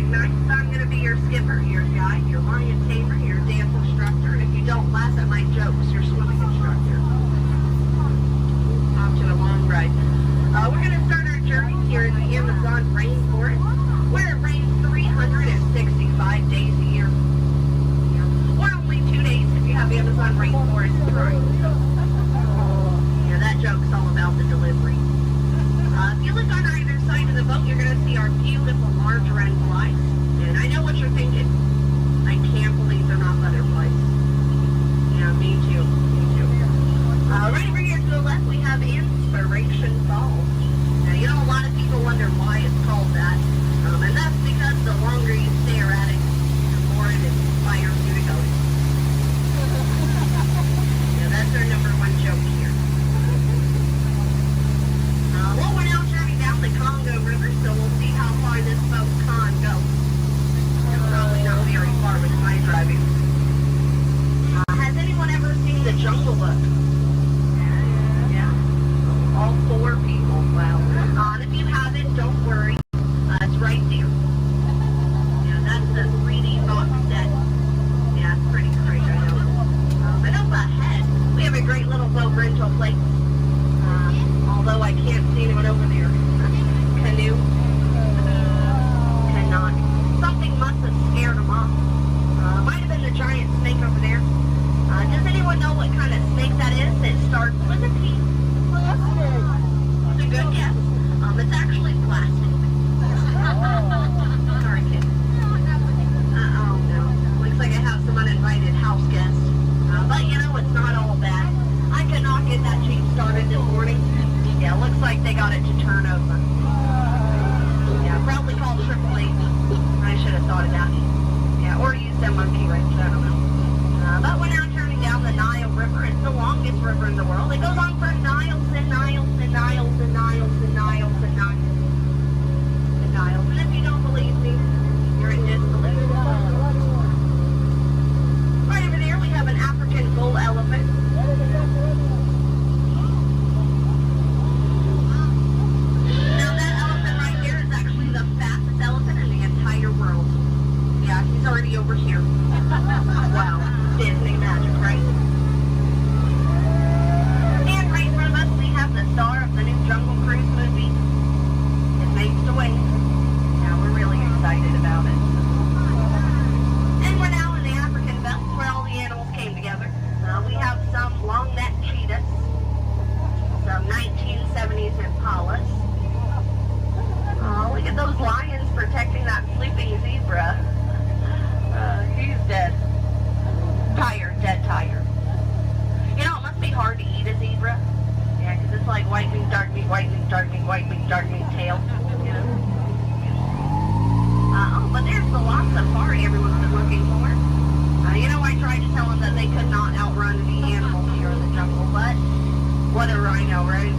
recognize I'm going to be your skipper, your guide, your lion tamer, your dance instructor, and if you don't laugh at my jokes, your swimming instructor. Off to a long ride. We're going to start our journey here in the Amazon rainforest, where it rains 365 days a year. Or only 2 days if you have Amazon rainforest Prime. Yeah, that joke's all about the delivery. If you look on either side of the boat, you're going to see our beautiful margarine flies. And I know what you're thinking. I can't believe they're not butterflies. Yeah, me too. Me too. Right over here to the left, we have Inspiration Falls. Now, you know, a lot of people wonder why it's called that. And that's because the longer you stare at it, the more it inspires you to go. Yeah, that's our number one joke here. Well, we're now turning down the Congo River, so we'll see how far this boat can go. It's probably not very far with my driving. Has anyone ever seen The Jungle Book? Yeah. All 4 people. Wow. And if you haven't, don't worry. It's right there. Yeah, that's the 3D box set. Yeah, it's pretty great, I know. And up ahead, we have a great little boat rental place. Although I can't see anyone over there. Canoe. Cannot. Something must have scared them off. Might have been the giant snake over there. Does anyone know what kind of snake that is? It starts with a P. Plastic. It's a good guess. It's actually plastic. Sorry, kid. Oh no. Looks like I have some uninvited house guests. But you know, it's not all bad. I could not get that Jeep started this morning. Yeah, looks like they got it to turn over. Yeah, probably called AAA. I should have thought of that. Yeah, or used a monkey wrench, I don't know. But we're now turning down the Nile River. It's the longest river in the world. It goes on for miles and miles and miles and miles and miles and miles and miles. And if you don't believe me, you're in disbelief. Right over there, we have an African bull elephant. Already over here. Wow. Disney magic, right? And right in front of us, we have the star of the new Jungle Cruise movie. It makes the way. Yeah, we're really excited about it. And we're now in the African belt where all the animals came together. We have some long-necked cheetahs, some 1970s impalas. Oh, look at those lions protecting that sleeping zebra. He's dead. Tired, dead tired. You know, it must be hard to eat a zebra. Yeah, because it's like white meat, dark meat, white meat, dark meat, white meat, dark meat tail. You know? Oh, but there's the lost safari everyone's been looking for. You know, I tried to tell them that they could not outrun the animals here in the jungle, but what a rhino, right?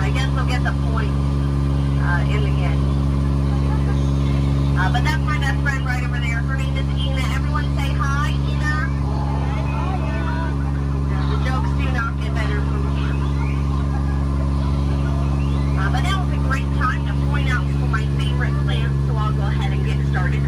I guess they'll get the point in the end. But that's my best friend right over there. Her name is Ina. Everyone say hi, Ina. The jokes do not get better from here. But now is a great time to point out some of my favorite plants, so I'll go ahead and get started.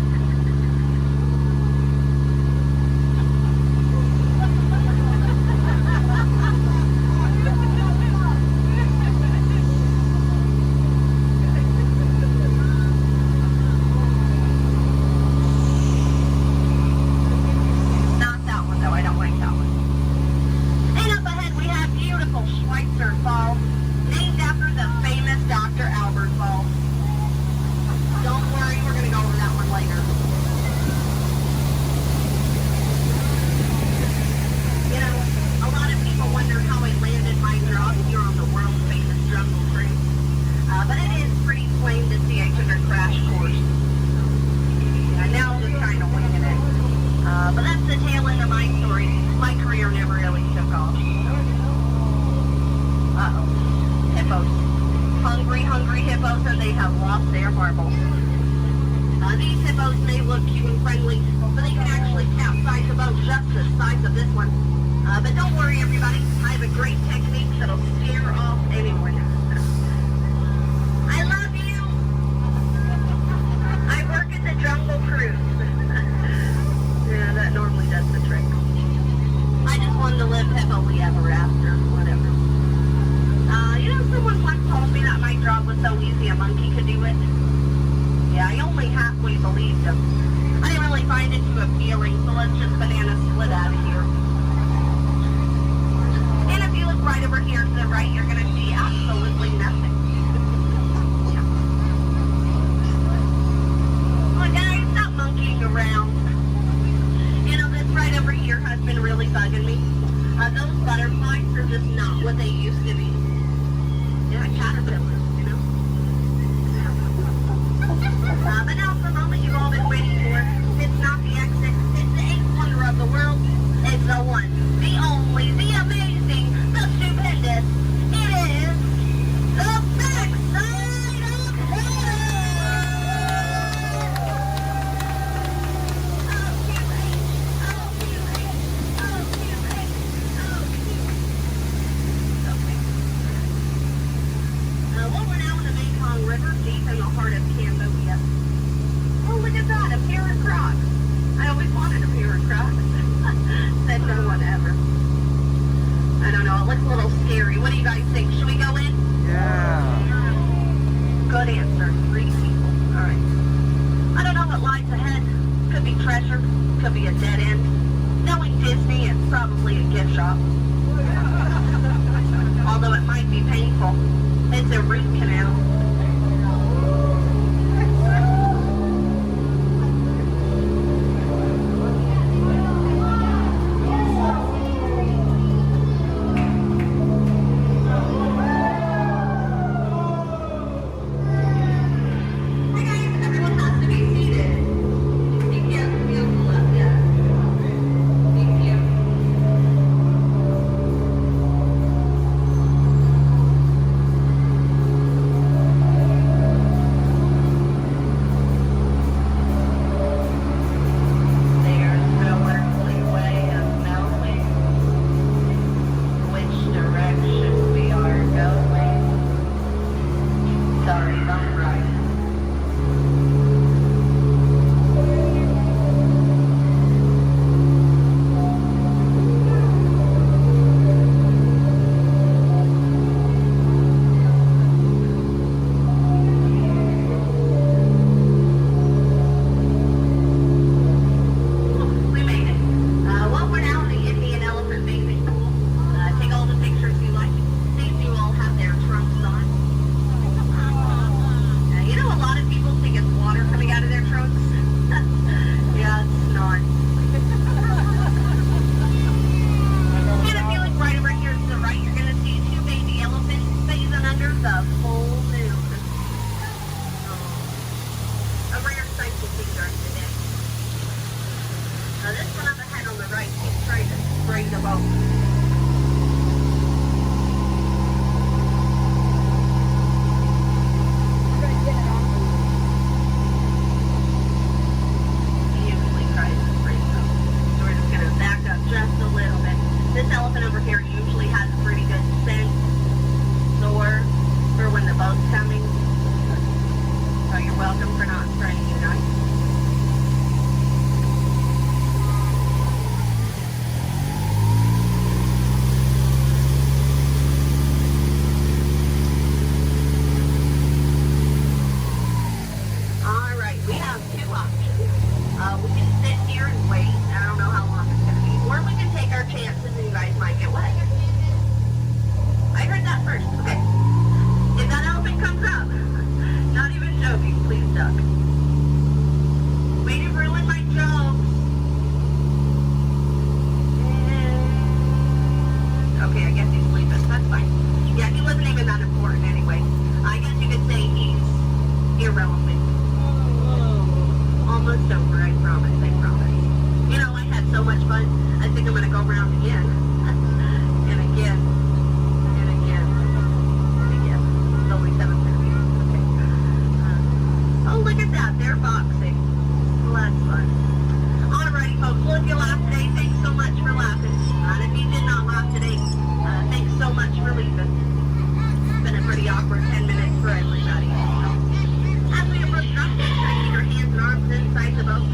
But don't worry, everybody. I have a great technique that'll scare off anyone. I love you. I work was so easy a monkey could do it. Yeah, I only halfway believed him. I didn't really find it too appealing, so let's just banana split out of here. And if you look right over here to the right, you're going to see absolutely nothing. Yeah. Well, guys, stop monkeying around. You know, this right over here has been really bugging me. Those butterflies are just not what they used to be. Yeah, caterpillars, you know? Yeah. But now for the moment you've all been waiting for. It's not the exit. It's the eighth wonder of the world. It's the one, the only, the amazing, the stupendous. It is the backside of heaven! Well, we're now in the Mekong River, deep in the heart of Cambodia. Oh, look at that, a pair of Crocs. I always wanted a pair of Crocs. Said no one ever. I don't know, it looks a little scary. What do you guys think? Should we go in? Yeah. Good answer. 3 people. All right. I don't know what lies ahead. Could be treasure. Could be a dead end. Knowing Disney, it's probably a gift shop. Although it might be painful. It's a root canal. Hey guys, everyone has to be seated. You can't be on the left yet. Thank you. There's no earthly way of knowing which direction we are going. Sorry, wrong ride. We made it. Well, we're now in the Indian elephant bathing pool. Take all the pictures you like. These two all have their trunks on. You know, a lot of people think it's water coming out of their trunks. Yeah, it's not. And if you look right over here to the right, you're going to see 2 baby elephants bathing under the full moon. A rare sight to see during the day. Now this one up ahead on the right keeps trying to spray the boat. He usually tries to spray the boat. So we're just going to back up just a little bit. This elephant over here usually has a pretty good scent or for when the boat's coming. So you're welcome for not spraying, you guys. All right, we have 2 options. We can sit here and wait. I don't know how long it's going to be. Or we can take our chances and you guys might get wet. I heard that first. Okay. If that elephant comes up, not even joking, please duck. Way to ruin my joke. Okay, I guess he's sleeping. That's fine. Yeah, he wasn't even that important anyway. I guess you could say he's irrelevant. Almost over, I promise, I promise. You know, I had so much fun, I think I'm going to go around again. And again. And again. And again. It's only 7:30. Okay. Oh, look at that. They're boxing. Well, that's fun. Alrighty, folks. Well, if you laughed today, thanks so much for laughing. And if you did not laugh today, thanks so much for leaving. It's been a pretty awkward 10 minutes for everybody. As we approach drop dead, try to keep your hands and arms inside the boat.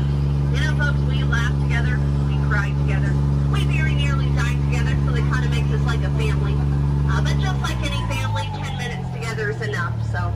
You know, folks, we laugh together, we cry together. We very nearly died together, so it kind of makes us like a family. But just like any family, 10 minutes together is enough, so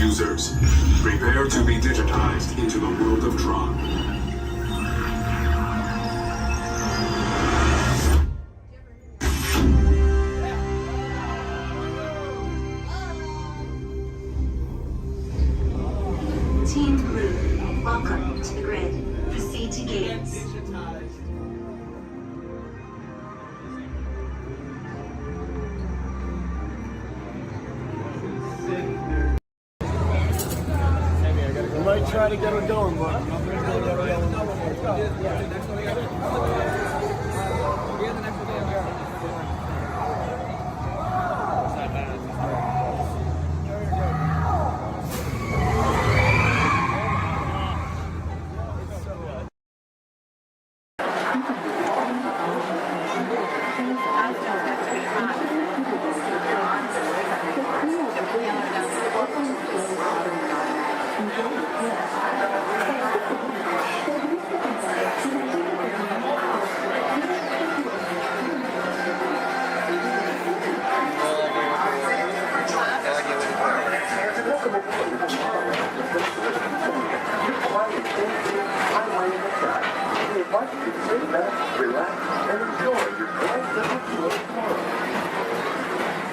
users, prepare to be digitized into the world of Tron. Team Blue, welcome to the grid. Proceed to gates. We might try to get her going, but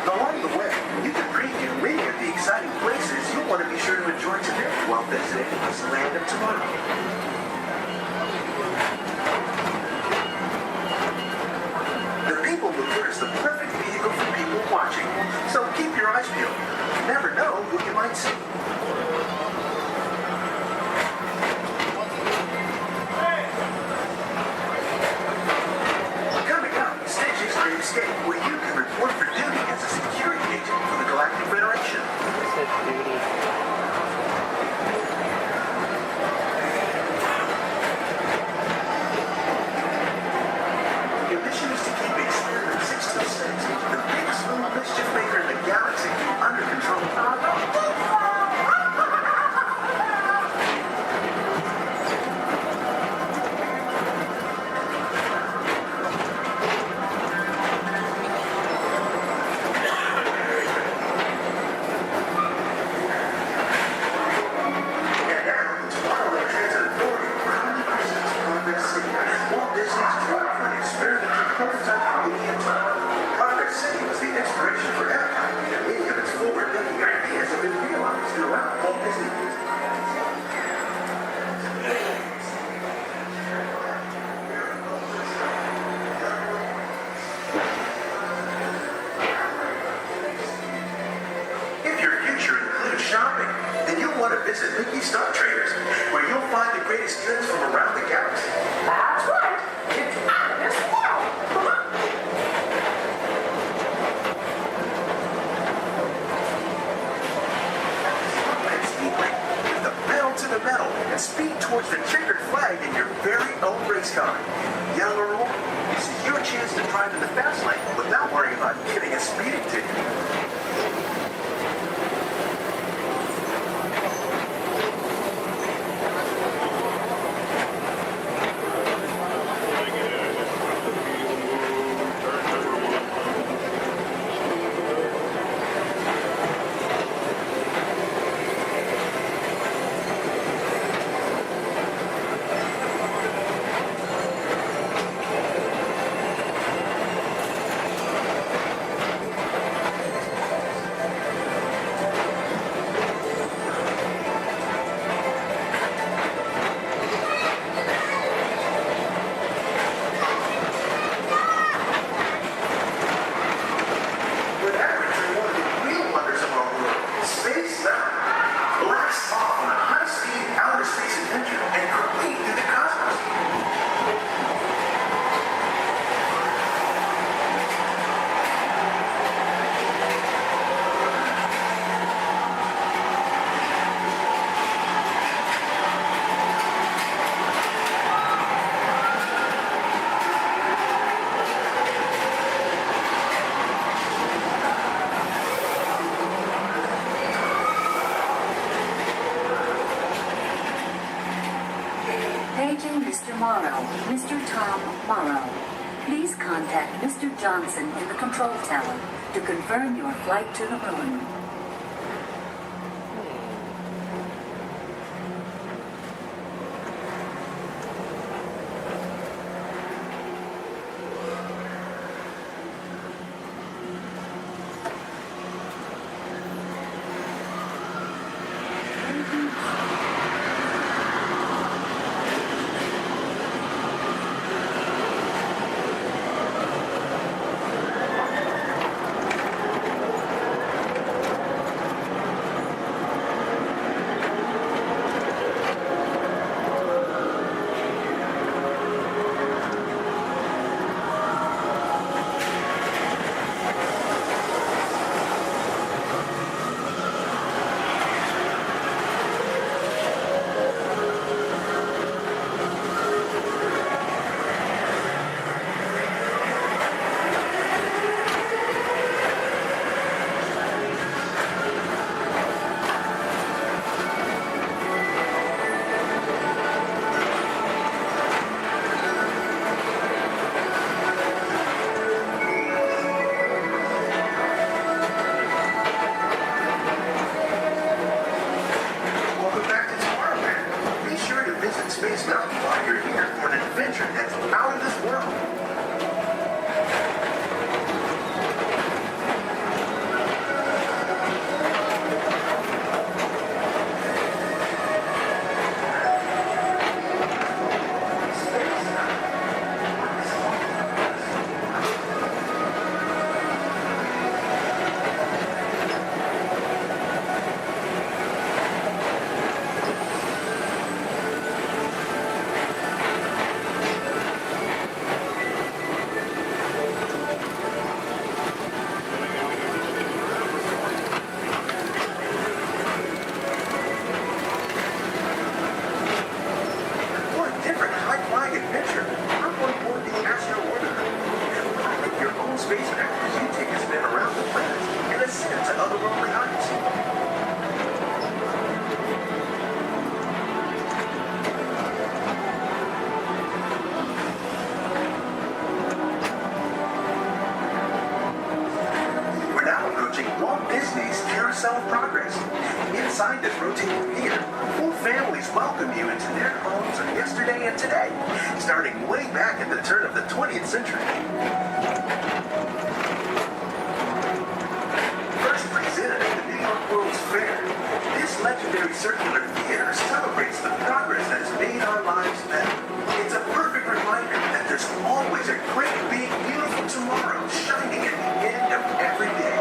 Along the way, you can preview many of the exciting places you'll want to be sure to enjoy today while visiting Disneyland of tomorrow. The People Mover is the perfect vehicle for people watching, so keep your eyes peeled. You never know who you might see. Coming up, Stage Extreme Escape, where you can report for duty as a security agent for the Galactic Federation. Your mission is to keep Experiment 626, the biggest little mischief maker in the galaxy, under control. And now, Tomorrowland Transit Authority proudly presents Progress City, Walt Disney's dream for an experimental prototype for Indian time. Progress City was the inspiration for Epcot, and many of its forward-thinking ideas have been realized throughout Walt Disney. If your future includes shopping, then you'll want to visit Mickey's Star Traders, where you'll find the greatest goods from around the galaxy. That's right. It's out of this world. And Speedway, with the pedal to the metal and speed towards the checkered flag in your very own race car. Young or old, this is your chance to drive in the fast lane without worrying about getting a speeding ticket. With average in one of the real wonders of our world, space blasts off on a high-speed outer space adventure and complete through the cosmos. Paging Mr. Morrow, Mr. Tom Morrow. Please contact Mr. Johnson in the control tower to confirm your flight to the moon. self progress. Inside this rotating theater, 4 families welcome you into their homes of yesterday and today, starting way back at the turn of the 20th century. First presented at the New York World's Fair, this legendary circular theater celebrates the progress that has made our lives better. It's a perfect reminder that there's always a great, big, beautiful tomorrow shining at the end of every day.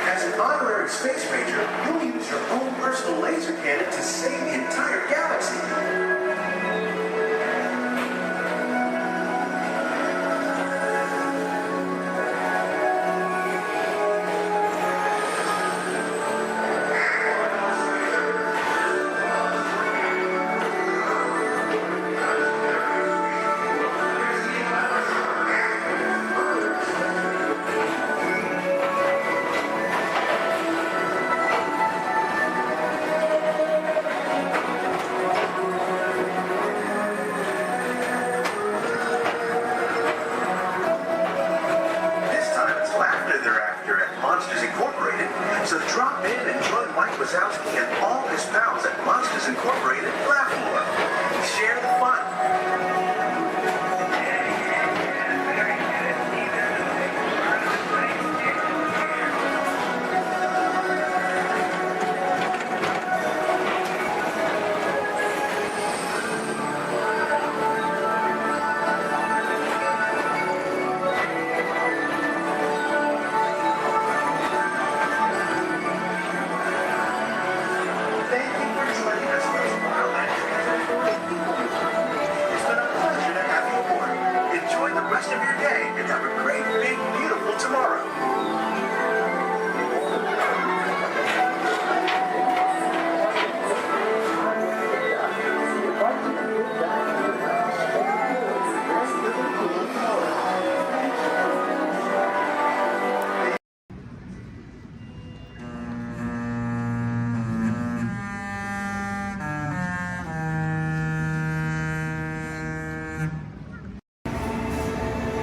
As an honorary space ranger, you'll use your own personal laser cannon to save the entire galaxy. So drop in and join Mike Wazowski and all his pals at Monsters Incorporated Laugh More. Share the fun. Rest of your day and have a great, big, beautiful tomorrow.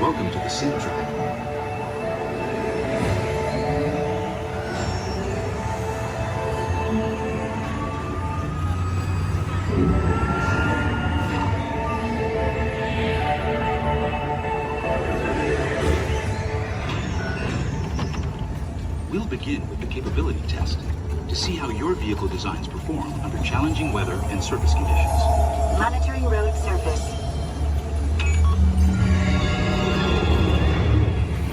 Welcome to the Sim Track. We'll begin with the capability test to see how your vehicle designs perform under challenging weather and surface conditions. Monitoring road surface.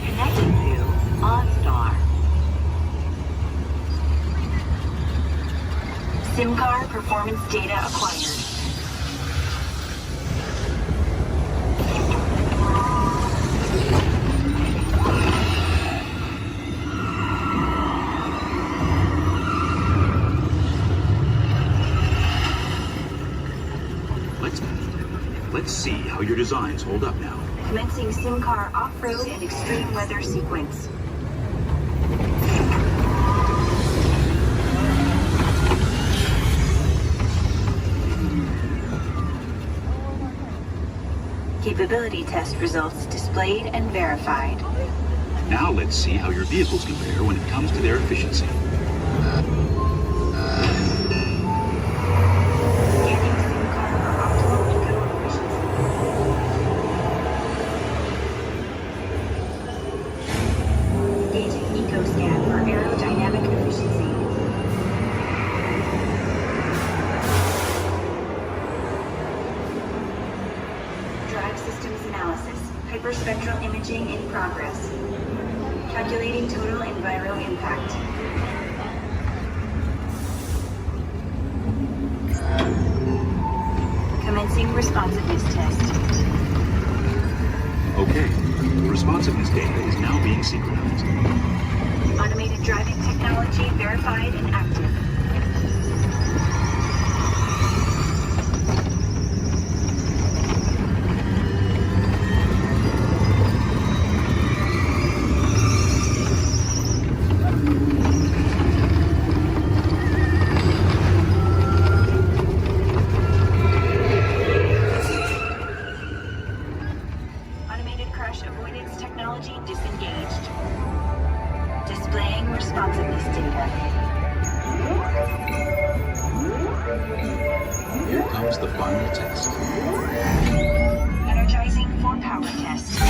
Connecting to OnStar. SIM-car performance data acquired. Let's see how your designs hold up now. Commencing SIM-car off-road and extreme weather sequence. Capability test results displayed and verified. Now let's see how your vehicles compare when it comes to their efficiency. Hyperspectral imaging in progress. Calculating total enviro impact. Commencing responsiveness test. Okay, Responsiveness data is now being synchronized. Automated driving technology verified and active. Automated crash avoidance technology disengaged. Displaying responsiveness data. Here comes the final test. Energizing for power test.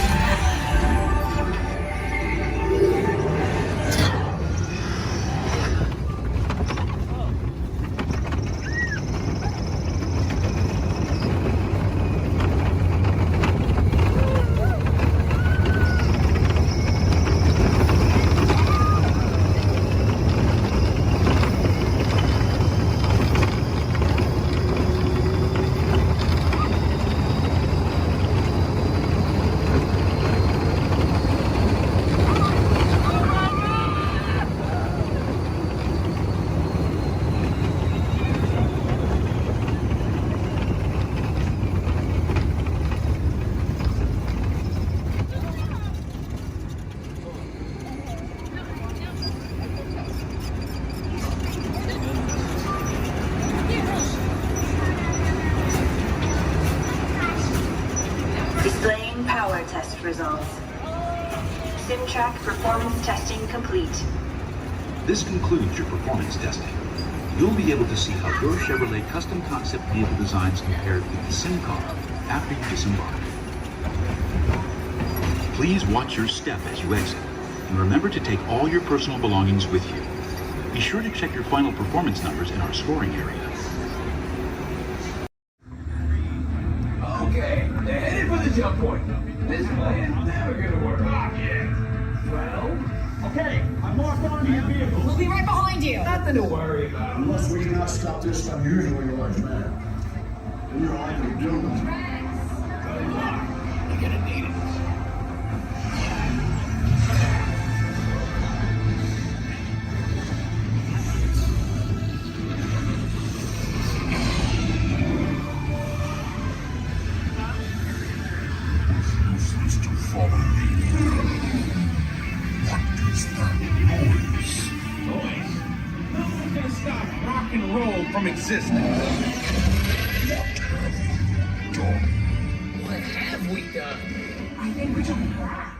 Displaying power test results. SimTrack performance testing complete. This concludes your performance testing. You'll be able to see how your Chevrolet custom concept vehicle designs compared with the sim car after you disembark. Please watch your step as you exit, and remember to take all your personal belongings with you. Be sure to check your final performance numbers in our scoring area. Okay, they're headed for the jump point. This plan's never gonna work. Well, okay, I'm locked onto your vehicle. We'll be right behind you. Nothing to worry about. Unless we cannot stop this unusually large man. Then you're likely doomed. Good luck. You're gonna need it. Supposed to follow me. What is that noise? Boys, no one's gonna stop rock and roll from existing. What have we done? What have we done? I think we took back.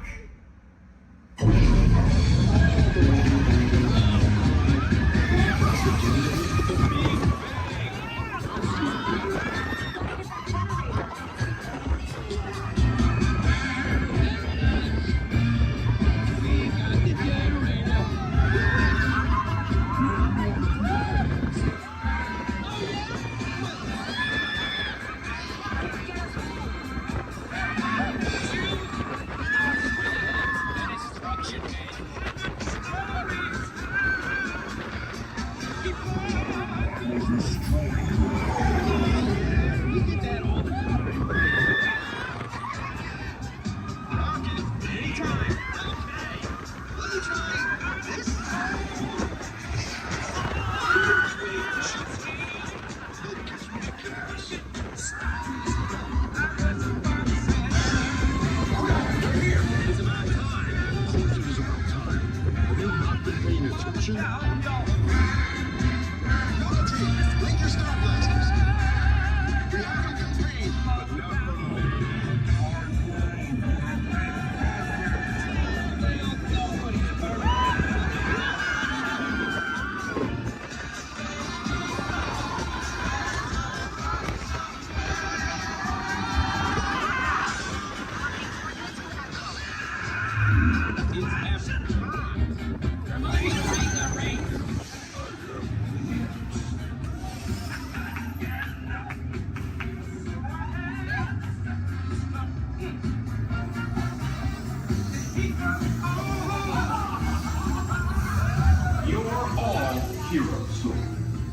Heroes. So,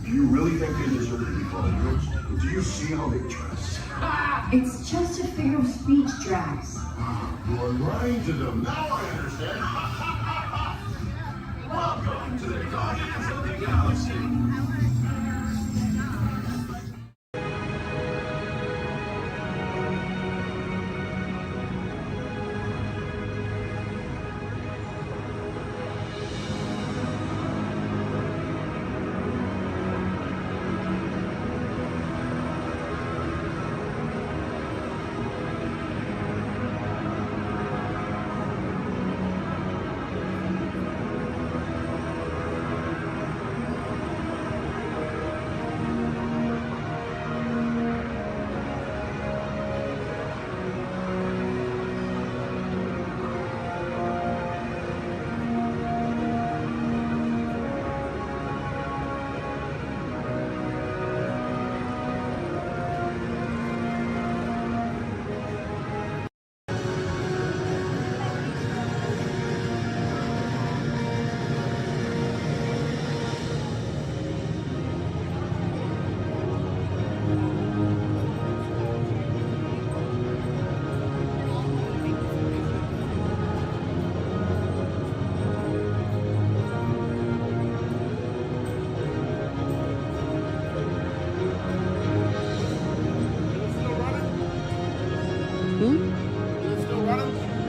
do you really think they deserve to be called heroes? Do you see how they dress? It's just a figure of speech, Drax. You are lying to them. Now I understand. Welcome to the Guardians of the Galaxy.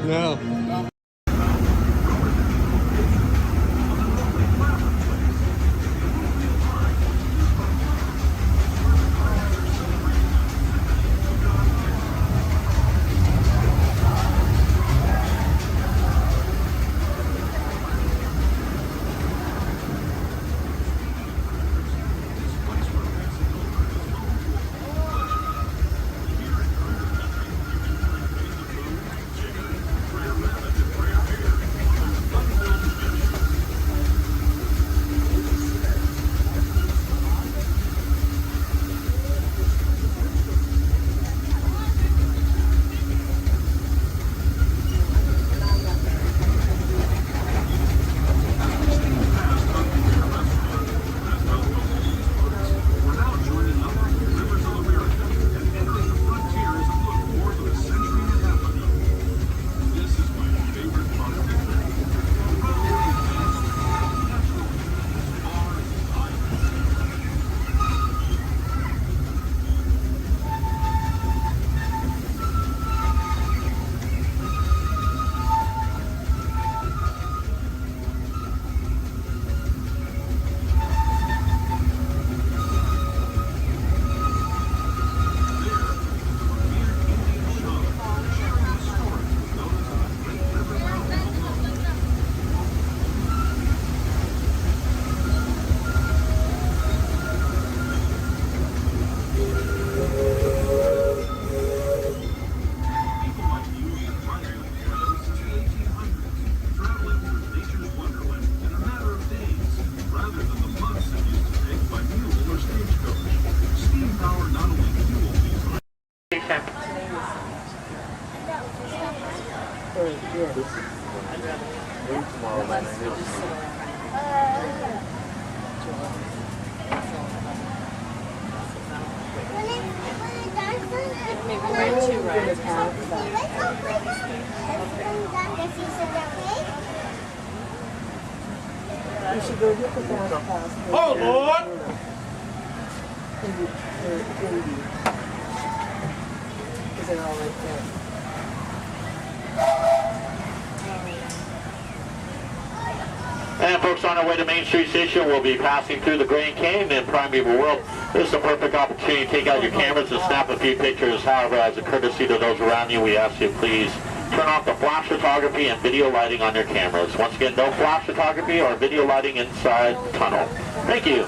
No. Oh, Lord! And folks, on our way to Main Street Station, we'll be passing through the Grand Canyon and Primeval World. This is a perfect opportunity to take out your cameras and snap a few pictures. However, as a courtesy to those around you, we ask you please turn off the flash photography and video lighting on your cameras. Once again, no flash photography or video lighting inside the tunnel. Thank you.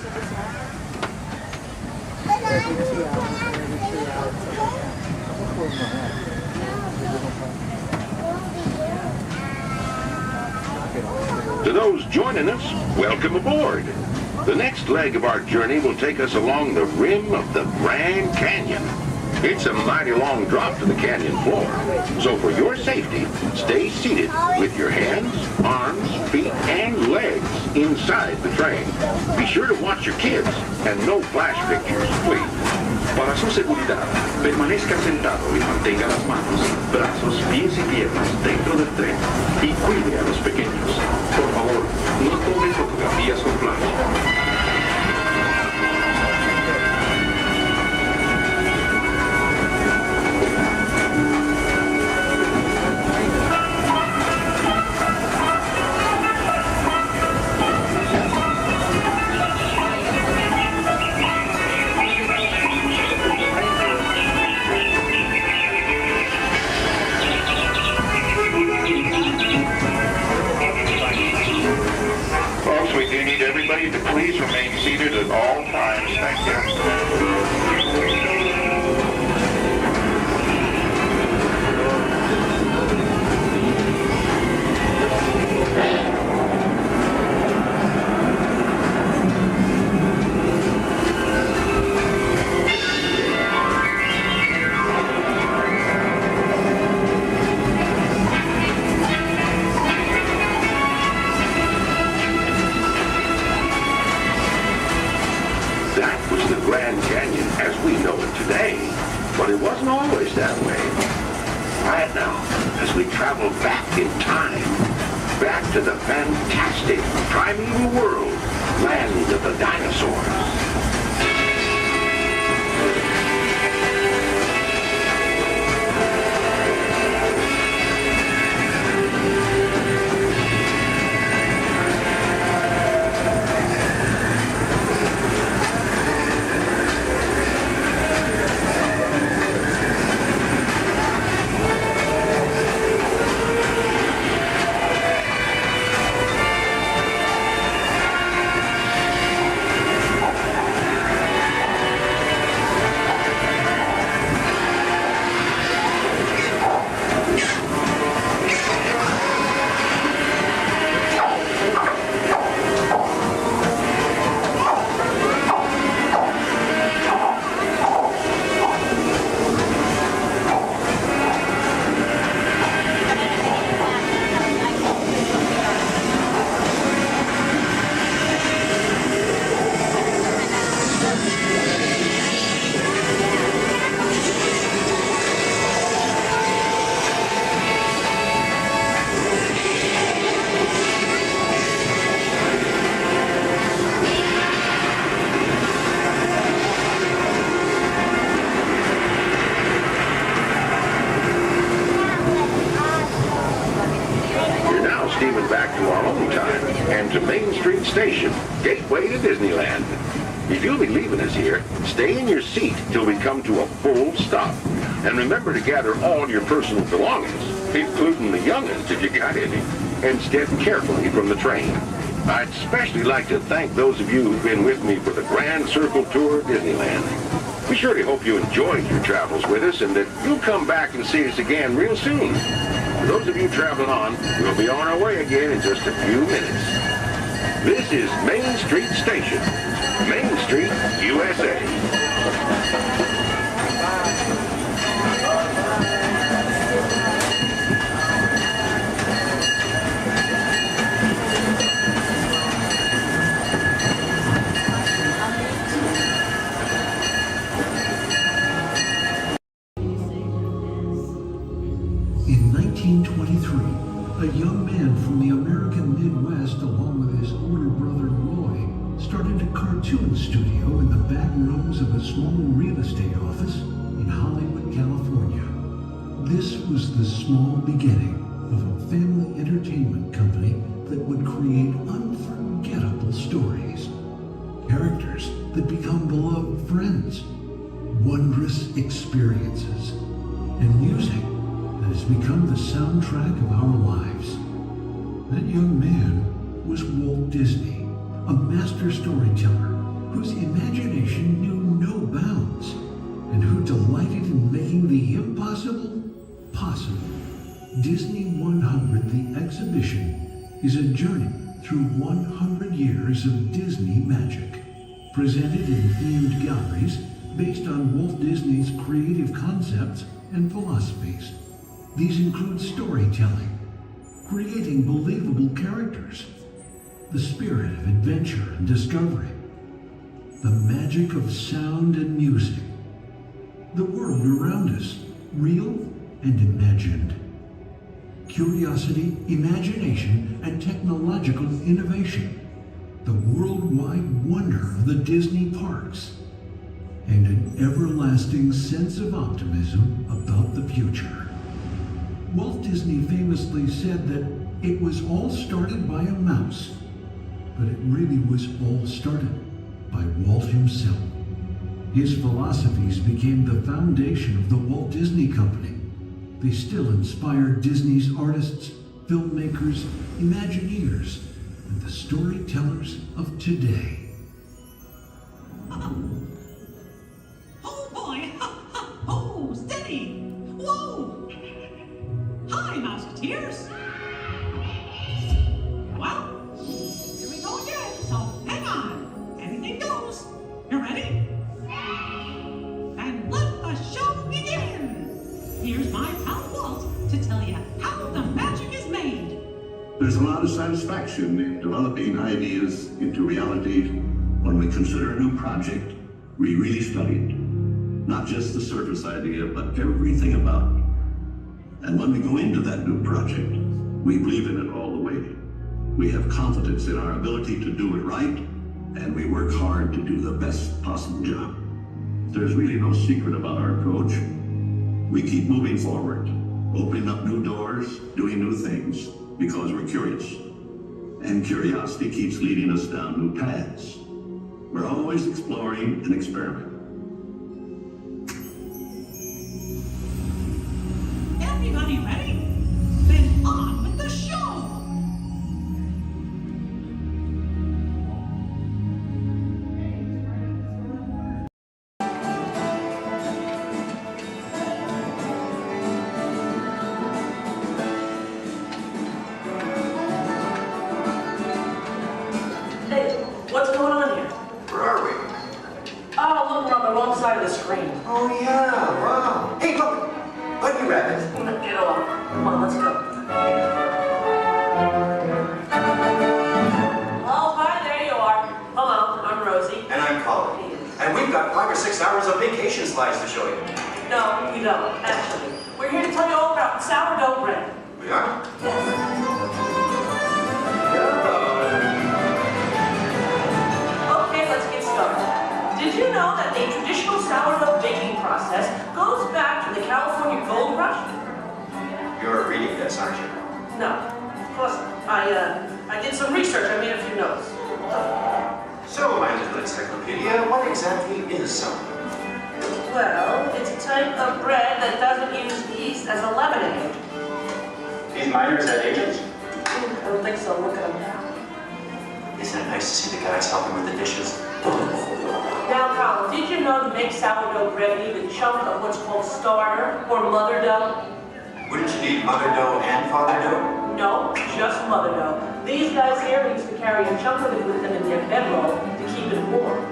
To those joining us, welcome aboard. The next leg of our journey will take us along the rim of the Grand Canyon. It's a mighty long drop to the canyon floor, so for your safety, stay seated with your hands, arms, feet, and legs inside the train. Be sure to watch your kids and no flash pictures, please. Para su seguridad, permanezca sentado y mantenga las manos, brazos, pies y piernas dentro del tren y cuide a los pequeños. Por favor, no tome fotografías con flash. Folks, we do need everybody to please remain seated at all times. Thank you. That was the Grand Canyon as we know it today. But it wasn't always that way. Right now, as we travel back in time, back to the fantastic primeval world, land of the dinosaurs. Steaming back to our own time and to Main Street Station, gateway to Disneyland. If you'll be leaving us here, stay in your seat till we come to a full stop. And remember to gather all your personal belongings, including the young'uns if you got any, and step carefully from the train. I'd especially like to thank those of you who've been with me for the Grand Circle Tour of Disneyland. We surely hope you enjoyed your travels with us and that you'll come back and see us again real soon. For those of you traveling on, we'll be on our way again in just a few minutes. This is Main Street Station, Main Street, USA. In 1923, a young man from the American Midwest, along with his older brother Roy, started a cartoon studio in the back rooms of a small real estate office in Hollywood, California. This was the small beginning of a family entertainment company that would create unforgettable stories, characters that become beloved friends, wondrous experiences, and music that has become the soundtrack of our lives. That young man was Walt Disney, a master storyteller whose imagination knew no bounds and who delighted in making the impossible possible. Disney 100, the exhibition, is a journey through 100 years of Disney magic, presented in themed galleries based on Walt Disney's creative concepts and philosophies. These include storytelling, creating believable characters, the spirit of adventure and discovery, the magic of sound and music, the world around us, real and imagined. Curiosity, imagination, and technological innovation. The worldwide wonder of the Disney parks. And an everlasting sense of optimism about the future. Walt Disney famously said that it was all started by a mouse, but it really was all started by Walt himself. His philosophies became the foundation of the Walt Disney Company. They still inspire Disney's artists, filmmakers, Imagineers, and the storytellers of today. Oh boy! Oh, steady! Whoa! Hi, Mouseketeers! Well, here we go again, so hang on. Anything goes. You ready? And let the show begin! Here's my pal Walt to tell you how the magic is made. There's a lot of satisfaction in developing ideas into reality when we consider a new project we really studied. Not just the surface idea, but everything about it. And when we go into that new project, we believe in it all the way. We have confidence in our ability to do it right, and we work hard to do the best possible job. There's really no secret about our approach. We keep moving forward, opening up new doors, doing new things, because we're curious. And curiosity keeps leading us down new paths. We're always exploring and experimenting. Everybody ready? Then on with the show! Hey, what's going on here? Where are we? Oh, look, we're on the wrong side of the screen. Oh, yeah, wow. Hey, look! Bunny Rabbit. Get off. Come on, let's go. Oh, hi, there you are. Hello, I'm Rosie. And I'm Colin. And we've got 5 or 6 hours of vacation slides to show you. No, we don't, actually. We're here to tell you all about sourdough bread. We are? Okay, let's get started. Did you know that a traditional sourdough baking process goes back to the California Gold Rush? You're reading this, aren't you? No, of course not. I did some research. I made a few notes. So, my little encyclopedia, what exactly is sourdough? Well, it's a type of bread that doesn't use yeast as a leavening agent. These miners had agents? I don't think so. Look at them. Isn't it nice to see the guys helping with the dishes? Now, Colin, did you know to make sourdough bread you need a chunk of what's called starter or mother dough? Wouldn't you need mother dough and father dough? No, just mother dough. These guys here used to carry a chunk of it with them in their bedroll to keep it warm.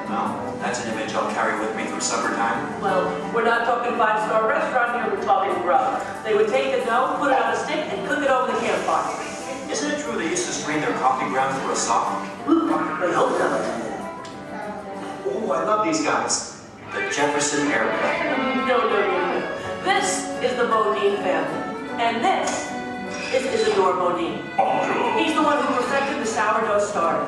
Well, that's an image I'll carry with me through supper time. Well, we're not talking five-star restaurant here, we're talking grub. They would take the dough, put it on a stick, and cook it over the campfire. Isn't it true they used to strain their coffee grounds through a sock? I hope not. Oh, I love these guys. The Jefferson Airplane. No. This is the Bodine family. And this is Isidore Bodine. He's the one who perfected the sourdough starter.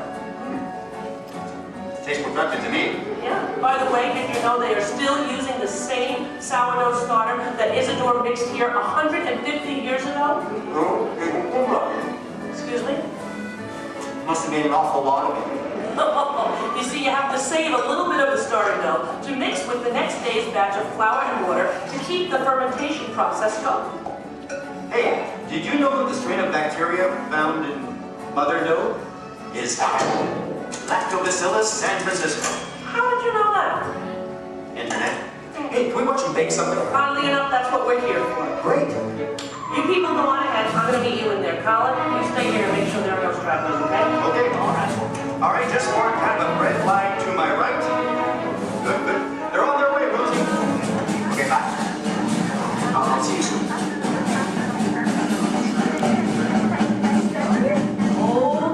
Tastes perfected to me. Yeah. By the way, did you know they are still using the same sourdough starter that Isidore mixed here 150 years ago? Excuse me? Must have made an awful lot of it. You see, you have to save a little bit of the starter dough to mix with the next day's batch of flour and water to keep the fermentation process going. Hey, did you know that the strain of bacteria found in mother dough is Lactobacillus San Francisco? How did you know that? Internet. Hey, can we watch them bake something? Oddly enough, that's what we're here for. Great. You people go on ahead. I'm going to meet you in there. Colin, you stay here and make sure there are no stragglers, okay? Okay, all right. All right, just more kind of a red flag to my right. Good. They're on their way, Rosie. Okay, bye. I'll see you soon.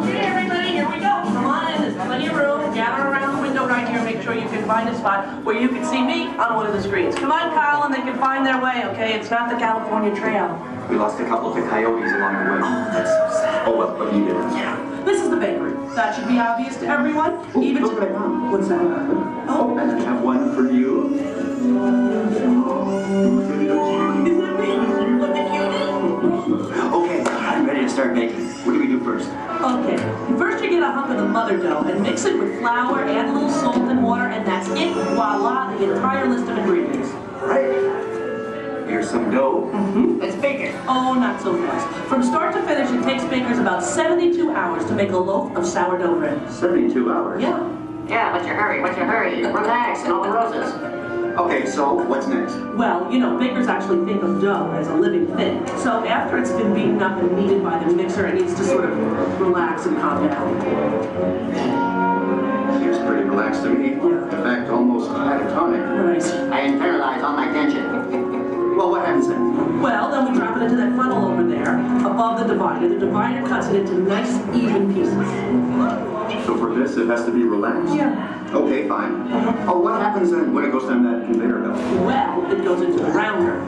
Okay, everybody, here we go. Come on in. There's plenty of room. Gather around the window right here. Make sure you can find a spot where you can see me on one of the screens. Come on, Colin, they can find their way, okay? It's not the California Trail. We lost a couple to coyotes along the way. Oh, that's so sad. Oh, well, but you did it. Yeah. This is the bakery. That should be obvious to everyone. Ooh, Even look to... what I found. What's that? Oh, and I have one for you. Is that me? What the cutie? Okay, I'm ready to start baking. What do we do first? Okay, first you get a hunk of the mother dough and mix it with flour, add a little salt and water, and that's it. Voila, the entire list of ingredients. All right. Here's some dough. Let's bake it. Oh, not so fast. From start to finish, it takes bakers about 72 hours to make a loaf of sourdough bread. 72 hours? Yeah. Yeah, what's your hurry? What's your hurry? Relax, and all the roses. Okay, so what's next? Well, you know, bakers actually think of dough as a living thing. So after it's been beaten up and kneaded by the mixer, it needs to sort of relax and calm down. Seems pretty relaxed to me. Yeah. In fact, almost catatonic. Right. I internalize all my tension. Well, what happens then? Well, then we drop it into that funnel over there, above the divider. The divider cuts it into nice, even pieces. So for this, it has to be relaxed? Yeah. Okay, fine. Oh, what happens then when it goes down that conveyor belt? Well, it goes into the rounder.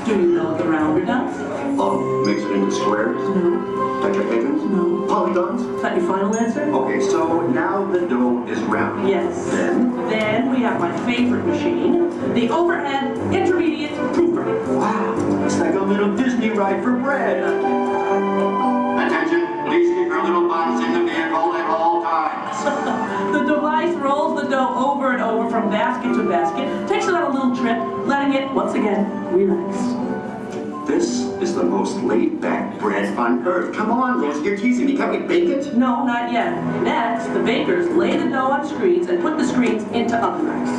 Do you know what the rounder does? Oh, makes it into squares? No. Tetrahedrons? No. Polygons? Is that your final answer? Okay, so now the dough is round. Yes. Then we have my favorite machine, the overhead intermediate proofer. Wow, it's like a little Disney ride for bread. Attention, please keep your little butts in the vehicle at all times. The device rolls the dough over and over from basket to basket, takes it on a little trip, letting it, once again, relax. This is the most laid-back bread on earth. Come on, Rose, you're teasing me. Can't we bake it? No, not yet. Next, the bakers lay the dough on screens and put the screens into oven racks.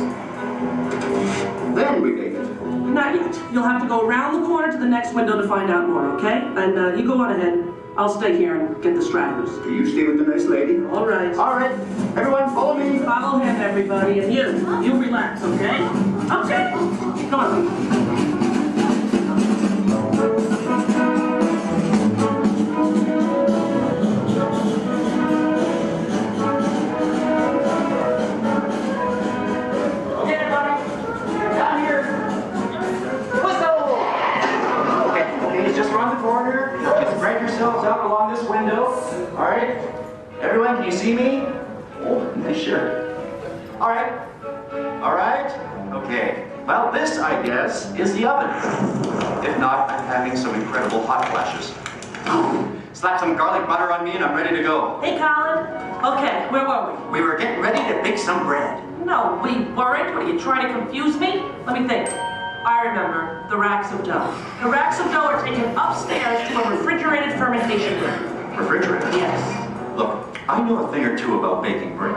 Then we bake it. Not yet. You'll have to go around the corner to the next window to find out more, okay? And you go on ahead. I'll stay here and get the stragglers. You stay with the nice lady. All right. All right. Everyone, follow me. Follow him, everybody. And you relax, okay? Okay. Come on. Out along this window. All right. Everyone, can you see me? Oh, nice shirt. All right. All right. Okay. Well, this, I guess, is the oven. If not, I'm having some incredible hot flashes. Slap some garlic butter on me and I'm ready to go. Hey, Colin. Okay, where were we? We were getting ready to bake some bread. No, we weren't. What, are you trying to confuse me? Let me think. I remember the racks of dough. The racks of dough are taken upstairs to a refrigerated fermentation room. Refrigerated? Yes. Look, I know a thing or two about baking bread.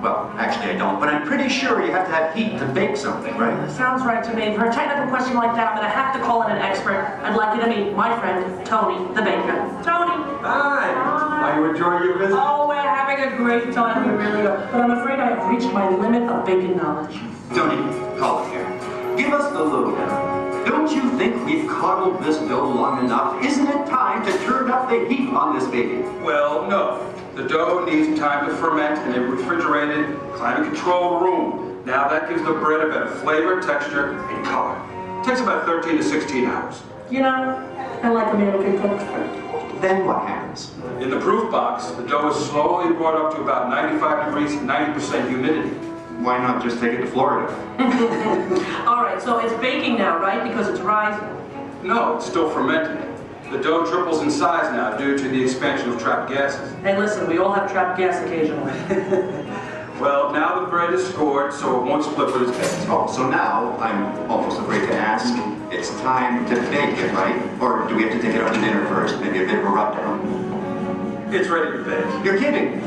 Well, actually I don't, but I'm pretty sure you have to have heat to bake something, right? Sounds right to me. For a technical question like that, I'm going to have to call in an expert. I'd like you to meet my friend, Tony, the baker. Tony! Hi! Are you enjoying your visit? Oh, we're having a great time. We really are. But I'm afraid I have reached my limit of baking knowledge. Tony, call it here. Give us the lowdown. Don't you think we've coddled this dough long enough? Isn't it time to turn up the heat on this baby? Well, no. The dough needs time to ferment in a refrigerated, climate-controlled room. Now that gives the bread a better flavor, texture, and color. It takes about 13 to 16 hours. You know, I like a man who can cook. Then what happens? In the proof box, the dough is slowly brought up to about 95 degrees, 90% humidity. Why not just take it to Florida? All right, so it's baking now, right? Because it's rising. No, it's still fermenting. The dough triples in size now due to the expansion of trapped gases. Hey, listen, we all have trapped gas occasionally. Well, now the bread is scored, so it won't split with its base. Oh, so now I'm almost afraid to ask. It's time to bake it, right? Or do we have to take it out to dinner first? Maybe a bit of a rubdown. It's ready to bake. You're kidding.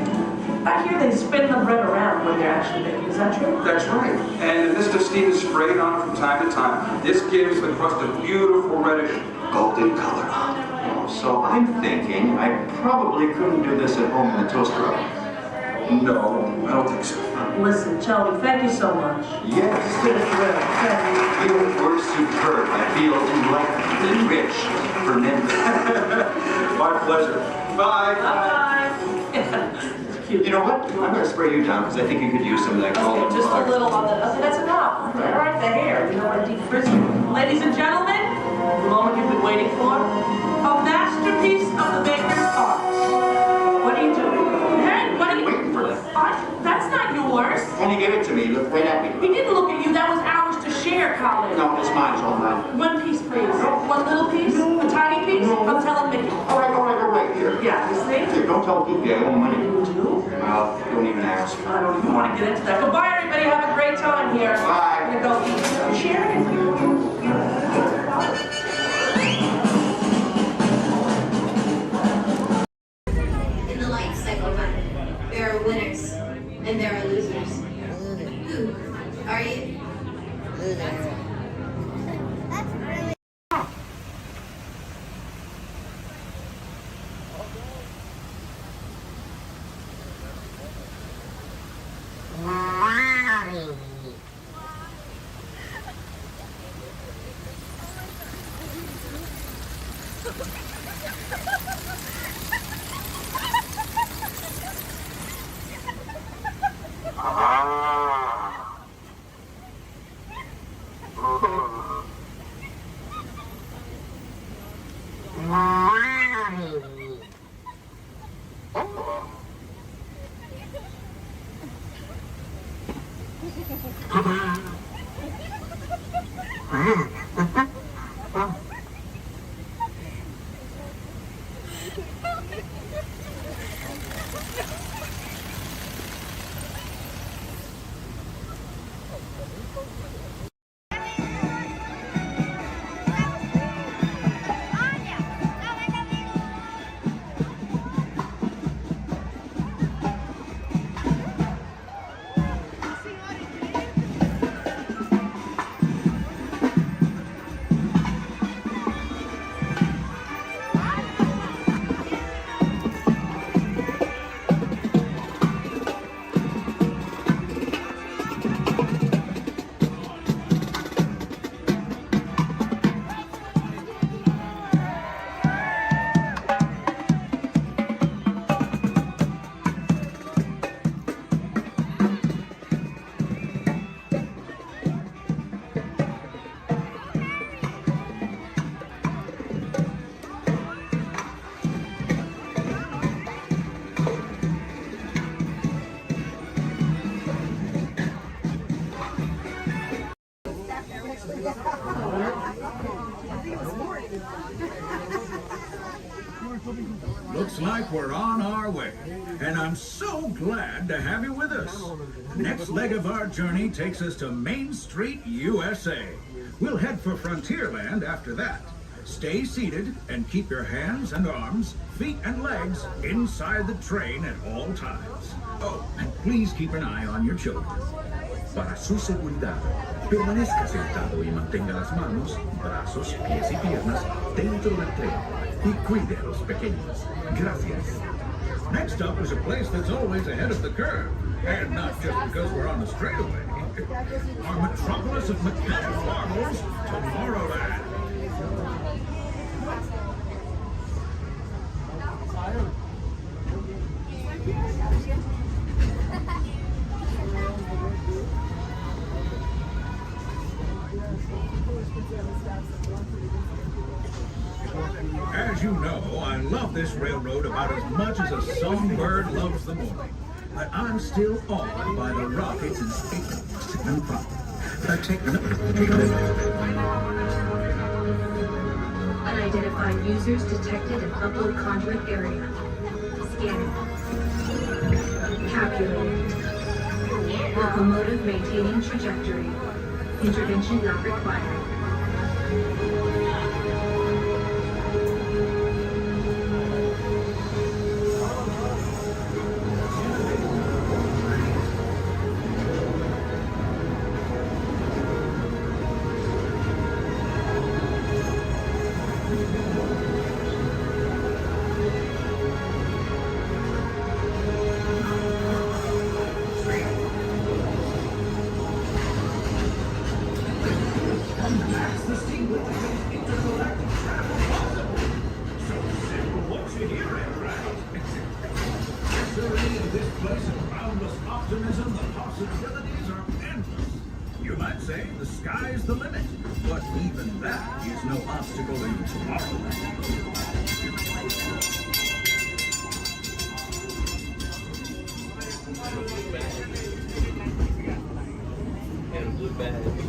I hear they spin the bread around when they're actually baking. Is that true? That's right. And a mist of steam is sprayed on it from time to time. This gives the crust a beautiful reddish golden color. Oh, so I'm thinking I probably couldn't do this at home in the toaster oven. No, I don't think so. Listen, Tony, thank you so much. Yes. It's been a thrill. Thank you. You were superb. I feel enlightened and rich, fermented. My pleasure. Bye. Bye-bye. Cute. you. You know what? I'm going to spray you down because I think you could use some of that golden Okay, just a color. little on the, okay, that's enough. All right, the hair, you know what, deep frizz. Ladies and gentlemen, the moment you've been waiting for, a masterpiece of the maker's art. What are you doing? Hey, what are you? Waiting for that. That's not yours. When you give it to me, look right at me. He didn't look at you, that was ours to share, Colin. No, it's mine, it's all mine. One piece, please. One little piece? A tiny piece? I'm telling Mickey. All right, here. Yeah, you see? Here, don't tell Goofy I owe money. You do? Well, don't even ask. I don't even want to get into that. Goodbye, everybody. Have a great time here. Bye. I'm gonna go eat. Share it. In the life cycle, there are winners and there are losers. Who are you? Losers. Looks like we're on our way, and I'm so glad to have you with us. The next leg of our journey takes us to Main Street, USA. We'll head for Frontierland after that. Stay seated and keep your hands and arms, feet and legs inside the train at all times. Oh, and please keep an eye on your children. Para su seguridad, permanezca sentado y mantenga las manos, brazos, pies y piernas dentro del tren y cuide a los pequeños. Gracias. Next up is a place that's always ahead of the curve, and not just because we're on the straightaway. Our metropolis of McDonald Marbles, Tomorrowland. As you know, I love this railroad about as much as a songbird loves the morning. But I'm still awed by the rockets and Unidentified users detected in upload conduit area. Scanning. Calculating. Locomotive maintaining trajectory. Intervention not required. luxury in this place and boundless optimism, the possibilities are endless. You might say the sky's the limit, but even that is no obstacle in Tomorrowland. And blue bag.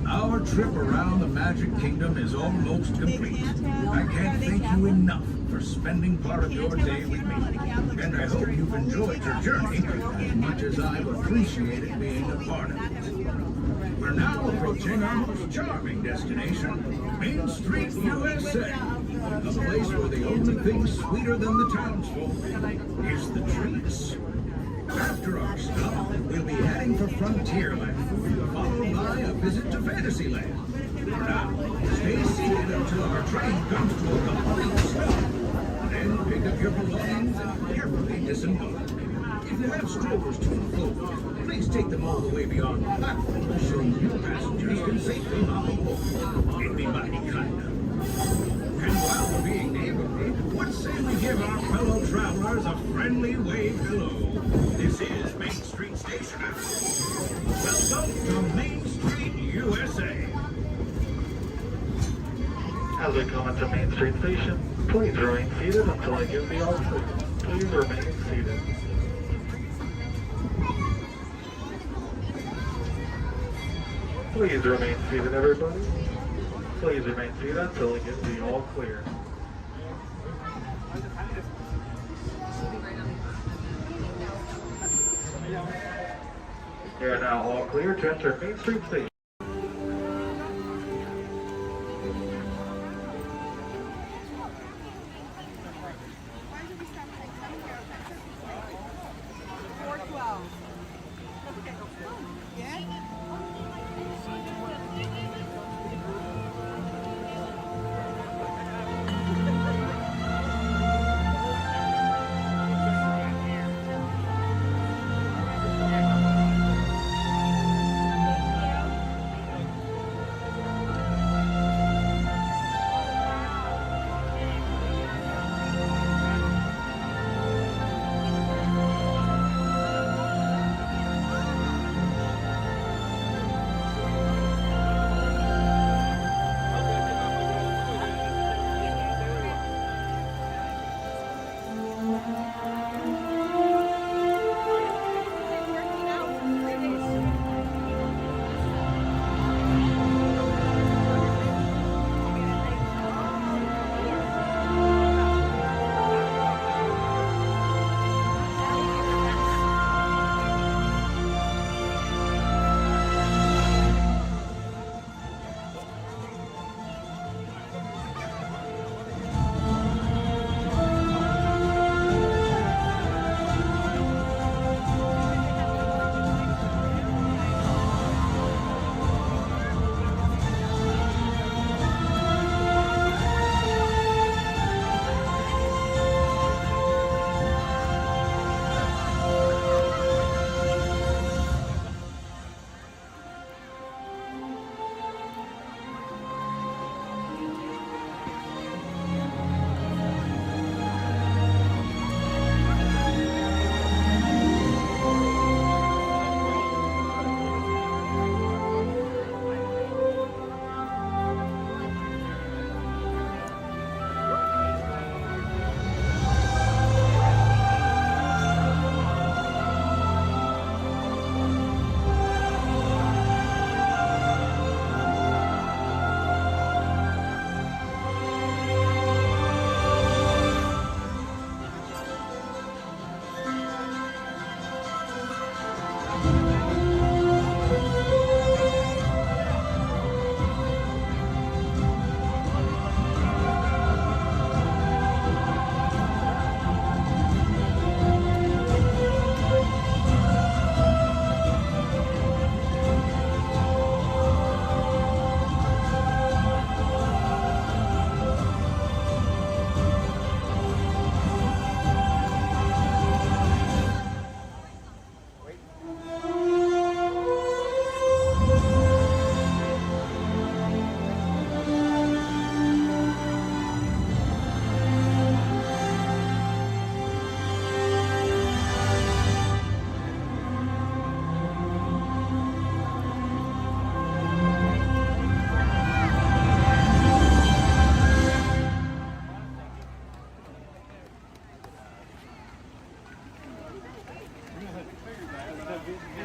Our trip around the Magic Kingdom is almost complete. I can't thank you enough for spending part of your day with me. And I hope you've enjoyed your journey as much as I've appreciated being a part of it. We're now approaching our most charming destination, Main Street, USA. A place where the only thing sweeter than the townsfolk is the treats. After our stop, we'll be heading for Frontierland, followed by a visit to Fantasyland. Now, stay seated until our train comes to a complete stop. Then pick up your belongings and carefully disembark. If you have strollers to unfold, please take them all the way beyond the platform so new passengers can safely hop aboard. It'd be mighty kind of. And while we're being neighborly, what say we give our fellow travelers a friendly wave hello? This is Main Street Station. Welcome to Main Street, USA. As we come into Main Street Station, please remain seated until I give the all clear. Please remain seated. Please remain seated, everybody. Please remain seated until I give the all clear. We are now all clear to enter Main Street Station.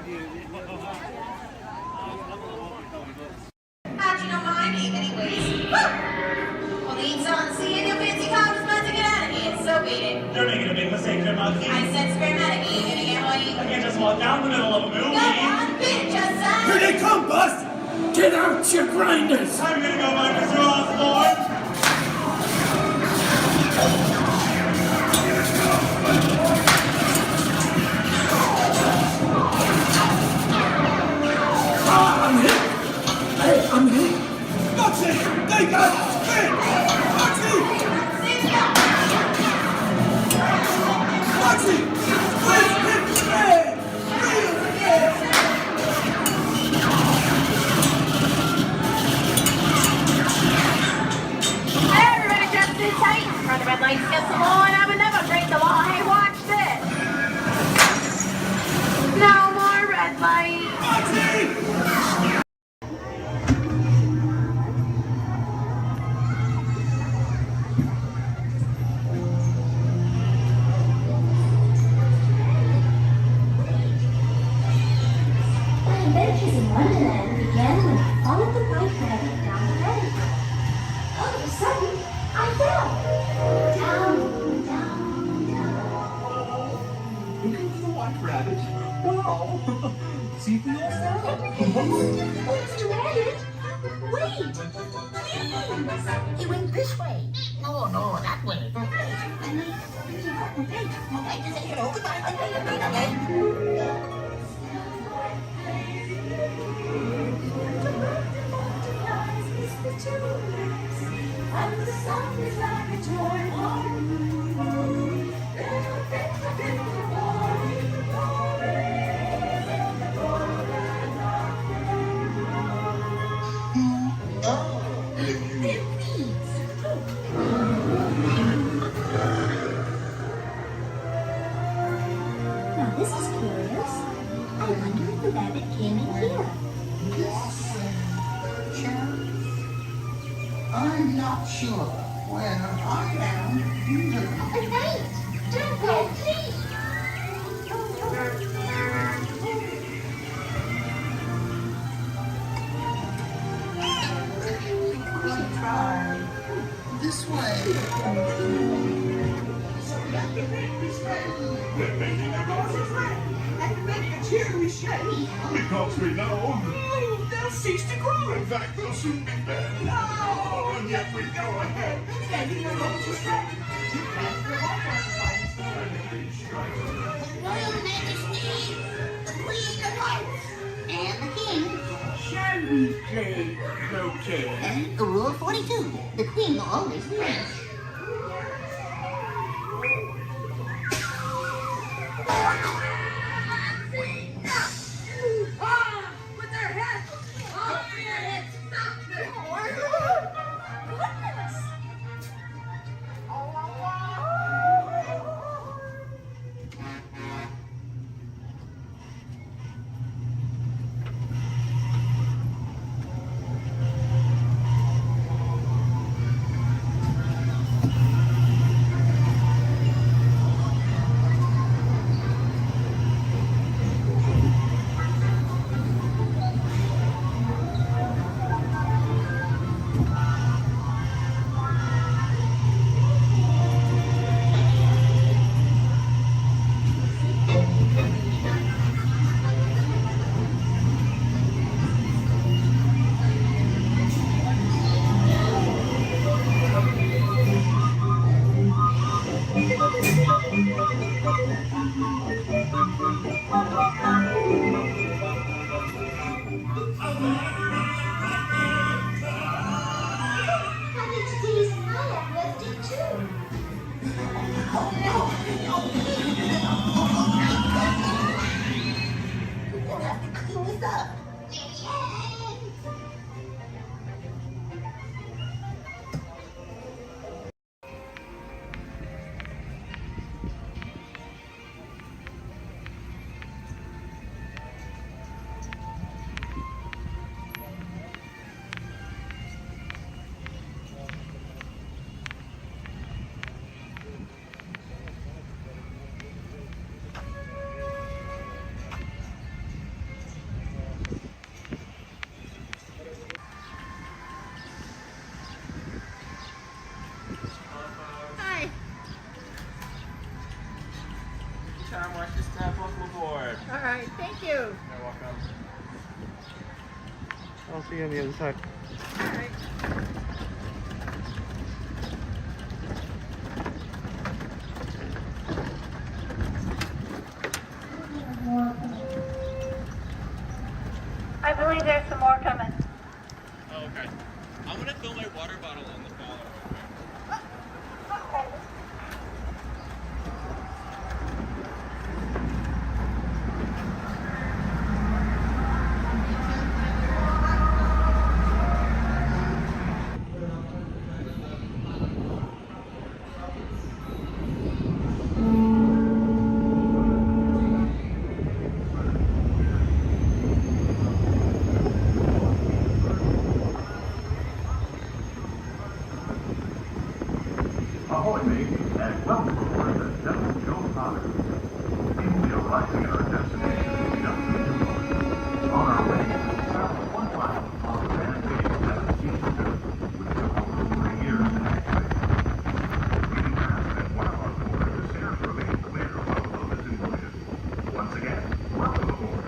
How'd you know my name anyways? Well, the ain't selling sea and your fancy car was about to get out of here, so beat it. You're making a big mistake there, Monkey. I said scrammatic, you gonna get what? I can't just walk down the middle of a movie. Go on, bitch, aside! Here they come, Bust! Get out your grinders! I'm gonna go back to Osborne. I'm hit! Hey, I'm hit! Moxie! They got spin! Moxie! Moxie! Please hit spin! Real spin! Hey, everybody just sit tight. Run the red lights against the wall and I would never break the law. Hey, watch this. No more red light. Moxie! My adventures in Wonderland began when I followed the white rabbit down the rabbit hole. All of a sudden, I fell. Down, down, down. Looking for the white rabbit? Wow! See for yourself. Oh, Mr. Rabbit, wait, please. He went this way. No, that way. Okay, just say hello. Goodbye. Okay. And the sun is like a toy. Now this is curious. I wonder if the rabbit came in here. I'm not sure. Well, I am. But wait! Don't go, please! We'll try this way. We're making a gorgeous red and making a cheery shade. Because we know they'll cease to grow. In fact, they'll soon be dead. No, and yet we go ahead making a gorgeous red. Royal Majesty, the Queen of Hearts, and the King. Shall we play croquet? Rule 42, the Queen always wins. With their heads! Oh, their heads! Stop them! Goodness! right, thank you. You're welcome. I'll see you on the other side. All right. I believe there's some more coming. Oh, okay. I'm gonna fill my water bottle in the bottle. Ahoy, mate, and welcome aboard the Devil Joe Potter. We will be arriving at our destination in just a few moments. On our way, we travel 1 mile on the Grand Bay 1702, which took over 3 years to activate. We do ask that one of our board stairs remain clear while the load is in motion. Once again, welcome aboard.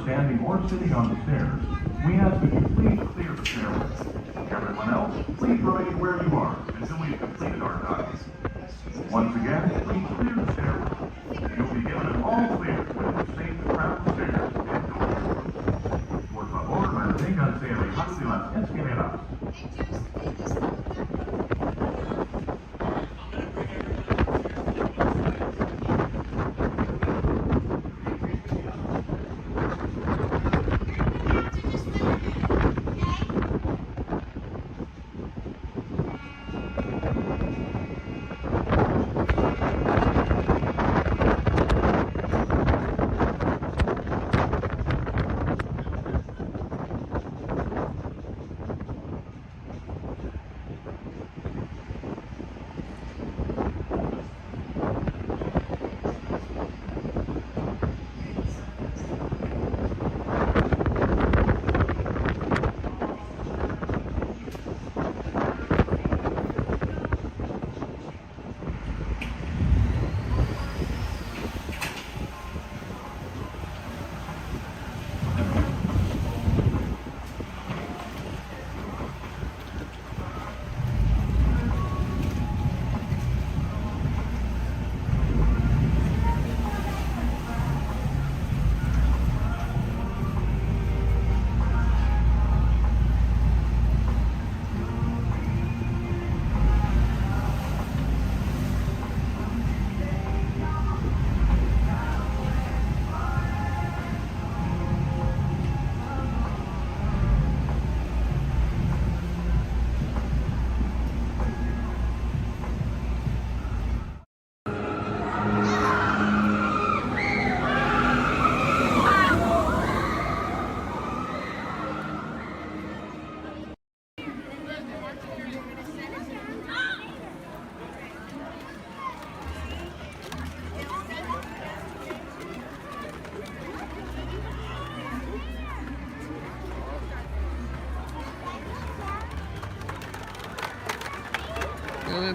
Standing or sitting on the stairs, we ask that you please clear the stairway. Everyone else, please remain where you are until we have completed our docking. Once again, please clear the stairway. You'll be given an all clear when it's safe to travel the stairs and doors. Por favor, manténganse alejados de las escaleras.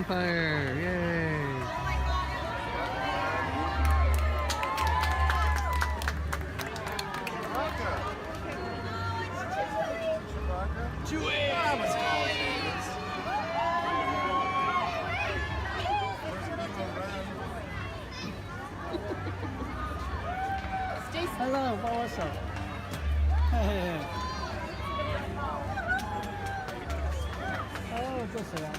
bonfire! Yay! Hello, what's up? Hey. Oh, 这谁啊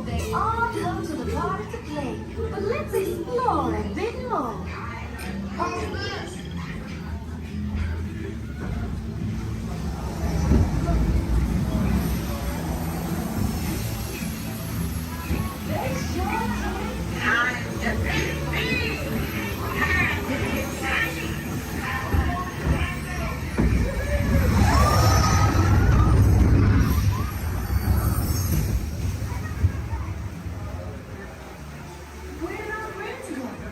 ？They all come to the party to play, but let's explore a bit more. Where are our friends going?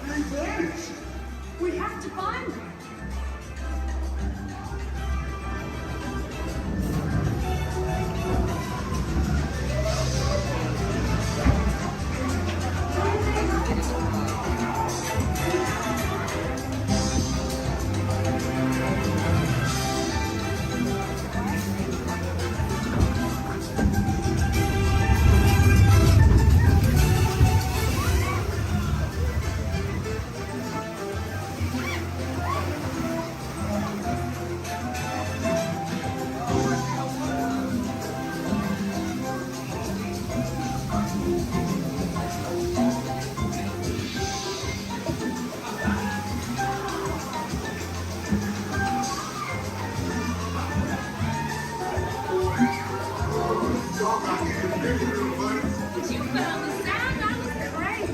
They're vanished. We have to find them. You found the sound? That was great.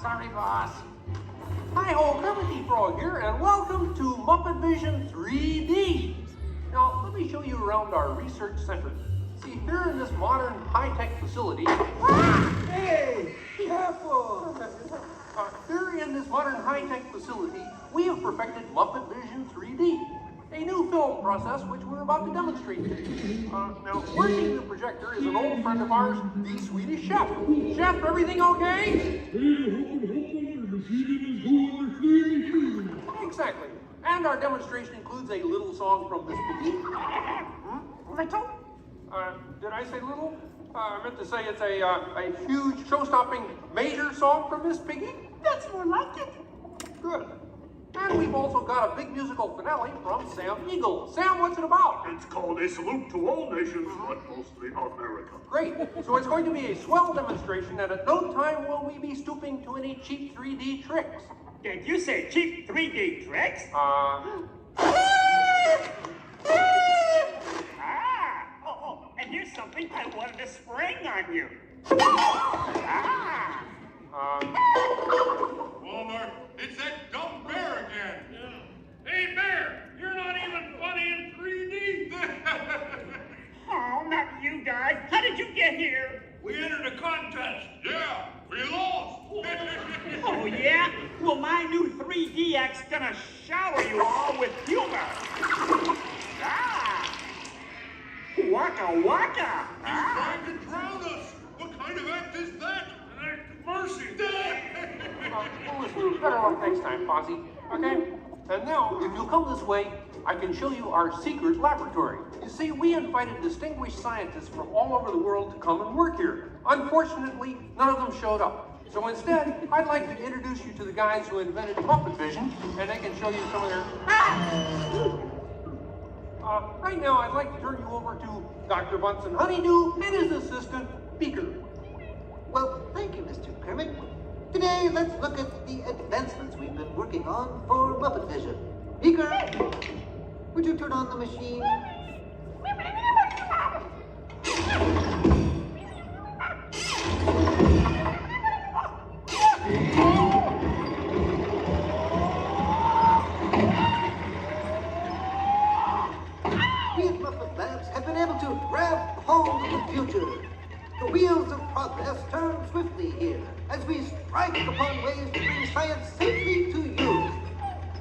Sorry, boss. Hi-ho, Kermit the Frog here, and welcome to Muppet Vision 3D. Now, let me show you around our research center. See, here in this modern high-tech facility... Hey, be careful! Here in this modern high-tech facility, we have perfected Muppet Vision 3D, a new film process which we're about to demonstrate today. Now, working the projector is an old friend of ours, the Swedish Chef. Chef, everything okay? Exactly. And our demonstration includes a little song from Miss Piggy. Little? Did I say little? I meant to say it's a huge, show-stopping, major song from Miss Piggy. That's more like it. Good. And we've also got a big musical finale from Sam Eagle. Sam, what's it about? It's called A Salute to All Nations, but mostly America. Great. So it's going to be a swell demonstration, and at no time will we be stooping to any cheap 3D tricks. Did you say cheap 3D tricks? And here's something I wanted to spring on you. Walmart, it's that dumb bear again. Yeah. Hey, Bear, you're not even funny in 3D. Oh, not you guys. How did you get here? We entered a contest. Yeah, we lost. Oh, yeah? Well, my new 3DX gonna shower you all with humor. Waka waka. He's trying to drown us. What kind of act is that? An act of mercy. Listen, better luck next time, Fozzie. Okay? And now, if you'll come this way, I can show you our secret laboratory. You see, we invited distinguished scientists from all over the world to come and work here. Unfortunately, none of them showed up. So instead, I'd like to introduce you to the guys who invented Muppet Vision, and they can show you some of their... right now, I'd like to turn you over to Dr. Bunsen Honeydew and his assistant, Beaker. Well, thank you, Mr. Kermit. Today, let's look at the advancements we've been working on for Muppet Vision. Beaker, would you turn on the machine? We at Muppet Labs have been able to grab hold of the future. The wheels of progress turn swiftly here as we strike upon ways to bring science safely to you.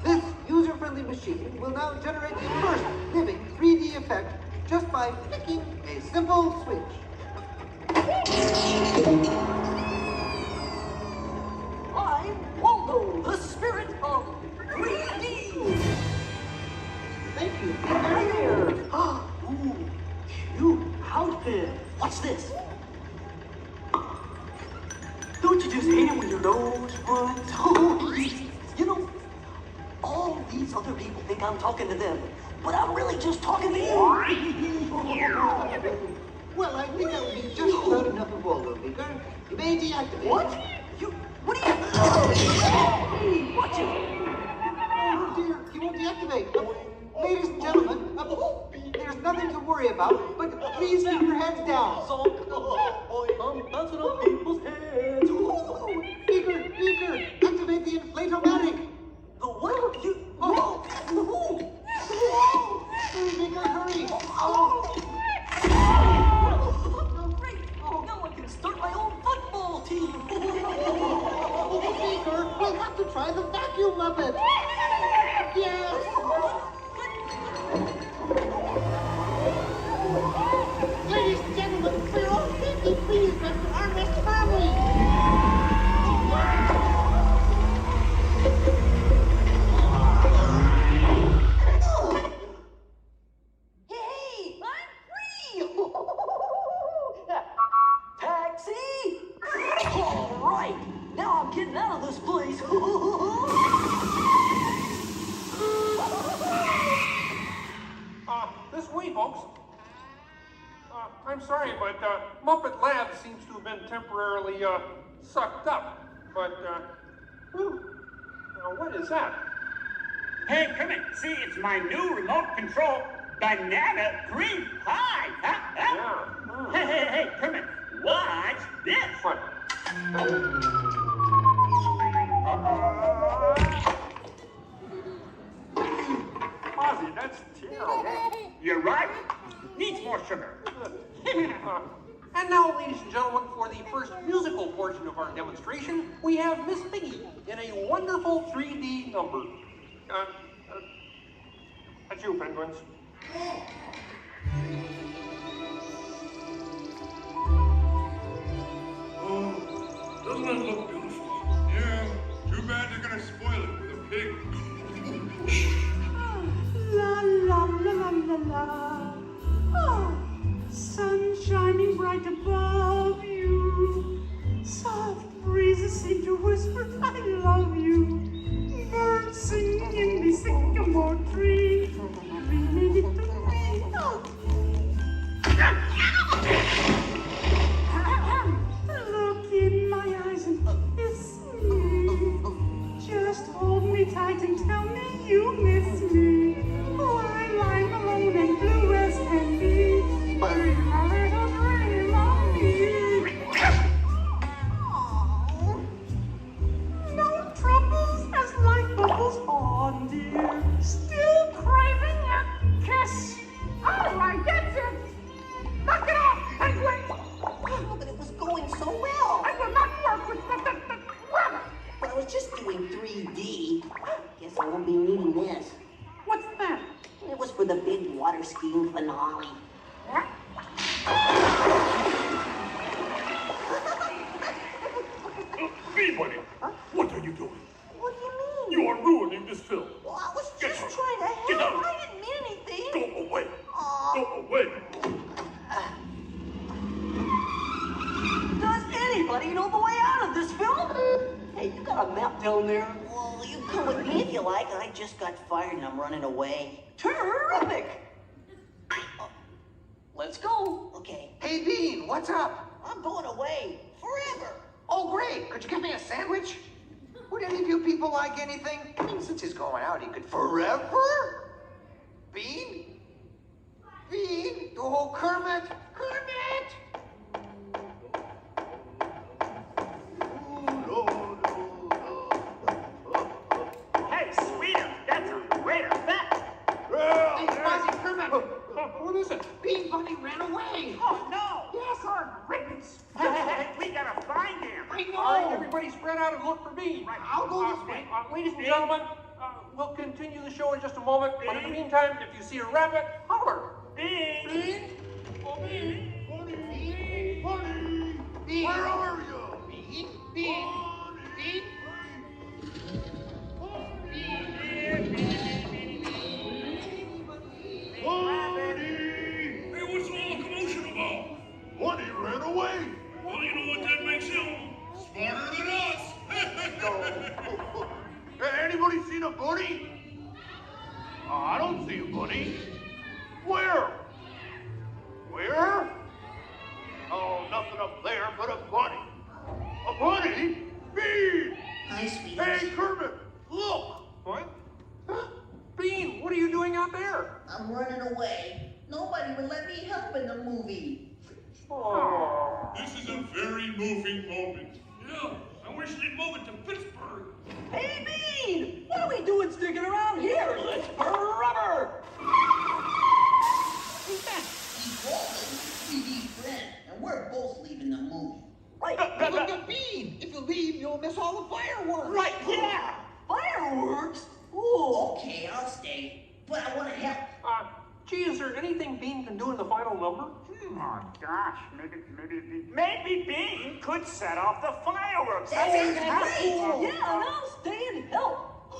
This user-friendly machine will now generate the first living 3D effect just by flicking a simple switch. I'm Waldo, the spirit of 3D. Thank you. Hi there. Ooh, cute outfit. What's this? Don't you just hate it when your nose runs? You know, all these other people think I'm talking to them, but I'm really just talking to you. Well, I think that would be just about enough of Waldo, Beaker. You may deactivate. What? What are you? Hey, watch it. Oh dear, he won't deactivate. Ladies and gentlemen, there's nothing to worry about, but please keep your heads down. I'm bouncing on people's heads. Beaker, activate the inflatomatic. The what? You? Beaker, hurry. Great. Now I can start my own football team. Beaker, we'll have to try the vacuum muppet. Yes. Ladies and gentlemen, for your own safety, please rescue our next family. Hey, I'm free! Taxi! All right, now I'm getting out of this place. This way, folks. I'm sorry, but Muppet Lab seems to have been temporarily sucked up. But, what is that? Hey, Kermit, see, it's my new remote control banana cream pie. Huh? Hey, Kermit, watch this. What? Ozzy, that's terrible. You're right. Needs more sugar. And now, ladies and gentlemen, for the first musical portion of our demonstration, we have Miss Piggy in a wonderful 3D number. That's you, penguins. Doesn't it look beautiful? Yeah, too bad they're gonna spoil it with a pig. La la la la la la. Oh, sun shining bright above you. Soft breezes seem to whisper, I love you. Birds singing in the sycamore tree. Dreaming it to me. Oh. Look in my eyes and kiss me. Just hold me tight and tell me you miss me. While I'm alone and blue as can be. Dream a little dream of me. No troubles as life bubbles on, dear. Still craving a kiss. All right, that's it. Knock it off, penguin. Oh, but it was going so well. I will not work with the rabbit. But I was just doing 3D. Guess I won't be needing this. What's that? It was for the big water skiing finale. What? Hey, buddy, what are you doing? What do you mean? You are ruining this film. Well, I was Get just out. trying to Get help. out. I didn't mean anything. Go away. Aw. Go away. Does anybody know the way out of this film? Hey, you got a map down there? Well, you can come with me if you like. I just got fired and I'm running away. Terrific! Let's go. Okay. Hey, Bean, what's up? I'm going away. Forever. Oh, great. Could you get me a sandwich? Would any of you people like anything? I mean, since he's going out, he could forever? Bean? Bean? Oh, Kermit! Kermit! Hey, sweeter, that's a great effect. Hey, Fuzzy, Kermit! What is it? Bean Bunny ran away! Oh, no. Yes, For goodness. Hey, we gotta find him. I know! All right, everybody spread out and look for Bean. Right. I'll go this way. Ladies and gentlemen, we'll continue the show in just a moment. But in the meantime, if you see a rabbit, holler. Bean! Oh, Bean! Bunny! Bunny! Bean! Where are you? Bean! Bean! Bean! Hey, what's all the commotion about? Bunny ran away. Well, you know what that makes him? Smarter than us. Hey, anybody seen a bunny? I don't see a bunny. Where? Where? Oh, nothing up there but a bunny. A bunny? Bean! Hi, sweetie. Hey, Kermit, look! What? Bean, what are you doing out there? I'm running away. Nobody would let me help in the movie. Oh. This is a very moving moment. Yeah, I wish they'd move it to Pittsburgh. Hey, Bean! What are we doing sticking around here? Let's burn rubber! Who's that? He's Walt, 3D friend, and we're both leaving the movie. Right. Look at Bean! If you leave, you'll miss all the fireworks. Right, yeah! Fireworks? Ooh. Okay, I'll stay, but I want to help. Gee, is there anything Bean can do in the final number? Oh gosh, maybe Bean could set off the fireworks. That's That's great. cool. Yeah, and I'll stay and help. I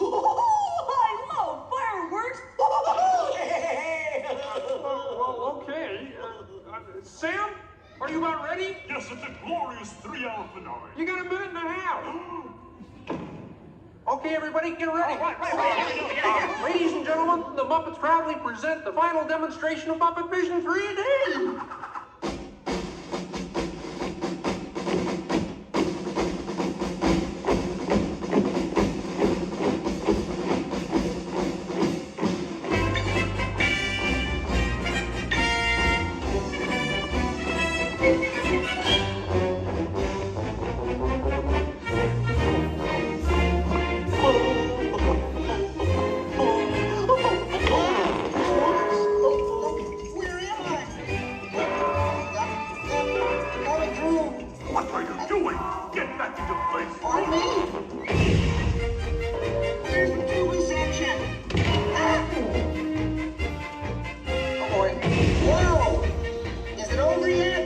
love fireworks. Well, okay. Sam, are you about ready? Yes, it's a glorious 3-hour finale. You got a minute and a half. Okay, everybody, get ready. Ladies and gentlemen, the Muppets proudly present the final demonstration of Muppet Vision 3D. What are you doing? Get back into place. On me! Here's the tubing section. Oh boy. Whoa! Is it over yet?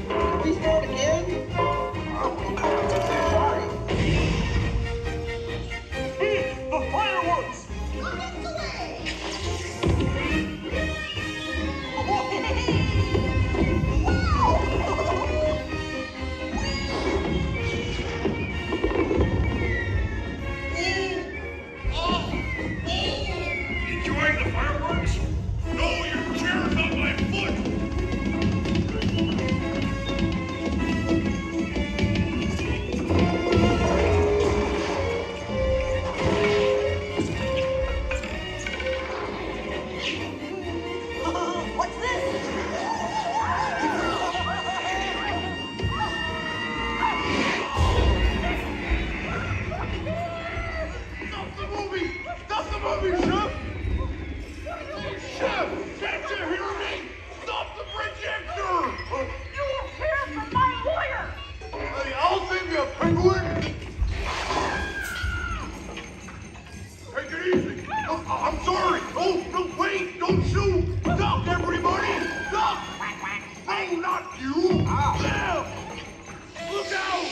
Can we start again? Sorry. Bean, the fireworks! On its way. Enjoying the fireworks? No, your chair's on my foot! What's this? Stop the movie! Stop the movie, Chef! Chef! Can't you hear me? Stop the projector! You will hear from my lawyer. Hey, I'll save you, penguin! Take it easy! Oh, I'm sorry! Oh, no, wait! Don't shoot! Stop, everybody! Stop! No, not you! Them! Look out!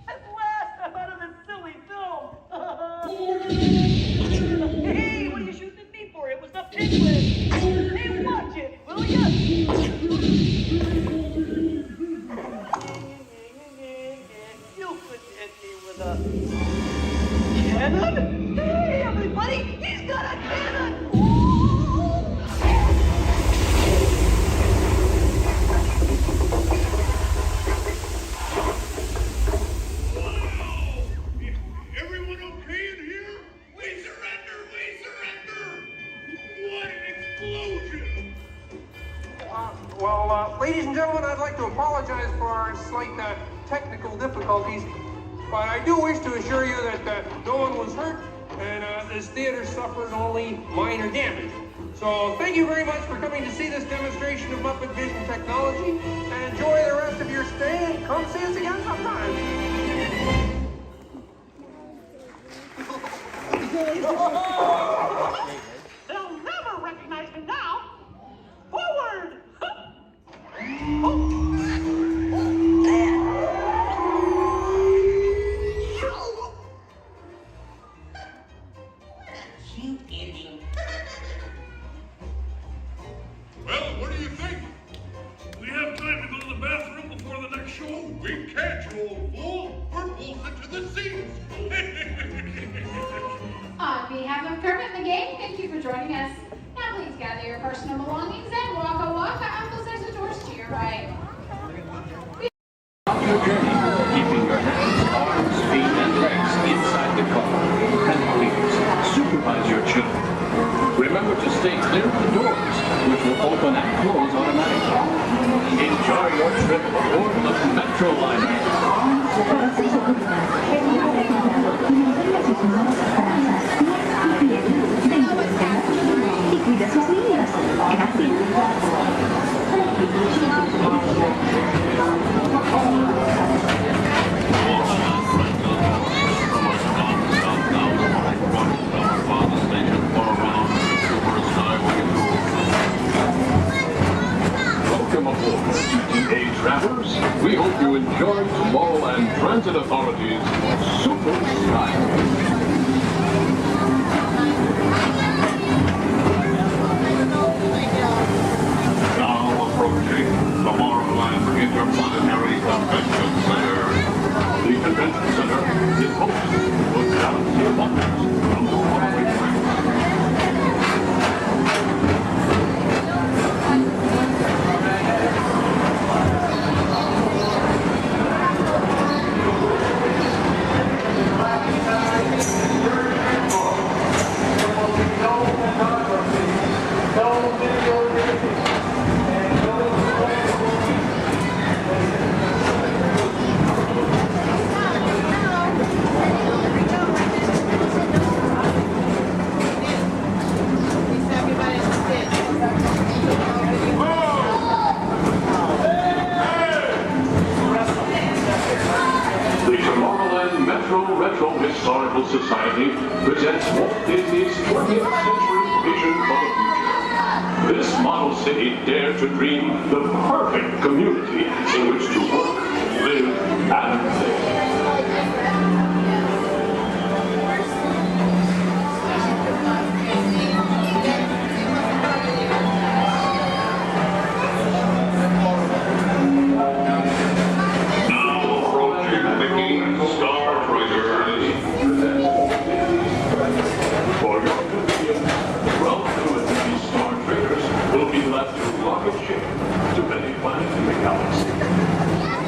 At last, I'm out of this silly film. Hey, what are you shooting at me for? It was the penguin. Hey, watch it, will ya? You could hit me with a cannon? Hey, everybody, he's got a cannon! Everyone okay in here? We surrender! We surrender! What an explosion! Ladies and gentlemen, I'd like to apologize for our slight technical difficulties, but I do wish to assure you that no one was hurt and this theater suffered only minor damage. So thank you very much for coming to see this demonstration of Muppet Vision technology, and enjoy the rest of your stay, and come see us again sometime. They'll never recognize me now. Forward! Cute ending. Well, what do you think? We have time to go to the bathroom before the next show? We can't, you old fool. We're bolted to the seats. On behalf of Kermit the Gang, thank you for joining us. Now please gather your personal belongings and waka waka. Uncle says the doors to your right. Your journey, keeping your hands, arms, feet, and legs inside the car. And please, supervise your children. Remember to stay clear of the doors, which will open and close automatically. Enjoy your trip aboard the Metro Liner. Welcome aboard, ETA travelers. We hope you enjoy tomorrow and Transit Authority's Super Skyway. Now approaching Tomorrowland Interplanetary Convention Center. The convention center is hosted with galaxy wonders from the following tracks. The Tomorrowland Metro Retro Historical Society presents Walt Disney's 20th Century Vision for the Future. This model city dared to dream the perfect community in which to work, live, and play. For your convenience, well fluid these Star Traders will be left to rocket ship to many planets in the galaxy.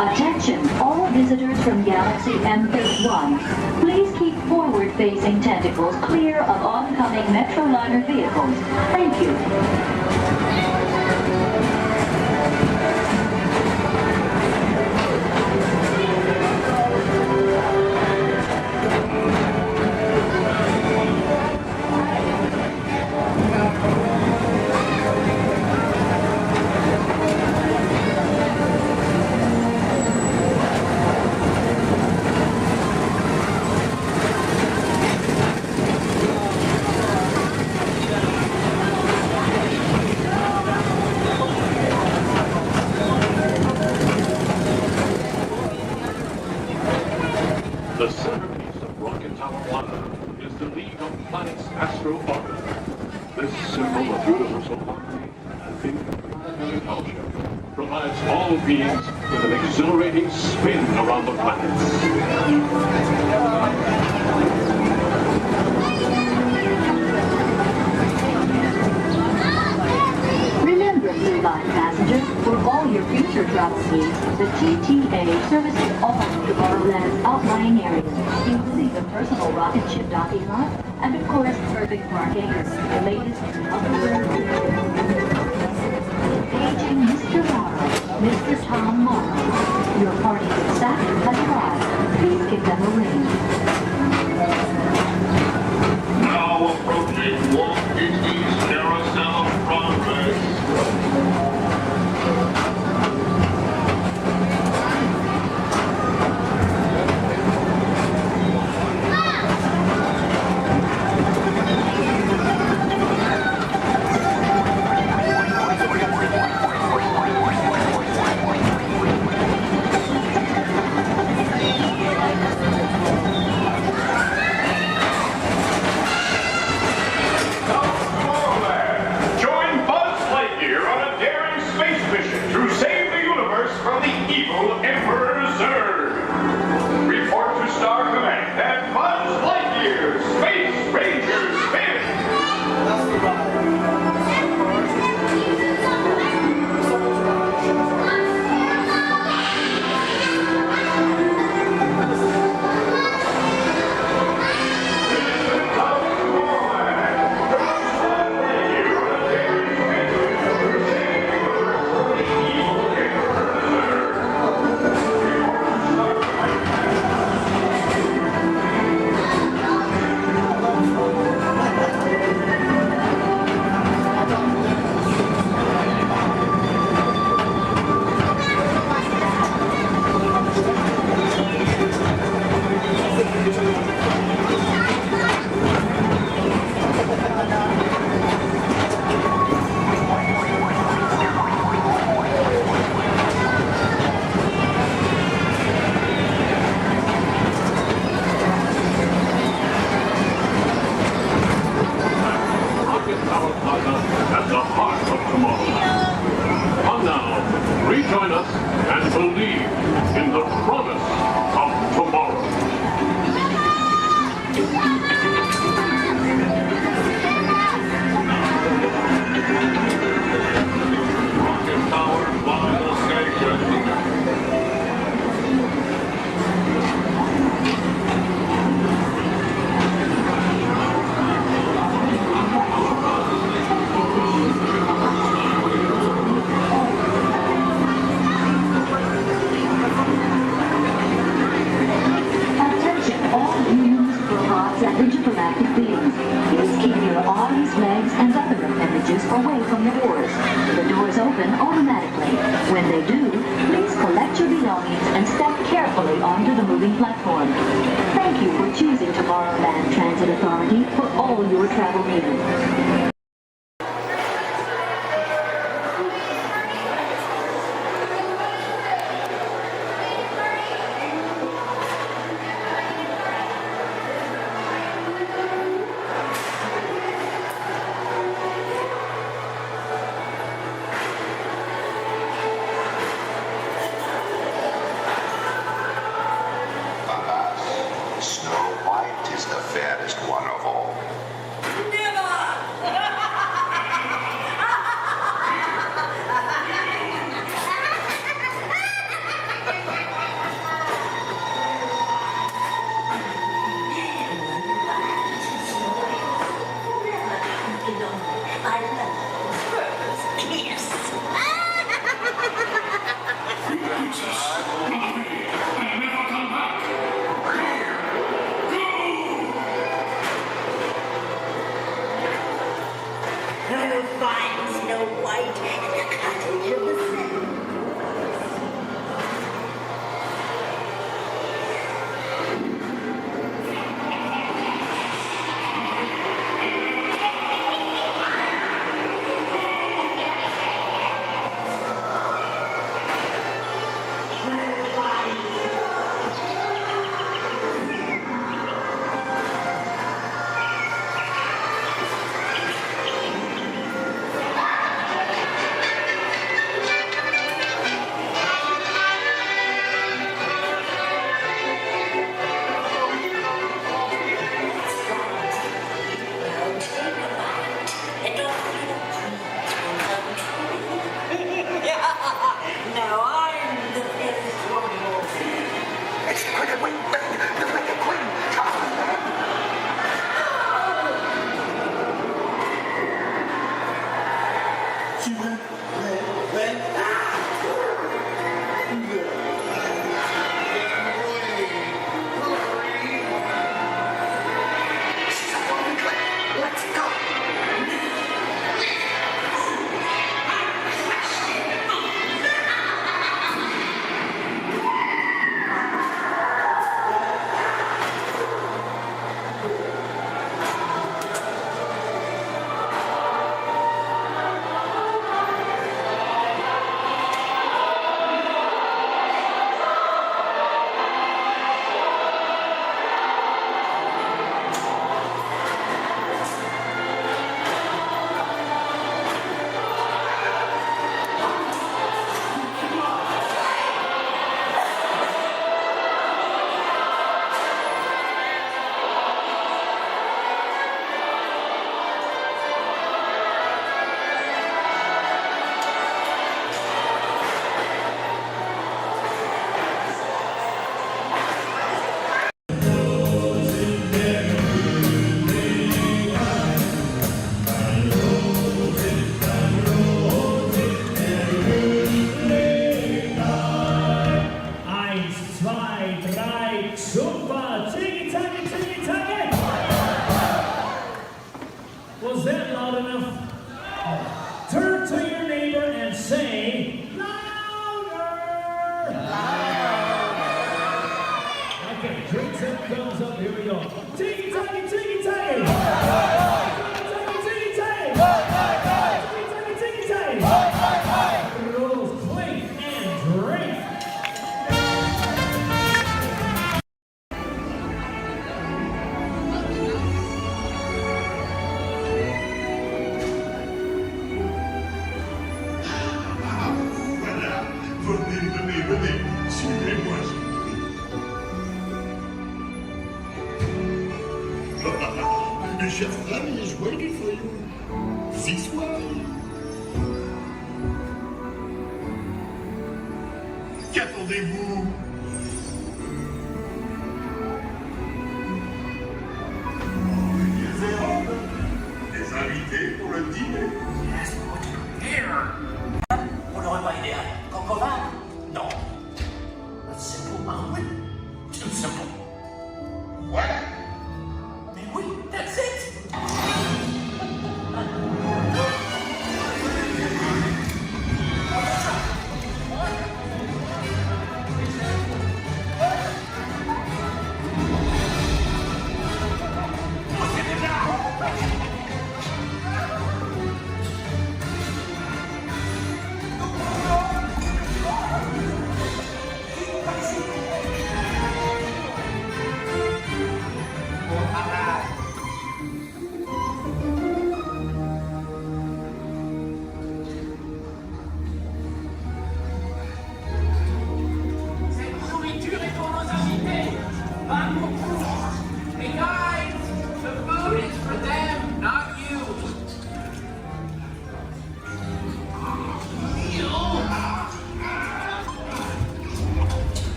Attention, all visitors from Galaxy M31. Please keep forward-facing tentacles clear of oncoming Metroliner vehicles. Thank you. The centerpiece of Rocket Tower 1 is the League of Planets Astro Orbit. This symbol of universal harmony and interplanetary fellowship provides all beings with an exhilarating spin around the planets. Remember, Blue Line passengers, for all your future travel needs, the TTA services all of Tomorrowland's outlying areas, including the personal rocket ship docking lot, and of course, perfect parking, the latest Paging Mr. Morrow, Mr. Tom Morrow. Your party's staff has arrived. Please give them a ring. Now approaching Walt Disney's Carousel of Progress. away from the doors. The doors open automatically. When they do, please collect your belongings and step carefully onto the moving platform. Thank you for choosing Tomorrowland Transit Authority for all your travel needs. Snow White is the fairest one of all. You'll find Snow White in the cottage of the sun. Now I'm the fairest woman of all. It's like a wing back, the wicked queen. Let's go. Was that loud enough? Turn to your neighbor and say, louder! Okay, drinks up, thumbs up, here we go. Tiggy, taggy, tiggy, taggy! Tiggy, taggy, tiggy, tiggy, taggy! Rolls, clink, and drink! Venez, suivez-moi. Your chef Flavie is waiting for you. This way. Qu'attendez-vous? Des invités pour le dîner? Yes, but here. Vous n'aurez pas idée, Coco-Vin? Non. A simple omelet? Too simple. What? Mais oui, that's it.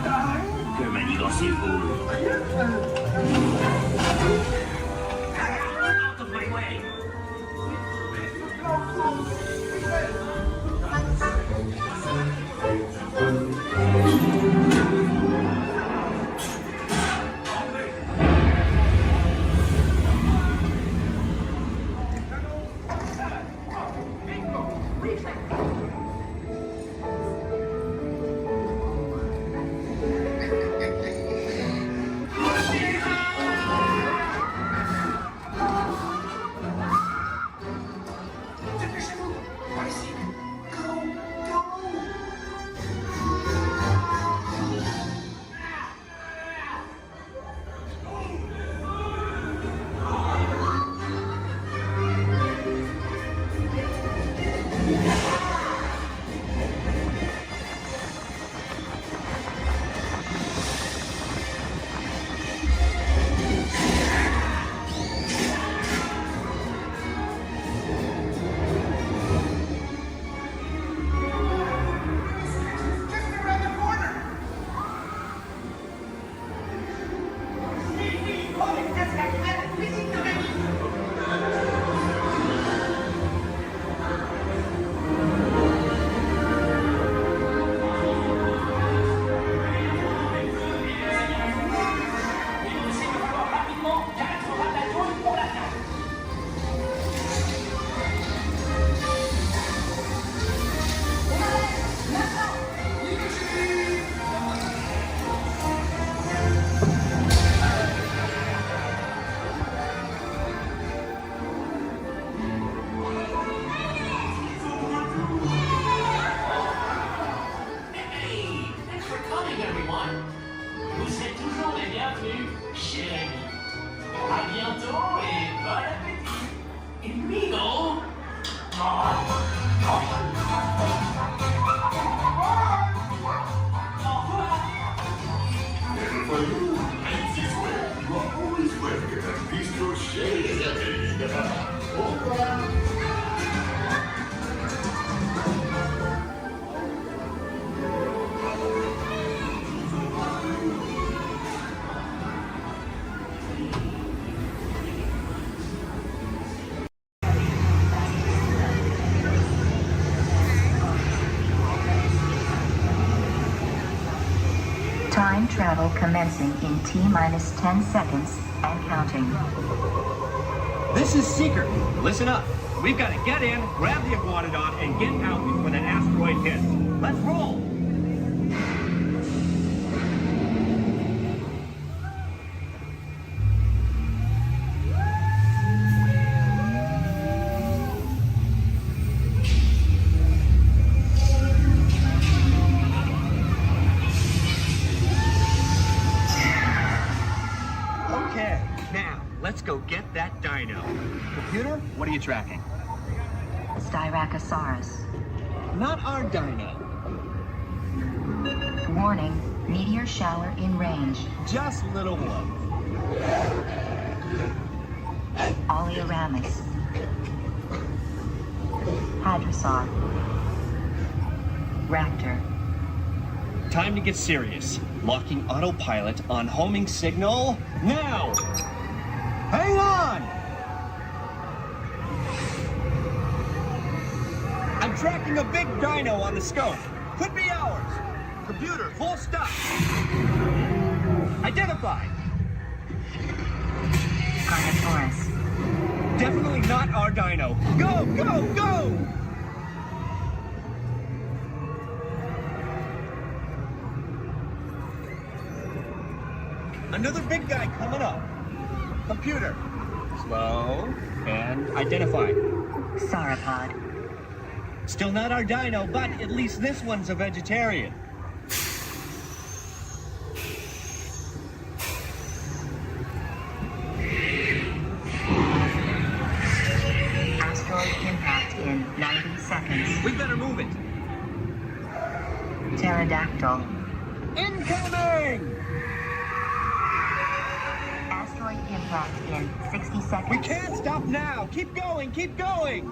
Que manigancez-vous? Out of my way! Time travel commencing in T-minus 10 seconds and counting. This is Seeker. Listen up. We've got to get in, grab the iguanodon, and get out before that asteroid hits. Let's roll! Okay, now, let's go get that dino. Computer, what are you tracking? Styracosaurus. Not our dino. Warning, meteor shower in range. Just little one. Oleoramus. Hadrosaur. Raptor. Time to get serious. Locking autopilot on homing signal now! Hang on! I'm tracking a big dino on the scope. Could be ours. Computer, full stop. Identified. Carnotaurus. Definitely not our dino. Go, go, go! Another big guy coming up. Computer. Slow and identify. Sauropod. Still not our dino, but at least this one's a vegetarian. Asteroid impact in 90 seconds. We better move it. Pterodactyl. Incoming! Asteroid impact in 60 seconds. We can't stop now. Keep going, keep going.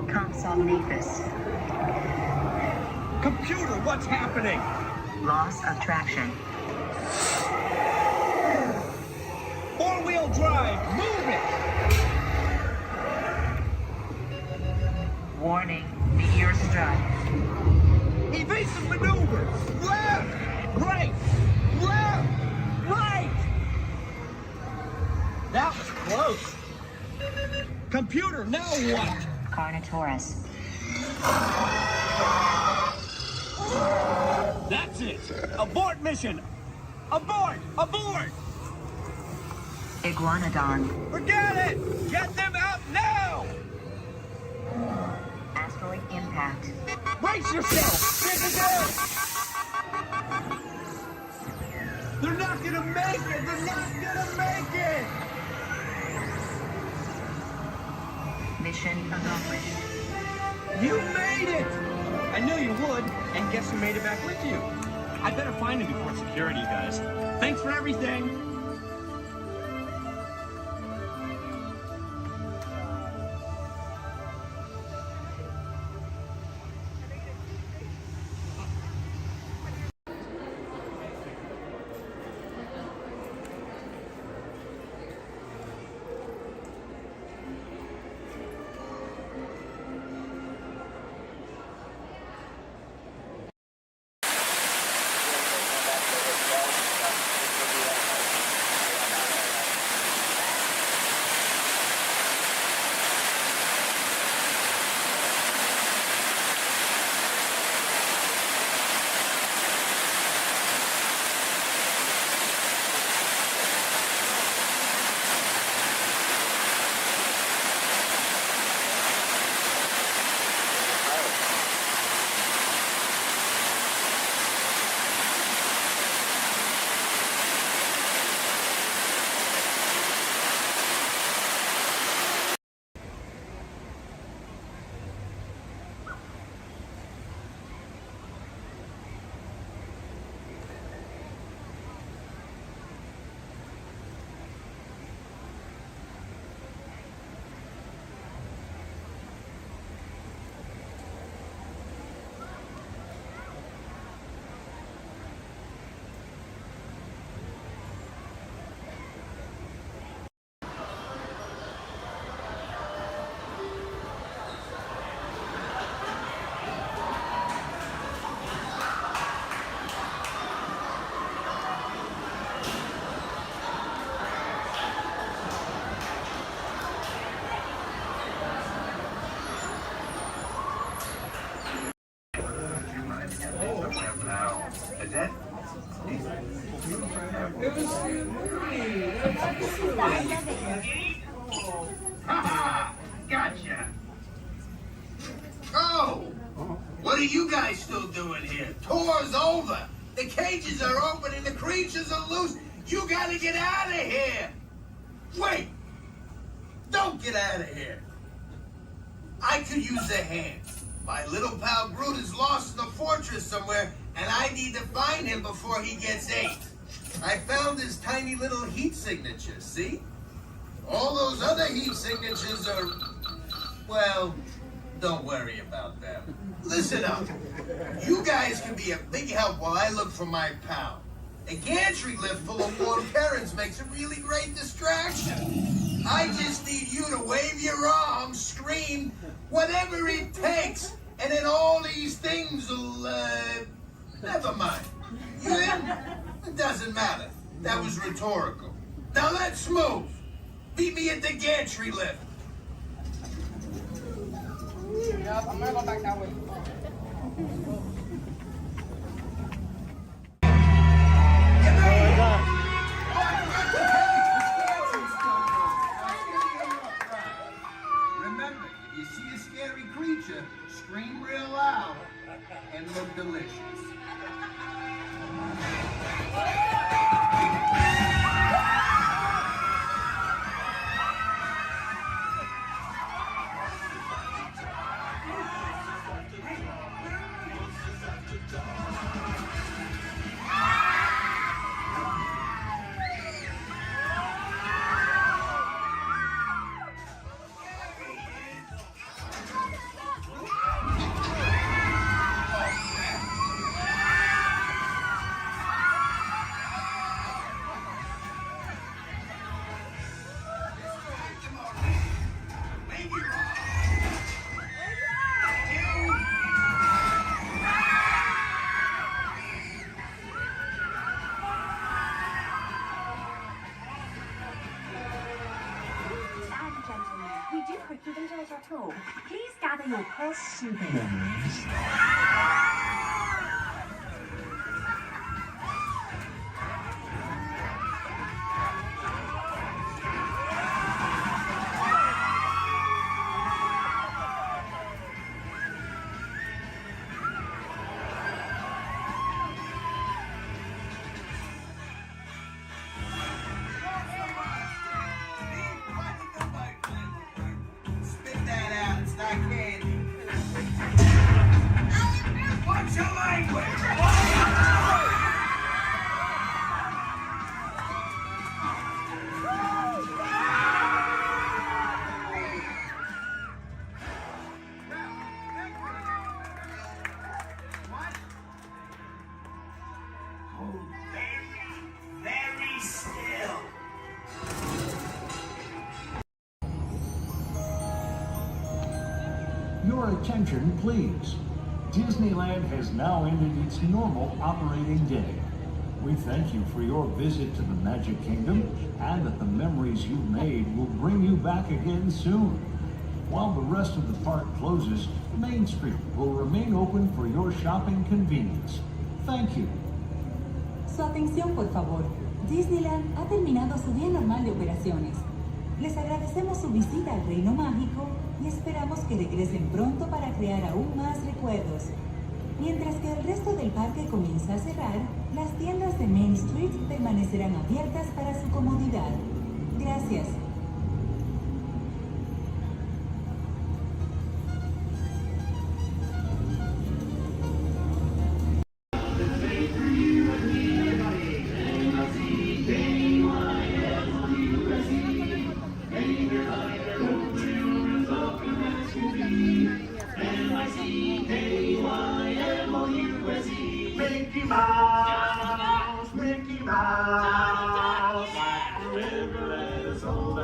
Compsognathus. Computer, what's happening? Loss of traction. Four-wheel drive, move it! Warning, meteor strike. Evasive maneuver! Left! Right! Left! Right! That was close. Computer, now what? Carnotaurus. That's it! Abort mission! Abort! Abort! Iguanodon. Forget it! Get them out now! Asteroid impact. Brace yourself! This is it! They're not gonna make it! They're not gonna make it! Mission accomplished. You made it! I knew you would, and guess who made it back with you? I better find him before security does. Thanks for everything! Gotcha. Oh, what are you guys still doing here? Tour's over. The cages are open and the creatures are loose. You gotta get out of here. Wait. Don't get out of here. I could use a hand. My little pal Groot is lost in the fortress somewhere, and I need to find him before he gets ate. I found his tiny little heat signature, see? All those other heat signatures are, well, don't worry about them. Listen up. You guys can be a big help while I look for my pal. A gantry lift full of warm parents makes a really great distraction. I just need you to wave your arms, scream, whatever it takes, and then all these things will, never mind. You in? It doesn't matter. That was rhetorical. Now let's move. Meet me at the gantry lift. Yeah, I'm gonna go back that way. Remember, if you see a scary creature, scream real loud and look delicious. Central. Please gather your purse souvenirs. Memories. Spit that out, it's not candy. What's your language? Oh, very, very still. Your attention, please. Disneyland has now ended its normal operating day. We thank you for your visit to the Magic Kingdom and that the memories you've made will bring you back again soon. While the rest of the park closes, Main Street will remain open for your shopping convenience. Thank you. Su atención, por favor. Disneyland ha terminado su día normal de operaciones. Les agradecemos su visita al Reino Mágico y esperamos que regresen pronto para crear aún más recuerdos. Mientras que el resto del parque comienza a cerrar, las tiendas de Main Street permanecerán abiertas para su comodidad. Gracias. Mickey Mouse, Mickey Mouse, like the river that is old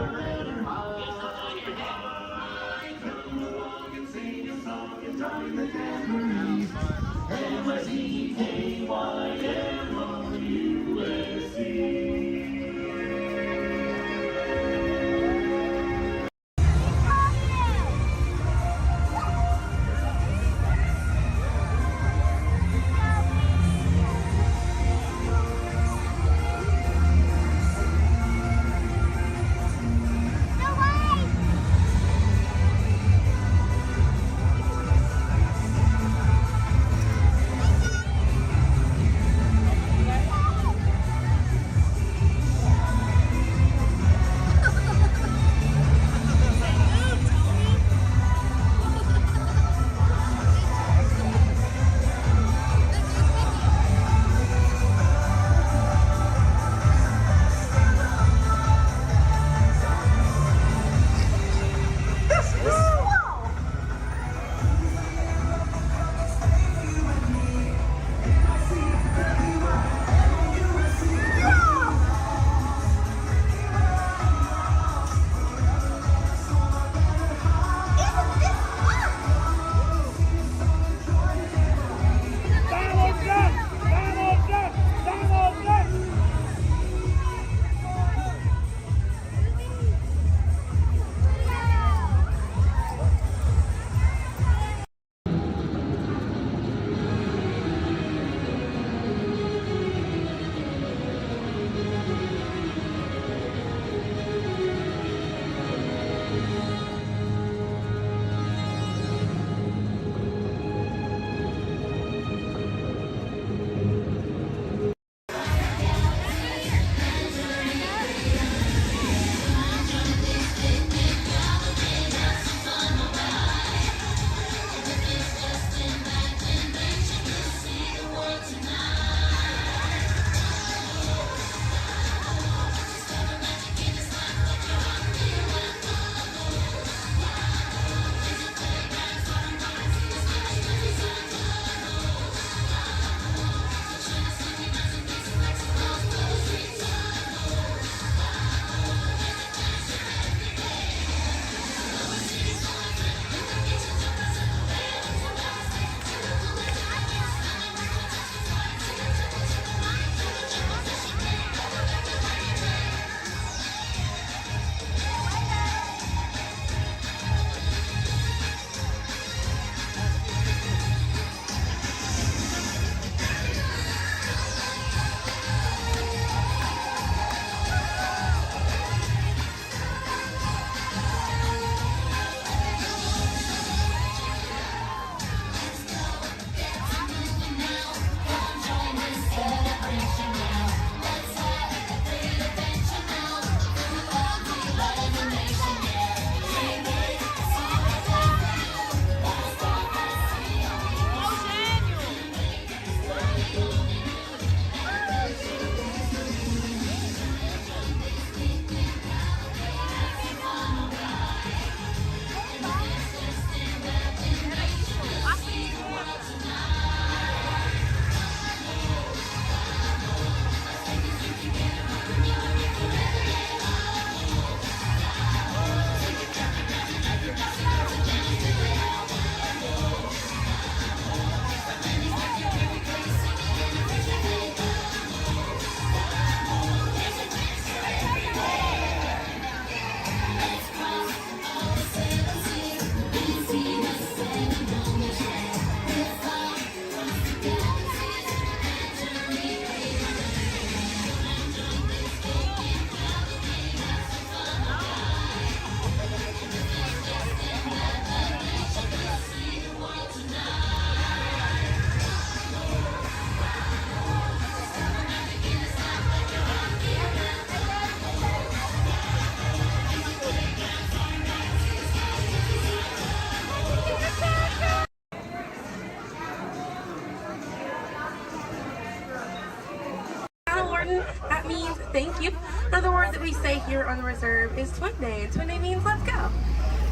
That means thank you. Another word that we say here on the reserve is Twin Day, and Twin Day means let's go.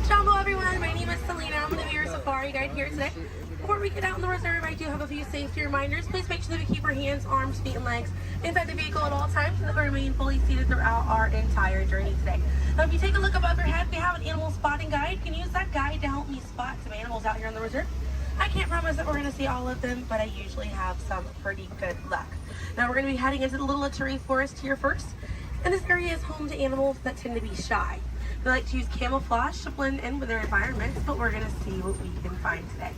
Jumbo everyone, my name is Selena. I'm going to be your safari guide here today. Before we get out in the reserve, I do have a few safety reminders. Please make sure that we keep our hands, arms, feet, and legs inside the vehicle at all times, and that we remain fully seated throughout our entire journey today. Now, if you take a look above your head, we have an animal spotting guide. You can use that guide to help me spot some animals out here on the reserve. I can't promise that we're going to see all of them, but I usually have some pretty good luck. Now, we're going to be heading into the Little Tree Forest here first, and this area is home to animals that tend to be shy. They like to use camouflage to blend in with their environments, but we're going to see what we can find today.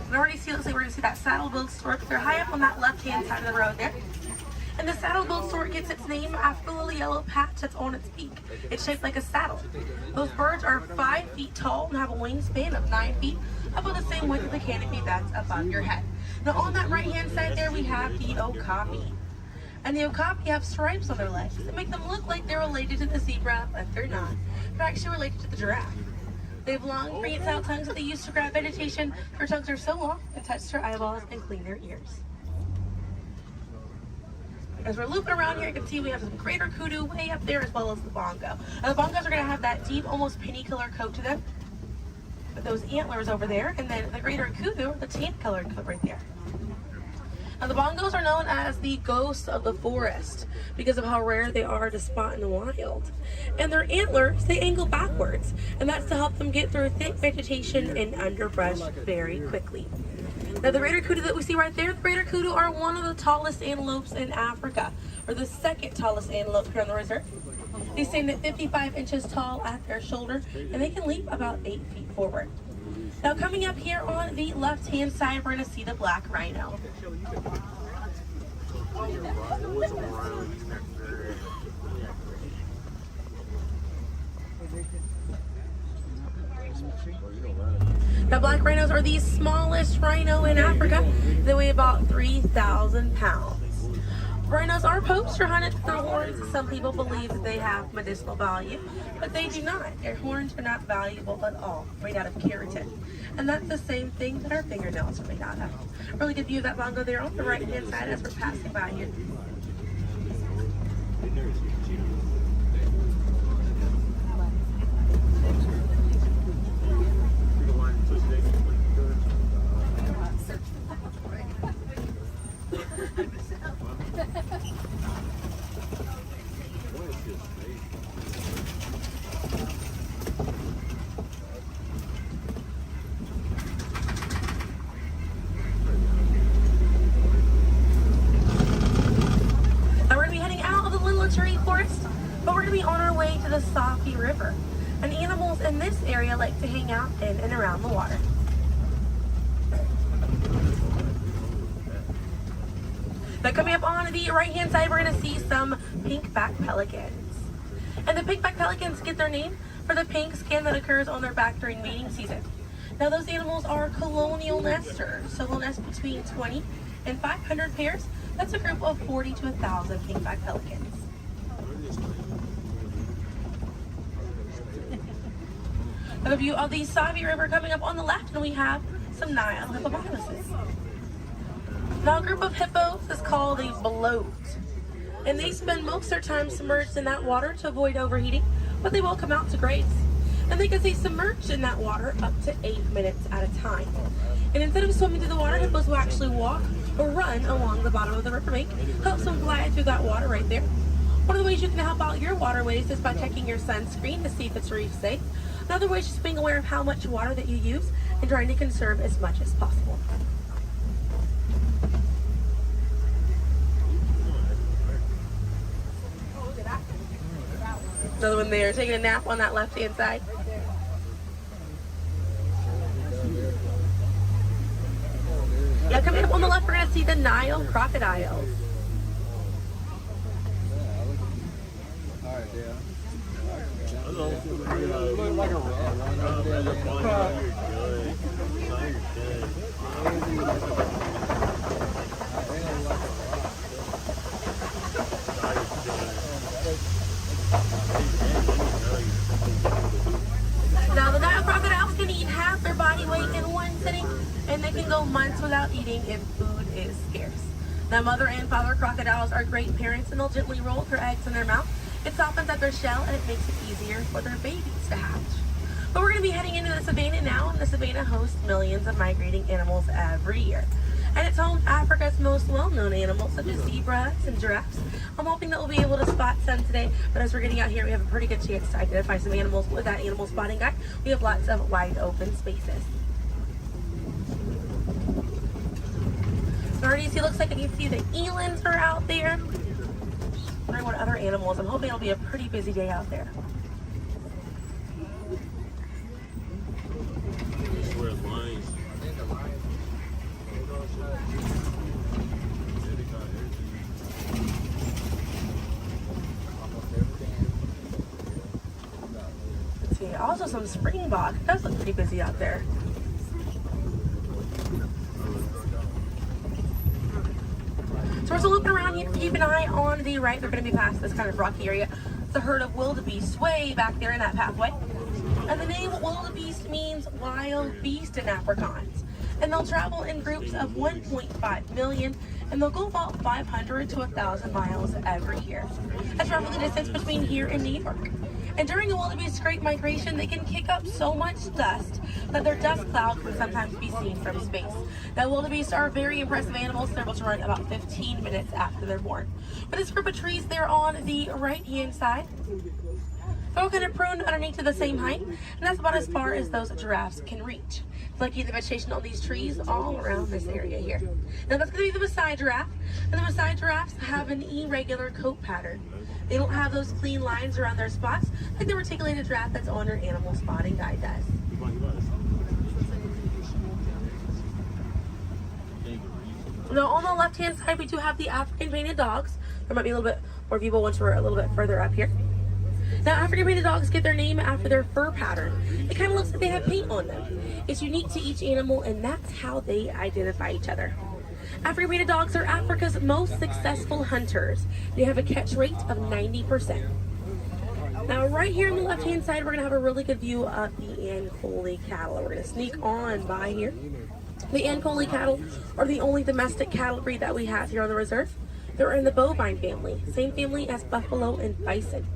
And already see, looks like we're going to see that saddle-billed stork. They're high up on that left-hand side of the road there. And the saddle-billed stork gets its name after the little yellow patch that's on its beak. It's shaped like a saddle. Those birds are 5 feet tall and have a wingspan of 9 feet, about the same width of the canopy that's above your head. Now on that right-hand side there, we have the okapi. And the okapi have stripes on their legs that make them look like they're related to the zebra, but they're not. They're actually related to the giraffe. They have long, prehensile tongues that they use to grab vegetation. Their tongues are so long, they touch their eyeballs and clean their ears. As we're looping around here, you can see we have some greater kudu way up there, as well as the bongo. Now the bongos are going to have that deep, almost penny color coat to them, with those antlers over there, and then the greater kudu, the tan colored coat right there. Now the bongos are known as the ghosts of the forest because of how rare they are to spot in the wild. And their antlers, they angle backwards, and that's to help them get through thick vegetation and underbrush very quickly. Now the greater kudu that we see right there, the greater kudu are one of the tallest antelopes in Africa, or the second tallest antelope here on the reserve. They stand at 55 inches tall at their shoulder, and they can leap about 8 feet forward. Now coming up here on the left-hand side, we're going to see the black rhino. Now black rhinos are the smallest rhino in Africa. They weigh about 3,000 pounds. Rhinos are poached or hunted for their horns. Some people believe that they have medicinal value, but they do not. Their horns are not valuable at all, made out of keratin. And that's the same thing that our fingernails are made out of. Really good view of that bongo there on the right-hand side as we're passing by here. River, and animals in this area like to hang out in and around the water. Now coming up on the right hand side, we're going to see some pink-backed pelicans. And the pink-backed pelicans get their name for the pink skin that occurs on their back during mating season. Now those animals are colonial nesters, so they'll nest between 20 and 500 pairs. That's a group of 40 to 1,000 pink-backed pelicans. A view of the Savi River coming up on the left, and we have some Nile hippopotamuses. Now a group of hippos is called a bloat, and they spend most of their time submerged in that water to avoid overheating, but they will come out to graze. And they can stay submerged in that water up to 8 minutes at a time. And instead of swimming through the water, hippos will actually walk or run along the bottom of the riverbank, helps them glide through that water right there. One of the ways you can help out your waterways is by checking your sunscreen to see if it's reef safe. Another way is just being aware of how much water that you use and trying to conserve as much as possible. Another one there, taking a nap on that left-hand side. Yeah, coming up on the left, we're going to see the Nile crocodiles. Now the Nile crocodiles can eat half their body weight in one sitting, and they can go months without eating if food is scarce. Now, mother and father crocodiles are great parents, and they'll gently roll their eggs in their mouth. It softens up their shell, and it makes it easier for their babies to hatch. But we're going to be heading into the savannah now, and the savannah hosts millions of migrating animals every year. And it's home to Africa's most well-known animals, such as zebras and giraffes. I'm hoping that we'll be able to spot some today, but as we're getting out here, we have a pretty good chance to identify some animals with that animal spotting guide. We have lots of wide open spaces. So already see, looks like you can see the elands are out there. Wondering what other animals. I'm hoping it'll be a pretty busy day out there. Let's see, also some springbok. It does look pretty busy out there. So we're still looking around. You have to keep an eye on the right. They're going to be past this kind of rocky area. It's a herd of wildebeest way back there in that pathway. And the name wildebeest means wild beast in Afrikaans. And they'll travel in groups of 1.5 million, and they'll go about 500 to 1,000 miles every year. That's roughly the distance between here and New York. And during a wildebeest great migration, they can kick up so much dust that their dust cloud can sometimes be seen from space. Now, wildebeest are very impressive animals. They're able to run about 15 minutes after they're born. But this group of trees there on the right-hand side, they're all kind of pruned underneath to the same height, and that's about as far as those giraffes can reach. Lucky the vegetation on these trees all around this area here. Now that's going to be the Maasai giraffe, and the Maasai giraffes have an irregular coat pattern. They don't have those clean lines around their spots like the reticulated giraffe that's on your animal spotting guide does. Now on the left-hand side, we do have the African painted dogs. There might be a little bit more people once we're a little bit further up here. Now, African painted dogs get their name after their fur pattern. It kind of looks like they have paint on them. It's unique to each animal, and that's how they identify each other. African painted dogs are Africa's most successful hunters. They have a catch rate of 90%. Now, right here on the left-hand side, we're going to have a really good view of the Ankole cattle. We're going to sneak on by here. The Ankole cattle are the only domestic cattle breed that we have here on the reserve. They're in the bovine family, same family as buffalo and bison.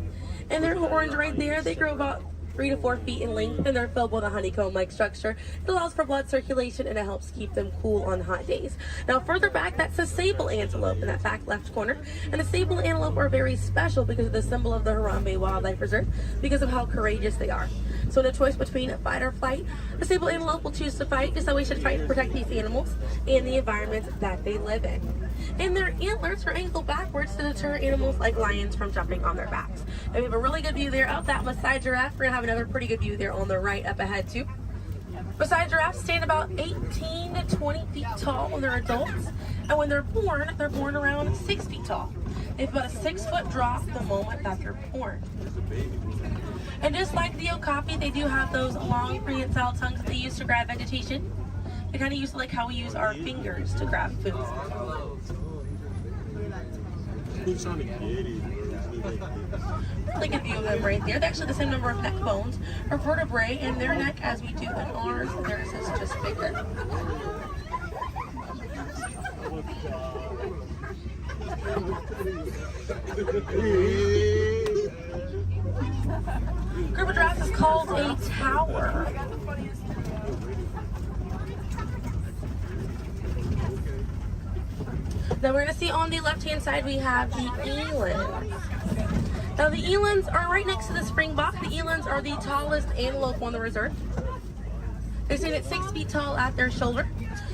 And their horns right there, they grow about 3 to 4 feet in length, and they're filled with a honeycomb-like structure. It allows for blood circulation, and it helps keep them cool on hot days. Now, further back, that's a sable antelope in that back left corner. And the sable antelope are very special because of the symbol of the Harambe Wildlife Reserve, because of how courageous they are. So in a choice between fight or flight, the sable antelope will choose to fight, just so we should fight to protect these animals and the environment that they live in. And their antlers are angled backwards to deter animals like lions from jumping on their backs. And we have a really good view there of that Maasai giraffe. We're going to have another pretty good view there on the right up ahead too. Maasai giraffes stand about 18 to 20 feet tall when they're adults. And when they're born around 6 feet tall. They have about a 6-foot drop the moment that they're born. And just like the okapi, they do have those long prehensile tongues that they use to grab vegetation. They kind of use like how we use our fingers to grab food. Really good view of them right there. They're actually the same number of neck bones or vertebrae in their neck as we do in ours. Theirs is just bigger. Group of giraffes is called a tower. Now we're going to see on the left-hand side we have the elands. Now the elands are right next to the springbok. The elands are the tallest antelope on the reserve. They're seen at 6 feet tall at their shoulder.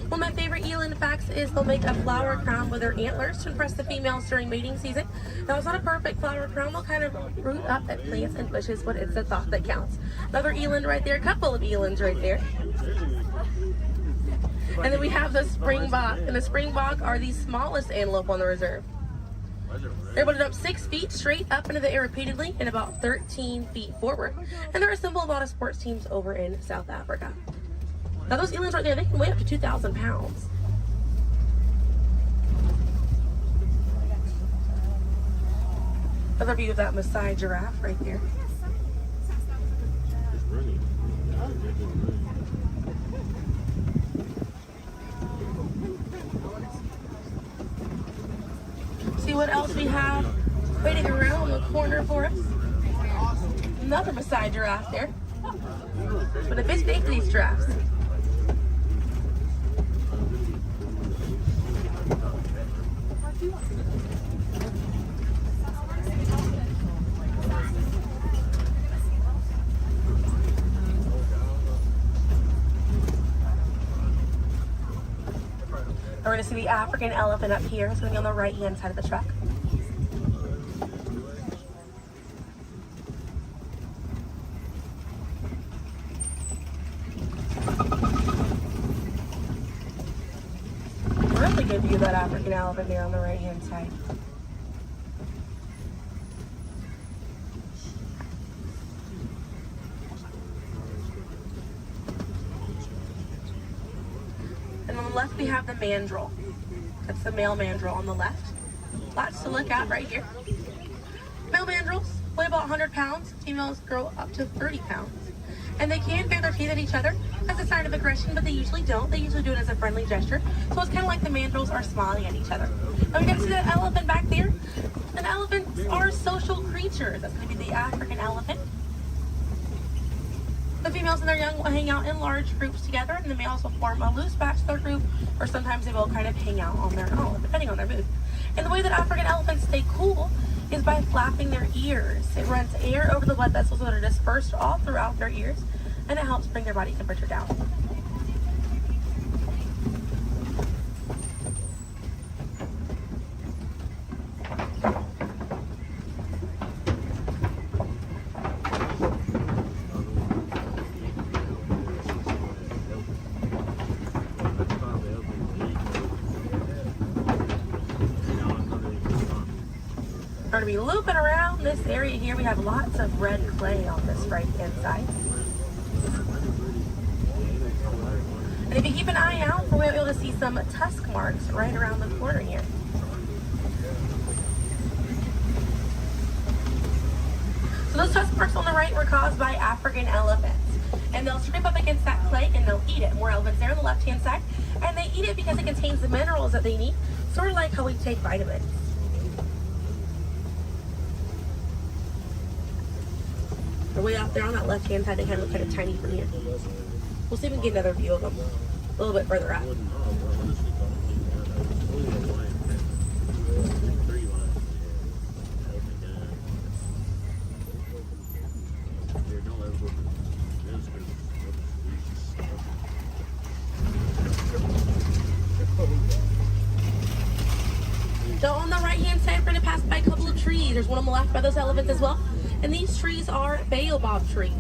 One of my favorite eland facts is they'll make a flower crown with their antlers to impress the females during mating season. Now it's not a perfect flower crown. They'll kind of root up at plants and bushes, but it's the thought that counts. Another eland right there, a couple of elands right there. And then we have the springbok, and the springbok are the smallest antelope on the reserve. They're able to jump 6 feet straight up into the air repeatedly and about 13 feet forward. And they're a symbol of a lot of sports teams over in South Africa. Now those elands right there, they can weigh up to 2,000 pounds. Another view of that Maasai giraffe right there. what else we have waiting around the corner for us. Another Maasai giraffe there. But a bit big for these giraffes. We're going to see the African elephant up here. It's going to be on the right-hand side of the truck. Really good view of that African elephant there on the right-hand side. And on the left, we have the mandrill. That's the male mandrill on the left. Lots to look at right here. Male mandrills weigh about 100 pounds. Females grow up to 30 pounds. And they can bare their teeth at each other as a sign of aggression, but they usually don't. They usually do it as a friendly gesture. So it's kind of like the mandrills are smiling at each other. Now we can see that elephant back there. And elephants are social creatures. That's going to be the African elephant. The females and their young will hang out in large groups together, and the males will form a loose bachelor group, or sometimes they will kind of hang out on their own, depending on their mood. And the way that African elephants stay cool is by flapping their ears. It runs air over the blood vessels that are dispersed all throughout their ears, and it helps bring their body temperature down. We're going to be looping around this area here. We have lots of red clay on this right hand side. And if you keep an eye out, we'll be able to see some tusk marks right around the corner here. So those tusk marks on the right were caused by African elephants. And they'll scrape up against that clay and they'll eat it. More elephants there on the left hand side. And they eat it because it contains the minerals that they need, sort of like how we take vitamins. They're way out there on that left-hand side. They kind of look kind of tiny from here. We'll see if we can get another view of them a little bit further up. So on the right-hand side, we're going to pass by a couple of trees. There's one on the left by those elephants as well. And these trees are baobab trees.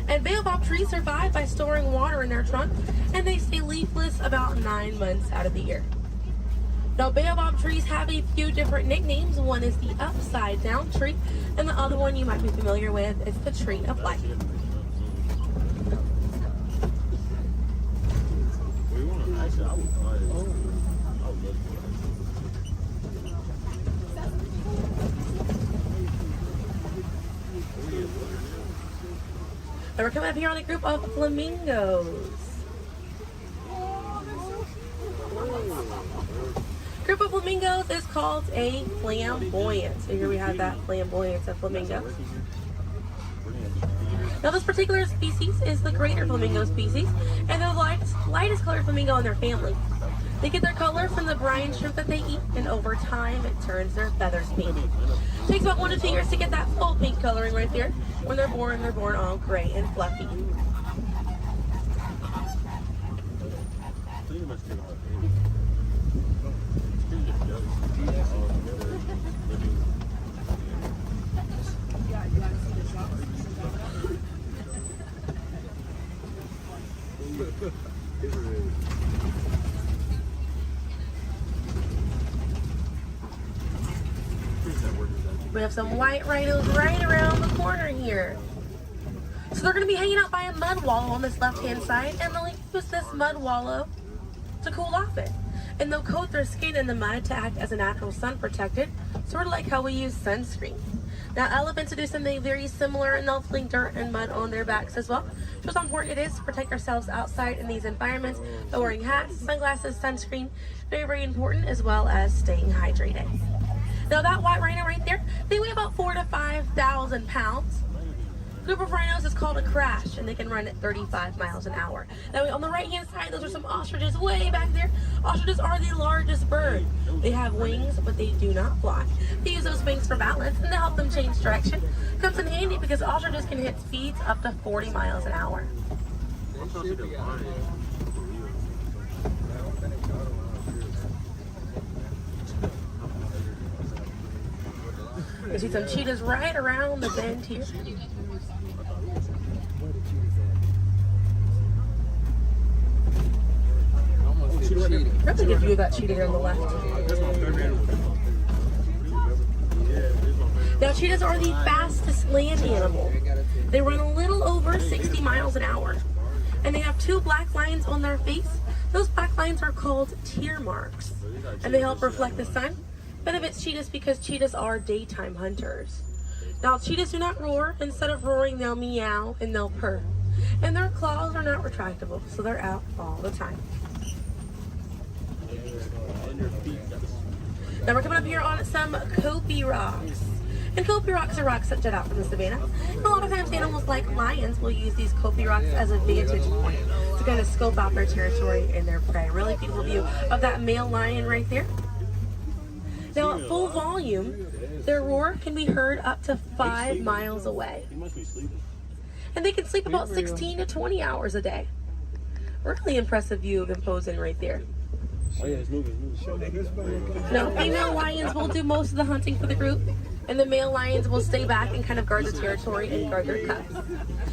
And baobab trees survive by storing water in their trunk, and they stay leafless about 9 months out of the year. Now, baobab trees have a few different nicknames. One is the upside down tree, and the other one you might be familiar with is the tree of life. And we're coming up here on a group of flamingos. Group of flamingos is called a flamboyant. So here we have that flamboyant of flamingos. Now this particular species is the greater flamingo species, and they're the lightest colored flamingo in their family. They get their color from the brine shrimp that they eat, and over time it turns their feathers pink. It takes about 1 to 2 years to get that full pink coloring right there. When they're born all gray and fluffy. We have some white rhinos right around the corner here. So they're going to be hanging out by a mud wallow on this left-hand side, and they'll use this mud wallow to cool off it. And they'll coat their skin in the mud to act as a natural sun protectant, sort of like how we use sunscreen. Now elephants will do something very similar, and they'll fling dirt and mud on their backs as well. Shows how important it is to protect ourselves outside in these environments by wearing hats, sunglasses, sunscreen. Very, very important, as well as staying hydrated. Now that white rhino right there, they weigh about 4,000 to 5,000 pounds. Group of rhinos is called a crash, and they can run at 35 miles an hour. Now on the right hand side, those are some ostriches way back there. Ostriches are the largest bird. They have wings, but they do not fly. They use those wings for balance and to help them change direction. Comes in handy because ostriches can hit speeds up to 40 miles an hour. You see some cheetahs right around the bend here. That's a good view of that cheetah there on the left. Now cheetahs are the fastest land animal. They run a little over 60 miles an hour. And they have 2 black lines on their face. Those black lines are called tear marks. And they help reflect the sun. Benefits cheetahs because cheetahs are daytime hunters. Now cheetahs do not roar. Instead of roaring, they'll meow and they'll purr. And their claws are not retractable, so they're out all the time. Now we're coming up here on some Kopi rocks. And Kopi rocks are rocks that jut out from the savannah. And a lot of times animals like lions will use these Kopi rocks as a vantage point to kind of scope out their territory and their prey. Really beautiful view of that male lion right there. Now at full volume, their roar can be heard up to 5 miles away. And they can sleep about 16 to 20 hours a day. Really impressive view of imposing right there. Oh yeah, it's moving. No, female lions will do most of the hunting for the group, and the male lions will stay back and kind of guard the territory and guard their cubs.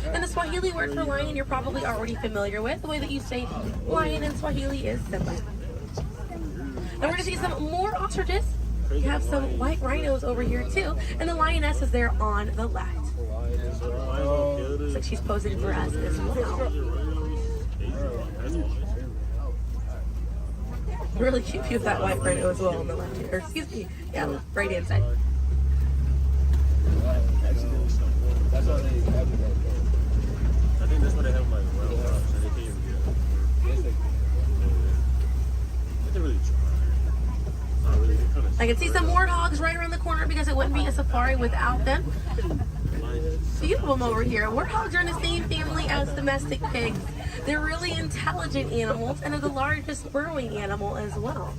And the Swahili word for lion you're probably already familiar with. The way that you say lion in Swahili is Simba. Now we're going to see some more ostriches. We have some white rhinos over here too, and the lioness is there on the left. Looks like she's posing for us as well. Really cute view of that white rhino as well on the left here. Or excuse me, yeah, right hand side. That's all they have. I think that's what they have like wild dogs, so they can't even get it. They really try. Not really. I can see some warthogs right around the corner because it wouldn't be a safari without them. Few of them over here. Warthogs are in the same family as domestic pigs. They're really intelligent animals and are the largest burrowing animal as well.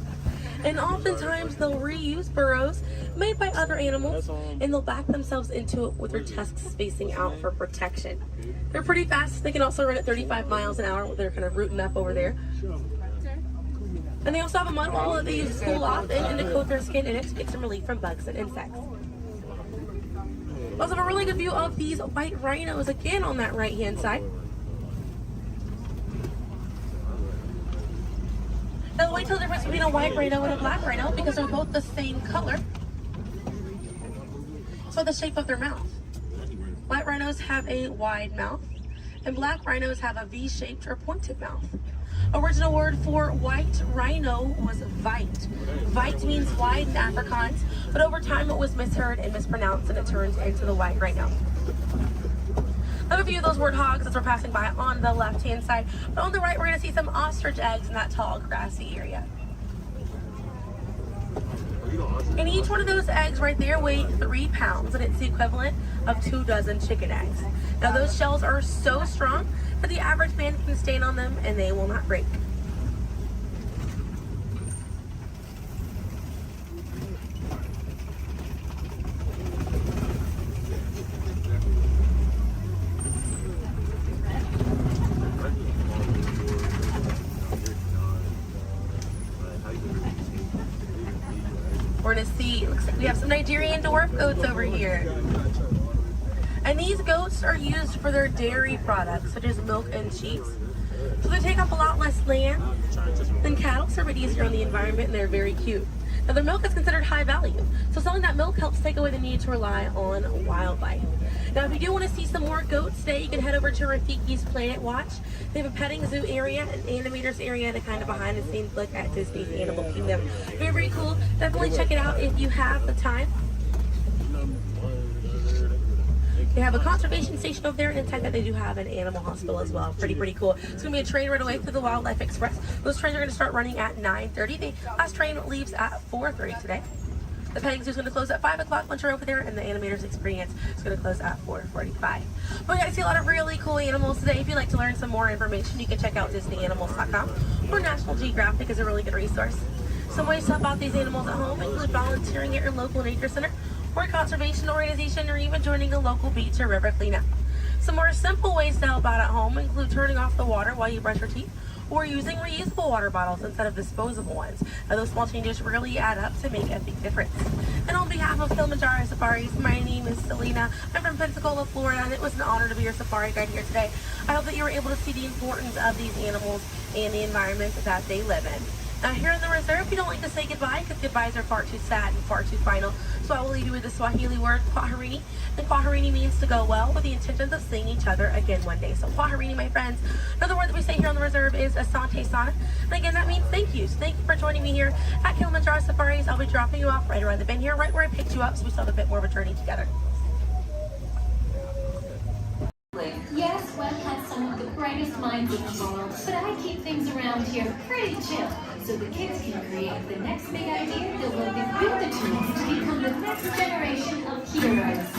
And oftentimes they'll reuse burrows made by other animals and they'll back themselves into it with their tusks spacing out for protection. They're pretty fast. They can also run at 35 miles an hour. They're kind of rooting up over there. And they also have a mud wall that they use to cool off and to coat their skin in it to get some relief from bugs and insects. We also have a really good view of these white rhinos again on that right hand side. Now the white tail difference between a white rhino and a black rhino because they're both the same color. So the shape of their mouth. White rhinos have a wide mouth and black rhinos have a V-shaped or pointed mouth. Original word for white rhino was vite. Vite means wide in Afrikaans, but over time it was misheard and mispronounced and it turned into the white rhino. Another view of those warthogs as we're passing by on the left-hand side. But on the right, we're going to see some ostrich eggs in that tall, grassy area. And each one of those eggs right there weigh 3 pounds, and it's the equivalent of 2 dozen chicken eggs. Now, those shells are so strong that the average man can stand on them, and they will not break. We're going to see, looks like we have some Nigerian dwarf goats over here. And these goats are used for their dairy products, such as milk and cheese. So they take up a lot less land than cattle, so they're easier on the environment, and they're very cute. Now their milk is considered high value, so selling that milk helps take away the need to rely on wildlife. Now if you do want to see some more goats today, you can head over to Rafiki's Planet Watch. They have a petting zoo area, an animators area, and a kind of behind the scenes look at Disney's Animal Kingdom. Very, very cool. Definitely check it out if you have the time. They have a conservation station over there, and inside that they do have an animal hospital as well. Pretty cool. It's going to be a train right away through the Wildlife Express. Those trains are going to start running at 9:30. The last train leaves at 4:30 today. The petting zoo is going to close at 5 o'clock once you're over there, and the animators experience is going to close at 4:45. But we got to see a lot of really cool animals today. If you'd like to learn some more information, you can check out DisneyAnimals.com, or National Geographic is a really good resource. Some ways to help out these animals at home include volunteering at your local nature center, or conservation organization, or even joining a local beach or river cleanup. Some more simple ways to help out at home include turning off the water while you brush your teeth, or using reusable water bottles instead of disposable ones. Now, those small changes really add up to make a big difference. And on behalf of Kilimanjaro Safaris, my name is Selena. I'm from Pensacola, Florida, and it was an honor to be your safari guide here today. I hope that you were able to see the importance of these animals and the environment that they live in. Now, here in the reserve, we don't like to say goodbye because goodbyes are far too sad and far too final. So I will leave you with the Swahili word, kwaherini. And kwaherini means to go well, with the intentions of seeing each other again one day. So kwaherini, my friends. Another word that we say here on the reserve is asante sana. And again, that means thank you. So thank you for joining me here at Kilimanjaro Safaris. I'll be dropping you off right around the bend here, right where I picked you up, so we still have a bit more of a journey together. Yes, Walt has some of the brightest minds in the world, but I keep things around here pretty chill, so the kids can create the next big idea that will give you the tools to become the next generation of heroes.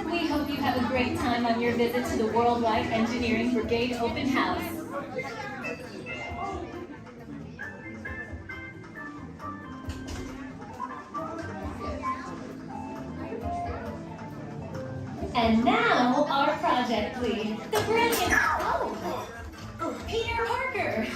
We hope you have a great time on your visit to the Worldwide Engineering Brigade Open House. And now, our project lead, the brilliant, Peter Parker.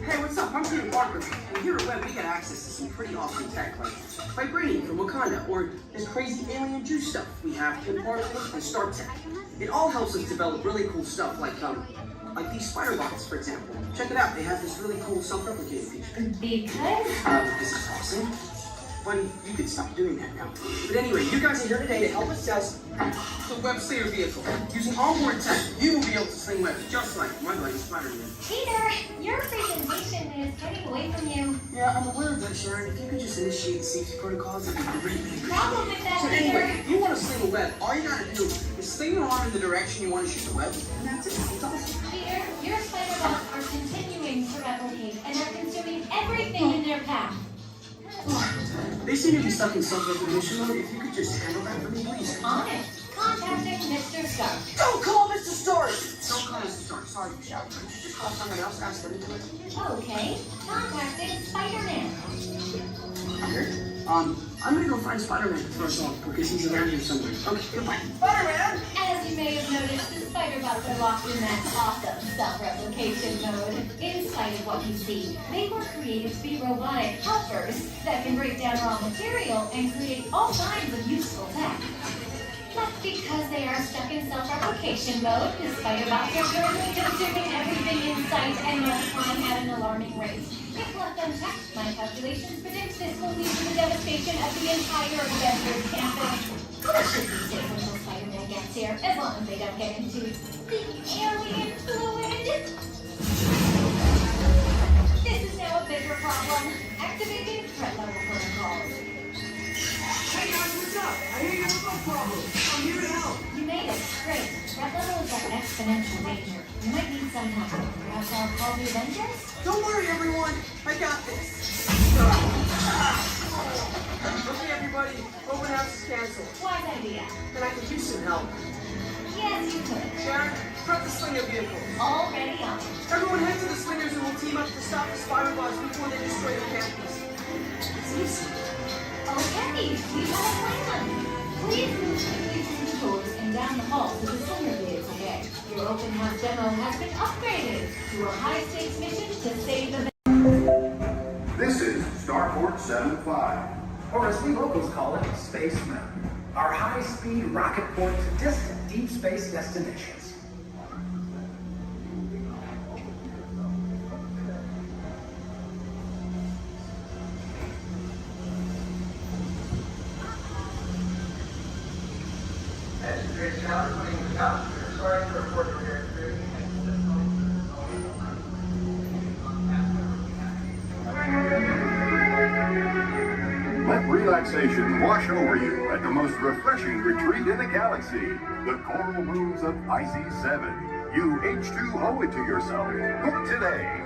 Hey, what's up? I'm Peter Parker. And here at Web, we get access to some pretty awesome tech, like vibranium from Wakanda, or this crazy alien juice stuff we have in Parker and Star Tech. It all helps us develop really cool stuff, like these spider bots, for example. Check it out. They have this really cool self-replicating feature. Because? This is awesome. Buddy, you could stop doing that now. But anyway, you guys are here today to help us test the Web Slayer vehicle. Using onboard tech, you will be able to sling webs just like my buddy Spider-Man. Peter, your presentation is getting away from you. Yeah, I'm aware of that, Sharon. If you could just initiate the safety protocols, it'd be great. Problem with that, So Peter. anyway, if you want to sling a web, all you gotta do is sling your arm in the direction you want to shoot the web, and that's it. It's awesome. Peter, your spider bots are continuing to replicate and are consuming everything in their path. They seem to be stuck in self-recognition mode. If you could just handle that for me, please. On it. Contacting Mr. Stark. Don't call Mr. Stark! Don't call Mr. Stark. Sorry, Michelle. Could you just call someone else? Ask them to do it. Okay. Contacting Spider-Man. Okay. I'm gonna go find Spider-Man to throw us off because he's around here somewhere. Okay, goodbye. Spider-Man! As you may have noticed, the spider bots are locked in that awesome self-replication mode. In spite of what you see, they were created to be robotic helpers that can break down raw material and create all kinds of useful tech. But because they are stuck in self-replication mode, the spider bots are currently consuming everything in sight and multiplying at an alarming rate. If left unchecked, my calculations predict this will lead to the devastation of the entire Avengers campus. It should be safe until Spider-Man gets here, as long as they don't get into the alien fluid. This is now a bigger problem. Activating threat level protocols. Hey guys, what's up? I hear you have a problem. I'm here to help. You made it. Great. Threat level is at exponential danger. You might need some help. Perhaps I'll call the Avengers? Don't worry, everyone. I got this. Okay, everybody. Open house is canceled. Wise idea. And I could use some help. Yes, you could. Sharon, prep the slinger vehicle. Already on. Everyone head to the slingers and we'll team up to stop the spider bots before they destroy the campus. It's easy. Okay, we have a plan. Please move quickly through the doors and down the hall to the slinger vehicle bay. Your open house demo has been upgraded to a high-stakes mission to save the... This is Starport 75, or as we locals call it, Space Mountain, our high-speed rocket port to distant deep space destinations. Let relaxation wash over you at the most refreshing retreat in the galaxy, the coral moons of Pisces 7. You H2 owe it to yourself. Book today.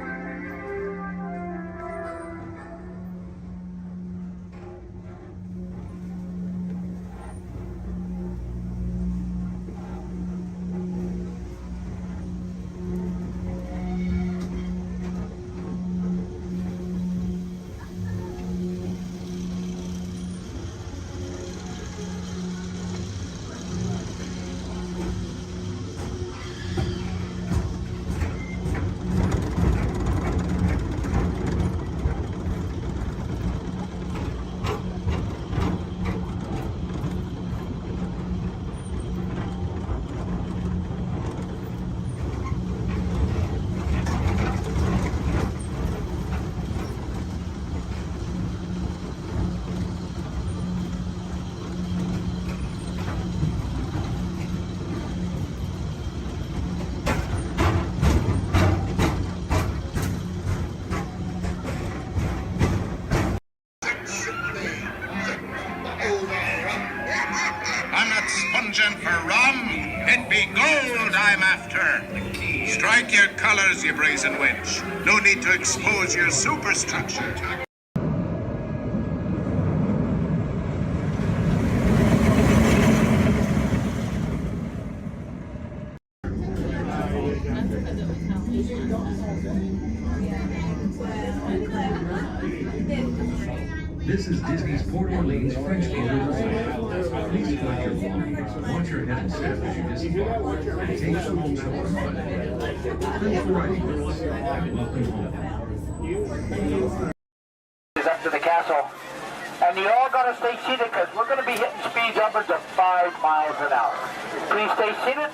I'm not sponging for rum. It be gold I'm after. Strike your colors, you brazen wench. No need to expose your superstructure. This is Disney's Port Orleans French Quarter Resort. Please collect your belongings, watch your head and step as you disembark, and take them home to our fun. Thanks for riding with us, and welcome home. Is up to the castle, and you all got to stay seated because we're going to be hitting speeds upwards of 5 miles an hour. Please stay seated.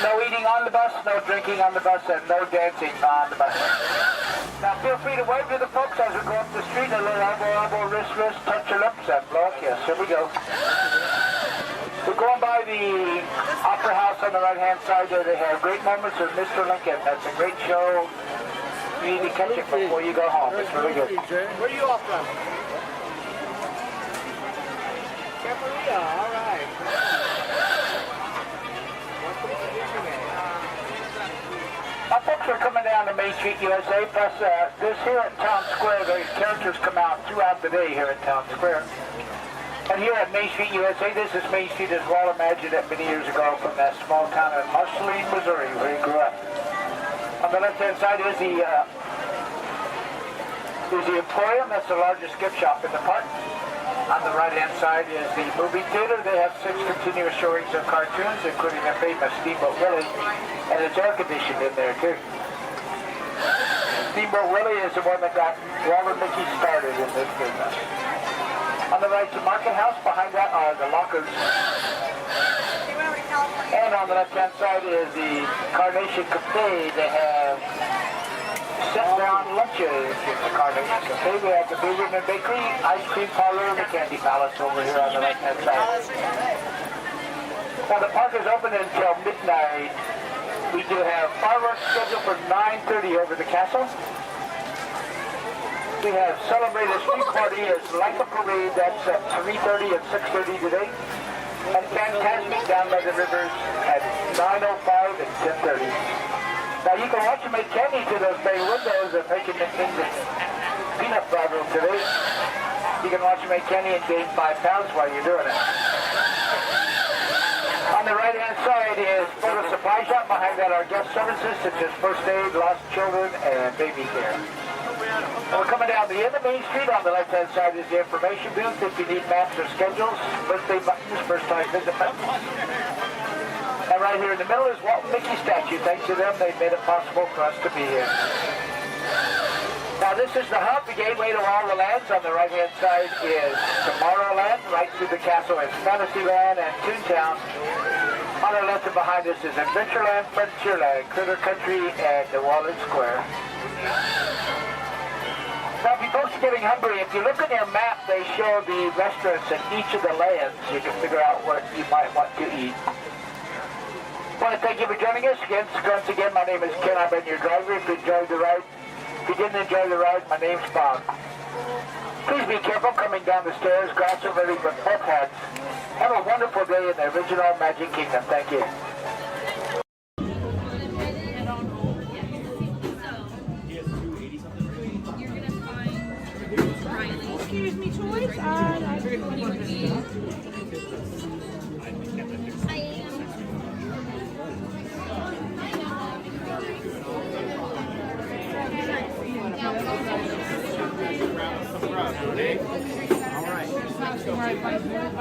No eating on the bus, no drinking on the bus, and no dancing on the bus. Now feel free to wave to the folks as we go up the street. A little elbow, wrist, touch your lips, and blow a kiss. Here we go. We're going by the Opera House on the right-hand side there. They have great moments with Mr. Lincoln. That's a great show. You need to catch it before you go home. It's really good. Where are you off from? Camarilla, all right. Our folks are coming down to Main Street, USA, plus this here at Town Square, these characters come out throughout the day here at Town Square. And here at Main Street, USA, this is Main Street as Walt imagined it many years ago from that small town in Marceline, Missouri, where he grew up. On the left-hand side is the Emporium. That's the largest gift shop in the park. On the right-hand side is the movie theater. They have 6 continuous showings of cartoons, including the famous Steamboat Willie, and it's air-conditioned in there, too. Steamboat Willie is the one that got Walt and Mickey started in this business. On the right, the Market House. Behind that are the lockers. And on the left-hand side is the Carnation Cafe. They have sit-down lunches in the Carnation Cafe. We have the Blue Ribbon Bakery, Ice Cream Parlor, and the Candy Palace over here on the right-hand side. Now, the park is open until midnight. We do have fireworks scheduled for 9:30 over the castle. We have celebrated street party. It's like a parade. That's at 3:30 and 6:30 today. And Fantastic down by the rivers at 9:05 and 10:30. Now you can watch them make candy to those bay windows and making them into peanut butter today. You can watch them make candy and gain 5 pounds while you're doing it. On the right-hand side is photo supply shop. Behind that are guest services such as first aid, lost children, and baby care. We're coming down the end of Main Street. On the left-hand side is the information booth. If you need maps or schedules, birthday buttons, first-time visit buttons. And right here in the middle is Walt and Mickey statue. Thanks to them, they made it possible for us to be here. Now this is the hub, the gateway to all the lands. On the right-hand side is Tomorrowland. Right through the castle is Fantasyland and Toontown. On the left and behind us is Adventureland, Frontierland, Critter Country, and New Orleans Square. Now, if you folks are getting hungry, if you look at your map, they show the restaurants in each of the lands. You can figure out what you might want to eat. I want to thank you for joining us. Once again, my name is Ken. I've been your driver. If you enjoyed the ride, if you didn't enjoy the ride, my name's Bob. Please be careful coming down the stairs. Grass are ready for both hats. Have a wonderful day in the original Magic Kingdom. Thank you. Disney toys? But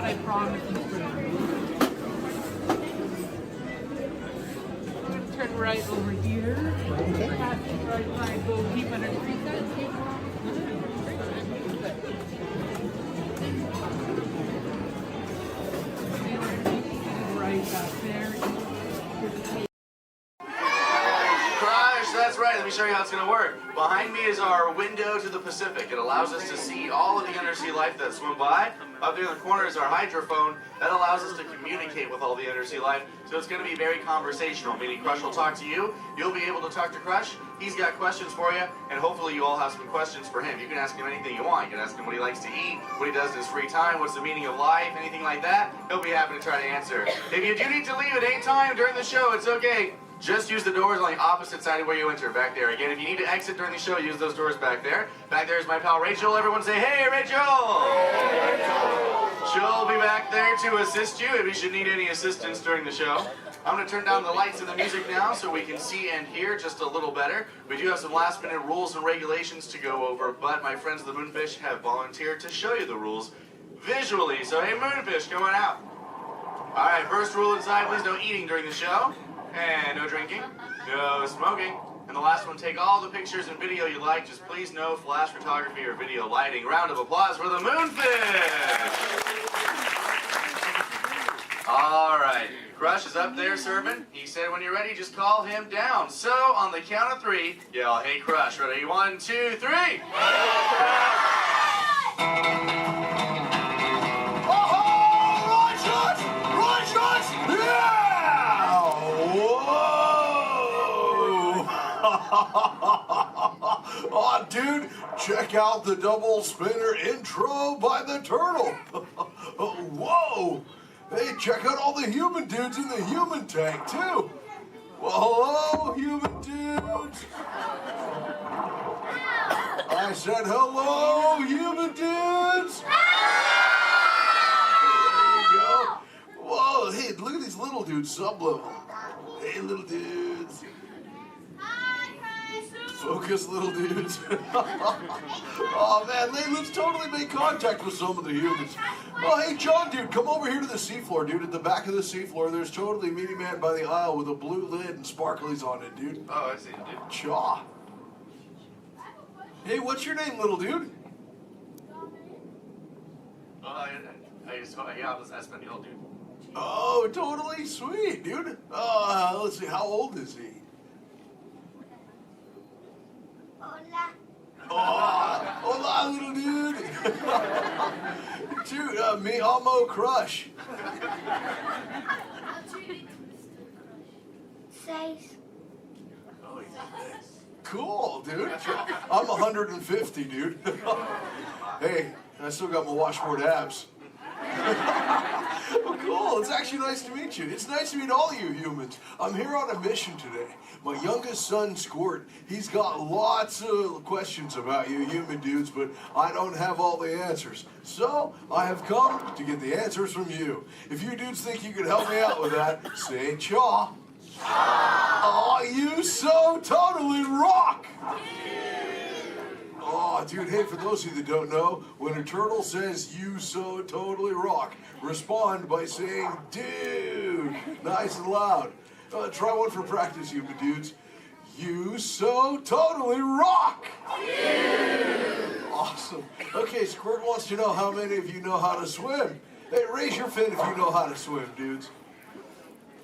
I promise turn right over here. Passing right side, go deep underneath that. Right back there. Crush, that's right. Let me show you how it's going to work. Behind me is our window to the Pacific. It allows us to see all of the undersea life that swim by. Up there in the corner is our hydrophone. That allows us to communicate with all the undersea life. So it's going to be very conversational, meaning Crush will talk to you. You'll be able to talk to Crush. He's got questions for you, and hopefully you all have some questions for him. You can ask him anything you want. You can ask him what he likes to eat, what he does in his free time, what's the meaning of life, anything like that. He'll be happy to try to answer. If you do need to leave at any time during the show, it's okay. Just use the doors on the opposite side of where you enter, back there. Again, if you need to exit during the show, use those doors back there. Back there is my pal Rachel. Everyone say, hey, Rachel! Hey, Rachel! She'll be back there to assist you if you should need any assistance during the show. I'm going to turn down the lights and the music now so we can see and hear just a little better. We do have some last-minute rules and regulations to go over, but my friends the Moonfish have volunteered to show you the rules visually. So, hey, Moonfish, come on out. All right, first rule inside, please no eating during the show. And no drinking, no smoking. And the last one, take all the pictures and video you like, just please no flash photography or video lighting. Round of applause for the Moonfish! All right, Crush is up there serving. He said when you're ready, just call him down. So, on the count of 3, yell, hey Crush. Ready, 1, 2, 3! Hey Oh, dude, check out the double spinner intro by the turtle. Whoa! Hey, check out all the human dudes in the human tank, too. Well, hello, human dudes. I said hello, human dudes. There you go. Whoa, hey, look at these little dudes, sub-level. Hey, little dudes. Focus, little dudes. Oh, man, let's totally make contact with some of the humans. Oh, hey, John, dude, come over here to the seafloor, dude. At the back of the seafloor, there's totally Meaty Man by the aisle with a blue lid and sparklies on it, dude. Oh, I see, dude. Chaw. Hey, what's your name, little dude? Oh, yeah, this Espanol, dude. Oh, totally sweet, dude. Let's see, how old is he? Hola. Oh, hola, little dude. Dude, me amo Crush. 6. Cool, dude. I'm 150, dude. Hey, I still got my washboard abs. Well, cool. It's actually nice to meet you. It's nice to meet all you humans. I'm here on a mission today. My youngest son, Squirt, he's got lots of questions about you human dudes, but I don't have all the answers. So, I have come to get the answers from you. If you dudes think you could help me out with that, say chaw. Oh, you so totally rock! Oh, dude, hey, for those of you that don't know, when a turtle says, you so totally rock, respond by saying, dude, nice and loud. Try one for practice, you dudes. You so totally rock! Awesome. Okay, Squirt wants to know how many of you know how to swim. Hey, raise your fin if you know how to swim, dudes.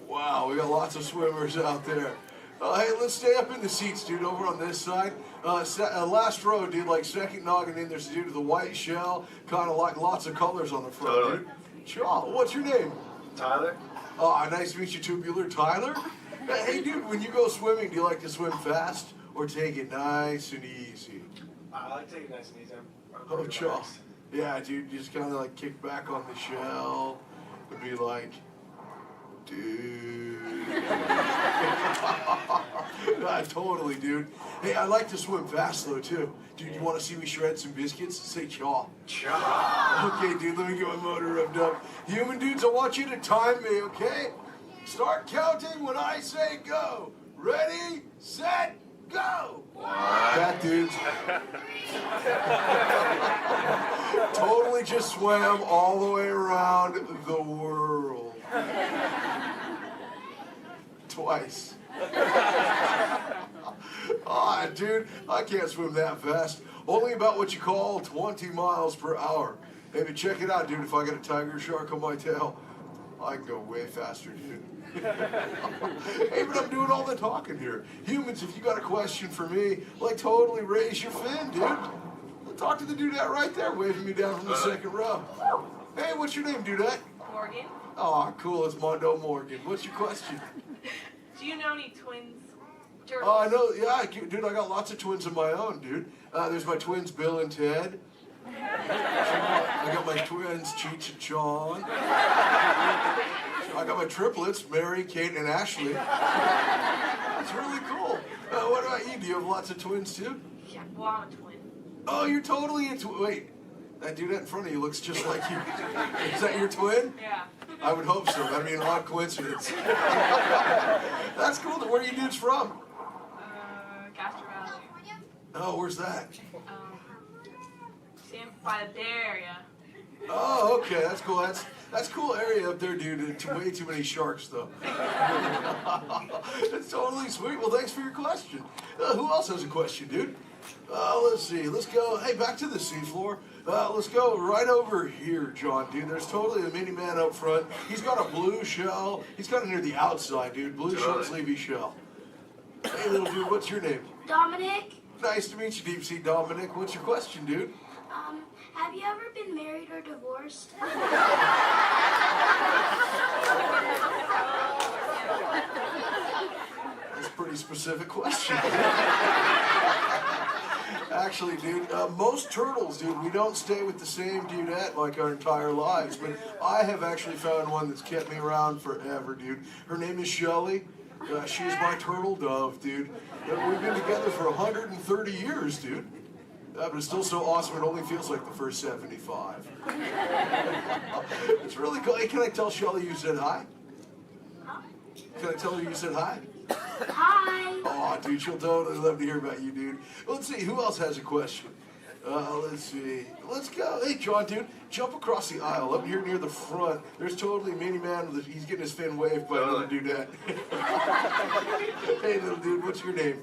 Wow, we got lots of swimmers out there. Hey, let's stay up in the seats, dude, over on this side. Last row, dude, like second noggin in, there's a dude with a white shell, kind of like lots of colors on the front, dude. Sure. What's your name? Tyler. Oh, nice to meet you, Tubular. Tyler? Hey, dude, when you go swimming, do you like to swim fast or take it nice and easy? I like to take it nice and easy. Oh, chaw. Yeah, dude, you just kind of like kick back on the shell and be like, dude. Totally, dude. Hey, I like to swim fast, though, too. Dude, you want to see me shred some biscuits? Say chaw. Chaw. Okay, dude, let me get my motor revved up. Human dudes, I want you to time me, okay? Start counting when I say go. Ready, set, go. Cat dudes. Totally just swam all the way around the world. Twice. Ah, dude, I can't swim that fast. Only about what you call 20 miles per hour. Hey, but check it out, dude. If I got a tiger shark on my tail, I can go way faster, dude. Hey, but I'm doing all the talking here. Humans, if you got a question for me, like totally raise your fin, dude. I'll talk to the dudette right there, waving me down from the second row. Hey, what's your name, dudette? Morgan. Oh, cool. It's Mondo Morgan. What's your question? Do you know any twins? Turtles? Oh, I know. Yeah, dude, I got lots of twins of my own, dude. There's my twins, Bill and Ted. I got my twins, Cheech and Chong. I got my triplets, Mary, Kate, and Ashley. That's really cool. What about you? Do you have lots of twins, too? Yeah, well, I'm a twin. Oh, you're totally a twin. Wait, that dude in front of you looks just like you. Is that your twin? Yeah. I would hope so. That'd be an odd coincidence. That's cool. Where are you dudes from? Castro Valley. Oh, where's that? By the Bay Area. Oh, okay. That's cool. That's cool area up there, dude. Way too many sharks, though. That's totally sweet. Well, thanks for your question. Who else has a question, dude? Let's see. Let's go. Hey, back to the seafloor. Let's go right over here, John, dude. There's totally a mini man up front. He's got a blue shell. He's got it near the outside, dude. Blue short sleevey shell. Hey, little dude, what's your name? Dominic, Nice to meet you, Deep Sea Dominic. What's your question, dude? have you ever been married or divorced? That's a pretty specific question. Actually, dude, most turtles, dude, we don't stay with the same dudette like our entire lives, but I have actually found one that's kept me around forever, dude. Her name is Shelly. She's my turtle dove, dude. We've been together for 130 years, dude. But it's still so awesome, it only feels like the first 75. It's really cool. Hey, can I tell Shelly you said hi? Can I tell her you said hi? Hi. Oh, dude, she'll totally love to hear about you, dude. Let's see, who else has a question? Let's see. Let's go. Hey, John, dude, jump across the aisle up here near the front. There's totally a mini man. He's getting his fin waved by another dudette. Hey, little dude, what's your name?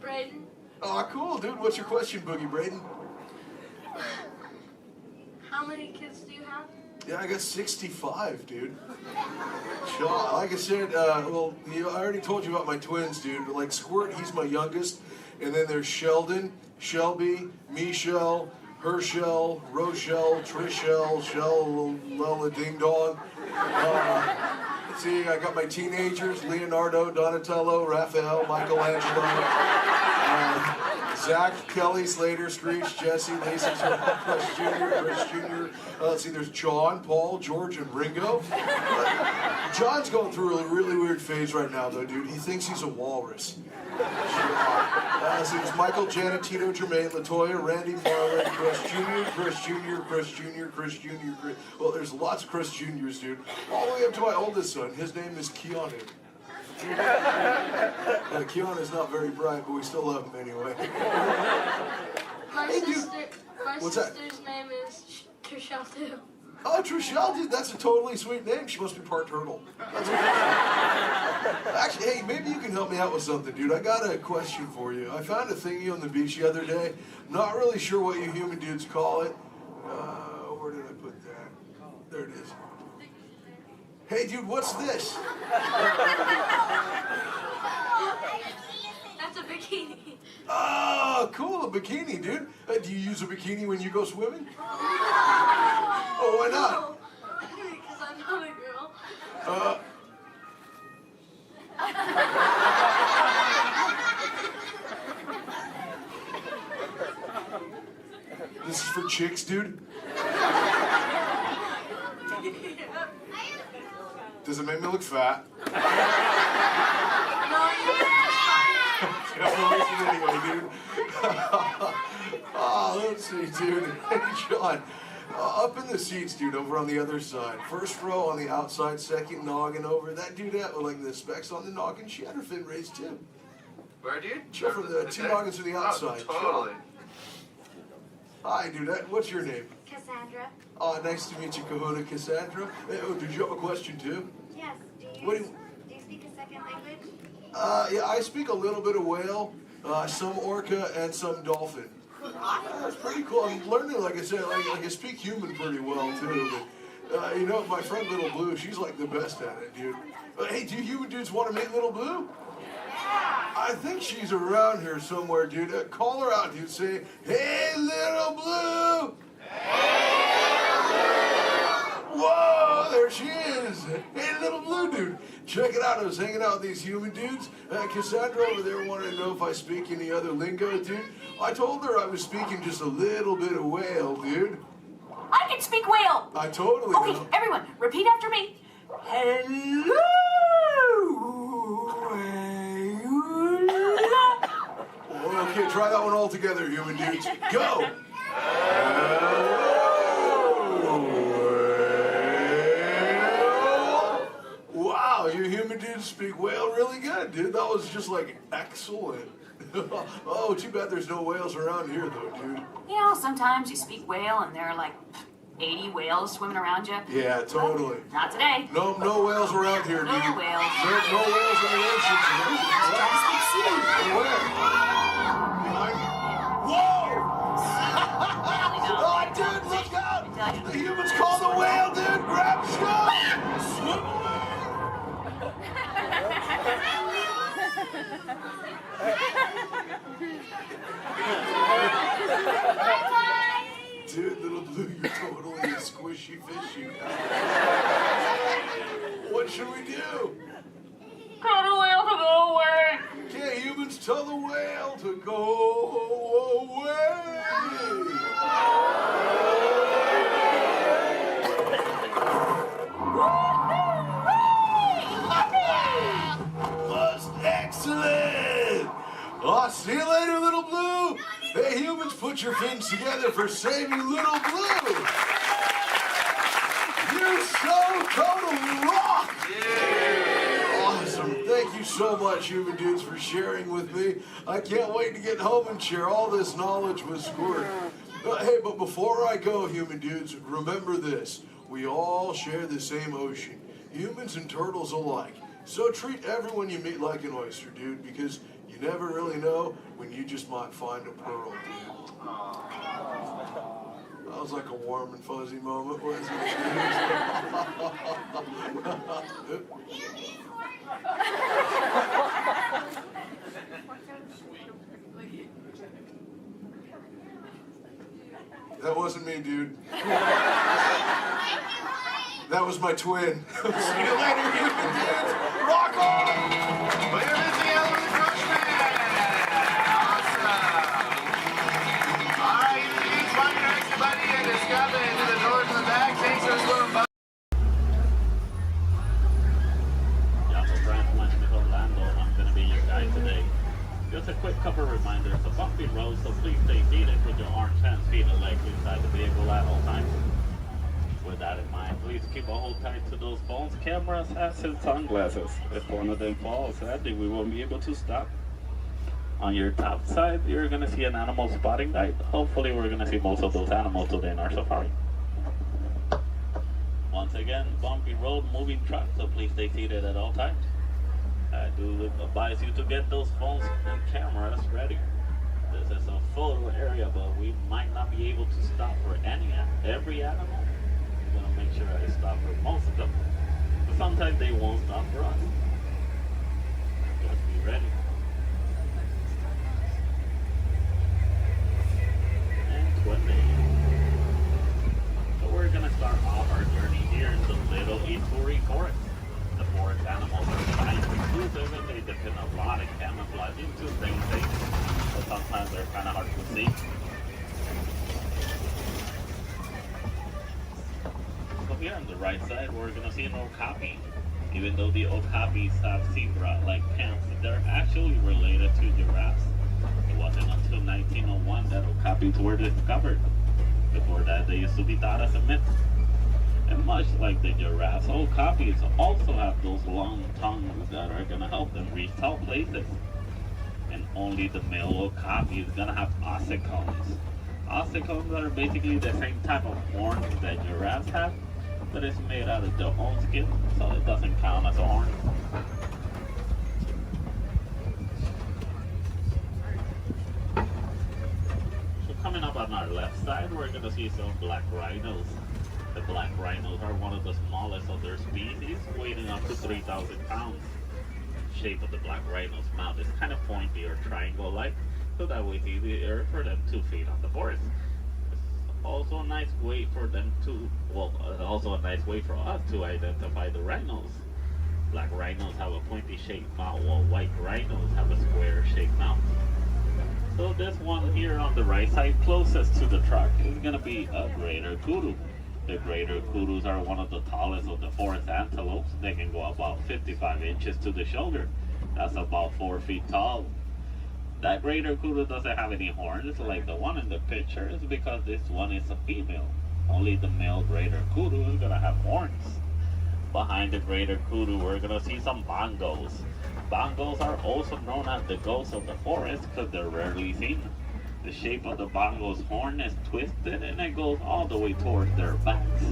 Braden. Oh, cool, dude. What's your question, Boogie Braden? How many kids do you have? Yeah, I got 65, dude. Sean, like I said, I already told you about my twins, dude. Like Squirt, he's my youngest. And then there's Sheldon, Shelby, Michelle, Herschel, Rochelle, Trishelle, Shell, Lella Ding Dong. Let's see, I got my teenagers, Leonardo, Donatello, Raphael, Michelangelo, Zach, Kelly, Slater, Screech, Jesse, Lacey, Chris Jr. Let's see, there's John, Paul, George, and Ringo. John's going through a really weird phase right now, though, dude. He thinks he's a walrus. So there's Michael, Janet, Tito, Jermaine, LaToya, Randy, Marlon, Chris Jr., Chris Jr., Chris Jr., Chris Jr., Chris... Well, there's lots of Chris Jr.'s, dude. All the way up to my oldest son. His name is Keanu. Keanu's not very bright, but we still love him anyway. My What's that? sister's name is Trishelle too. Oh, Trishelle, dude, that's a totally sweet name. She must be part turtle. Actually, hey, maybe you can help me out with something, dude. I got a question for you. I found a thingy on the beach the other day. Not really sure what you human dudes call it. Where did I put that? There it is. Hey, dude, what's this? That's a bikini. Oh, cool, a bikini, dude. Do you use a bikini when you go swimming? Oh, why not? Because I'm not a girl. This is for chicks, dude? Does it make me look fat? No, you're just fine. have to listen anyway, dude. Oh, let's see, dude. Hey, John. Up in the seats, dude, over on the other side. First row on the outside, second noggin over. That dudette with like the specs on the noggin, she had her fin raised too. Where, dude? Chill from the two noggins to the outside. Oh, totally. Hi, dudette. What's your name? Cassandra. Oh, nice to meet you, Kahuna Cassandra. Hey, oh, did you have a question too? Yes. Do What you, do you- do you speak a second language? Yeah, I speak a little bit of whale, some orca, and some dolphin. That's pretty cool. I'm learning, like I said, like I speak human pretty well too. But you know, my friend Little Blue, she's like the best at it, dude. Hey, do you human dudes want to meet Little Blue? I think she's around here somewhere, dude. Call her out, dude. Say, hey, Little Blue. Whoa, there she is. Hey, Little Blue dude. Check it out. I was hanging out with these human dudes. Cassandra over there wanted to know if I speak any other lingo, dude. I told her I was speaking just a little bit of whale, dude. I can speak whale. I totally Okay, know. everyone, repeat after me. Hello. Okay, try that one all together, human dudes. Go. Wow, you human dudes speak whale really good, dude. That was just like excellent. Oh, too bad there's no whales around here, though, dude. You know, sometimes you speak whale and there are like 80 whales swimming around you. Yeah, totally. Not today. No whales around here, dude. No whales. No whales in the ocean today. Try to speak sea. Where? Whoa! Oh, dude, look out! The humans call the whale, dude! Grab Scott! Swim away! Dude, Little Blue, you're totally a squishy fishy. What should we do? Tell the whale to go away. Okay, humans, tell the whale to go away. That's excellent. I'll see you later, Little Blue. Hey, humans, put your fins together for saving Little Blue. You so totally rock. Awesome. Thank you so much, human dudes, for sharing with me. I can't wait to get home and share all this knowledge with Squirt. Hey, but before I go, human dudes, remember this. We all share the same ocean, humans and turtles alike. So treat everyone you meet like an oyster, dude, because you never really know when you just might find a pearl, dude. That was like a warm and fuzzy moment, wasn't it? That wasn't me, dude. That was my twin. See you later, human dudes. Rock on! We're missing out with the Crushman! Awesome! Alright, you dudes, find your next buddy and discover it to the doors in the back. Thanks for swimming by. Yeah, so Brand with Orlando. I'm going to be your guide today. Just a quick couple reminders. It's a bumpy road, so please stay seated with your arms, hands, feet, and legs inside the vehicle at all times. With that in mind, please keep a hold tight to those phones, cameras, hats, and sunglasses. If one of them falls, sadly, we won't be able to stop. On your top side, you're going to see an animal spotting guide. Hopefully, we're going to see most of those animals today in our safari. Once again, bumpy road, moving truck, so please stay seated at all times. I do advise you to get those phones and cameras ready. This is a photo area, but we might not be able to stop for every animal. I'm going to make sure I stop for most of them. But sometimes they won't stop for us. Just be ready. And 20. So we're going to start off our journey here in the Little Ituri Forest. The forest animals are kind of exclusive and they depend a lot on camouflaging to stay safe. So sometimes they're kind of hard to see. So here on the right side, we're going to see an okapi. Even though the okapis have zebra-like pants, they're actually related to giraffes. It wasn't until 1901 that okapis were discovered. Before that, they used to be thought as a myth. And much like the giraffes, okapis also have those long tongues that are going to help them reach tall places. And only the male okapi is going to have ossicones. Ossicones are basically the same type of horns that giraffes have, but it's made out of their own skin, so it doesn't count as a horn. So coming up on our left side, we're going to see some black rhinos. The black rhinos are one of the smallest of their species, weighing up to 3,000 pounds. The shape of the black rhino's mouth is kind of pointy or triangle-like, so that way it's easier for them to feed on the forest. Also a nice way for them to, also a nice way for us to identify the rhinos. Black rhinos have a pointy shaped mouth, while white rhinos have a square shaped mouth. So this one here on the right side, closest to the truck, is going to be a greater kudu. The greater kudus are one of the tallest of the forest antelopes. They can go about 55 inches to the shoulder. That's about 4 feet tall. That greater kudu doesn't have any horns like the one in the picture. It's because this one is a female. Only the male greater kudu is going to have horns. Behind the greater kudu, we're going to see some bongos. Bongos are also known as the ghosts of the forest because they're rarely seen. The shape of the bongo's horn is twisted and it goes all the way towards their backs.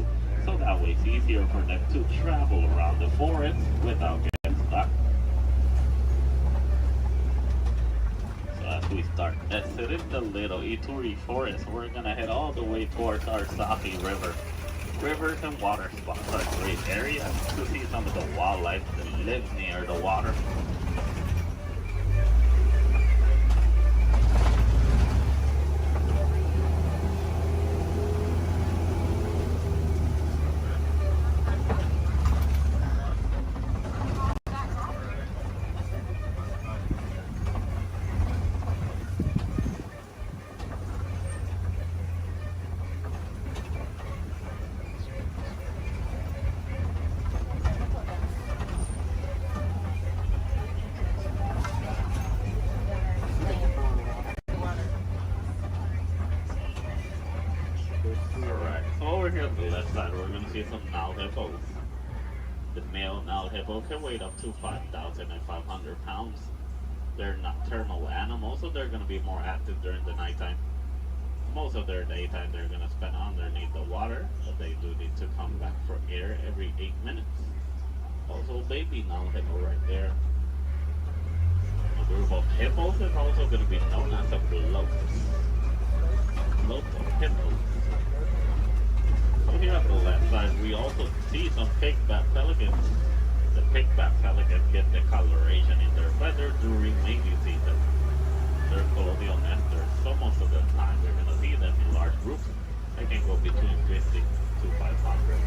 So that way it's easier for them to travel around the forest without getting stuck. As we start exiting the little Ituri forest, we're going to head all the way towards our Safi River. Rivers and water spots are great areas to see some of the wildlife that lives near the water. Can weigh up to 5,500 pounds. They're nocturnal animals, so they're going to be more active during the nighttime. Most of their daytime they're going to spend underneath the water, but they do need to come back for air every 8 minutes. Also, baby Nile hippo right there. A group of hippos is also going to be known as a bloat. Bloat of hippos. So here on the left side, we also see some pigback pelicans. The pigback pelicans get the coloration in their feather during mating season. They're colonial nesters, so most of the time we're going to see them in large groups. They can go between 50 to 500.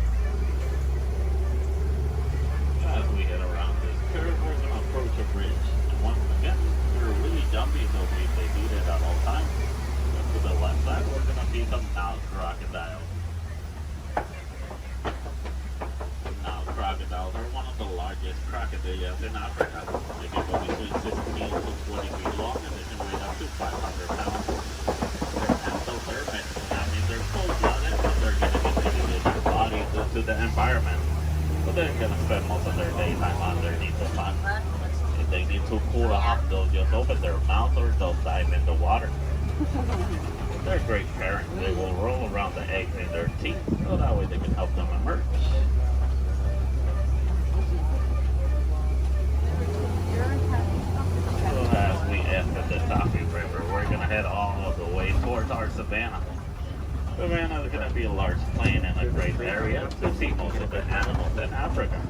As we head around this curve, we're going to approach a bridge. And once again, we're really jumpy, so we stay heated at all times. And to the left side, we're going to see some Nile crocodiles. Crocodiles are one of the largest crocodiles in Africa. They can go between 16 to 20 feet long and they can weigh up to 500 pounds. They're endothermic. That means they're cold-blooded, but they're going to be living in their body due to the environment. So they're going to spend most of their daytime underneath the sun. If they need to cool off, they'll just open their mouth or they'll dive in the water. They're great parents. They will roll around the eggs in their teeth, so that way they can help them emerge. As we exit the Safi River, we're going to head all the way towards our savanna. Savanna is going to be a large plain and a great area to see most of the animals in Africa.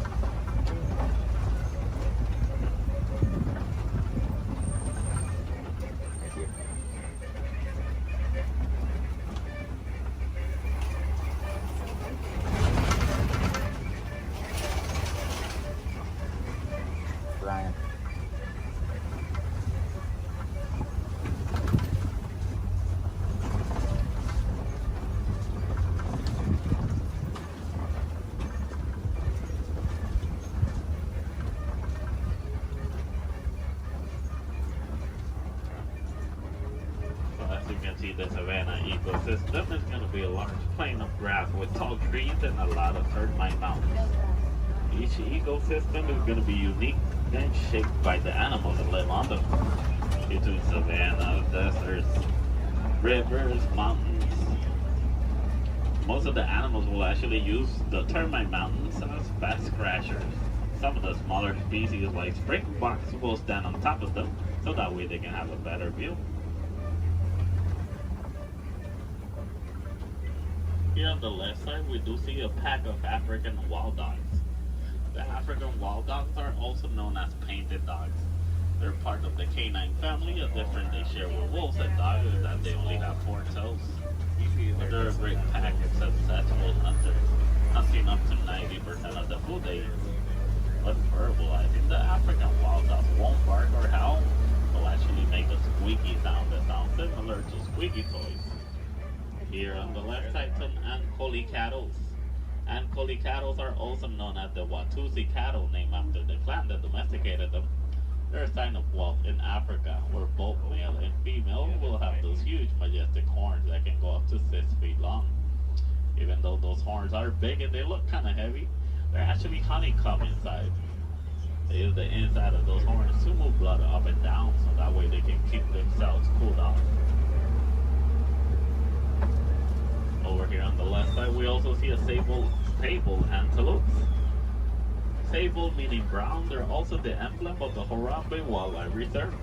Brian. As you can see, the savanna ecosystem is going to be a large plain of grass with tall trees and a lot of termite mountains. Each ecosystem is going to be unique and shaped by the animals that live on them. Between savanna, deserts, rivers, mountains. Most of the animals will actually use the termite mountains as fast scratchers. Some of the smaller species like springboks will stand on top of them so that way they can have a better view. Here on the left side we do see a pack of African wild dogs. The African wild dogs are also known as painted dogs. They're part of the canine family. A difference they share with wolves and dogs is that they only have 4 toes. But they're a great pack of successful hunters, hunting up to 90% of the food they eat. But verbalizing, the African wild dog won't bark or howl. They'll actually make a squeaky sound that sounds similar to squeaky toys. Here on the left side, some Ankoli cattle. Ankoli cattle are also known as the Watusi cattle, named after the clan that domesticated them. They're a sign of wealth in Africa, where both male and female will have those huge, majestic horns that can go up to 6 feet long. Even though those horns are big and they look kind of heavy, they're actually honeycomb inside. They use the inside of those horns to move blood up and down, so that way they can keep themselves cooled off. Over here on the left side, we also see a sable antelope. Sable meaning brown, they're also the emblem of the Harambe Wildlife Reserve.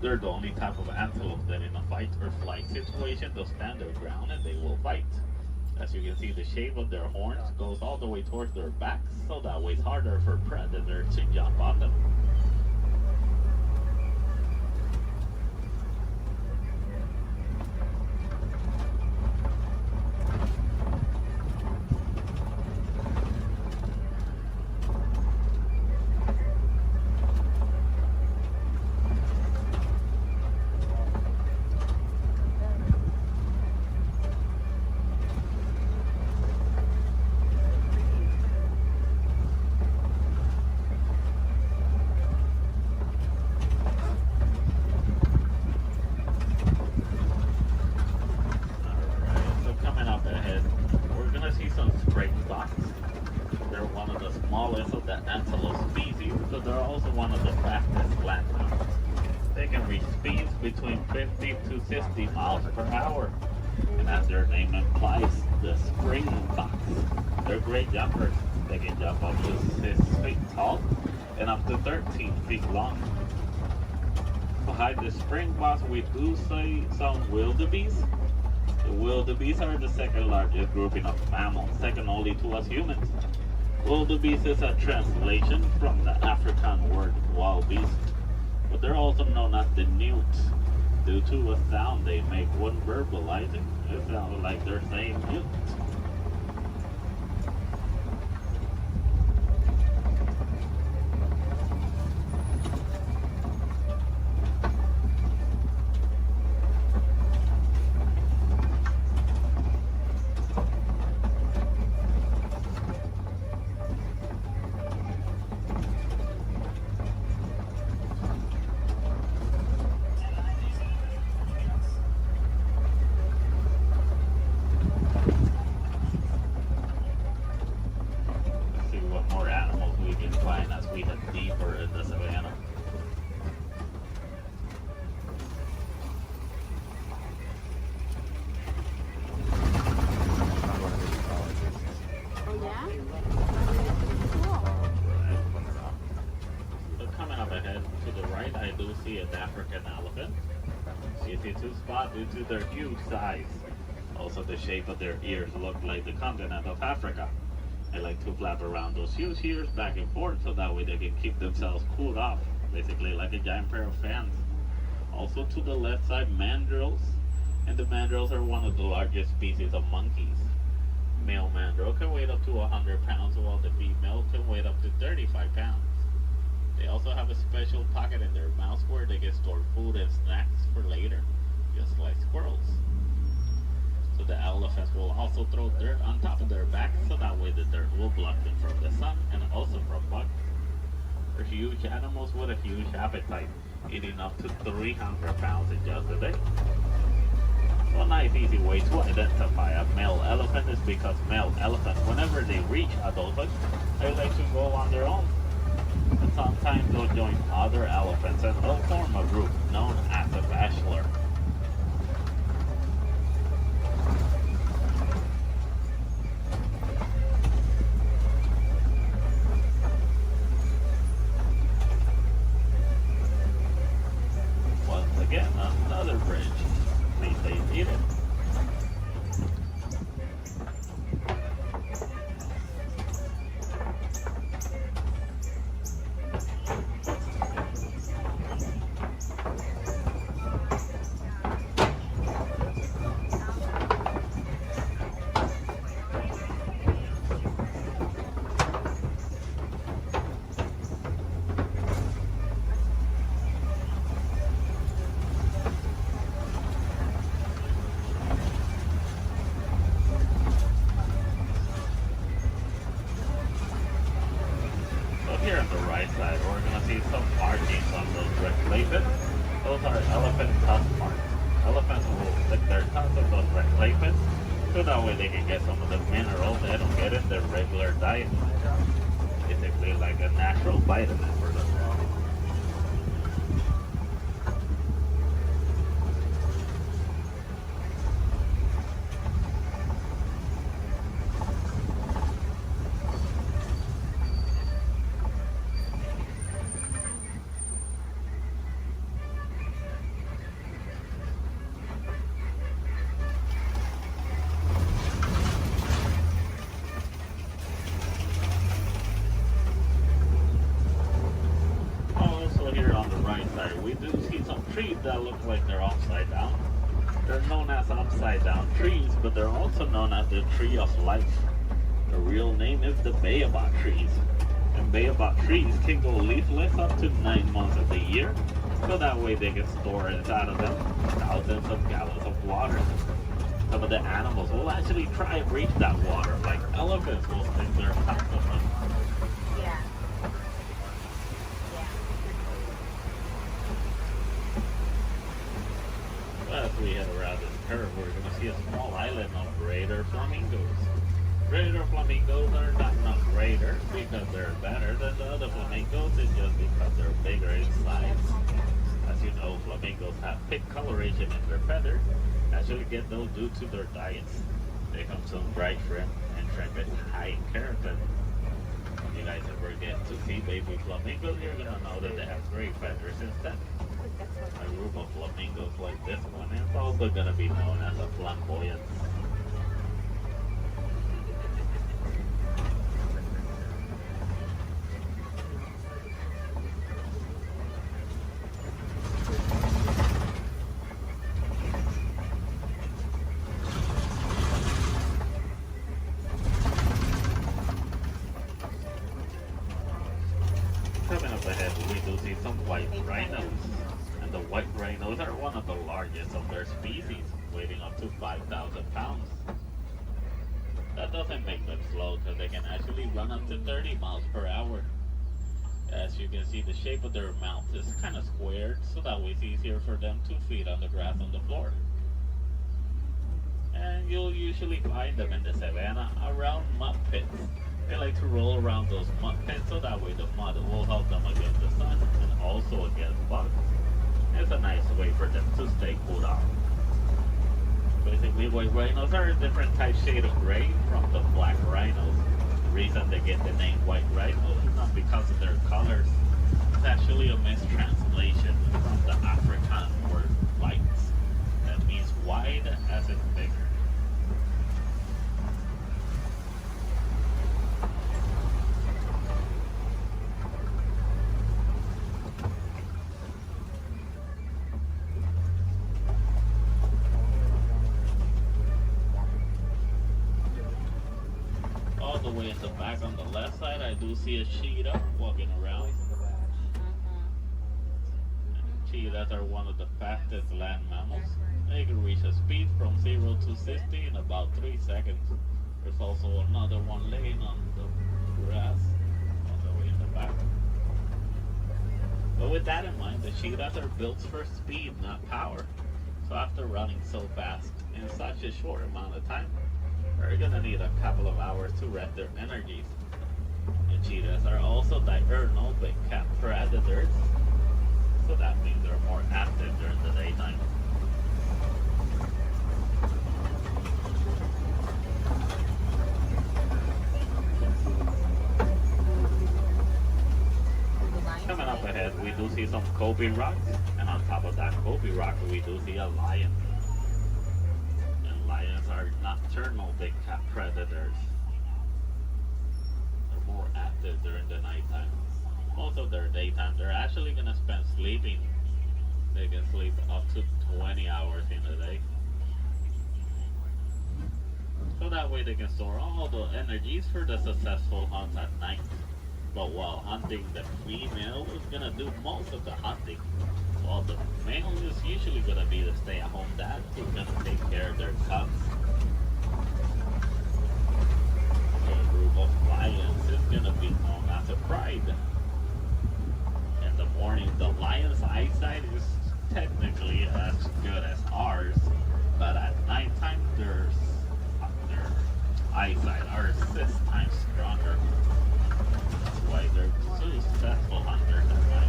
They're the only type of antelope that in a fight or flight situation they'll stand their ground and they will fight. As you can see, the shape of their horns goes all the way towards their backs, so that way it's harder for predators to jump on them. Between 50 to 60 miles per hour. And as their name implies, the springboks. They're great jumpers. They can jump up to 6 feet tall and up to 13 feet long. Behind the springboks, we do see some wildebeest. The wildebeest are the second largest grouping of mammals, second only to us humans. Wildebeest is a translation from the African word wild beast, but they're also known as the newts due to a sound they make when verbalizing. It sounds like they're saying newt. Due to their huge size. Also, the shape of their ears look like the continent of Africa. They like to flap around those huge ears back and forth so that way they can keep themselves cooled off, basically like a giant pair of fans. Also to the left side, mandrills. And the mandrills are one of the largest species of monkeys. Male mandrill can weigh up to 100 pounds while the female can weigh up to 35 pounds. They also have a special pocket in their mouths where they can store food and snacks for later, just like squirrels. So the elephants will also throw dirt on top of their backs so that way the dirt will block them from the sun and also from bugs. They're huge animals with a huge appetite, eating up to 300 pounds in just a day. a nice easy way to identify a male elephant is because male elephants, whenever they reach adulthood, they like to go on their own. And sometimes they'll join other elephants and they'll form a group known as a bachelor. Once again, another bridge. Please stay seated. Here on the right side, we're going to see some markings on those red platelets. Those are elephant tusk marks. Elephants will stick their tongues on those red platelets, so that way they can get some of the minerals they don't get in their regular diet. Basically like a natural vitamin for them. Here on the right side, we do see some trees that look like they're upside down. They're known as upside down trees, but they're also known as the tree of life. The real name is the baobab trees. And baobab trees can go leafless up to 9 months of the year, so that way they can store inside of them thousands of gallons of water. Some of the animals will actually try and reach that water, like elephants will stick their tongues on them. As we head around this curve, we're going to see a small island of greater flamingos. Greater flamingos are not greater because they're better than the other flamingos, it's just because they're bigger in size. As you know, flamingos have pink coloration in their feathers. Actually get those due to their diets. They consume dried shrimp, and shrimp is high in keratin. When you guys ever get to see baby flamingos, you're going to know that they have great feathers instead. A group of flamingos like this one is also going to be known as a flamboyant. Coming up ahead, we do see some white rhinos. The white rhinos are one of the largest of their species, weighing up to 5,000 pounds. That doesn't make them slow because they can actually run up to 30 miles per hour. As you can see, the shape of their mouth is kind of squared, so that way it's easier for them to feed on the grass on the floor. And you'll usually find them in the savannah around mud pits. They like to roll around those mud pits, so that way the mud will help them against the sun and also against bugs. It's a nice way for them to stay cooled off. Basically, white rhinos are a different type shade of gray from the black rhinos. The reason they get the name white rhino is not because of their colors. It's actually a mistranslation from the African word white. That means wide as in bigger. All the way in the back on the left side, I do see a cheetah walking around. Cheetahs are one of the fastest land mammals. They can reach a speed from 0 to 60 in about 3 seconds. There's also another one laying on the grass all the way in the back. But with that in mind, the cheetahs are built for speed, not power. So after running so fast in such a short amount of time, we're gonna need a couple of hours to rest their energies. And cheetahs are also diurnal big cat predators, so that means they're more active during the daytime. Coming up ahead, we do see some Kobe rocks, and on top of that Kobe rock, we do see a lion. And lions are nocturnal big cat predators. They're more active during the nighttime. Most of their daytime, they're actually gonna spend sleeping. They can sleep up to 20 hours in a day. So that way they can store all the energies for the successful hunt at night. But while hunting, the female is gonna do most of the hunting, while the male is usually gonna be the stay-at-home dad who's gonna take care of their cubs. A group of lions is gonna be known as a pride. In the morning, the lion's eyesight is technically as good as ours, but at nighttime, their eyesight are 6 times stronger. Why they're so successful hunters at night.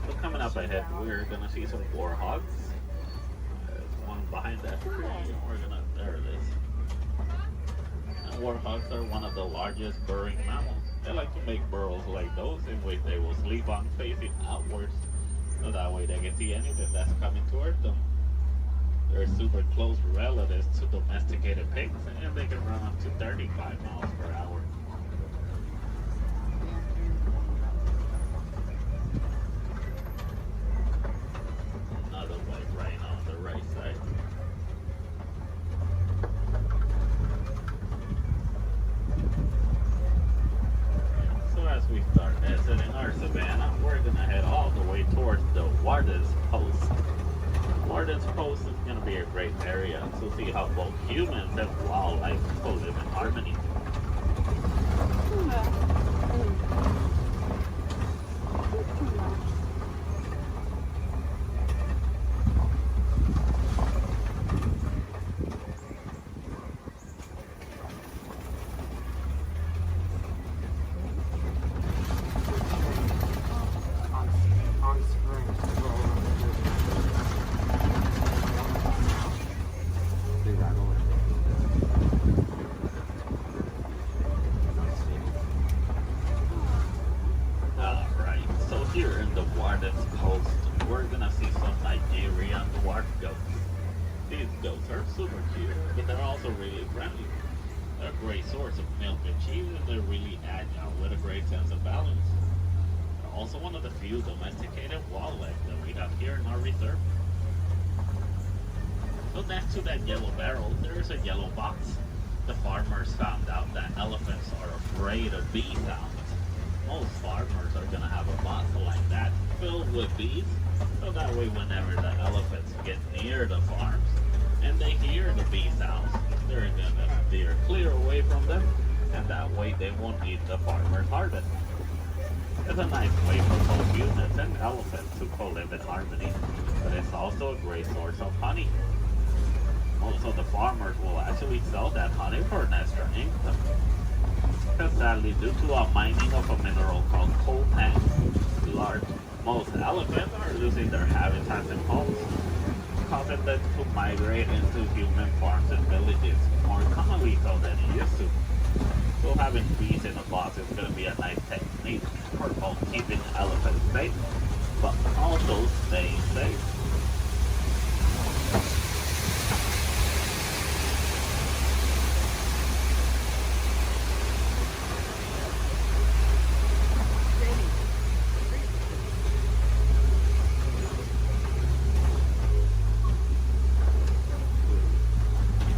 So coming up ahead, we're gonna see some warhogs. Behind that tree, there it is. And warhogs are one of the largest burrowing mammals. They like to make burrows like those in which they will sleep on facing outwards, so that way they can see anything that's coming toward them. They're super close relatives to domesticated pigs, and they can run up to 35 miles per hour. Another white rhino on the right side. As we start exiting our savannah, we're gonna head all the way towards the Warden's Post. Warden's Post is gonna be a great area to see how both humans and wildlife live in harmony. Also one of the few domesticated wildlife that we have here in our reserve. So next to that yellow barrel, there is a yellow box. The farmers found out that elephants are afraid of bee sounds. Most farmers are gonna have a box like that filled with bees, so that way whenever the elephants get near the farms and they hear the bee sounds, they're gonna steer clear away from them, and that way they won't eat the farmer's harvest. It's a nice way for both humans and elephants to co-live in harmony, but it's also a great source of honey. Also, the farmers will actually sell that honey for an extra income. Because sadly, due to our mining of a mineral called coltan, most elephants are losing their habitats and homes, causing them to migrate into human farms and villages more commonly so than it used to. So having bees in a box is going to be a nice technique for both keeping elephants safe, but also staying safe.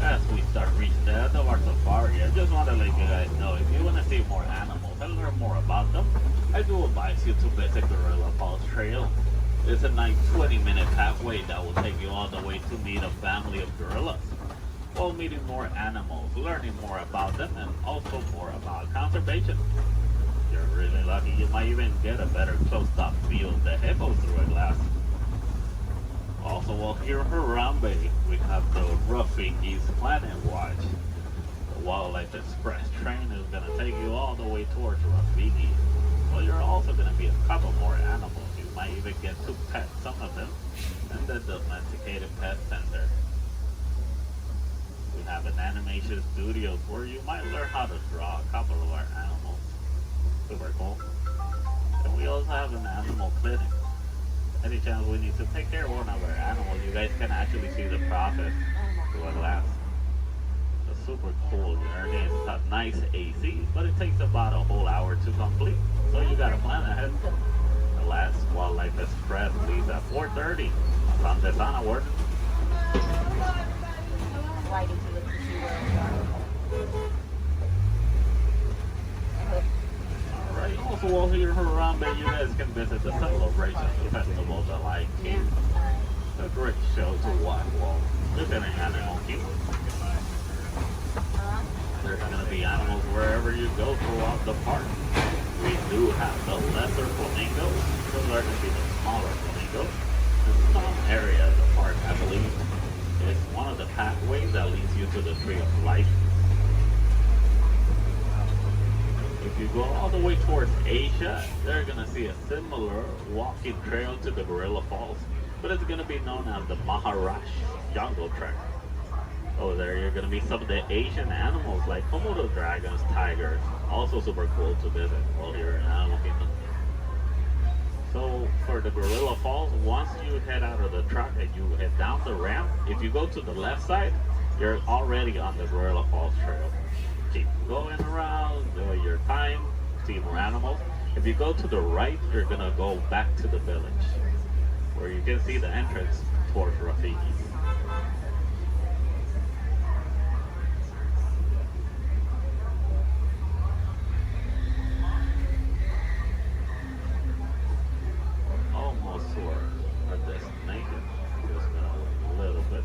As we start reaching the end of our safari, I just want to let you guys know, if you want to see more animals and learn more about them, do advise you to visit Gorilla Falls Trail. It's a nice 20-minute pathway that will take you all the way to meet a family of gorillas, while meeting more animals, learning more about them, and also more about conservation. If you're really lucky, you might even get a better close-up view of the hippos through a glass. Also, while here in Harambe, we have the Rafiki's Planet Watch. The Wildlife Express train is going to take you all the way towards Rafiki. Well, you're also going to be a couple more animals. You might even get to pet some of them in the domesticated pet center. We have an animation studio where you might learn how to draw a couple of our animals. Super cool. And we also have an animal clinic. Any chance we need to take care of one of our animals, you guys can actually see the process through a glass. It's super cool journey. It's got nice AC, but it takes about a whole hour to complete. So you gotta plan ahead. The last Wildlife Express leaves at 4:30. Sunday Sana work. Alright, also while here in Harambe, you guys can visit the celebration festival, the Lion King. It's a great show to watch while visiting Animal Kingdom. There's going to be animals wherever you go throughout the park. We do have the lesser flamingos. Those are going to be the smaller flamingos. In some area of the park, I believe, is one of the pathways that leads you to the Tree of Life. If you go all the way towards Asia, they're going to see a similar walking trail to the Gorilla Falls, but it's going to be known as the Maharashtra Jungle Trek. Over there, you're going to meet some of the Asian animals like Komodo dragons, tigers. Also super cool to visit while you're in Animal Kingdom. So for the Gorilla Falls, once you head out of the truck and you head down the ramp, if you go to the left side, you're already on the Gorilla Falls Trail. Keep going around, enjoy your time, see more animals. If you go to the right, you're going to go back to the village, where you can see the entrance towards Rafiki. Almost to our destination. Just a little bit.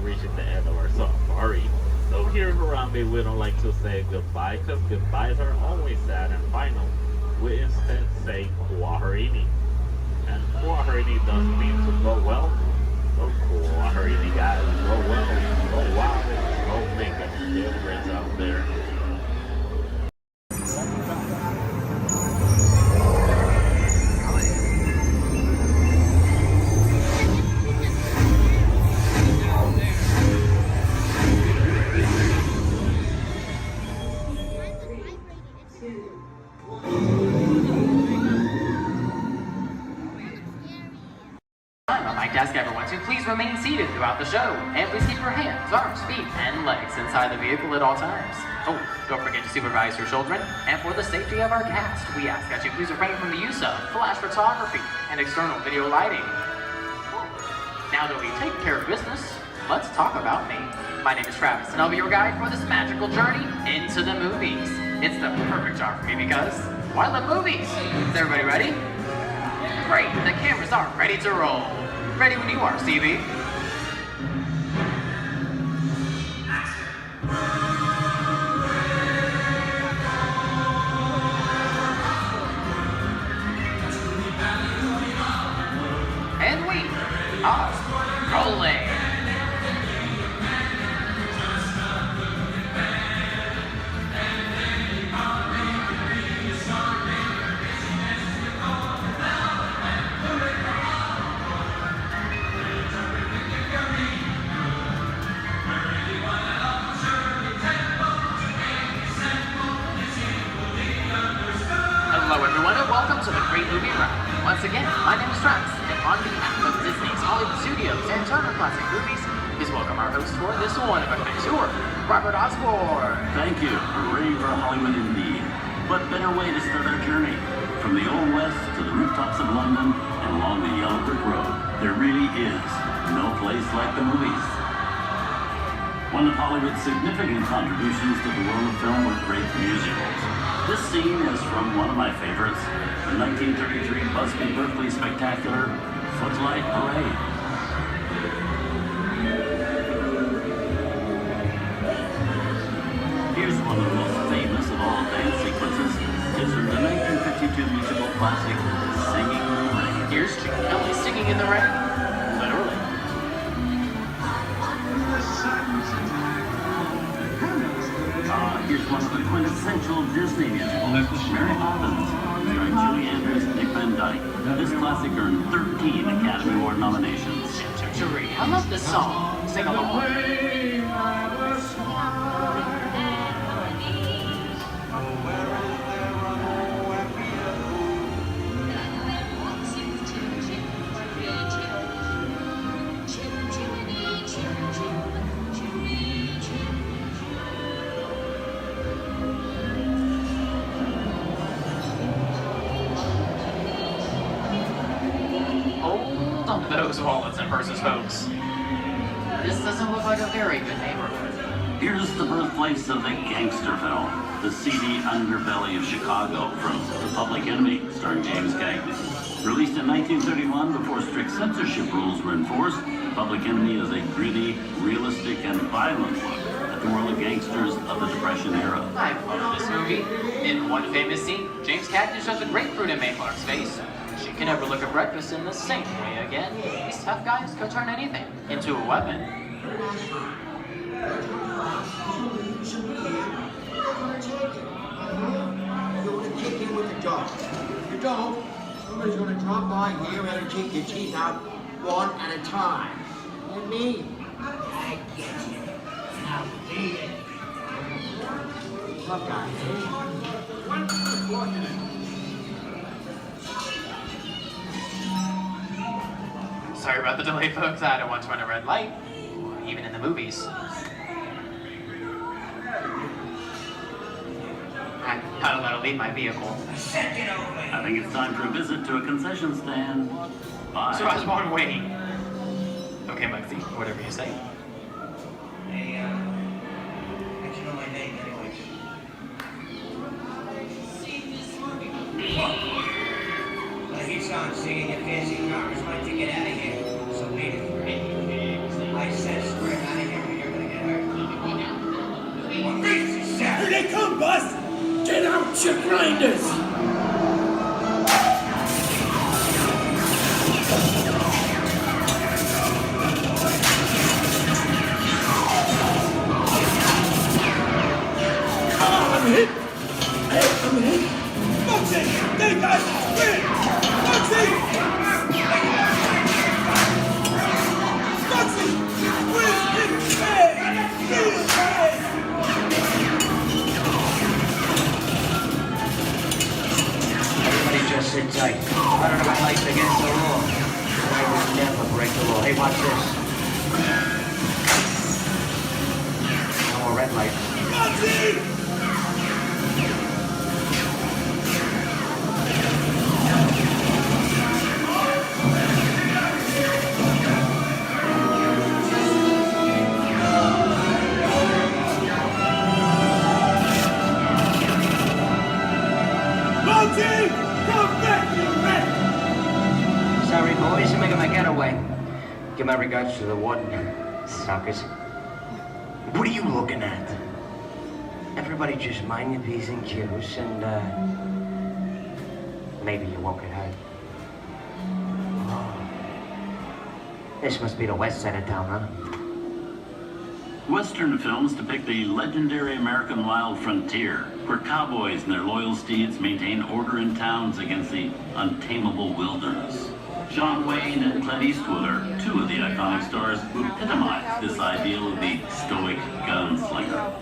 Reaching the end of our safari. So here in Harambe, we don't like to say goodbye because goodbyes are always sad and final. We instead say Kwaherini. And Kwaherini does mean to go well. So Kwaherini guys, go well, go wild, go make a difference out there. Ask everyone to please remain seated throughout the show, and please keep your hands, arms, feet, and legs inside the vehicle at all times. Oh, don't forget to supervise your children, and for the safety of our cast, we ask that you please refrain from the use of flash photography and external video lighting. Now that we've taken care of business, let's talk about me. My name is Travis, and I'll be your guide for this magical journey into the movies. It's the perfect job for me because, well, I love movies. Is everybody ready? Great, the cameras are ready to roll. Ready when you are, CB. movie wrap. Once again, my name is Travis, and on behalf of Disney's Hollywood Studios and Turner Classic Movies, please welcome our host for this one-of-a-kind tour, Robert Osborne. Thank you. Hooray for Hollywood indeed. What better way to start our journey? From the Old West to the rooftops of London and along the yellow brick road, there really is no place like the movies. One of Hollywood's significant contributions to the world of film were great musicals. This scene is from one of my favorites, the 1933 Busby Berkeley spectacular, Footlight Parade. Here's one of the most famous of all dance sequences. It's from the 1952 musical classic, Singing in the Rain. Here's Jim Kelly singing in the rain. Literally. Here's one of the quintessential Disney musicals, Mary Poppins, starring Julie Andrews and Dick Van Dyke. This classic earned 13 Academy Award nominations. I love this song. Sing along. Those wallets and purses, folks. This doesn't look like a very good neighborhood. Here's the birthplace of the gangster film, the seedy underbelly of Chicago from The Public Enemy, starring James Cagney. Released in 1931 before strict censorship rules were enforced, Public Enemy is a gritty, realistic, and violent look at the world of gangsters of the Depression era. I love this movie. In one famous scene, James Cagney shoves a grapefruit in Mae Clark's face. She can never look at breakfast in the same way again. These tough guys could turn anything into a weapon. You want to kick in with the dog. If you don't, somebody's going to drop by here and take your teeth out one at a time. And me, I get you. Now beat it. Tough guy, Sorry about the delay, folks. I don't want to run a red light, even in the movies. I don't let her leave my vehicle. I think it's time for a visit to a concession stand. Bye. So I was born waiting. Okay, Muggsy, whatever you say. Hey, I should know my name anyways. Well, he's on singing your fancy cars. Why don't you get out of here? So wait for me. I said spread out of here or you're gonna get hurt. What reason is that? Here they come, Bus! Get out your grinders! I'm hit! Hey, I'm hit! Muggsy! They got win! Muggsy! Muggsy! Win! Hey! Hey! Everybody just sit tight. Running around like against the law. I would never break the law. Hey, watch this. No more red light. Muggsy! Sorry, boys, I'm making my getaway. Give my regards to the warden. Suckers. What are you looking at? Everybody just mind your P's and Q's and, maybe you won't get hurt. Oh. This must be the west side of town, huh? Western films depict the legendary American wild frontier, where cowboys and their loyal steeds maintain order in towns against the untamable wilderness. John Wayne and Clint Eastwood are two of the iconic stars who epitomize this ideal of the stoic gunslinger.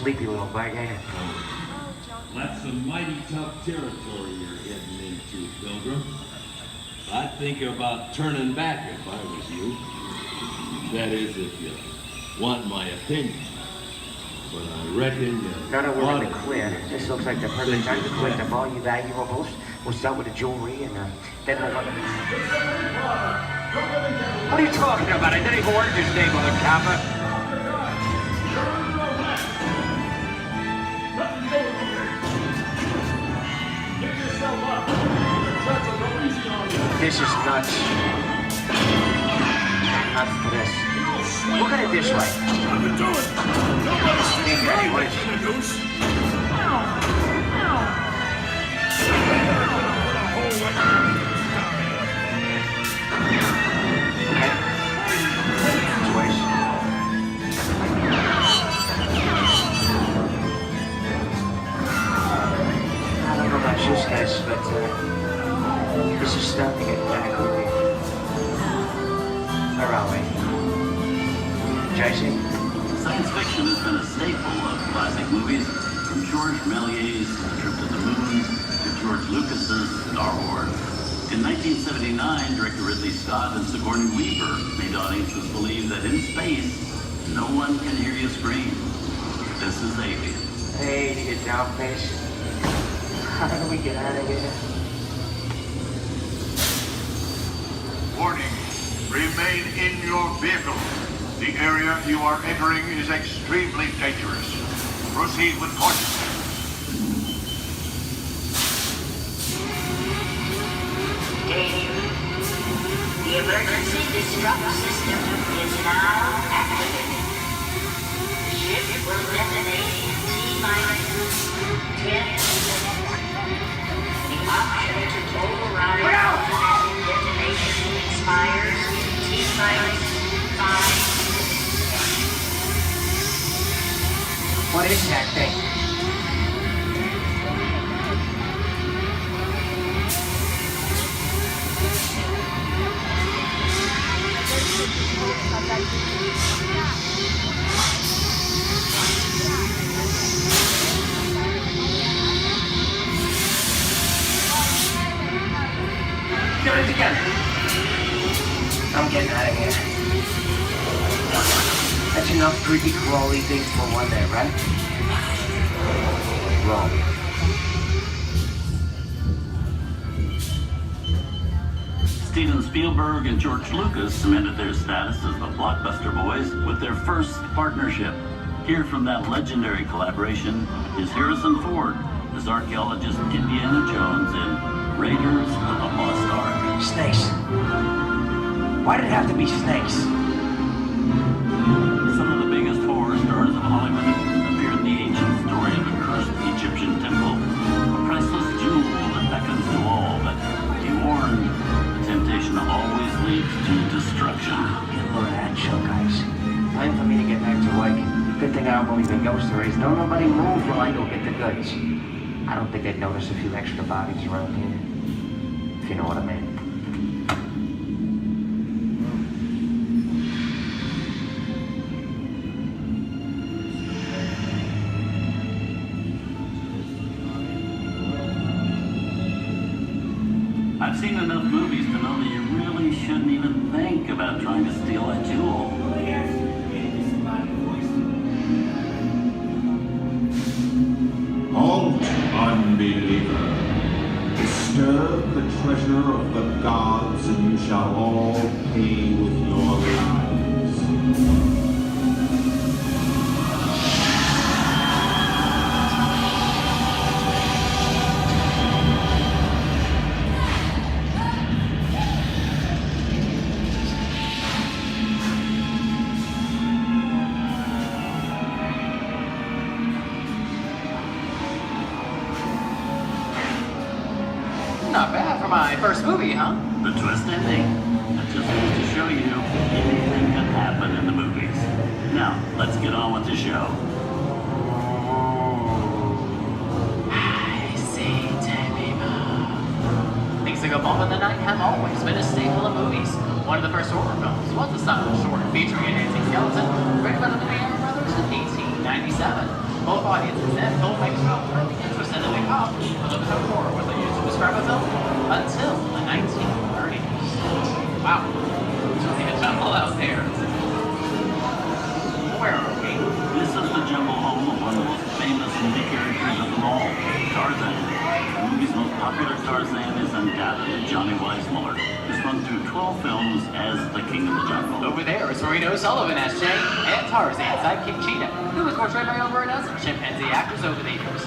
sleepy little bug, ain't it? That's some mighty tough territory you're heading into, Pilgrim. I'd think about turning back if I was you. That is, if you want my opinion. But I reckon you No, we're in the clear. This looks like the perfect time to collect up all your valuables. We'll start with the jewelry and then we'll... What are you talking about? I didn't even order this name on the copper. This is nuts. Nuts for this. Look at it this way. Hey, Daddy, what is it? I don't know about you guys, but this is starting to get kind of creepy. Where are we? JC? Science fiction has been a staple of classic movies, from George Méliès's Trip to the Moon to George Lucas's Star Wars. In 1979, director Ridley Scott and Sigourney Weaver made audiences believe that in space, no one can hear you scream. This is Alien. Hey, you down face. How do we get out of here? Warning. Remain in your vehicle. The area you are entering is extremely dangerous. Proceed with caution. Danger. The emergency disrupt system is now activated. The ship will detonate in T-minus 10 seconds. The option to override automatic detonation expires T-minus 5. What is that thing? Get it together. I'm getting out of here. That's enough creepy crawly things for one day, right? Wrong. Steven Spielberg and George Lucas cemented their status as the blockbuster boys with their first partnership. Here from that legendary collaboration is Harrison Ford as archaeologist Indiana Jones in Raiders of the Lost Ark. Snakes. Why did it have to be snakes? Some of the biggest horror stars of Hollywood appear in the ancient story of a cursed Egyptian temple, a priceless jewel that beckons to all, but be warned, temptation always leads to destruction. Look at that show, guys. Time for me to get back to work. Good thing I don't believe in ghost stories. Don't nobody move while I go get the goods. I don't think they'd notice a few extra bodies around here. If you know what I mean. I've seen enough movies to know that you really shouldn't even think about trying to steal a jewel. Halt, unbeliever. Disturb the treasure of the gods, and you shall all pay with your lives. Not bad for my first movie, huh? The twist ending. That just goes to show you anything can happen in the movies. Now, let's get on with the show. I see dead people. Things that go bump in the night have always been a staple of movies. One of the first horror films was a silent short featuring a dancing skeleton, written by the Mariana brothers in 1897. Both audiences then told Mike Stroh were interested in the cop of the horror was used to describe a film until the 1930s. Wow. Really a jungle out there. Where are we? This is the jungle home of one of the most famous movie characters of them all, Tarzan. The movie's most popular Tarzan is undoubtedly Johnny Weissmuller, who's run through 12 films as the King of the Jungle. Over there is Reno Sullivan as Jay, and Tarzan sidekick Cheetah, who was portrayed by over a dozen chimpanzee actors over the years.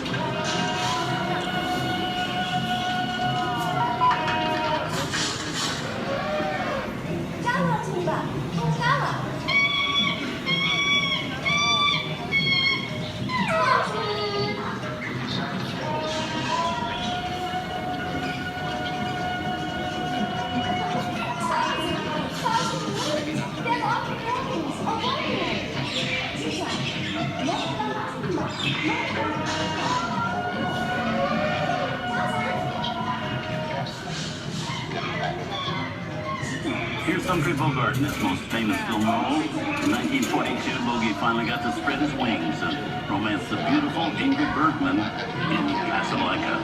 Here's Humphrey Bogart in his most famous film role. In 1942, Bogey finally got to spread his wings and romance the beautiful Ingrid Bergman in Casablanca.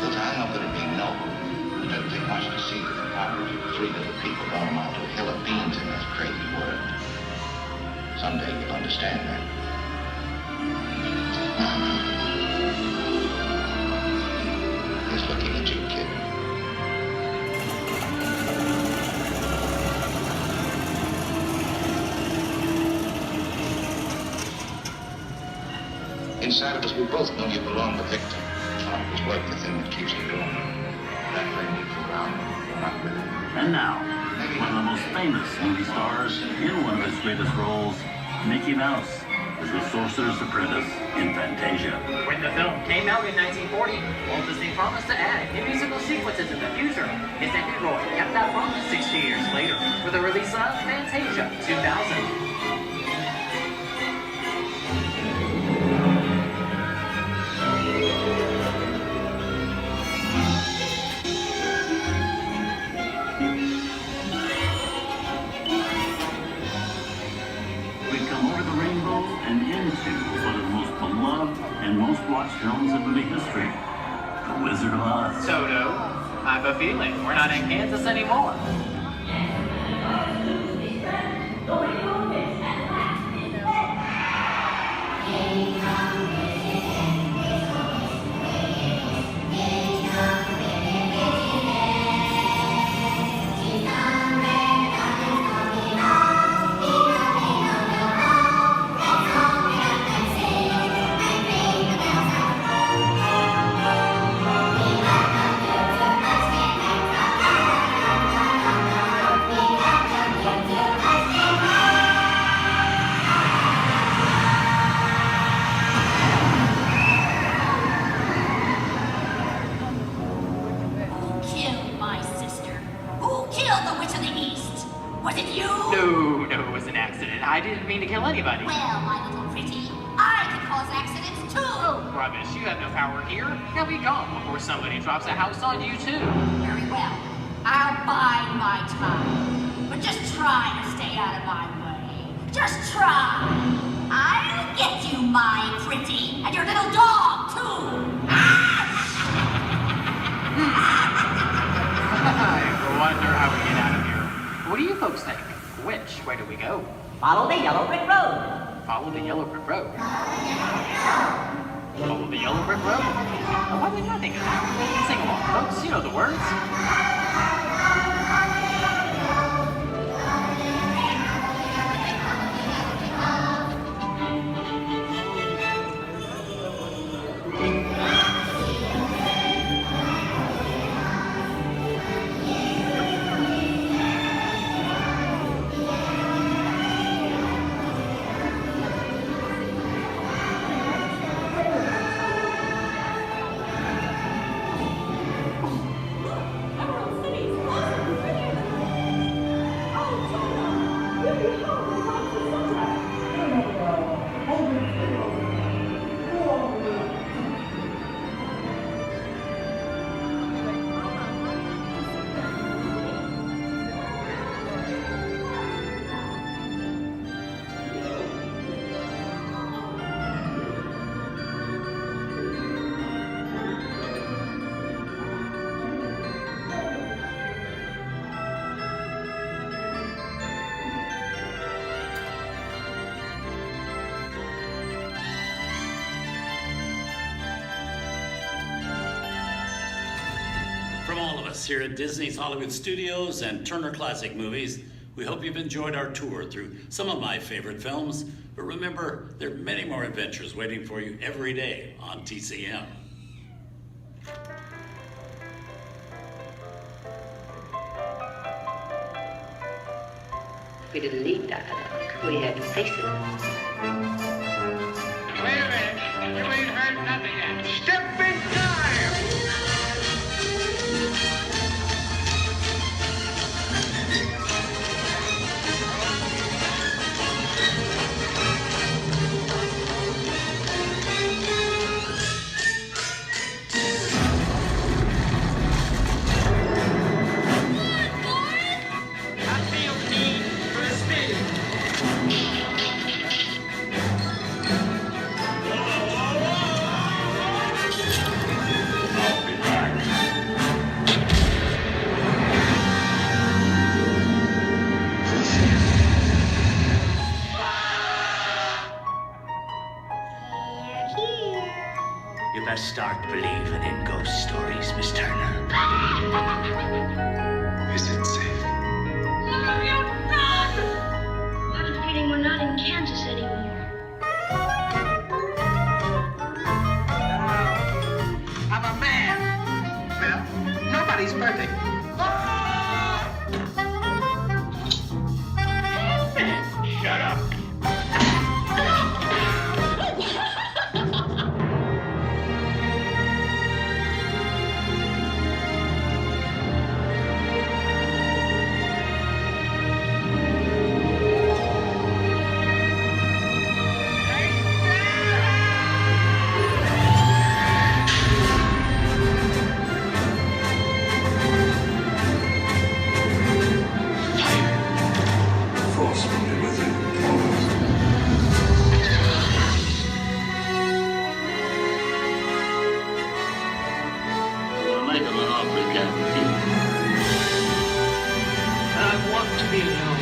Look, I know that it'd be noble. It doesn't take much to see that the poverty of 3 little people don't amount to a hill of beans in this crazy world. Someday you'll understand that. He's looking at you, kid. Inside of us, we both know you belong to Victor. It was work the thing that keeps you going. That thing moves around, not with it. And now, one of the most famous movie stars in one of his greatest roles, Mickey Mouse, as the Sorcerer's Apprentice in Fantasia. When the film came out in 1940, Walt Disney promised to add new musical sequences in the future. His nephew Roy kept that promise 60 years later with the release of Fantasia 2000. And most watched films in movie history, The Wizard of Oz. Toto, I have a feeling we're not in Kansas anymore. I didn't mean to kill anybody. Well, my little pretty, I can cause accidents too. Oh, rubbish. You have no power here. Now be gone before somebody drops a house on you too. Very well. I'll bide my time. But just try to stay out of my way. Just try. I'll get you, my pretty, and your little dog too. I wonder how we get out of here. What do you folks think? Which way do we go? Follow the yellow brick road. Follow the yellow brick road. Follow the yellow brick road? Oh, why did I think of that? Sing along, folks. You know the words. us here at Disney's Hollywood Studios and Turner Classic Movies, we hope you've enjoyed our tour through some of my favorite films. But remember, there are many more adventures waiting for you every day on TCM. We didn't need dialogue. We had faces. Wait a minute. You ain't heard nothing yet. Step in time! You best start believing in ghost stories, Miss Turner. Is it safe? No, you're not! I have a feeling we're not in Kansas anymore. I'm a man. Well, nobody's perfect. Shut up! Force will be with you always. We're making an offer, Captain. I want to be alone.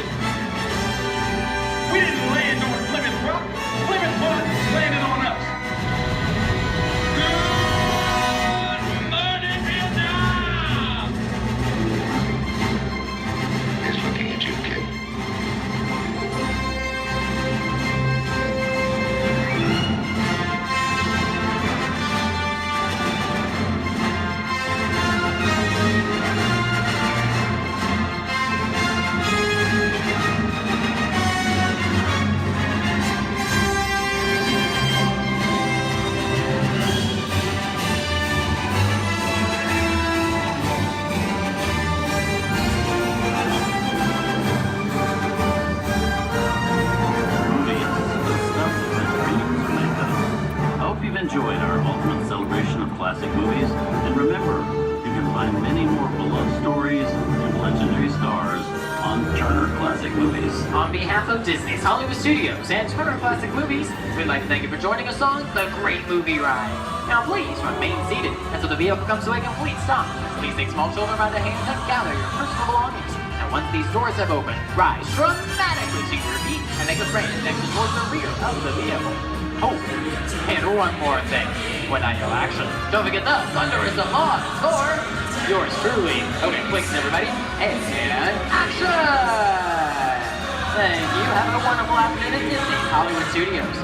We didn't land on Plymouth Rock. Plymouth Rock landed on us. Good morning, Vietnam! He's looking at you, kid. I hope you've enjoyed our ultimate celebration of classic movies. And remember, you can find many more beloved stories and legendary stars on Turner Classic Movies. On behalf of Disney's Hollywood Studios and Turner Classic Movies, we'd like to thank you for joining us on the Great Movie Ride. Now please remain seated until the vehicle comes to a complete stop. Please take small children by the hand and gather your personal belongings. And once these doors have opened, rise dramatically to your feet and make a grand exit towards the rear of the vehicle. Oh, and one more thing. When I yell action, don't forget the thunder is the law for yours truly. Okay, clicks everybody, and action! Thank you. Have a wonderful afternoon at Disney's Hollywood Studios.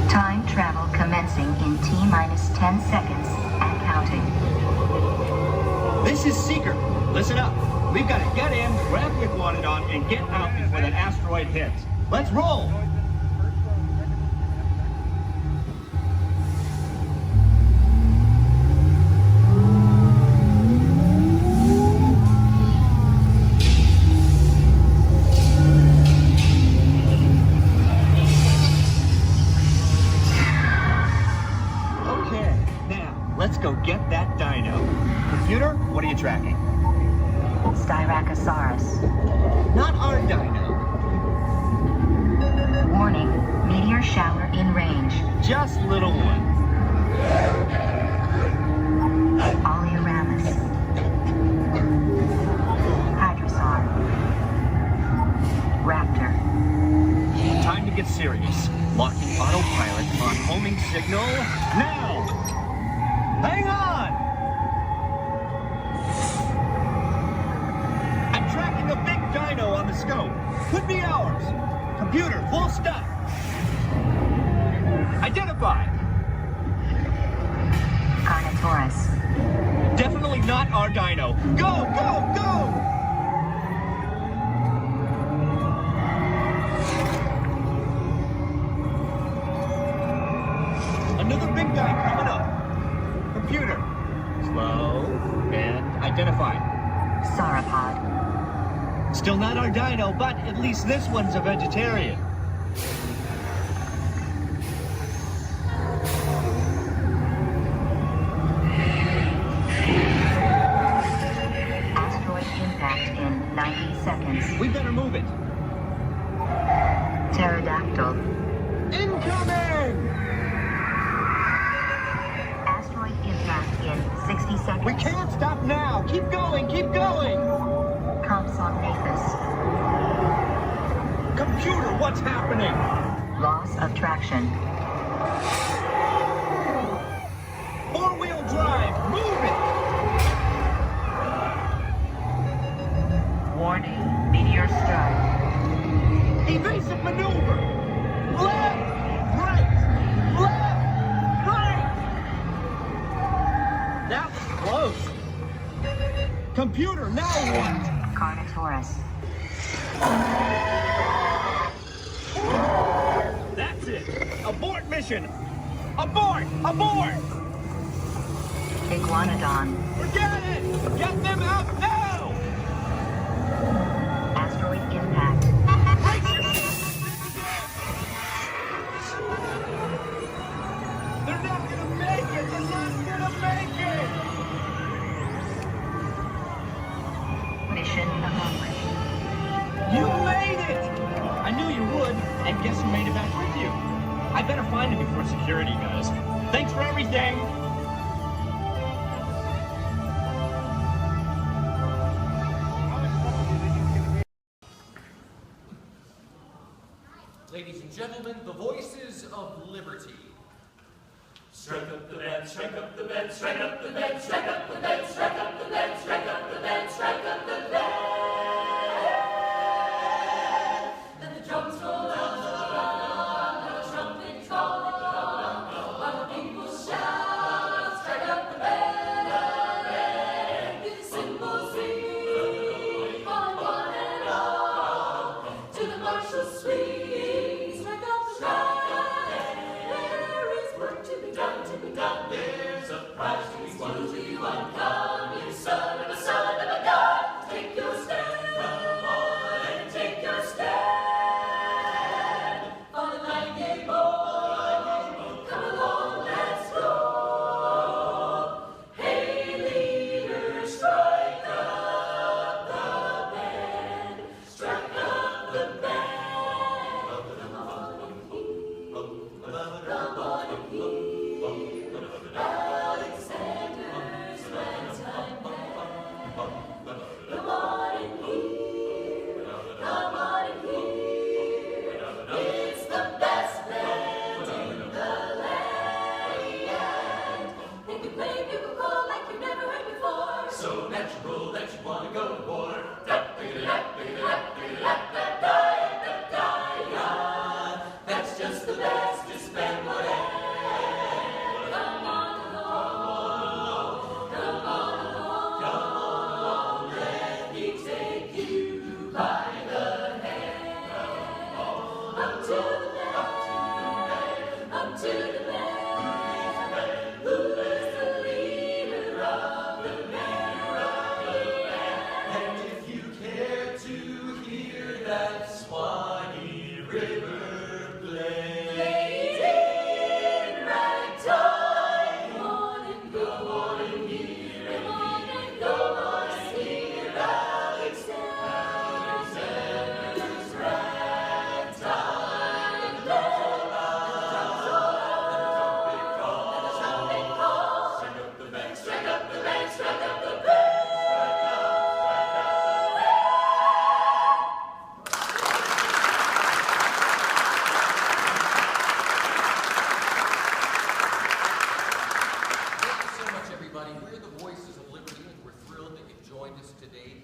Time travel commencing in T-minus 10 seconds and counting. This is Seeker. Listen up. We've got to get in, grab what we wanted on, and get out before that asteroid hits. Let's roll! Okay, now, let's go get that dino. Computer, what are you tracking? Styracosaurus. Not our dino. Warning, meteor shower in range. Just little one. Oleoramus. Hadrosaur. Raptor. Time get serious. Locking autopilot on homing signal now. Hang on! I'm tracking a big dino on the scope. Could be ours. Computer, full stop. Identify. Carnotaurus. Definitely not our dino. Go, go, go! Another big guy coming up. Computer. Slow and identify. Sauropod. Still not our dino, but at least this one's a vegetarian. Asteroid impact in 90 seconds. We better move it. Pterodactyl. Incoming! Asteroid impact in 60 seconds. We can't stop now. Keep going, keep going. Compsognathus. Computer, what's happening? Loss of traction. Four-wheel drive, move it! Warning, meteor strike. Evasive maneuver! Left, right, left, right! That was close. Computer, now what? Carnotaurus. That's it! Abort mission! Abort! Abort! Iguanodon. Forget it! Get them out now! Asteroid impact. They're not gonna make it! They're not gonna make it! Mission accomplished. You made it! I knew you would, and guess who made it back with you? I better find him before security does. Thanks for everything! Ladies and gentlemen, the voices of liberty. Strike up the band, strike up the band, strike up the band, strike up the band, strike up the band, strike up the band, strike up the band. Let the drums roll on, let the trumpet call, while the people shout, strike up the band. Give the cymbals ring, calling one and all to the martial swing. Strike up the band. There is work to be done, to be done. There's a prize to be won. Come, you son of a son of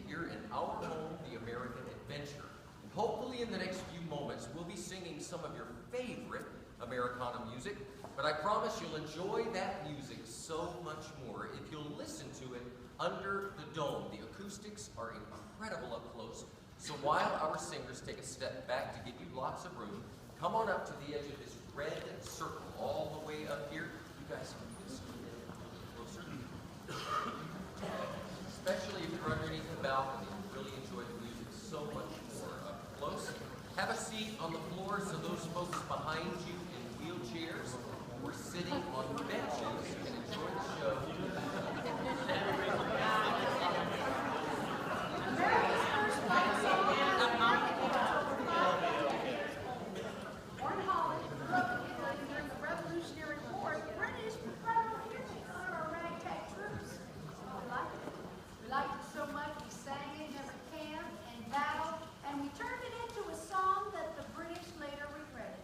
here in our home, the American Adventure. And hopefully in the next few moments, we'll be singing some of your favorite Americana music, but I promise you'll enjoy that music so much more if you'll listen to it under the dome. The acoustics are incredible up close, so while our singers take a step back to give you lots of room, come on up to the edge of this red circle all the way up here. You guys can just get a little closer. Especially if you're underneath the balcony, you really enjoy the music so much more up close. Have a seat on the floor so those folks behind you in wheelchairs or sitting on benches can enjoy the show. Born Holland, grew up in Italy during the Revolutionary War, the British were proud of our ragtag troops. We liked it. We liked it so much we sang it in every camp and battle, and we turned it into a song that the British later regretted.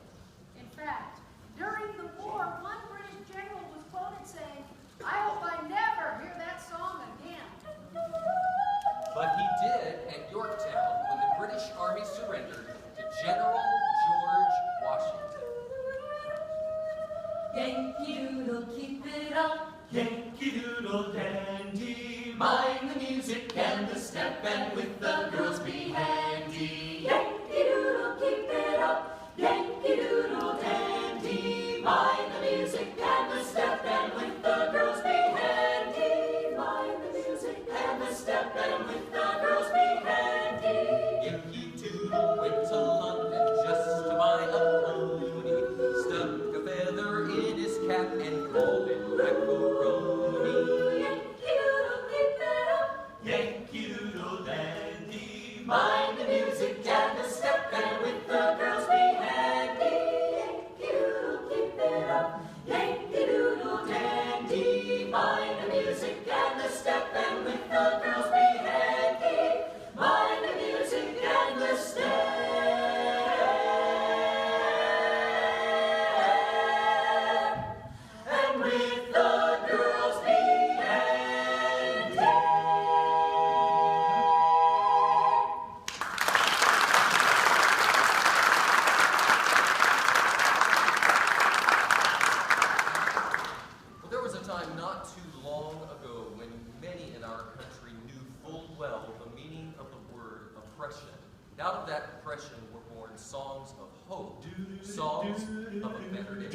In fact, during the war, one British general was quoted saying, "I hope I never hear that song again." But he did at Yorktown when the British Army surrendered to General George Washington. Yankee Doodle, keep it up. Yankee Doodle dandy. Mind the music and the step, and with the girls be handy. Yankee Doodle, keep it up. Yankee Doodle dandy. Mind the music and the step, and with the girls be handy. Mind the music and the step, and with the girls be handy. Yankee Doodle went to London just to buy a pony, stuck a feather in his cap and called it macaroni. Yankee Doodle, keep it up. Yankee Doodle dandy. Mind the music and the step, and with the girls be handy. Yankee Doodle, keep it up. Yankee Doodle dandy. Mind the music and the step, and with the girls be handy. Mind the music and the step. And with the girls be handy. Well, there was a time not too long ago when many in our country knew full well the meaning of the word oppression. And out of that oppression were born songs of hope, songs of a better day.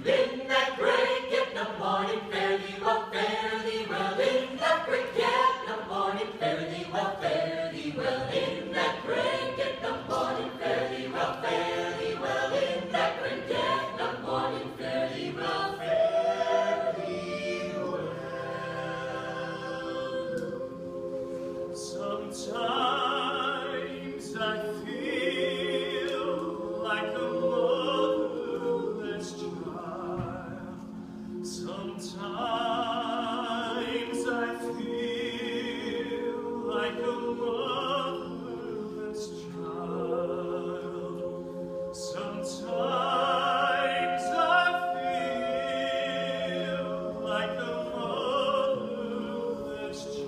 In that great get no morning, fare thee well, fare thee well. In that great get no morning, fare thee well, fare thee well. In that great get no morning, fare thee well, fare thee well. In that great get no morning, fare thee well, fare thee well. Sometimes I feel like a motherless child. Sometimes I feel like a motherless child. Sometimes I feel like a motherless child.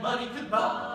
money could buy.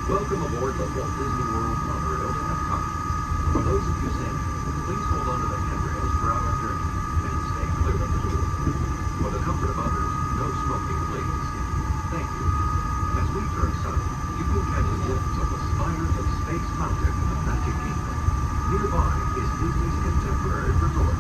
Welcome aboard the Walt Disney World monorail to Epcot. For those of you sailing, please hold on to the handrails throughout our journey and stay clear of the door. For the comfort of others, no smoking, please. Thank you. As we turn south, you can catch a glimpse of the spires of Space Mountain in the Magic Kingdom. Nearby is Disney's contemporary resort.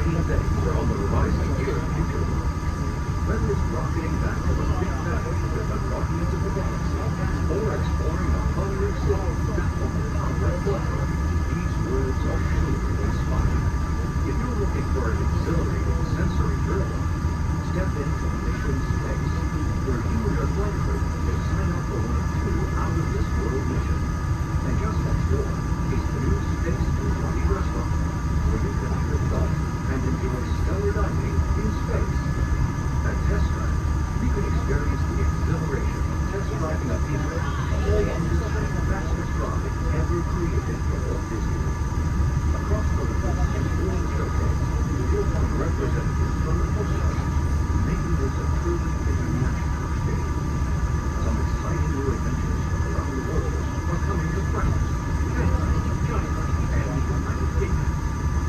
exciting things are on the horizon here in Future World. Whether it's rocketing back to the Big Bang with the Guardians of the Galaxy, or exploring a hungry city filled with power and flavor, these worlds are sure to inspire. If you're looking for an exhilarating sensory journey, step into Mission Space, where you and your flight crew will sign up for one of 2 out-of-this-world missions. And just next door is the new Space Party Restaurant, where you can trip up and enjoy stellar dining in space. At Test Drive, you can experience the exhilaration of test driving a pizza all on the fastest ride ever created for Walt Disney. Across the river and during the showcase, you'll find representatives from the Coast Guard, making this a truly international experience. Some exciting new adventures from around the world are coming to France, Canada, China, and the United Kingdom.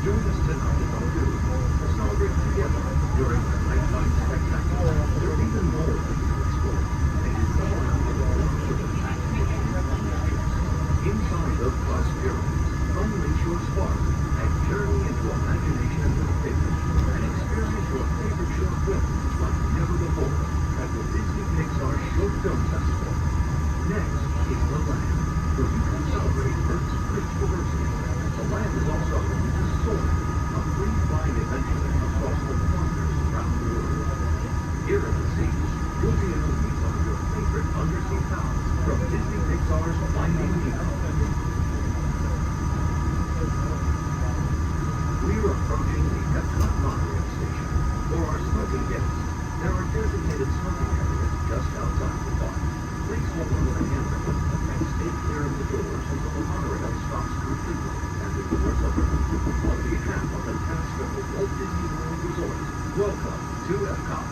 Join us tonight at our booth to celebrate together during the nighttime spectacular. There's even more for you to explore, and you come around with a bunch of activities and attractions. Inside those glass pyramids, unleash your spark and journey into imagination and fiction, and experience your favorite short films like never before at the Disney Pixar Short Film Festival. Next is the Land, where you can celebrate Earth's rich diversity. The Land is also home to Soar, a free-flying adventure across the wonders around the world. Here in the seas, you'll be able to meet some of your favorite undersea pals from Disney Pixar's Finding Nemo. We're approaching the Epcot monorail station. For our smoking guests, there are designated smoking areas just outside the park. Please hold on to the handrail and stay clear of the doors until the monorail stops completely and the doors open. On behalf of the cast of the Walt Disney World Resort, welcome to Epcot.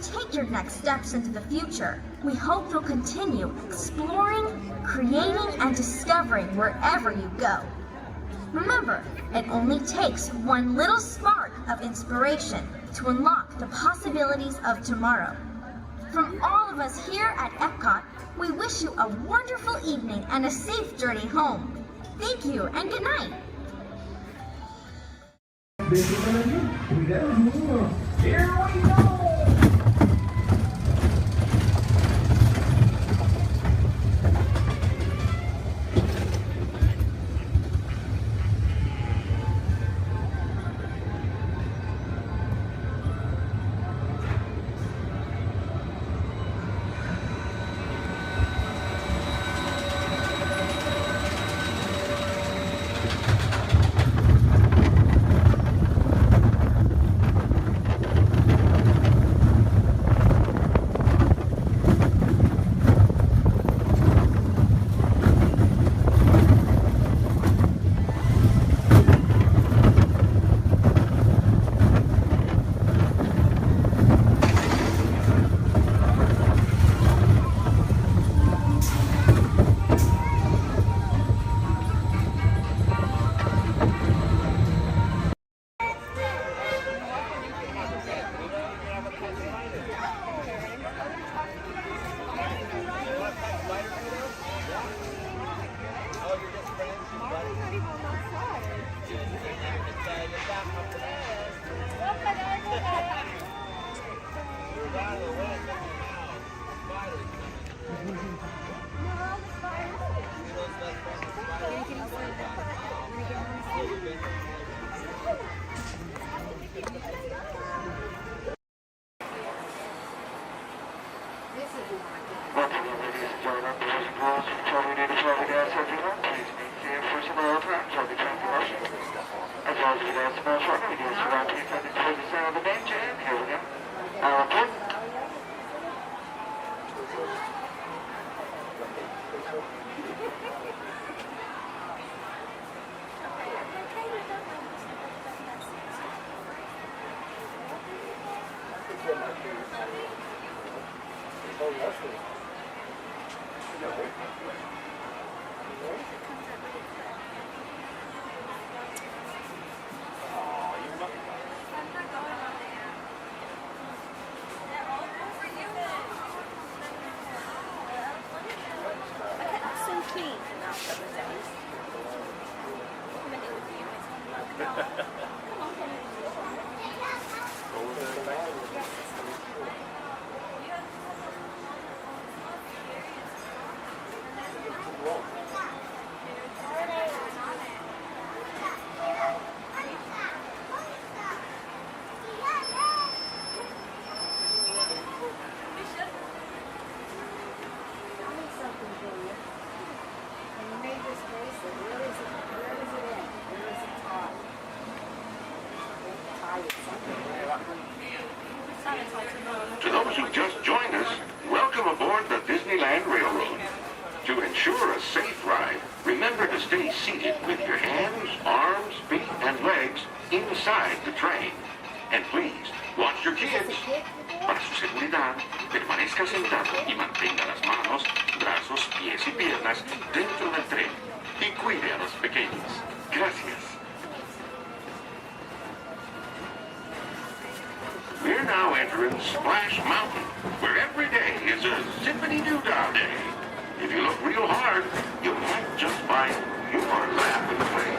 take your next steps into the future. We hope you'll continue exploring, creating, and discovering wherever you go. Remember, it only takes one little spark of inspiration to unlock the possibilities of tomorrow. From all of us here at Epcot, we wish you a wonderful evening and a safe journey home. Thank you and good night. Here we go! To those who just joined us, welcome aboard the Disneyland Railroad. To ensure a safe ride, remember to stay seated with your hands, arms, feet, and legs inside the train. And please, watch your kids. Para su seguridad, permanezca sentado y mantenga las manos, brazos, pies y piernas dentro del tren. Y cuide a los pequeños. Gracias. We're now entering Splash Mountain, where every day is a zippity-doo-dah day. If you look real hard, you might just find more laugh in the place.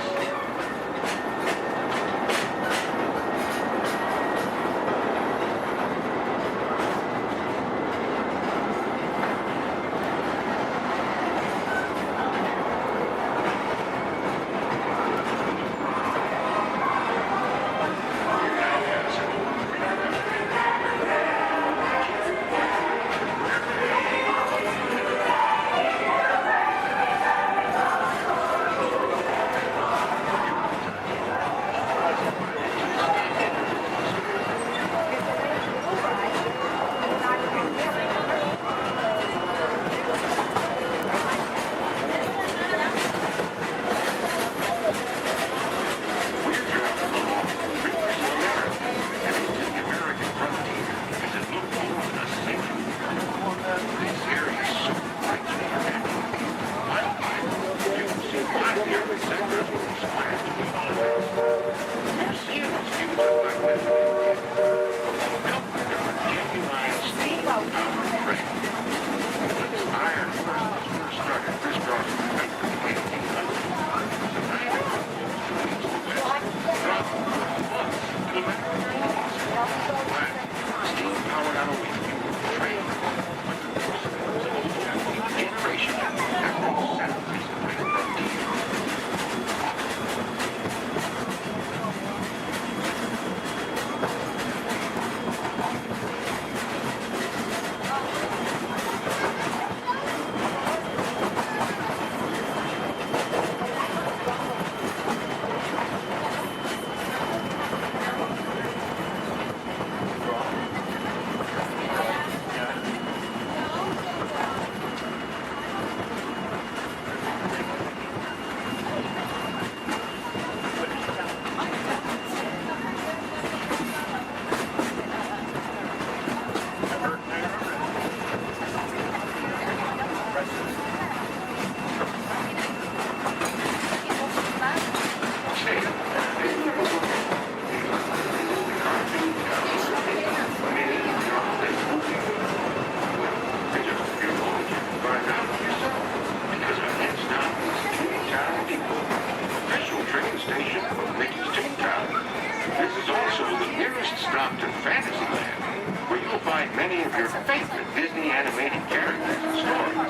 find many of your favorite Disney animated characters and stories.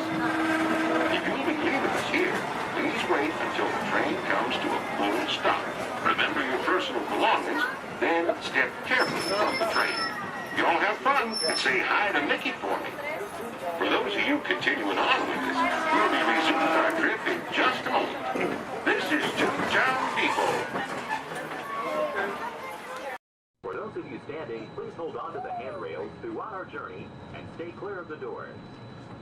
If you'll be leaving us here, please wait until the train comes to a full stop. Remember your personal belongings, then step carefully from the train. Y'all have fun and say hi to Mickey for me. For those of you continuing on with us, we'll be resuming our trip in just a moment. This is Toontown Depot. For those of you standing, please hold on to the handrails throughout our journey and stay clear of the doors.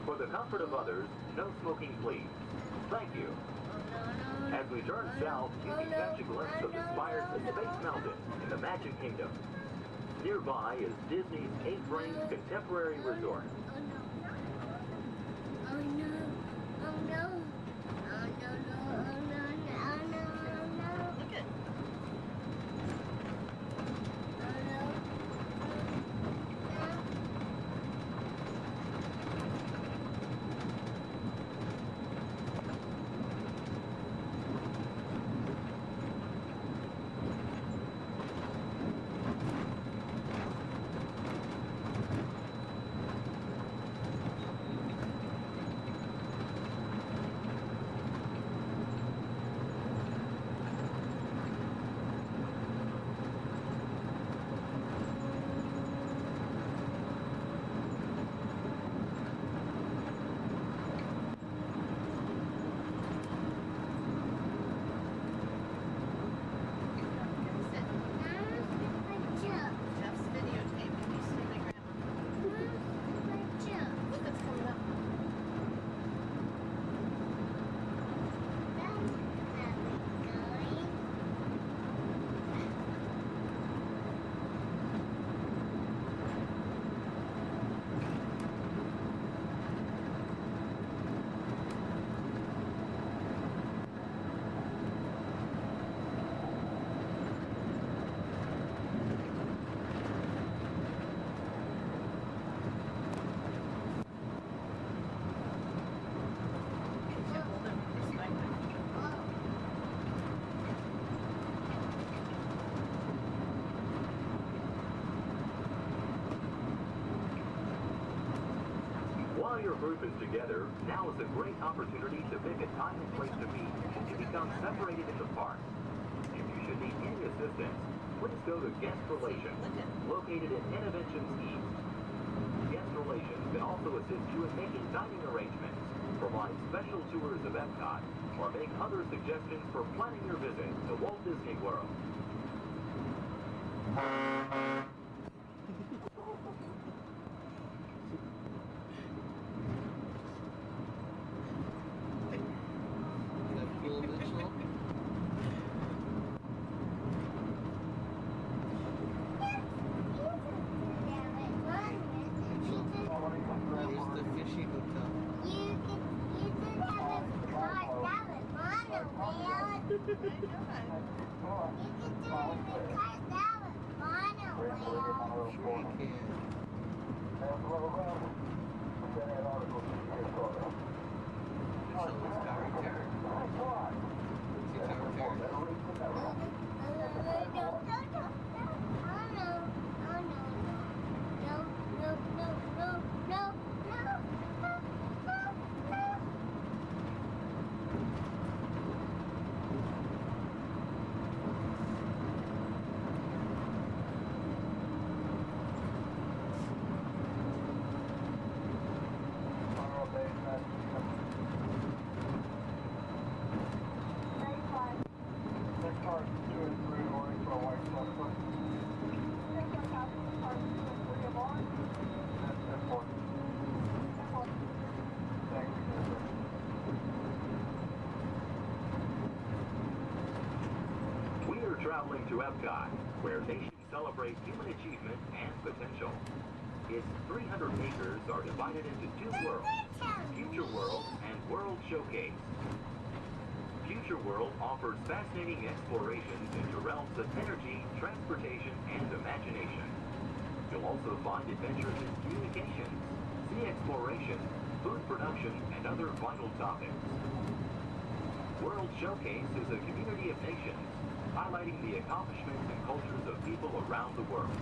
For the comfort of others, no smoking please. Thank you. As we turn south, you can catch a glimpse of the spires of Space Mountain in the Magic Kingdom. Nearby is Disney's 8th-ranked contemporary resort. Oh no. Oh no. Oh no, no, oh no, no, oh no, oh no. Look at. Oh no. While your group is together, now is a great opportunity to pick a time and place to meet and to become separated in the park. If you should need any assistance, please go to Guest Relations, located in Innovations East. Guest Relations can also assist you in making dining arrangements, provide special tours of Epcot, or make other suggestions for planning your visit to Walt Disney World. Traveling to Epcot, where nations celebrate human achievement and potential. Its 300 acres are divided into two worlds, Future World and World Showcase. Future World offers fascinating explorations into realms of energy, transportation, and imagination. You'll also find adventures in communications, sea exploration, food production, and other vital topics. World Showcase is a community of nations, highlighting the accomplishments and cultures of people around the world.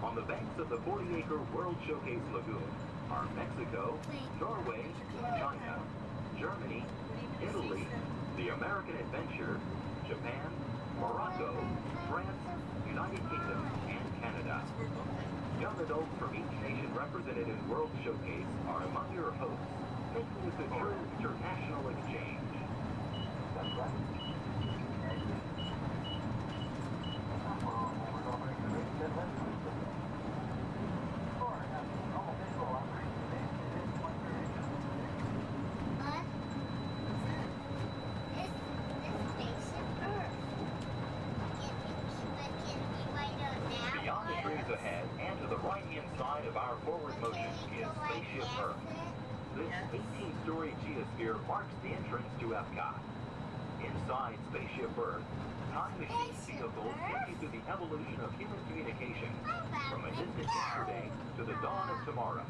On the banks of the 40-acre World Showcase Lagoon are Mexico, Norway, China, Germany, Italy, the American Adventure, Japan, Morocco, France, United Kingdom, and Canada. Young adults from each nation represented in World Showcase are among your hosts, making this a true international exchange. Beyond the trees ahead and to the right-hand side of our forward motion is Spaceship Earth. This 18-story geosphere marks the entrance to Epcot. Inside Spaceship Earth, time machine vehicles take you through the evolution of human communication from a distant yesterday to the dawn of tomorrow.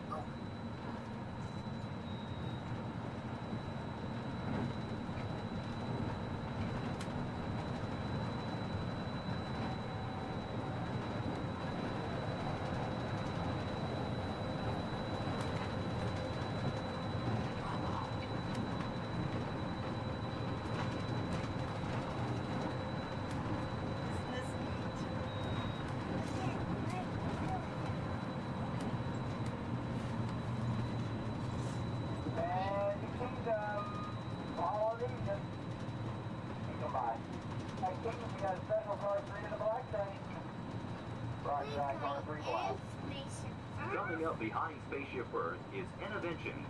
Coming up behind Spaceship Earth is Innovations.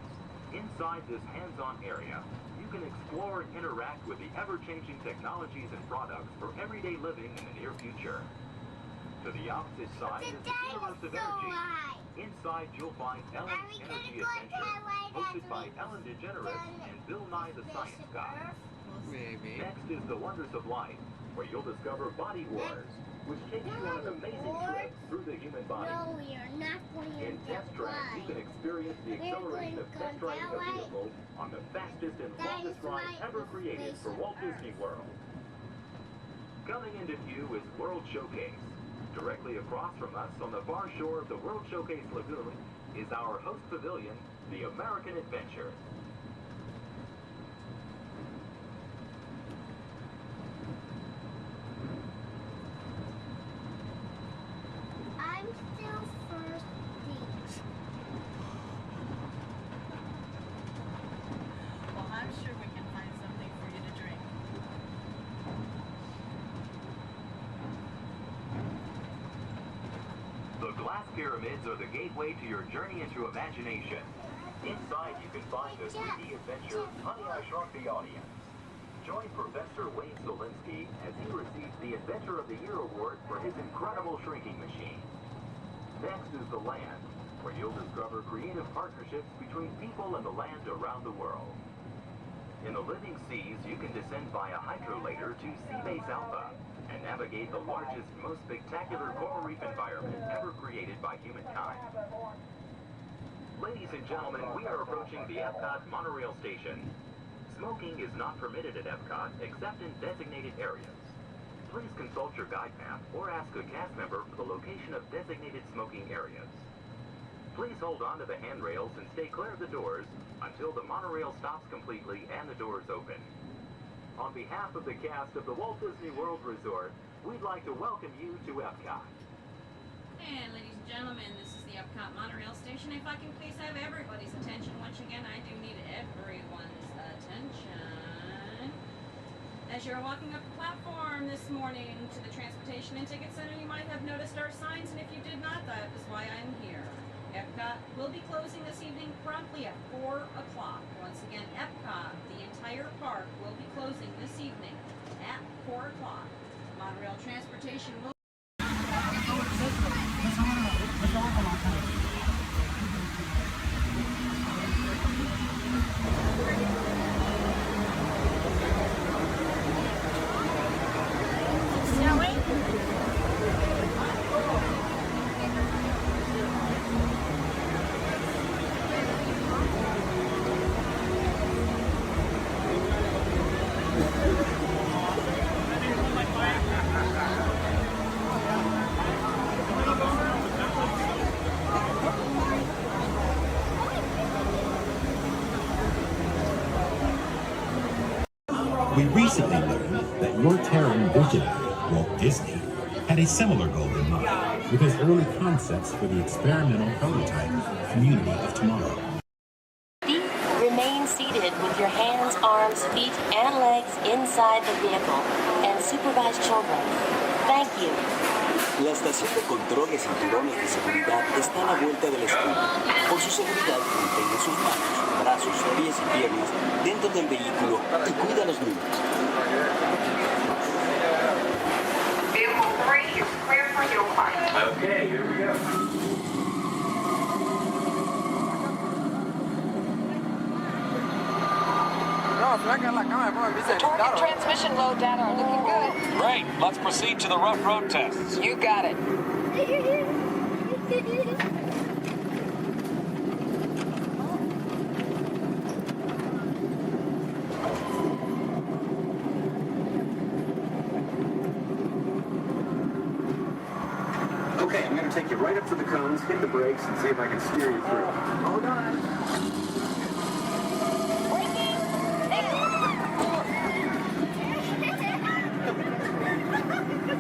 Inside this hands-on area, you can explore and interact with the ever-changing technologies and products for everyday living in the near future. To the opposite side is the Universe of Energy. Inside, you'll find Ellen's Energy Adventure, hosted by Ellen DeGeneres and Bill Nye the Science Guy. Next is the Wonders of Life, where you'll discover Body Wars, which takes you on an amazing trip through the human body. No, we are not going to In Test Track, you can experience the acceleration of test driving a vehicle on the fastest and longest ride ever created for Walt Disney World. Coming into view is World Showcase. Directly across from us on the far shore of the World Showcase Lagoon is our host pavilion, the American Adventure. I'm still thirsty. Well, I'm sure we can find something for you to drink. The glass pyramids are the gateway to your journey into imagination. Inside, you can find the 3D adventure, Honey, I Shrunk the Audience. Join Professor Wayne Solinsky as he receives the Adventure of the Year award for his incredible shrinking machine. Next is the land, where you'll discover creative partnerships between people and the land around the world. In the living seas, you can descend via hydrolator to Seabase Alpha and navigate the largest, most spectacular coral reef environment ever created by humankind. Ladies and gentlemen, we are approaching the Epcot monorail station. Smoking is not permitted at Epcot except in designated areas. Please consult your guide map or ask a cast member for the location of designated smoking areas. Please hold on to the handrails and stay clear of the doors until the monorail stops completely and the doors open. On behalf of the cast of the Walt Disney World Resort, we'd like to welcome you to Epcot. And ladies and gentlemen, this is the Epcot monorail station. If I can please have everybody's attention. Once again, I do need everyone's attention. As you're walking up the platform this morning to the Transportation and Ticket Center, you might have noticed our signs, and if you did not, that is why I'm here. Epcot will be closing this evening promptly at 4 o'clock. Once again, Epcot, the entire park, will be closing this evening at 4 o'clock. Monorail transportation will We recently learned that your Terran visionary, Walt Disney, had a similar goal in mind with his early concepts for the experimental prototype Community of Tomorrow. Remain seated with your hands, arms, feet, and legs inside the vehicle and supervise children. Thank you. La estación de control de cinturones de seguridad está a la vuelta del escudo. Por su seguridad, mantenga sus manos, brazos, pies y piernas dentro del vehículo y cuida a los niños. Vehicle 3 is clear for your flight. Okay, here we go. The target transmission load data are looking good. Great. Let's proceed to the rough road tests. You got it. Okay, I'm going to take you right up to the cones, hit the brakes, and see if I can steer you through. Hold on.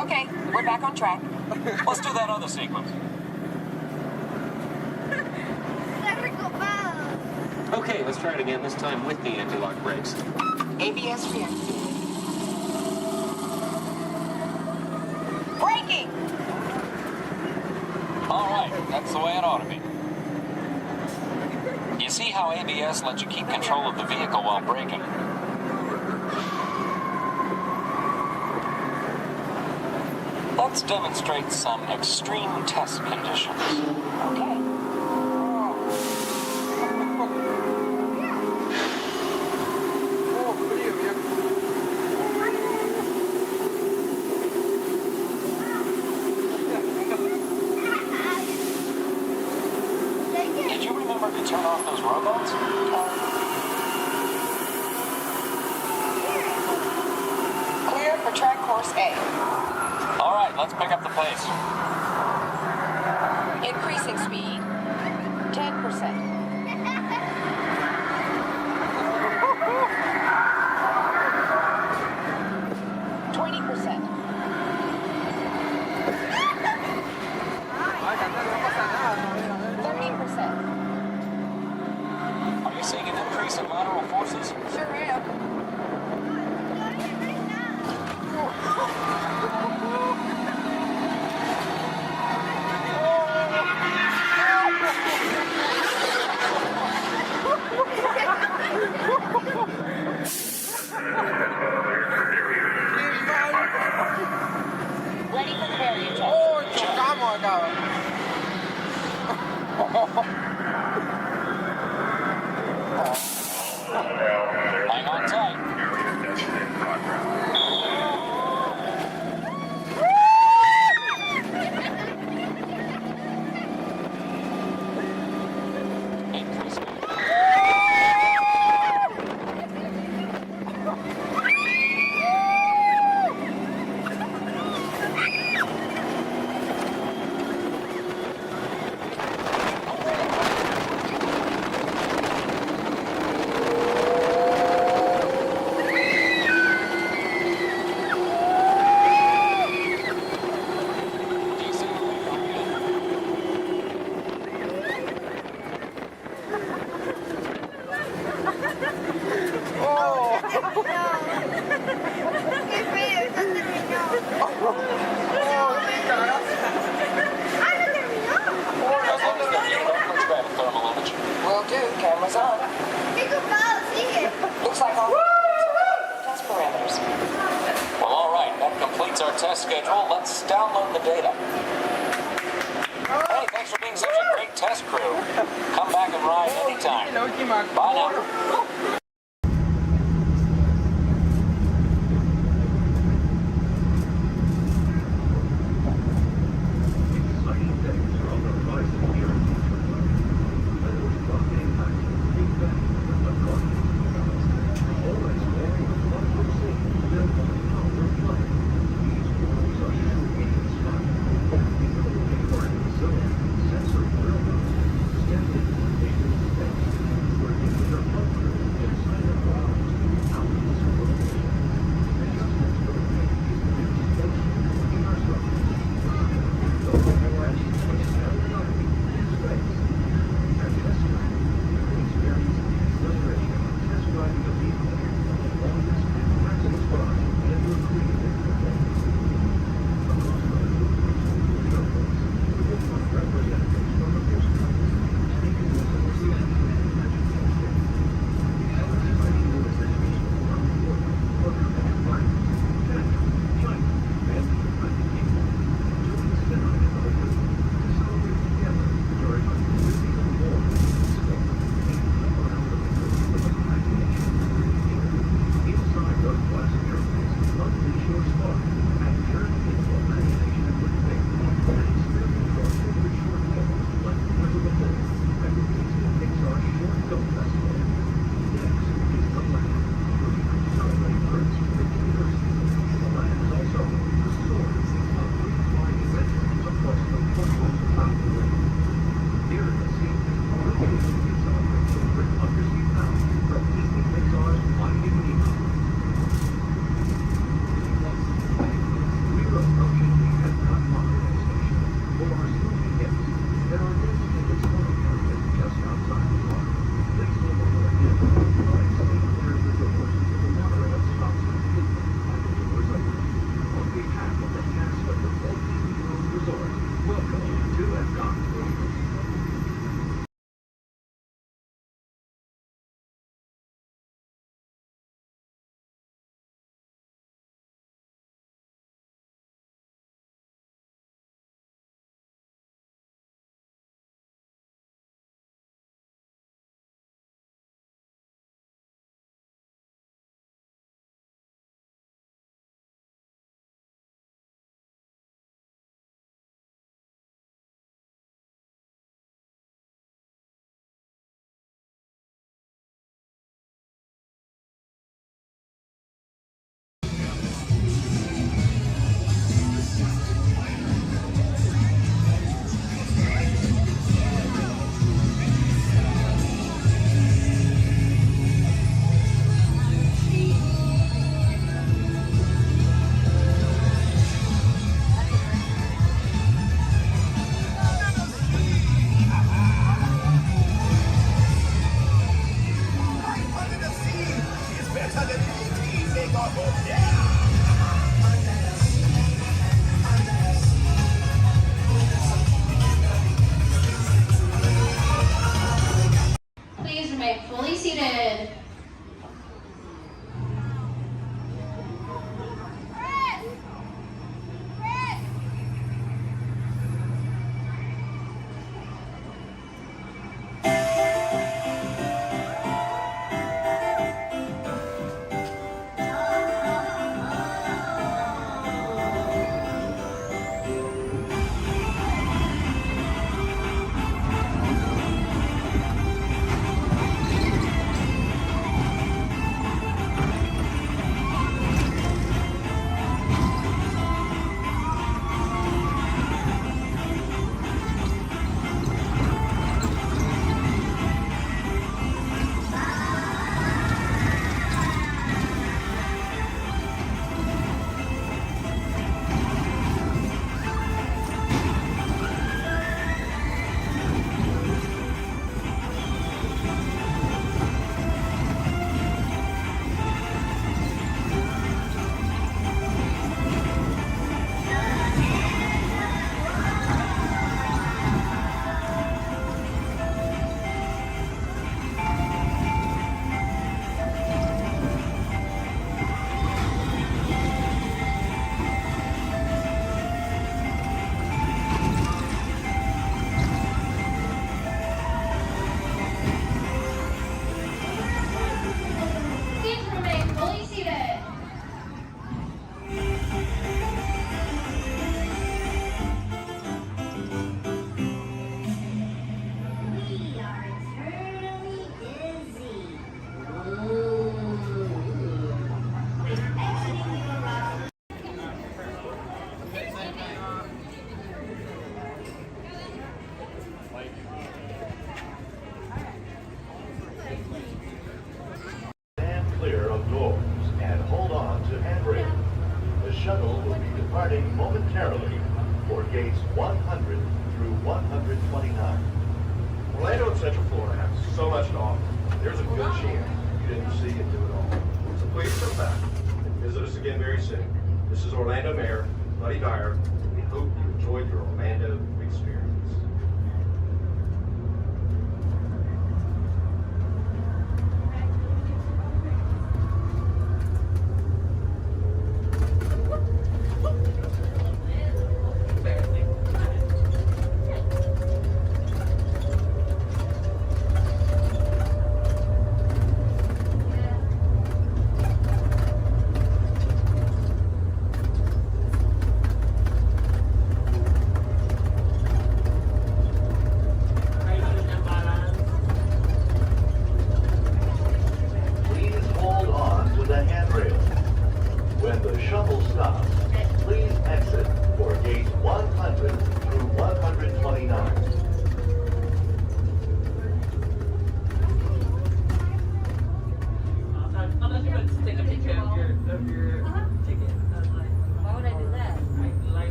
Okay, we're back on track. Let's do that other sequence. Okay, let's try it again, this time with the anti-lock brakes. ABS rear. Braking! All right, that's the way it ought to be. You see how ABS lets you keep control of the vehicle while braking? Let's demonstrate some extreme test conditions. Okay. Did you remember to turn off those robots? Clear for track course A. All right, let's pick up the pace. Increasing speed. 10%. Are you seeing an increase in lateral forces? Sure am. Ready for the barrier check. ¡Oh, chocamos, cabrón! Hang on tight. Will do. Cameras on. Looks like all test parameters. Well, all right, that completes our test schedule. Let's download the data. Hey, thanks for being such a great test crew. Come back and ride anytime. Bye now. Central Florida has so much to offer. There's a good chance you didn't see and do it all. So please come back and visit us again very soon. This is Orlando Mayor Buddy Dyer. We hope you enjoyed your Orlando experience.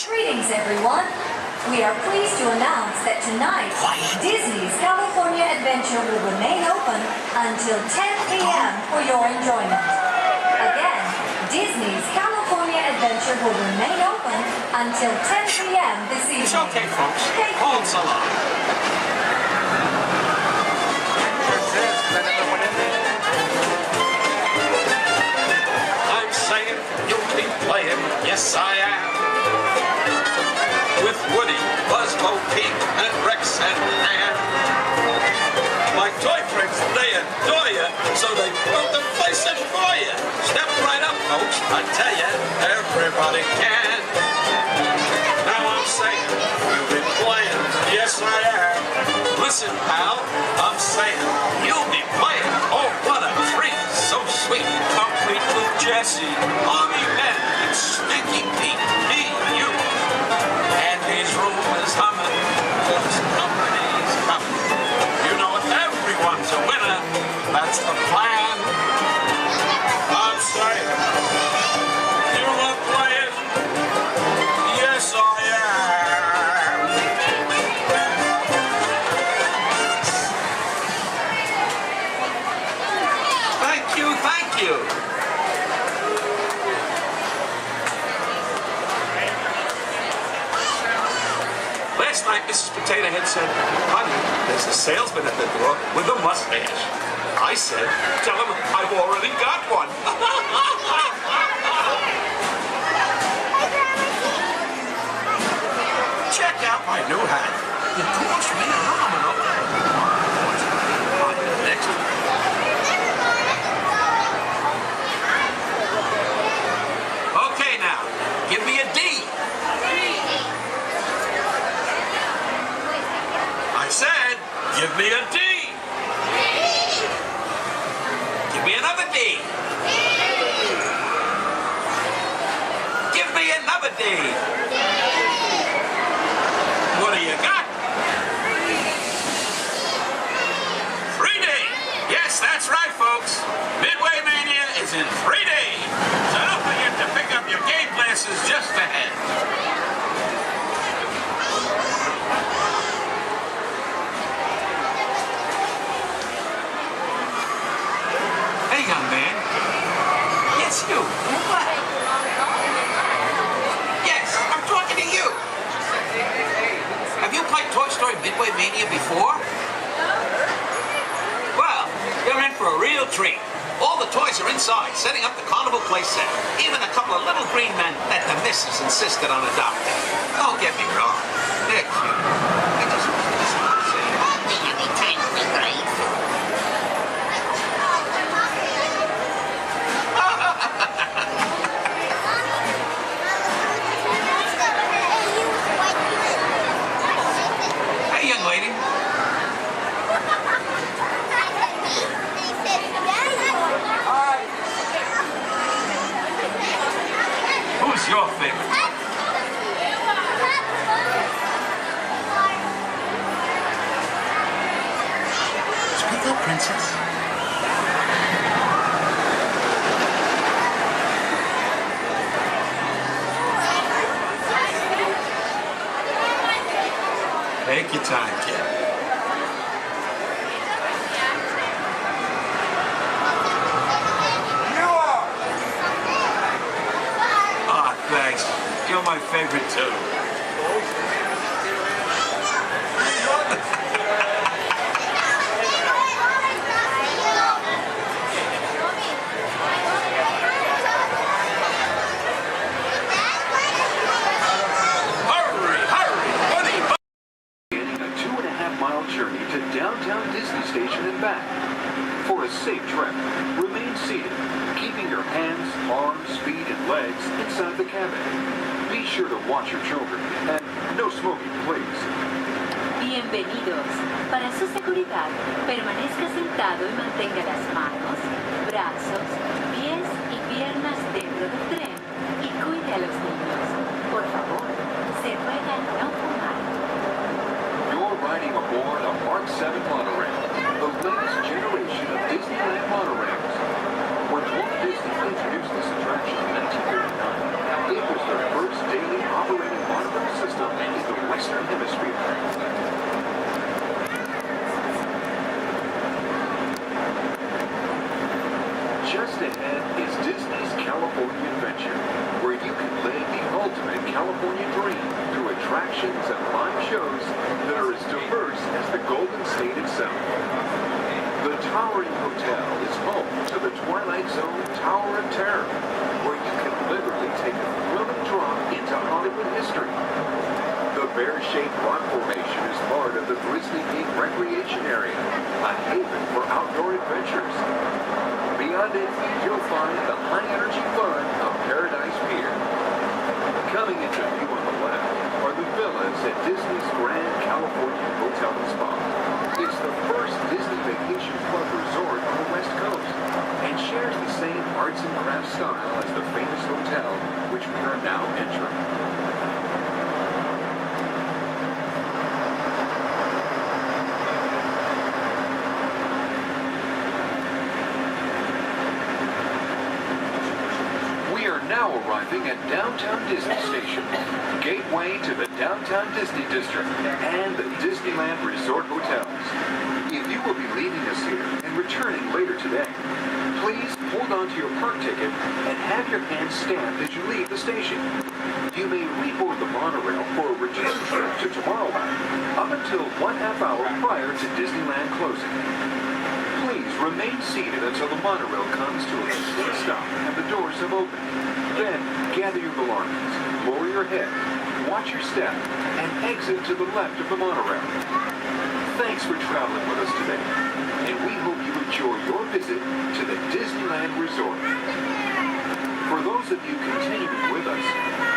Greetings, everyone. We are pleased to announce that tonight, Disney's California Adventure will remain open until 10 p.m. for your enjoyment. Again, Disney's California Adventure will remain open until 10 p.m. this evening. It's okay, folks. Hold so long. I'm saying you'll be playing, yes I am. With Woody, Buzz, Bo Peep, and Rex and Ann. My toy friends, they adore you, so they built the place in for you. Step right up, folks, I tell you, everybody can. Now I'm saying, you'll be playing, yes I am. Listen, pal, I'm saying, you'll be playing, oh what a treat, so sweet, complete with Jesse, Mommy Ben, and Stinky Pete, me, you. And his room is humming, cause company's coming. You know everyone's a winner, that's the plan. I'm saying, you are playing, yes I am. Thank you, thank you. Last night, Mrs. Potato Head said, honey, there's a salesman at the door with a mustache. I said, tell him I've already got one. Day. What do you got? 3D. Yes, that's right, folks. Midway Mania is in 3D. So don't forget to pick up your game glasses just ahead. Hey, young man. Yes, you. What? Yes, I'm talking to you. Have you played Toy Story Midway Mania before? Well, you're in for a real treat. All the toys are inside, setting up the carnival playset. Even a couple of little green men that the missus insisted on adopting. Don't get me wrong. They're cute. I just wish they smiled the same. Anytime to be grateful. Hey, young lady. Who's your favorite? Speak up, princess. Take your time, kid. Thanks. You're my favorite too. Beginning a 2.5-mile journey to downtown Disney Station and back. For a safe trip, remain seated, keeping your hands, arms, feet, and legs inside the cabin. Be sure to watch your children, and no smoking, please. Bienvenidos. Para su seguridad, permanezca sentado y mantenga las manos, brazos, pies y piernas dentro del tren y cuide a los niños. Por favor, se ruega no fumar. You're riding aboard a Mark 7 monorail, the latest generation of Disneyland monorails. When Walt Disney introduced this attraction in 1939, it was the first daily operating monorail system in the Western Hemisphere. Just ahead is Disney's California Adventure, where you can live the ultimate California dream through attractions and live shows that are as diverse as the Golden State itself. The Towering Hotel is home to the Twilight Zone Tower of Terror, where you can literally take a thrilling drop into Hollywood history. The bear-shaped rock formation is part of the Grizzly Peak Recreation Area, a haven for outdoor adventures. Beyond it, you'll find the high-energy fun of Paradise Pier. Coming into view on the left are the villas at Disney's Grand California Hotel and Spa. It's the first Disney Vacation Club resort on the West Coast and shares the same arts and crafts style as the famous hotel, which we are now entering. Now arriving at Downtown Disney Station, gateway to the Downtown Disney District and the Disneyland Resort Hotels. If you will be leaving us here and returning later today, please hold on to your park ticket and have your hand stamped as you leave the station. You may reboard the monorail for a return trip to Tomorrowland up until 1/2 hour prior to Disneyland closing. Please remain seated until the monorail comes to a complete stop and the doors have opened. Then, gather your belongings, lower your head, watch your step, and exit to the left of the monorail. Thanks for traveling with us today, and we hope you enjoy your visit to the Disneyland Resort. For those of you continuing with us,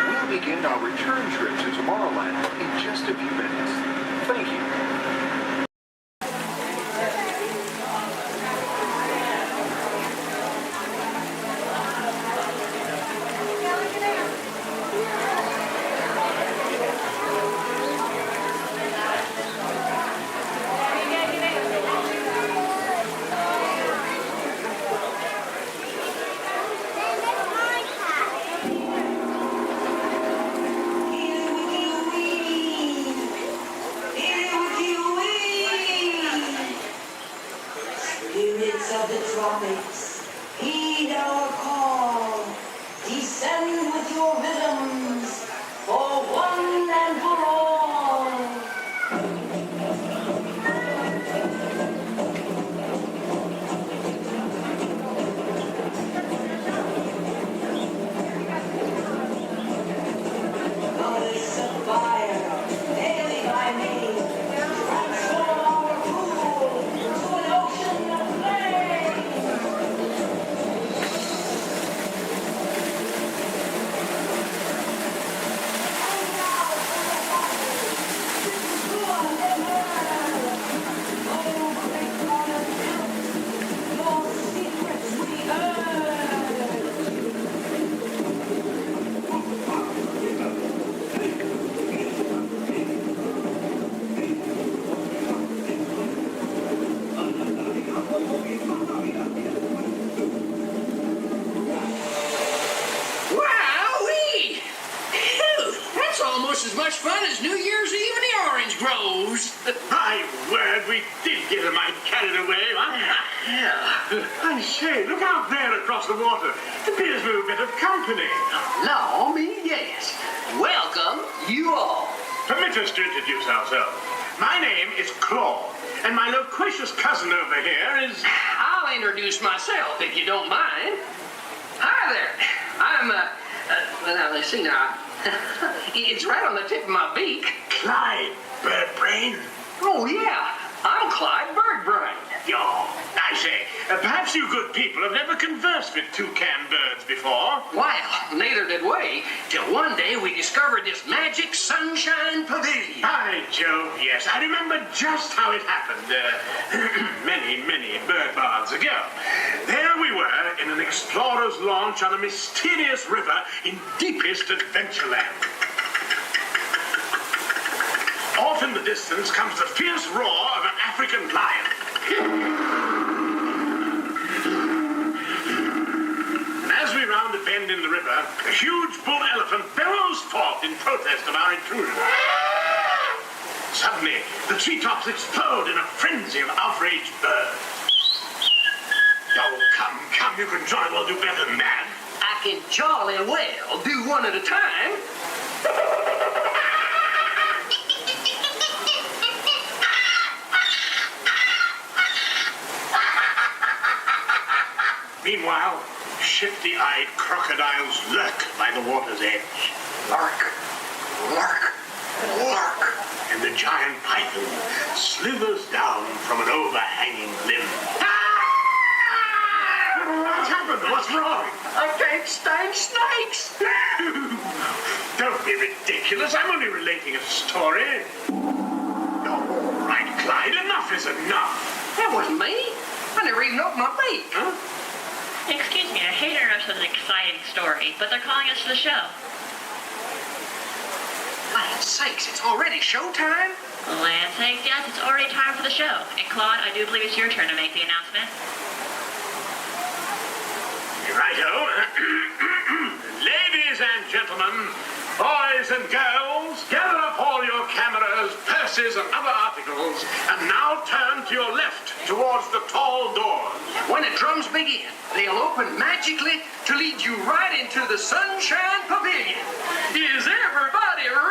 we'll begin our return trip to Tomorrowland in just a few minutes. Thank you. as much fun as New Year's Eve in the orange groves. My word, we did get a mite carried away, huh? Yeah. And say, look out there across the water. It appears we're a bit of company. Law me, yes. Welcome, you all. Permit us to introduce ourselves. My name is Claude, and my loquacious cousin over here is... I'll introduce myself, if you don't mind. Hi there. I'm, well, now, let's see now. It's right on the tip of my beak. Clyde Birdbrain. Oh, yeah. I'm Clyde Birdbrain. Oh, I say, perhaps you good people have never conversed with toucan birds before. Well, neither did we, till one day we discovered this magic sunshine pavilion. By Jove, yes. I remember just how it happened, many, many bird baths ago. There we were in an explorer's launch on a mysterious river in deepest Adventureland. Off in the distance comes the fierce roar of an African lion. And as we round a bend in the river, a huge bull elephant bellows forth in protest of our intrusion. Suddenly, the treetops explode in a frenzy of outraged birds. Oh, come, you can jolly well do better than that. I can jolly well do one at a time. Meanwhile, shifty-eyed crocodiles lurk by the water's edge. Lurk, lurk, lurk. And the giant python slithers down from an overhanging limb. What's happened? What's wrong? I can't stand snakes. Don't be ridiculous. I'm only relating a story. All right, Clyde, enough is enough. That wasn't me. I never even opened my beak. Huh? Excuse me, I hate to interrupt with an exciting story, but they're calling us to the show. Land's sakes, it's already showtime? Land's sakes, yes, it's already time for the show. And Claude, I do believe it's your turn to make the announcement. Righto. Ladies and gentlemen, boys and girls, gather up all your cameras, purses, and other articles, and now turn to your left towards the tall doors. When the drums begin, they'll open magically to lead you right into the Sunshine Pavilion. Is everybody ready?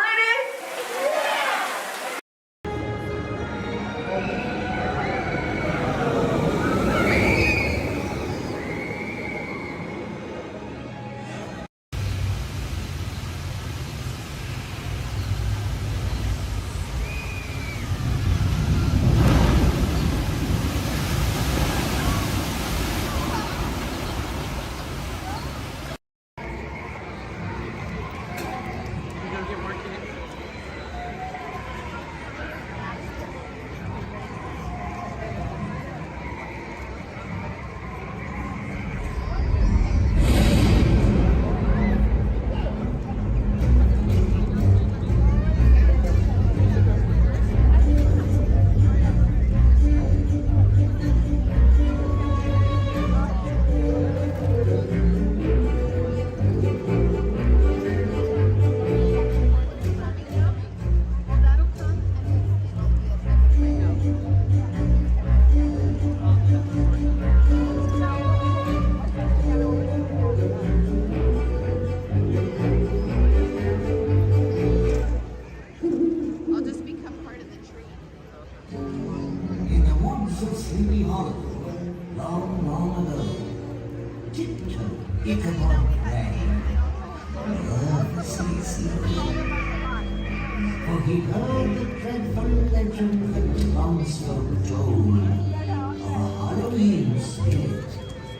For he heard the dreadful legend that townsfolk told of a Halloween spirit,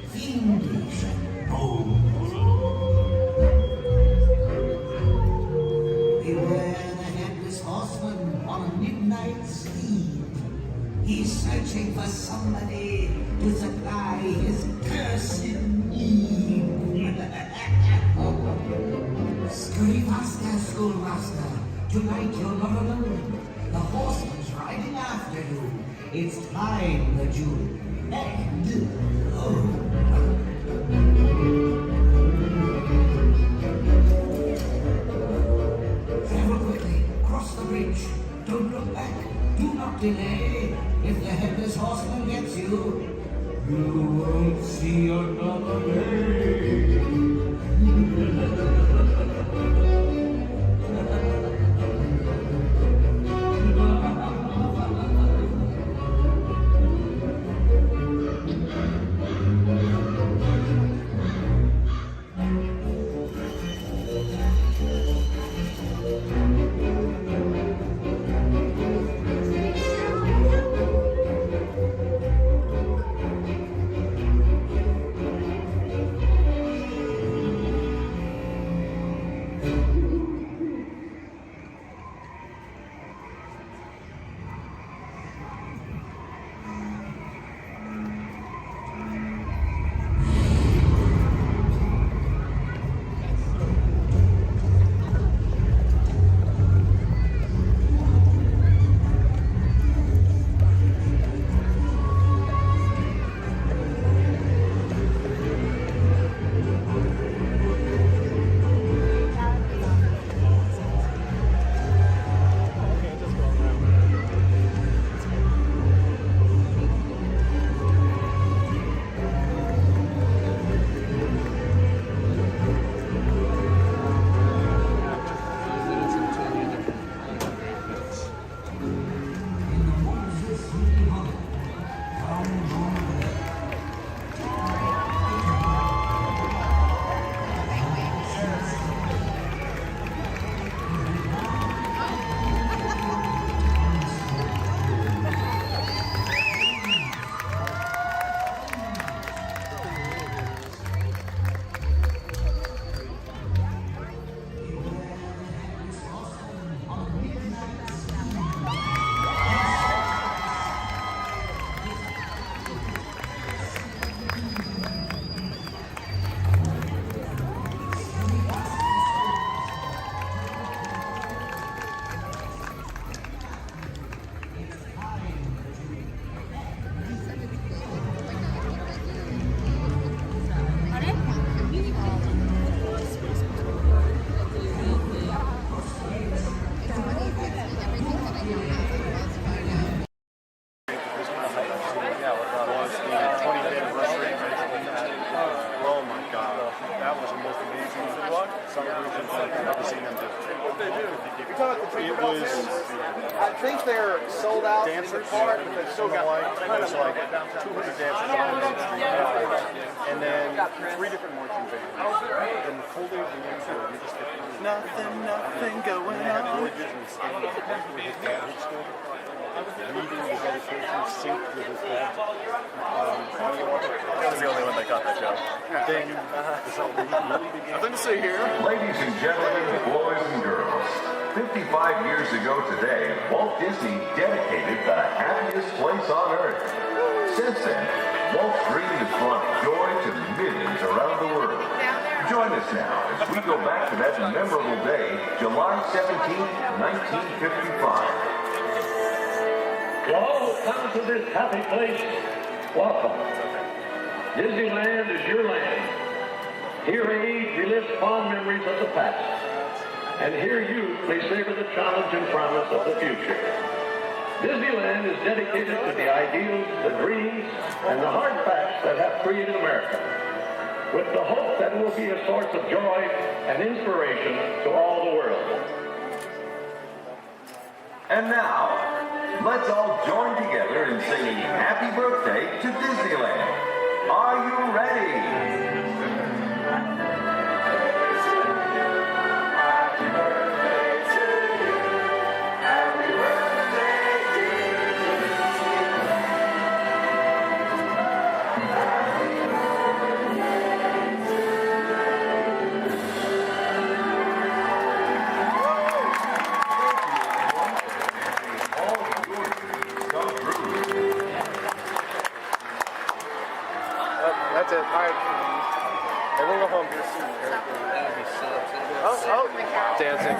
fiendish and bold. Beware the headless horseman on a midnight steed. He's searching for somebody to supply his cursed need. Scurry faster, schoolmaster. Tonight you're not alone. The horseman's riding after you. It's time that you end. Travel quickly. delay. If the headless horseman gets you, you won't see another day. I think they're sold out in the park, but they've still got kind of like 200 dancers on the street. And then 3 different marching bands. And the full day of the next year, you just get nothing going on. Reading the dedication synced with his dad. I was the only one that got that joke. Then nothing to see here. Ladies and gentlemen, boys and girls, 55 years ago today, Walt Disney dedicated the happiest place on earth. Since then, Walt's dream has brought joy to millions around the world. Join us now as we go back to that memorable day, July 17, 1955. To all who come to this happy place, welcome. Disneyland is your land. Here age relives fond memories of the past. And here you may savor the challenge and promise of the future. Disneyland is dedicated to the ideals, the dreams, and the hard facts that have created America, with the hope that it will be a source of joy and inspiration to all the world. And now, let's all join together in singing Happy Birthday to Disneyland. Are you ready? That's it. All right. Everyone go home. Oh, dancing.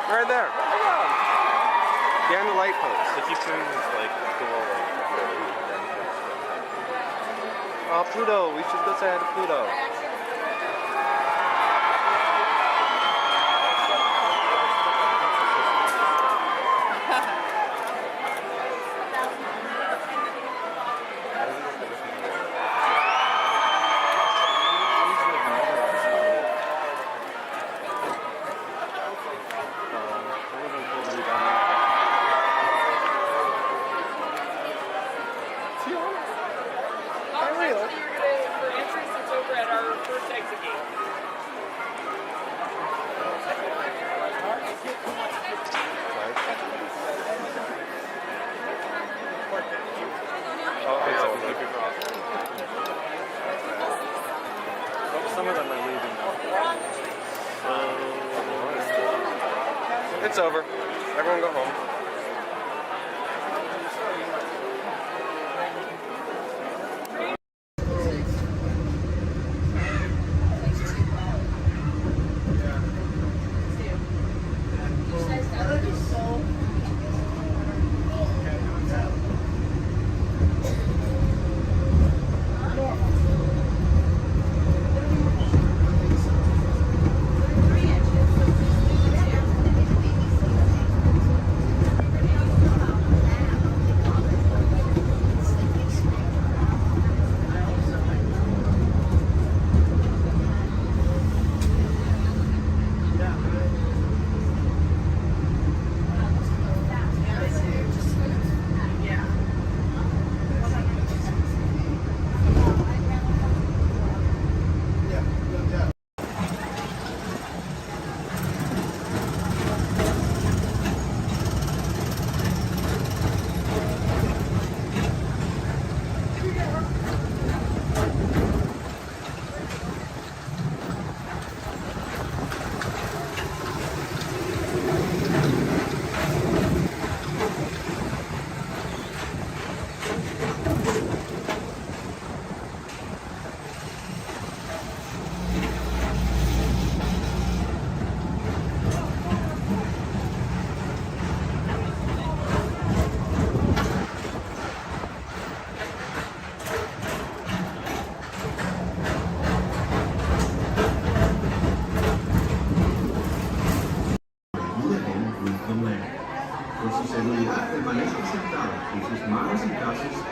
Right there. Behind the light post. If you turn this like dual Oh, Pluto. We should go say hi to Pluto. Some of them are leaving now. It's over. Everyone go home.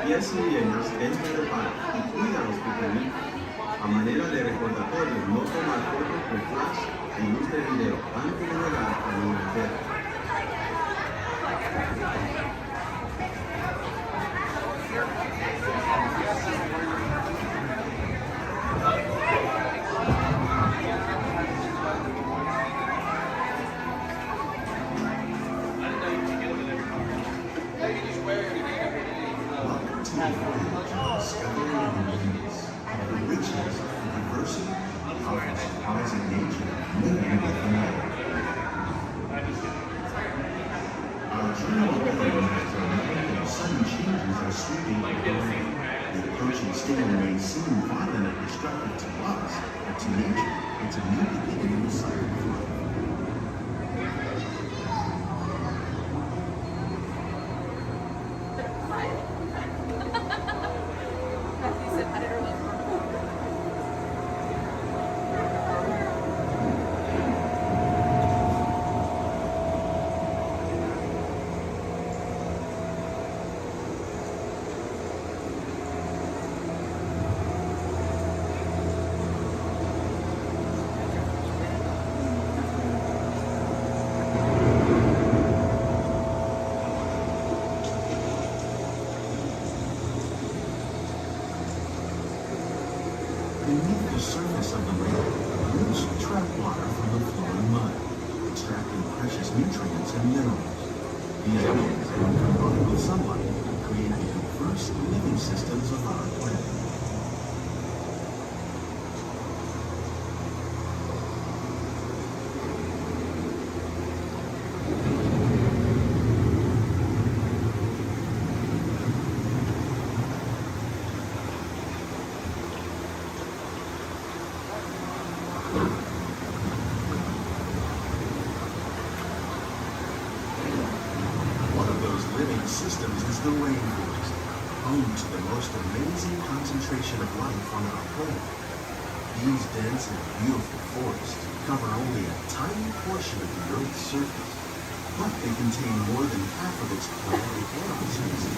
pies y piernas dentro del parque y cuida a los pequeñitos. A manera de recordatorio, no tomar fotos con flash y luz de video antes de llegar a un hotel. Beneath the surface of the lake, roots trap water from the flowing mud, extracting precious nutrients and minerals. These roots, when combined with sunlight, create the first living systems of our planet. Earth's systems is the rainforest, home to the most amazing concentration of life on our planet. These dense and beautiful forests cover only a tiny portion of the Earth's surface, but they contain more than half of its plant and animal species.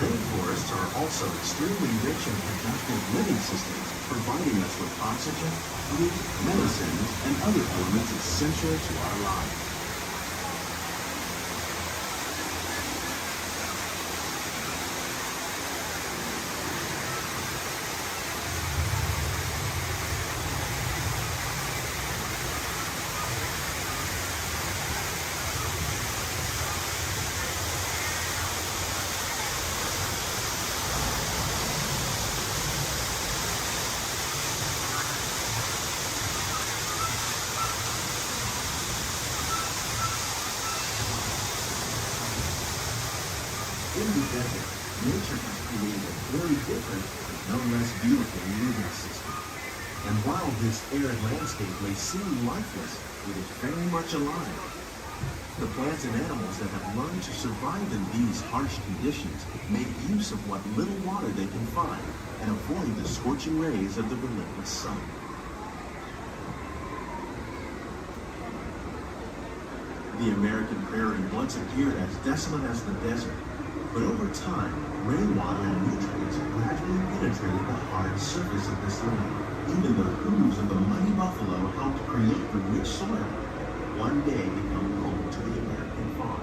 Rainforests are also extremely rich in productive living systems, providing us with oxygen, food, medicines, and other elements essential to our lives. In the desert, nature has created a very different, but no less beautiful living system. And while this arid landscape may seem lifeless, it is very much alive. The plants and animals that have learned to survive in these harsh conditions make use of what little water they can find and avoid the scorching rays of the relentless sun. The American prairie once appeared as desolate as the desert. But over time, rainwater and nutrients gradually penetrated the hard surface of this land. Even the hooves of the mighty buffalo helped create the rich soil, one day become home to the American farm.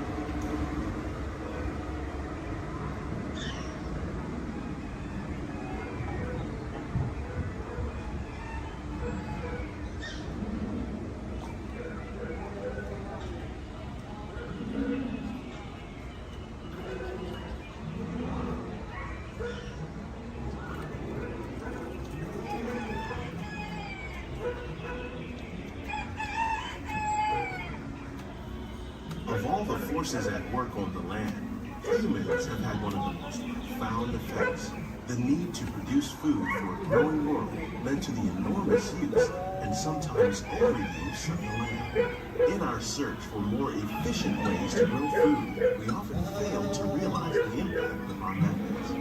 Of all the forces at work on the land, humans have had one of the most profound effects. The need to produce food for a growing world led to the enormous use and sometimes overuse of the land. In our search for more efficient ways to grow food, we often fail to realize the impact of our methods.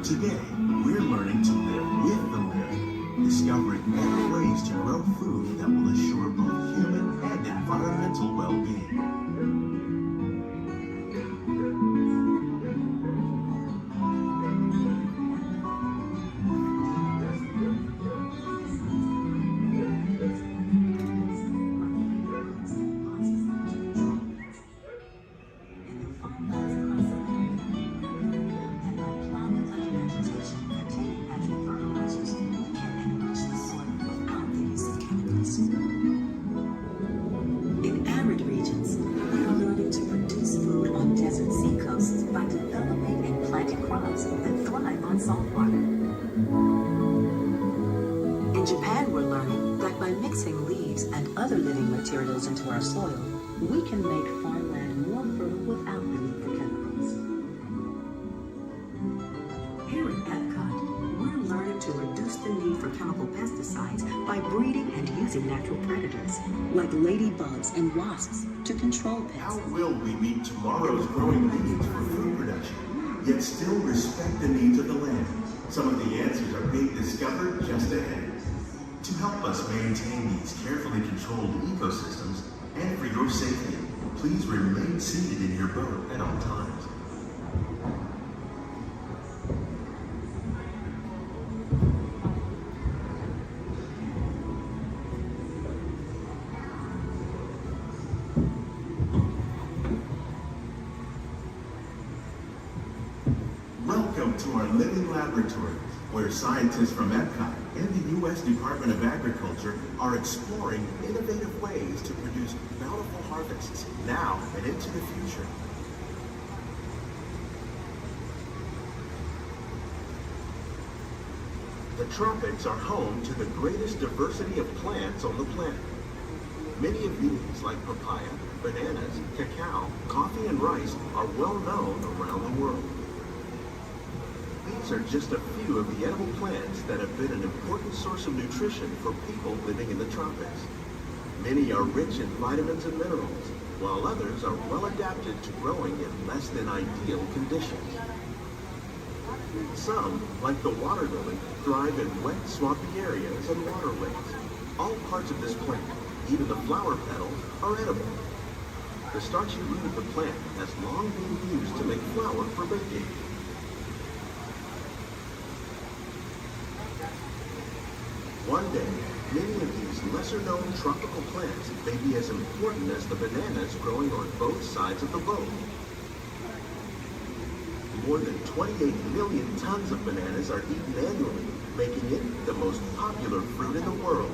Today, we're learning to live with the land, discovering better ways to grow food that will assure both human and environmental well-being. In arid regions, we are learning to produce food on desert seacoasts by developing and planting crops that thrive on salt water. In Japan, we're learning that by mixing leaves and other living materials into our soil, we can make farmland more fertile without the need for chemicals. Here at Epcot, we're learning to reduce the need for chemical pesticides by breeding and using natural predators, like ladybugs and wasps, to control pests. How will we meet tomorrow's growing needs for food production, yet still respect the needs of the land? Some of the answers are being discovered just ahead. To help us maintain these carefully controlled ecosystems, and for your safety, please remain seated in your boat at all times. Welcome to our living laboratory, where scientists from Epcot and the U.S. Department of Agriculture are exploring innovative ways to produce bountiful harvests now and into the future. The tropics are home to the greatest diversity of plants on the planet. Many of these, like papaya, bananas, cacao, coffee, and rice, are well known around the world. These These are just a few of the edible plants that have been an important source of nutrition for people living in the tropics. Many are rich in vitamins and minerals, while others are well adapted to growing in less than ideal conditions. Some, like the water lily, thrive in wet, swampy areas and waterways. All parts of this plant, even the flower petals, are edible. The starchy root of the plant has long been used to make flour for baking. One day, many of these lesser-known tropical plants may be as important as the bananas growing on both sides of the boat. More than 28 million tons of bananas are eaten annually, making it the most popular fruit in the world.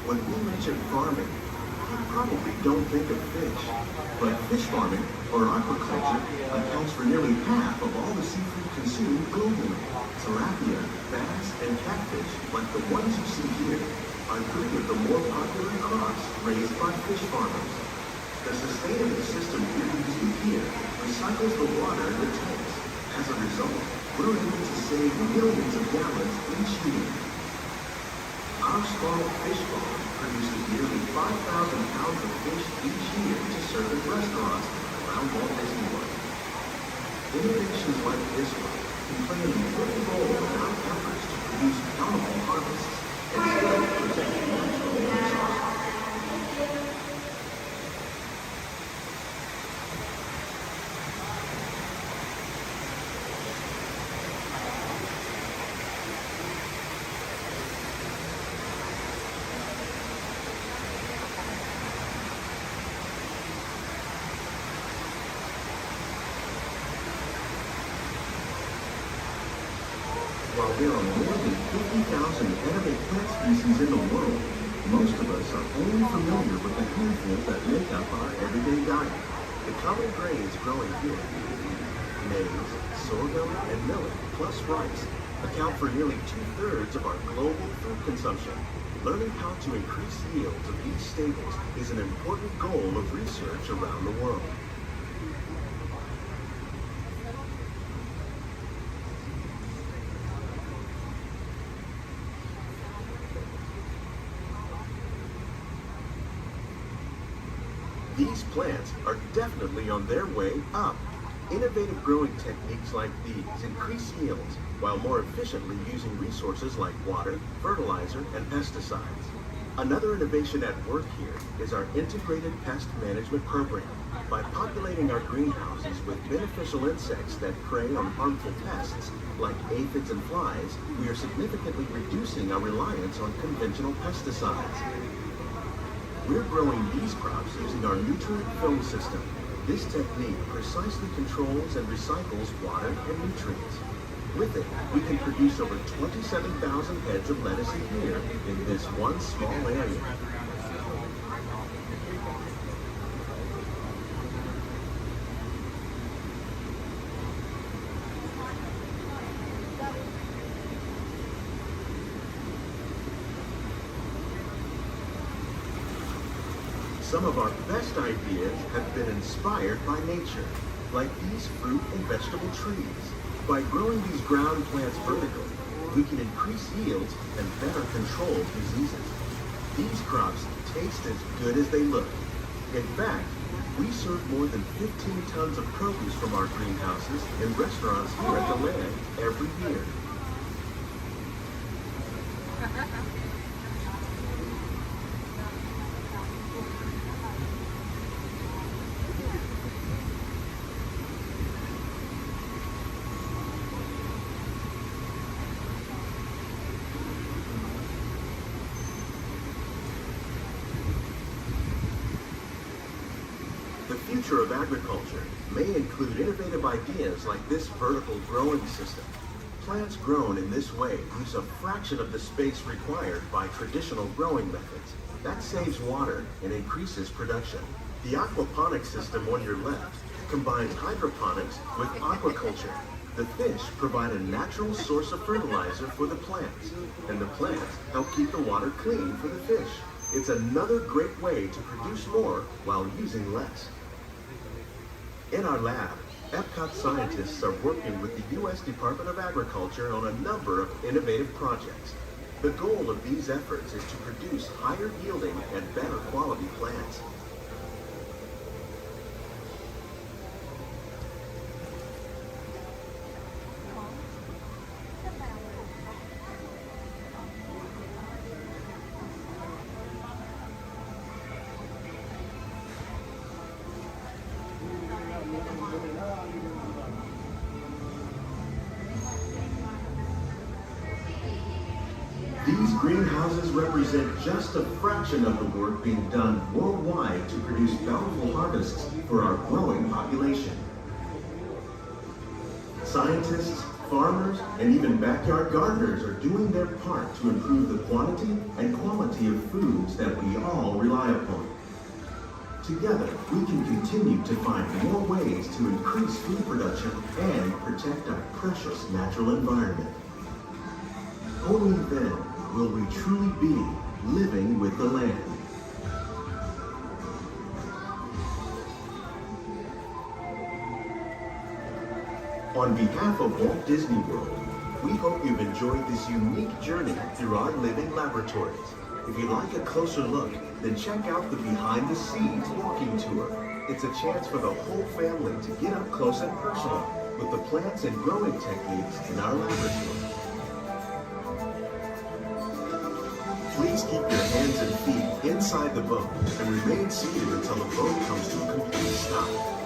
When we mention farming, you probably don't think of fish. But fish farming, or aquaculture, accounts for nearly half of all the seafood consumed globally. Tilapia, bass, and catfish, like the ones you see here, are three of the more popular crops raised by fish farmers. The sustainable system we're using here recycles the water in the tanks. As a result, we're able to save millions of gallons each year. Our small fish farm produces nearly 5,000 pounds of fish each year to serve in restaurants around Walt Disney World. Innovations like this one can play an important role in our efforts to produce bountiful harvests and still protect natural resources. While there are more than 50,000 edible plant species in the world, most of us are only familiar with the handful that make up our everyday diet. The common grains growing here, maize, sorghum, and millet, plus rice, account for nearly 2/3 of our global food consumption. Learning how to increase yields of these staples is an important goal of research around the world. These plants are definitely on their way up. Innovative growing techniques like these increase yields while more efficiently using resources like water, fertilizer, and pesticides. Another innovation at work here is our integrated pest management program. By populating our greenhouses with beneficial insects that prey on harmful pests like aphids and flies, we are significantly reducing our reliance on conventional pesticides. We're growing these crops using our nutrient film system. This technique precisely controls and recycles water and nutrients. With it, we can produce over 27,000 heads of lettuce a year in this one small area. Some of our best ideas have been inspired by nature, like these fruit and vegetable trees. By growing these ground plants vertically, we can increase yields and better control diseases. These crops taste as good as they look. In fact, we serve more than 15 tons of produce from our greenhouses in restaurants here at the land every year. The future of agriculture may include innovative ideas like this vertical growing system. Plants grown in this way use a fraction of the space required by traditional growing methods. That saves water and increases production. The aquaponics system on your left combines hydroponics with aquaculture. The fish provide a natural source of fertilizer for the plants, and the plants help keep the water clean for the fish. It's another great way to produce more while using less. In our lab, Epcot scientists are working with the U.S. Department of Agriculture on a number of innovative projects. The goal of these efforts is to produce higher yielding and better quality plants. These greenhouses represent just a fraction of the work being done worldwide to produce bountiful harvests for our growing population. Scientists, farmers, and even backyard gardeners are doing their part to improve the quantity and quality of foods that we all rely upon. Together, we can continue to find more ways to increase food production and protect our precious natural environment. Only then will we truly be living with the land. On behalf of Walt Disney World, we hope you've enjoyed this unique journey through our living laboratories. If you'd like a closer look, then check out the Behind the Scenes walking tour. It's a chance for the whole family to get up close and personal with the plants and growing techniques in our laboratory. Please keep your hands and feet inside the boat and remain seated until the boat comes to a complete stop.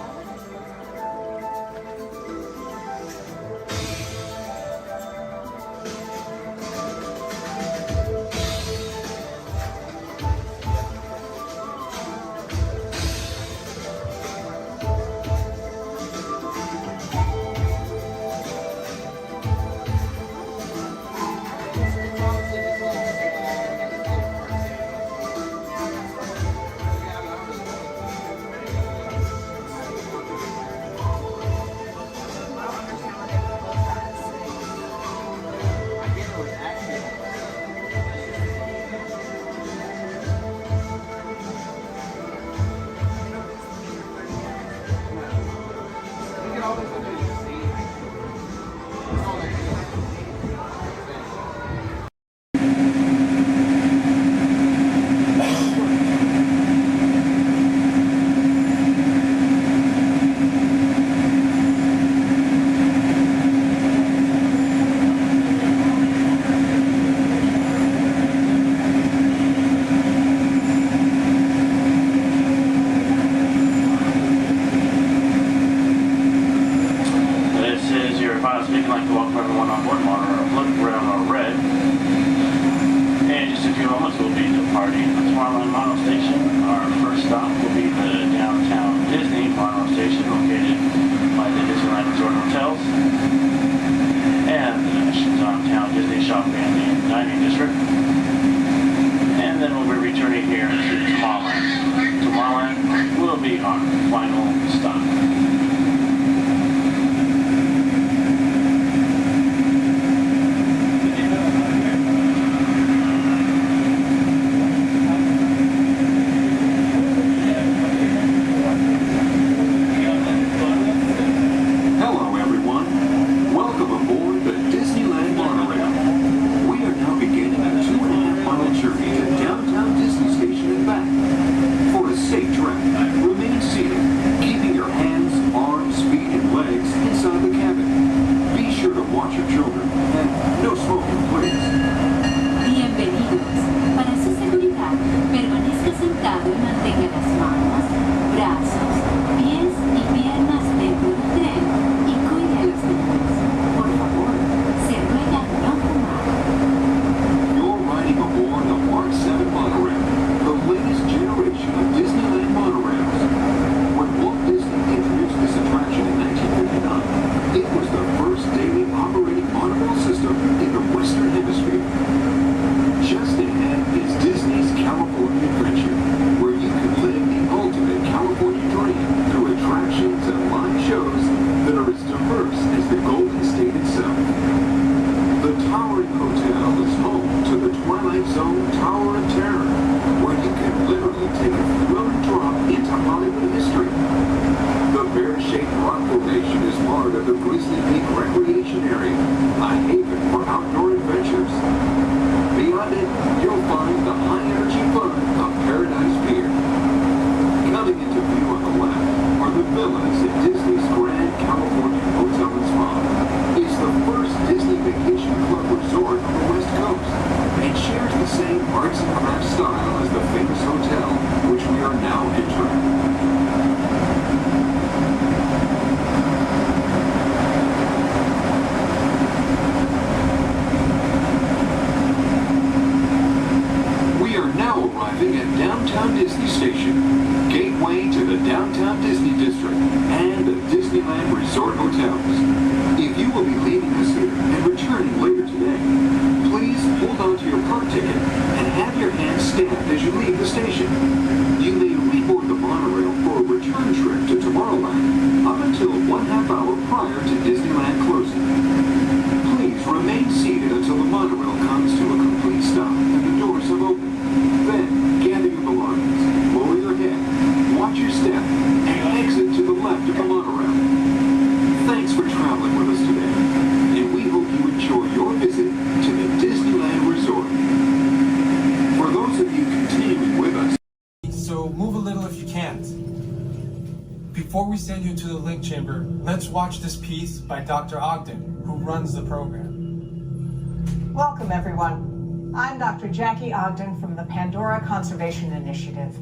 we send you to the link chamber, let's watch this piece by Dr. Ogden, who runs the program. Welcome, everyone. I'm Dr. Jackie Ogden from the Pandora Conservation Initiative.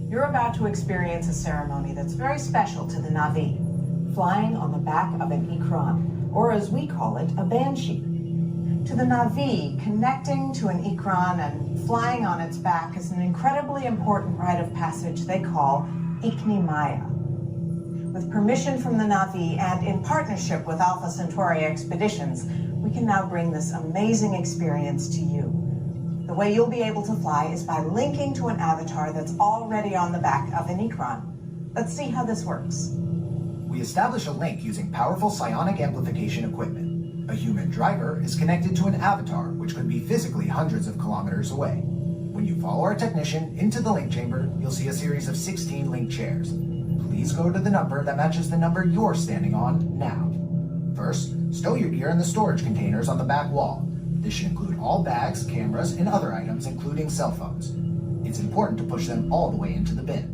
You're about to experience a ceremony that's very special to the Na'vi, flying on the back of an Ikran, or as we call it, a banshee. To the Na'vi, connecting to an Ikran and flying on its back is an incredibly important rite of passage they call Ikni Maya. With permission from the Na'vi and in partnership with Alpha Centauri Expeditions, we can now bring this amazing experience to you. The way you'll be able to fly is by linking to an avatar that's already on the back of an Ikran. Let's see how this works. We establish a link using powerful psionic amplification equipment. A human driver is connected to an avatar, which could be physically hundreds of kilometers away. When you follow our technician into the link chamber, you'll see a series of 16 link chairs. Please go to the number that matches the number you're standing on now. First, stow your gear in the storage containers on the back wall. This should include all bags, cameras, and other items, including cell phones. It's important to push them all the way into the bin.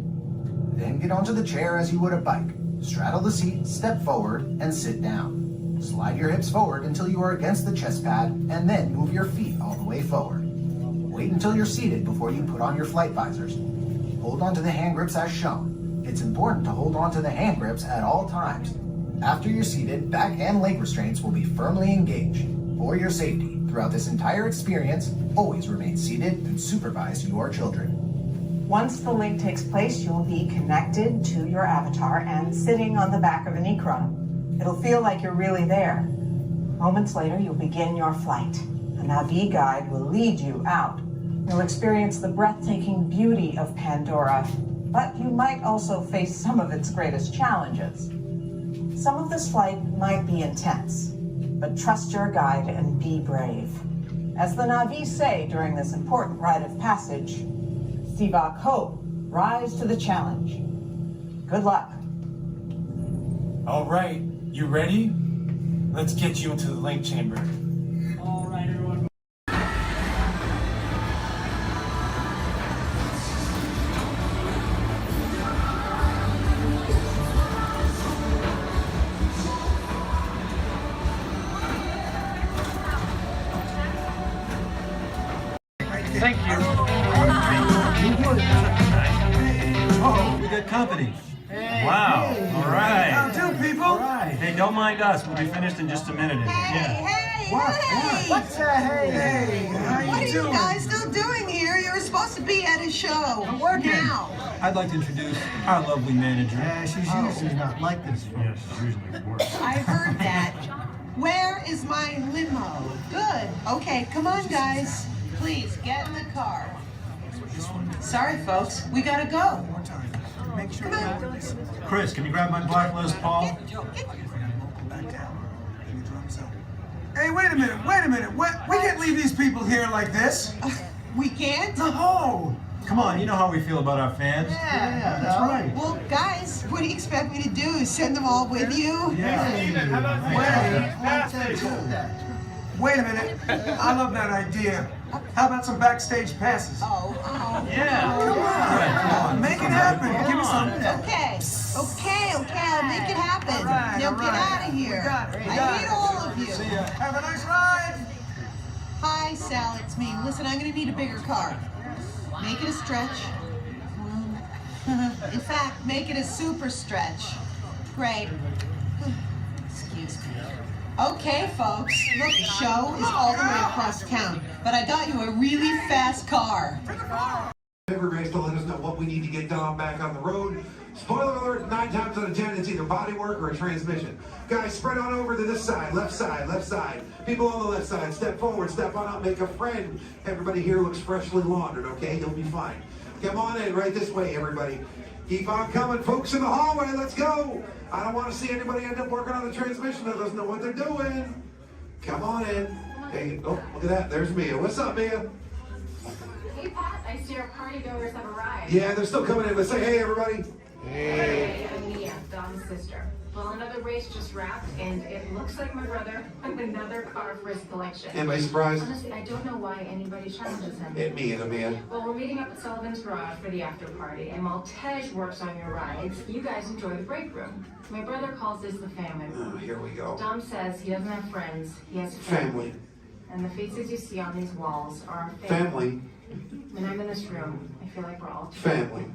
Then get onto the chair as you would a bike. Straddle the seat, step forward, and sit down. Slide your hips forward until you are against the chest pad, and then move your feet all the way forward. Wait until you're seated before you put on your flight visors. Hold onto the hand grips as shown. It's important to hold onto the hand grips at all times. After you're seated, back and leg restraints will be firmly engaged. For your safety, throughout this entire experience, always remain seated and supervise your children. Once the link takes place, you'll be connected to your avatar and sitting on the back of an Ikran. It'll feel like you're really there. Moments later, you'll begin your flight. A Na'vi guide will lead you out. You'll experience the breathtaking beauty of Pandora, but you might also face some of its greatest challenges. Some of this flight might be intense, but trust your guide and be brave. As the Na'vi say during this important rite of passage, Sivak Ho, rise to the challenge. Good luck. All right, you ready? Let's get you into the link chamber. All right, everyone. Thank you. Oh, we got company. Wow. All right. How do, people? Hey, don't mind us. We'll be finished in just a minute. What's hey? How you doing? What are you guys still doing here? You're supposed to be at a show. I'm working now. I'd like to introduce our lovely manager. Yeah, she's usually not like this. Yes, usually worse. I heard that. Where is my limo? Good. Okay, come on, guys. Please, get in the car. Sorry, folks. We gotta go. Come on. Chris, can you grab my black list, Paul? Hey, wait a minute. We can't leave these people here like this. We can't? No. Come on, you know how we feel about our fans. Yeah, that's right. Well, guys, what do you expect me to do? Send them all with you? Wait a minute. I love that idea. How about some backstage passes? Yeah. Come on. Make it happen. Give me some. Okay, I'll make it happen. Now get out of here. I need all of you. See ya. Have a nice ride. Hi, Sal, it's me. Listen, I'm gonna need a bigger car. Make it a stretch. In fact, make it a super stretch. Great. Excuse me. Okay, folks. Look, the show is all the way across town, but I got you a really fast car. Everybody's to let us know what we need to get done back on the road. Spoiler alert, 9 times out of 10, it's either body work or a transmission. Guys, spread on over to this side, left side, left side. People on the left side, step forward, step on up, make a friend. Everybody here looks freshly laundered, okay? You'll be fine. Come on in, right this way, everybody. Keep on coming, folks in the hallway, let's go. I don't want to see anybody end up working on the transmission that doesn't know what they're doing. Come on in. Hey, oh, look at that, there's Mia. What's up, Mia? Hey, Pat, I see our party goers have arrived. Yeah, they're still coming in, but say hey, everybody. Hey, I'm Mia, Don's sister. Well, another race just wrapped, and it looks like my brother with another car for his collection. Anybody surprised? Honestly, I don't know why anybody challenges him. It me and a man. Well, we're meeting up at Sullivan's Garage for the after party, and while Tej works on your rides, you guys enjoy the break room. My brother calls this the family room. Oh, here we go. Dom says he doesn't have friends, he has Family. And the faces you see on these walls are our Family. When I'm in this room, I feel like we're all Family.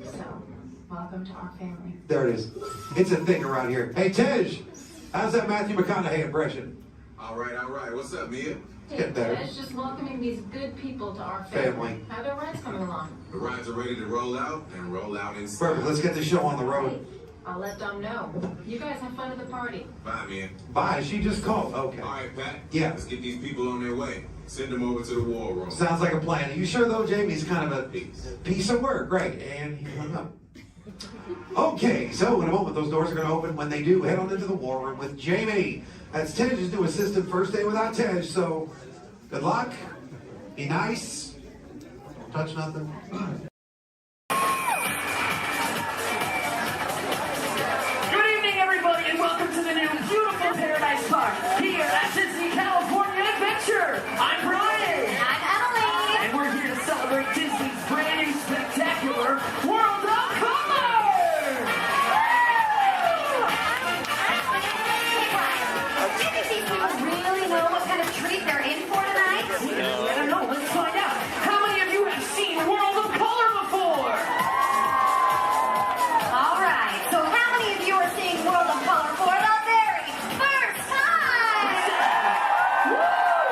So, welcome to our family. There it is. It's a thing around here. Hey, Tej, how's that Matthew McConaughey impression? All right. What's up, Mia? Get better. Tej, just welcoming these good people to our Family. How are their rides coming along? The rides are ready to roll out and roll out in style. Perfect. Let's get the show on the road. I'll let Dom know. You guys have fun at the party. Bye, Mia. Bye. She just called. Okay. All right, Pat. Yeah. Let's get these people on their way. Send them over to the war room. Sounds like a plan. Are you sure, though, Jamie's kind of a piece of work? Right. And he hung up. Okay, so in a moment, those doors are going to open. When they do, head on into the war room with Jamie. That's Tej's new assistant. First day without Tej, so good luck. Be nice. Don't touch nothing. Good evening, everybody, and welcome to the new beautiful Paradise Park here at Disney California Adventure. I'm Brian. And I'm Emily. And we're here to celebrate Disney's brand new spectacular World of Color. Do you think these people really know what kind of treat they're in for tonight? I don't know. Let's find out. How many of you have seen World of Color before? All right, so how many of you are seeing World of Color for the very first time? Woo!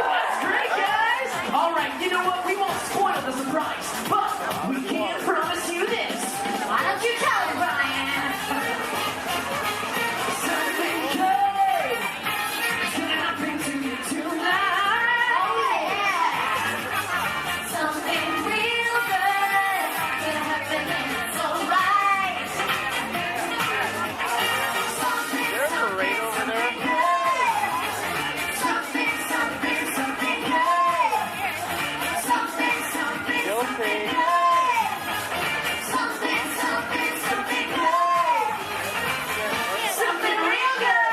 That's great, guys. All right, you know what? We won't spoil the surprise, but we can promise you this. Why don't you tell her, Brian? Something good is gonna happen to you tonight. Oh, yeah. Something real good gonna happen and it's alright. There's a rain over there. Something good. Guilty. Something real good.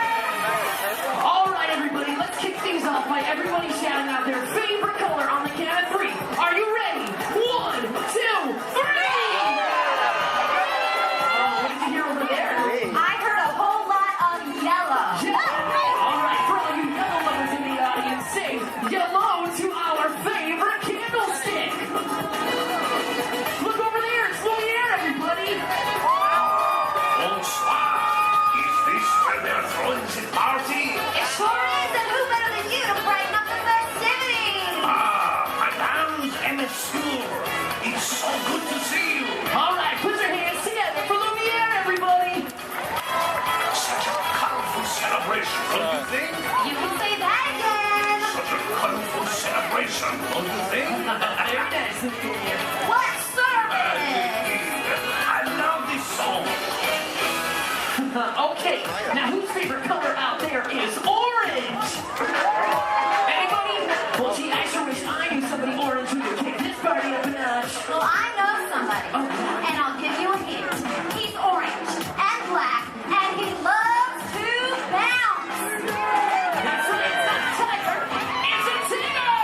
All right, everybody, let's kick things off by everybody shouting out their favorite color on the count of three. Are you ready? 1, 2, 3. Oh, what did you hear over there? I heard a whole lot of yellow. All right, for all you yellow lovers in the audience, say yellow to our favorite candlestick. Look over there, it's Moliere, everybody. Bonsoir. Is this where they're throwing the party? It sure is, and who better than you to brighten up the festivities? Madame and Monsieur. It's so good to see you. All right, put your hands together for Lumiere, everybody. Such a colorful celebration, don't you think? You can say that again. Such a colorful celebration, don't you think? Very nice, Lumiere. What service? I love this song. Okay, now whose favorite color out there is orange? Anybody? Well, gee, I sure wish I knew somebody orange who could kick this party up a notch. Well, I know somebody, and I'll give you a hint. He's orange and black, and he loves to bounce. That's right, it's not Tiger, it's a Tigger!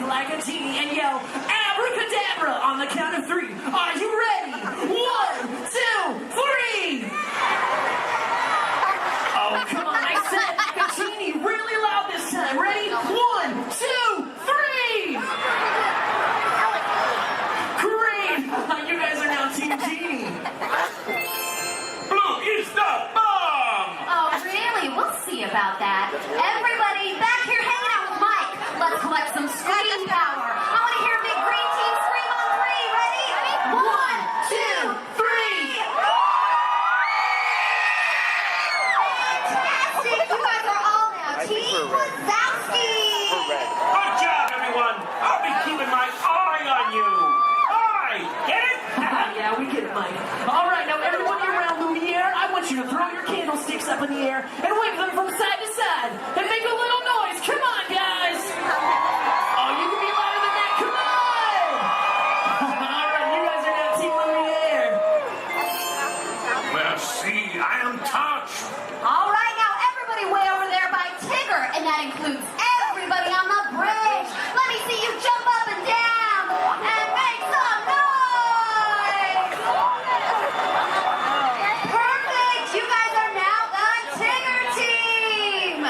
like a genie and yell abracadabra on the count of 3. Are you ready? 1, 2, 3. Oh, come on, I said like a genie really loud this time. Ready? 1, 2, 3. Great. You guys are now Team Genie. Blue is the bomb! Oh, really? We'll see about that. Everybody back here hanging out with Mike. Let's collect some scream power. I want to hear big green team scream on 3. Ready? 1, 2, 3. Fantastic! You guys are all now Team Wazowski. Good job, everyone! I'll be keeping my eye on you! Eye! Get it? Yeah, we get it, Mike. All right, now everyone around Lumiere, I want you to throw your candlesticks up in the air and wave them from side to side and make a little noise. Come on, guys. Oh, you can be louder than that. Come on. All right, you guys are now Team Lumiere. Well, see, I am touched. All right, now everybody way over there by Tigger, and that includes everybody on the bridge. Let me see you jump up and down and make some noise. Perfect. You guys are now the Tigger team.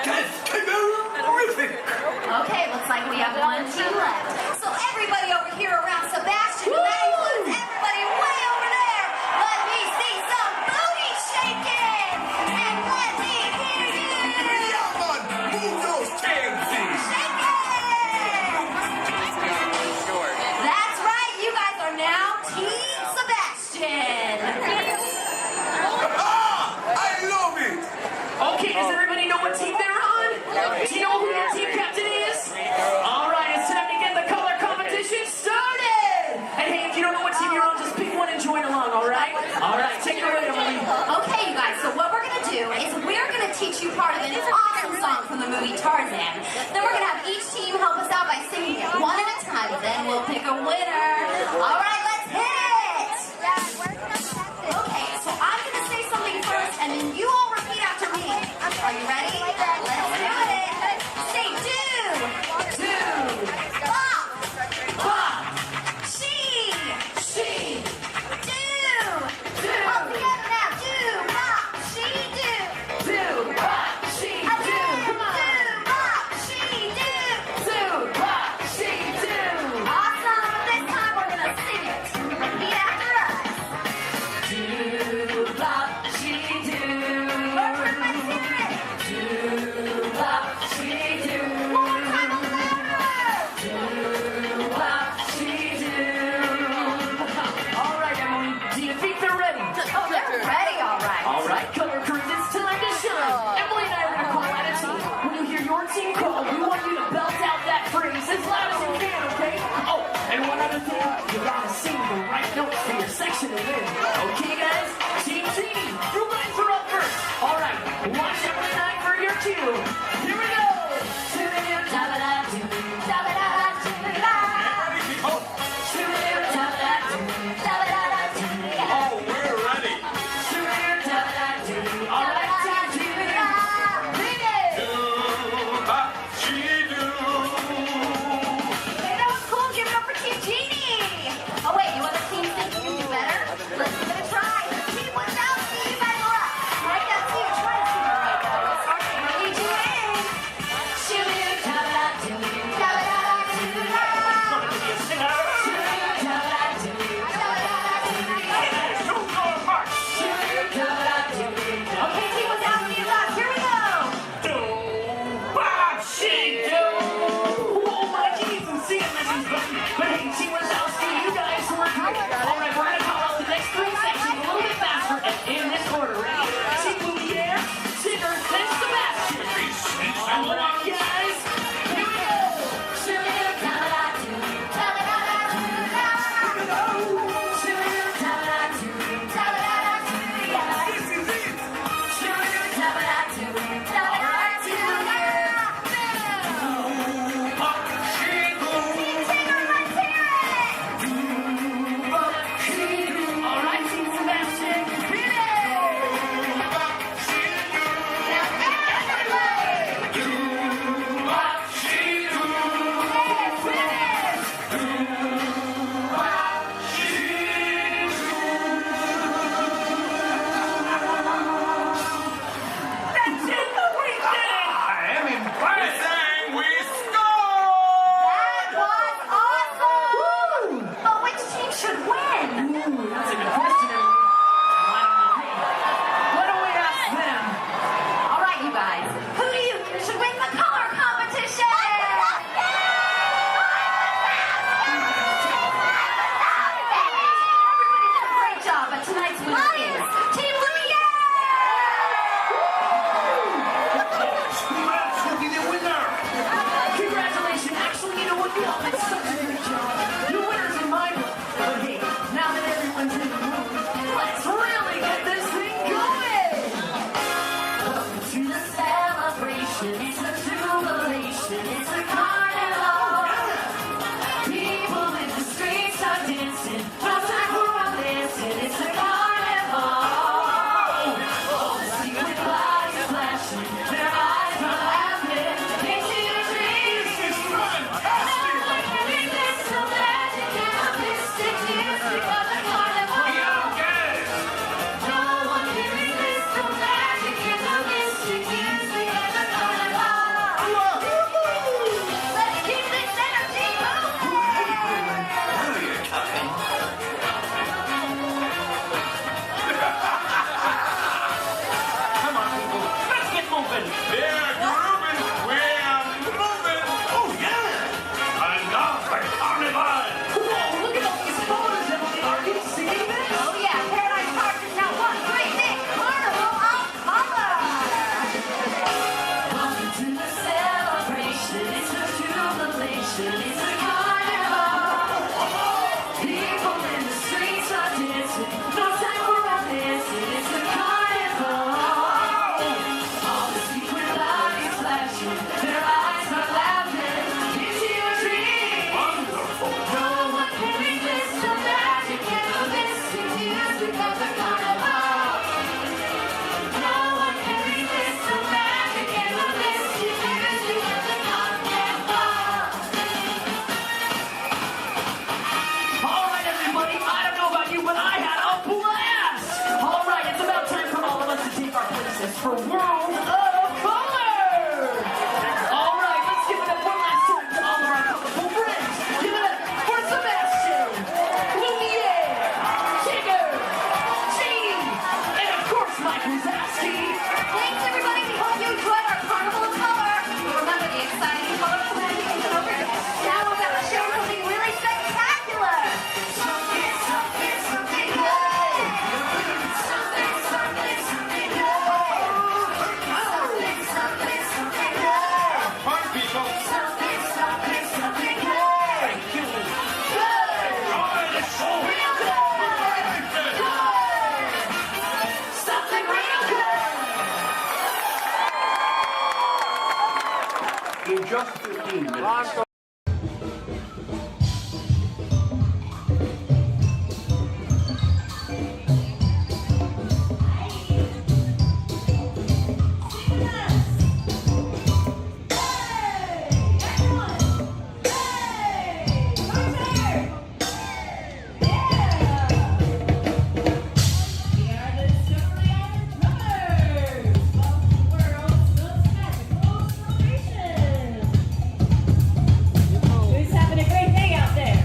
That's terrific! Okay, looks like we have one team left. So everybody over here around Sebastian, and that includes everybody way over there. Let me see some booty shaking, and let me hear you. Yeah, man! Move those tailsies! Shake it! That's right, you guys are now Team Sebastian. I love it! Okay, does everybody know what team they're on? Do you know who your team captain is? All right, it's time to get the color competition started. And hey, if you don't know what team you're on, just pick one and join along, all right? All right, take it away, Emily. Okay, you guys, so what we're going to do is we're going to teach you part of an awesome song from the movie Tarzan. Then we're going to have each team help us out by singing it one at a time. Then we'll pick a winner. All right, let's hit it. Okay, so I'm going to say something first, and then you all repeat after me. Are you ready? Let's do it. Say do. Bop. Bop. She. Do. All together now. Do. Bop. She. Do. Do, bop, she, do. Come on. Do. Bop. She. Do. Do, bop, she, do. Awesome. This time we're going to sing it. Repeat after us. Do, bop, she, do. Everybody sing it. Do, bop, she, do. One more time, louder. Do, bop, she, do. All right, Emily, do you think they're ready? Oh, they're ready, all right. All right, color crews, it's time to shine. Emily and I are going to call out a team. When you hear your team call, we want you to belt out that phrase as loud as you can, okay? Oh, and one other thing, you got to sing the right notes for your section to win. Okay, guys? Team Genie, you guys are up first. All right, watch Emily and I for your cue. Here we go. Do-da-do-da-da-do, da-da-da-da-do-da. Do-da-do-da-da-do, da-da-da-da-do. Oh, we're ready! Do-da-do-da-da-do. All right, Team Genie. Bring it. She do! Hey, that was cool. Give it up for Team Genie. Oh, wait, you other teams think you can do better? Let's give it a try. Team Wazowski, you guys are up. Right, that's you. Try to sing the right notes. 3, 2, and dancing. It's a carnival. People in the streets are dancing. No time for romancing. It's a carnival. All the secret bodies flashing. Their eyes are laughing. Into your dreams. Wonderful. No one can resist the magic and the mystic music of the carnival. No one can resist the magic and the mystic music of the carnival. All right, everybody. I don't know about you, but I had a blast. All right, it's about time for all of us to take our places for World of Color. All right, let's give it up one last time to all of our colorful friends. Give it up for Sebastian, Lumiere, Tigger, Jeannie, and of course Mike Wazowski. Thanks, everybody. We hope you enjoyed our Carnival of Color. Remember the exciting, colorful landings and over. Now we're about to show something really spectacular. Something, something, something good. Something, something, something good. Something, something, something good. Fun, people. Something, something, something good. Good. Real good. Good. Something real good. In just 15 minutes. Who's having a great day out there?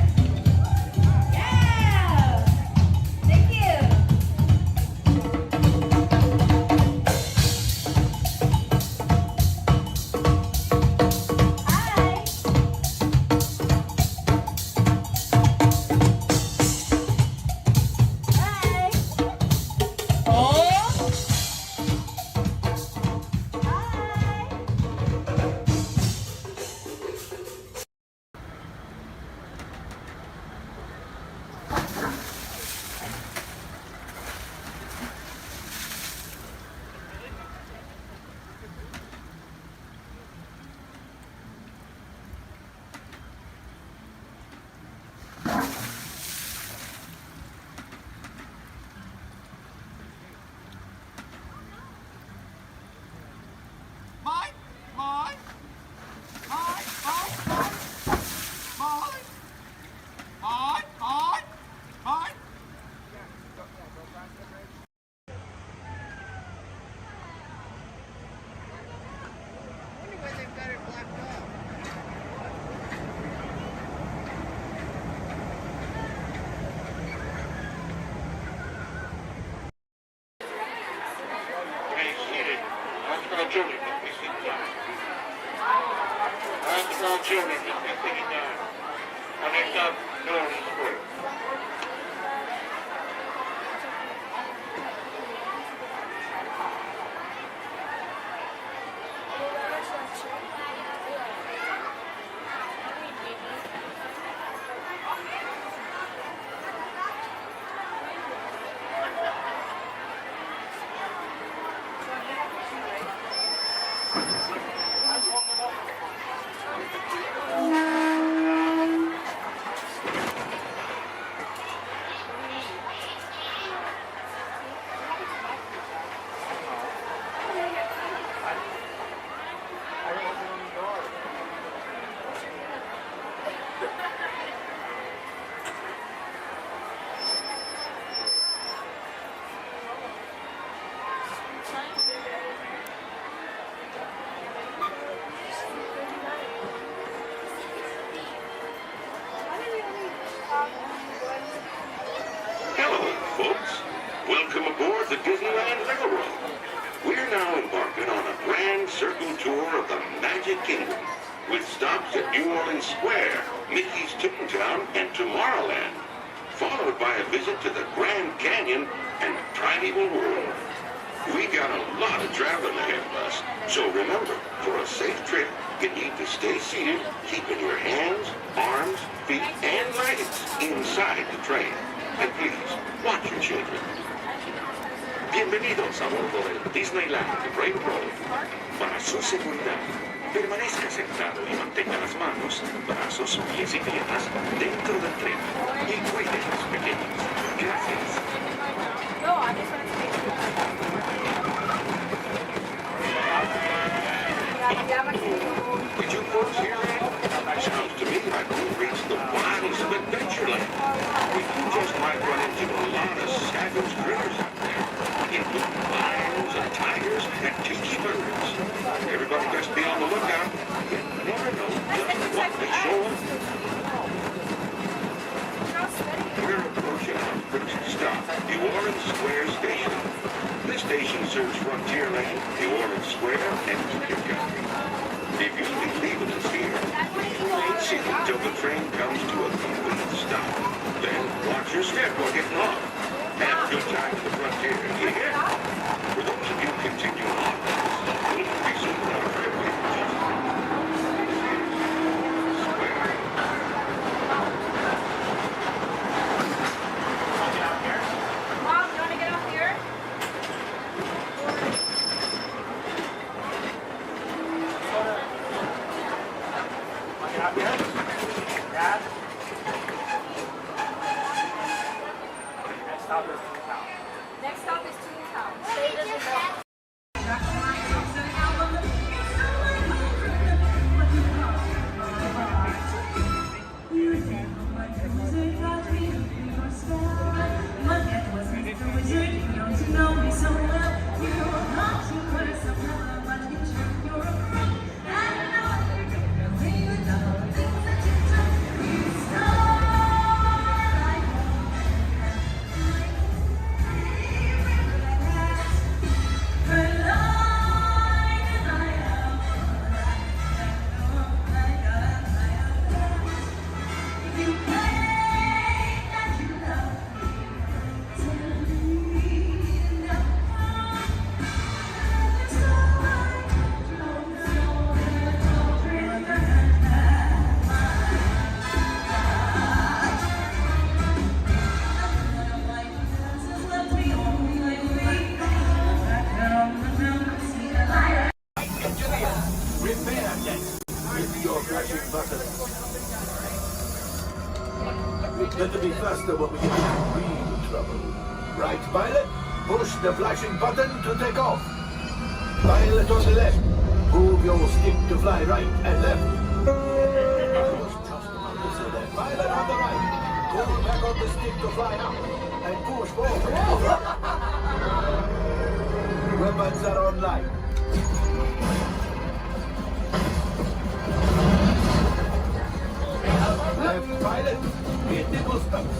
Yeah! Thank you. Hi. Hi. Oh. Hi. Mike? Mike? Mike? Mike? Mike? Mike? Mike? Mike? Hey, seated. Let's go, children. Please sit down. Let's go, children. Please sit down. Our next up, Northern Square. Hello, folks. Welcome aboard the Disneyland Railroad. We're now embarking on a grand circle tour of the Magic Kingdom, with stops at New Orleans Square, Mickey's Toontown, and Tomorrowland, followed by a visit to the Grand Canyon and Primeval World. We got a lot of traveling ahead of us, so remember, for a safe trip, You need to stay seated, keeping your hands, arms, feet, and legs inside the train. And please, watch your children. Bienvenidos a bordo del Disneyland Railroad. Para su seguridad, permanezca sentado y mantenga las manos, brazos, pies y piernas dentro del tren. Y cuide a los pequeños. Gracias. Did you folks hear that? Sounds to me like we've reached the wilds of Adventureland. We just might run into a lot of savage critters out there. Including lions and tigers and tiki birds. Everybody best be on the lookout. You never know just what they show up. We're approaching our first stop, New Orleans Square Station. This station serves Frontierland, New Orleans Square, and your country. If you'll be leaving us here, please remain seated until the train comes to a complete stop. Then watch your step while getting off. Have a good time at the frontier, you hear? For those of you continuing on, we'll resume our trip with Mom, you want to get off here? Dad? Next stop is Toontown. Next stop is Toontown. Stay doesn't know. Better be faster when we get into real trouble. Right, pilot? Push the flashing button to take off. Pilot on the left. Move your stick to fly right and left. Push just about this way there. Pilot on the right. Pull back on the stick to fly up. And push forward. Weapons are online. Left pilot. Hit the goosebumps.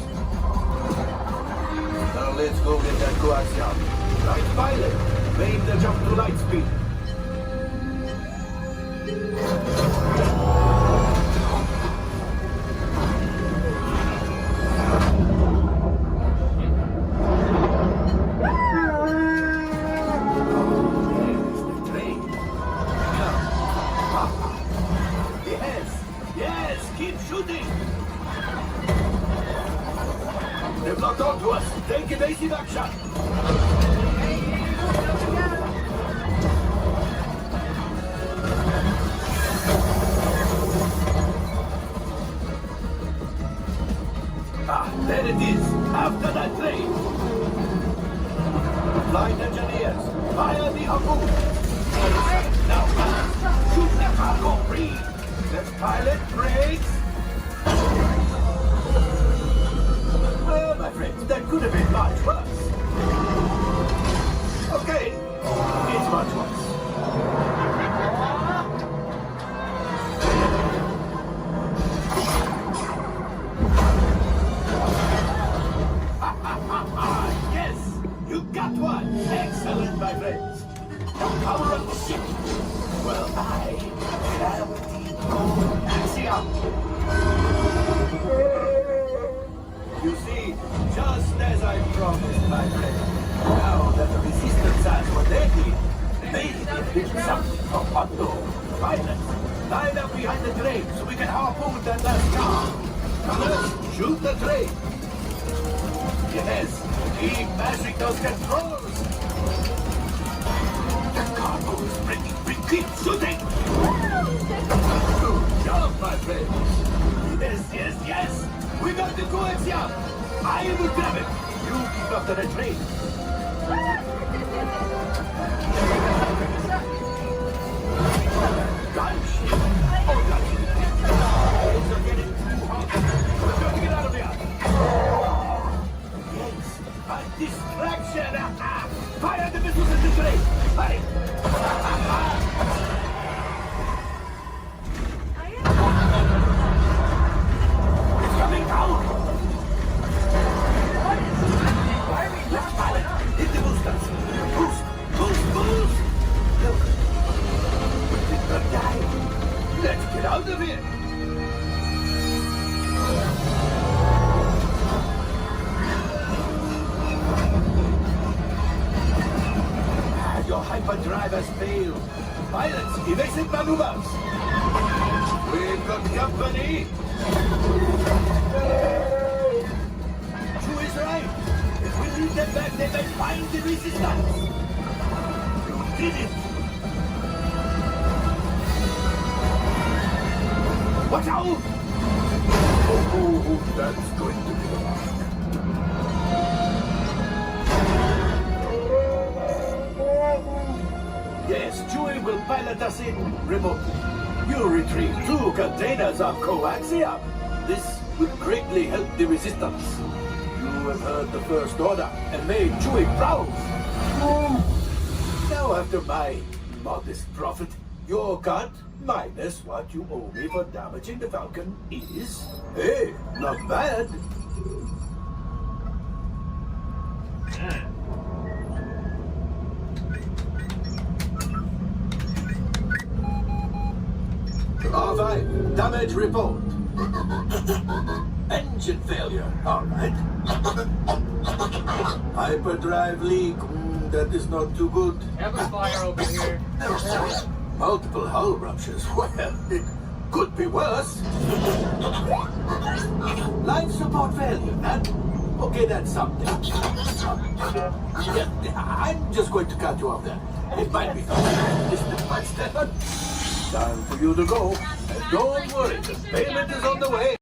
Now let's go get that coaxium. Right pilot, make the jump to light speed. Yes, keep shooting. They've locked onto us. Take evasive action. Ah, there it is. After that train. Flight engineers, fire the harpoon. Now fast. Shoot the cargo free. Let's pilot brakes. Well, my friends, that could have been much worse. Okay, it's much worse. Yes, you got one. Excellent, my friends. The power of the ship. Well, I am the Axiom. Line up behind the train so we can harpoon that last car. Gunners, shoot the train. Yes, keep mashing those controls. The cargo is breaking. We keep shooting. Good job, my friends. Yes. We got the coaxium. I will grab it. You keep after the train. Gunship. Oh, gunship. Things are getting too hot. We're going to get out of here. Yes, a distraction. Fire the missiles at the train. Hurry. It's coming down. Let's pilot. Hit the boosters. Boost. Look. We did not die. Let's get out of here. Your hyperdrive has failed. Pilots, evasive maneuvers. We've got company. Drew is right. If we lead them back, they may find the resistance. You did it. Watch out! Oh, that's going to be the last. Yes, Chewie will pilot us in remotely. You retrieve 2 containers of coaxium. This will greatly help the resistance. You have heard the First Order and made Chewie proud. Now, after my modest profit, your cut minus what you owe me for damaging the Falcon is, hey, not bad. R5, damage report. Engine failure, all right. Hyperdrive leak, that is not too good. Have a fire over here. Multiple hull ruptures, well, it could be worse. Life support failure, that? Okay, that's something. Yeah, I'm just going to cut you off there. It might be distant by Stefan. Time for you to go. And don't worry, the payment is on the way.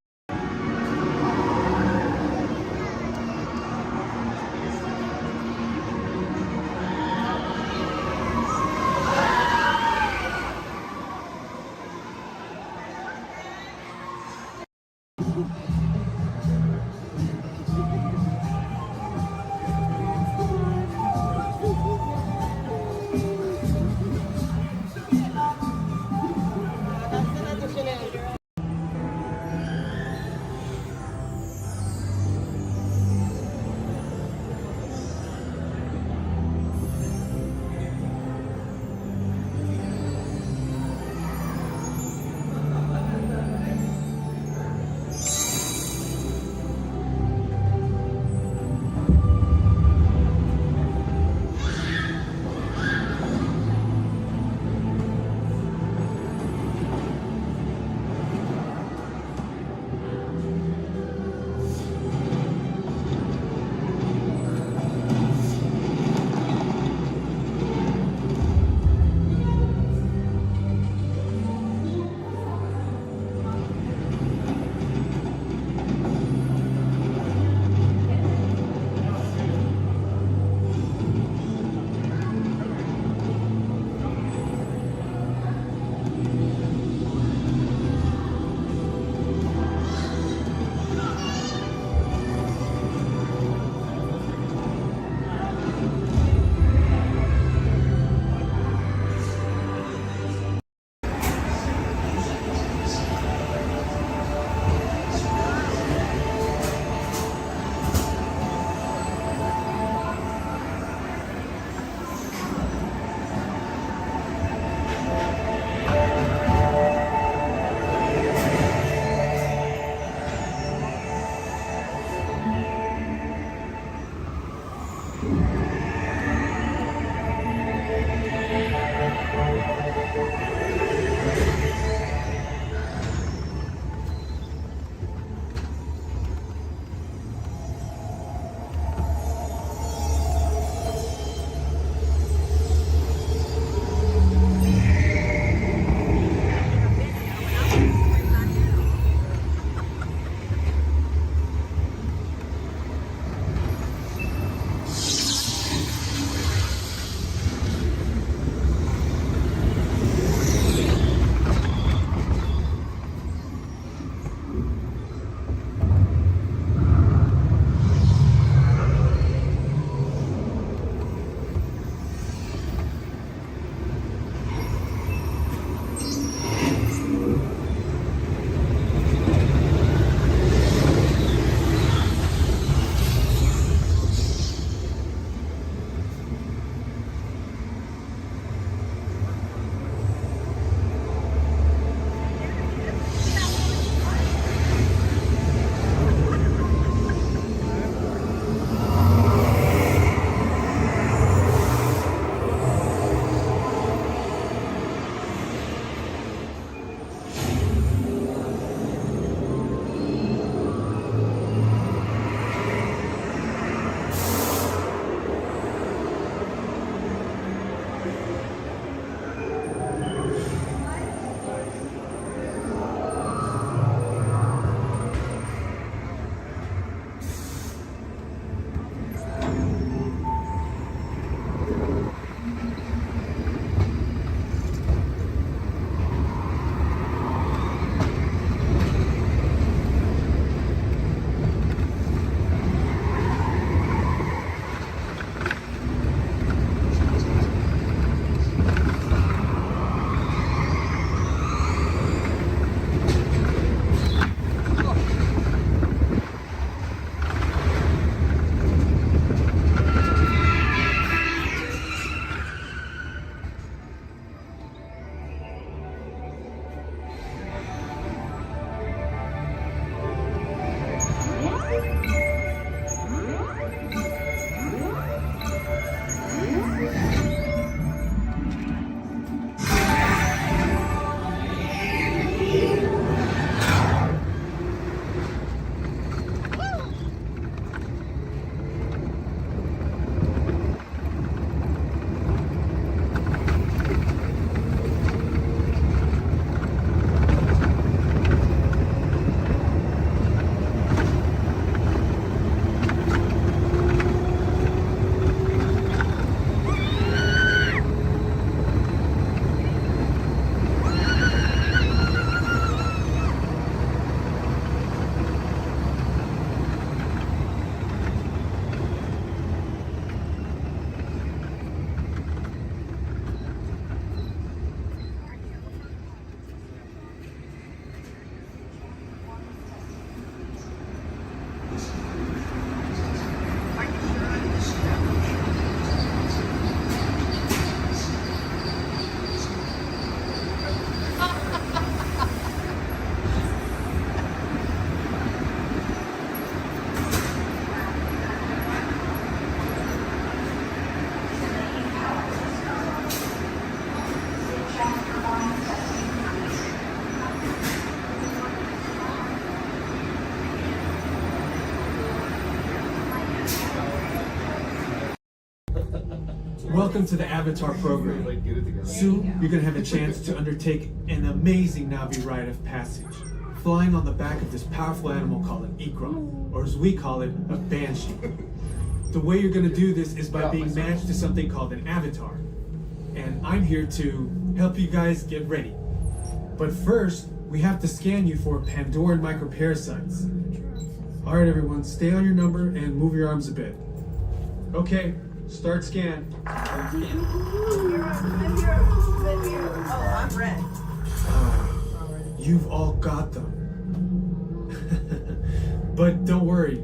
Welcome to the Avatar program. Soon, you're gonna have a chance to undertake an amazing Na'vi rite of passage, flying on the back of this powerful animal called an Ikron, or as we call it, a Banshee. The way you're gonna do this is by being matched to something called an avatar. And I'm here to help you guys get ready. But first, we have to scan you for Pandoran microparasites. Alright everyone, stay on your number and move your arms a bit. Okay, start scan. I'm red. You've all got them. But don't worry,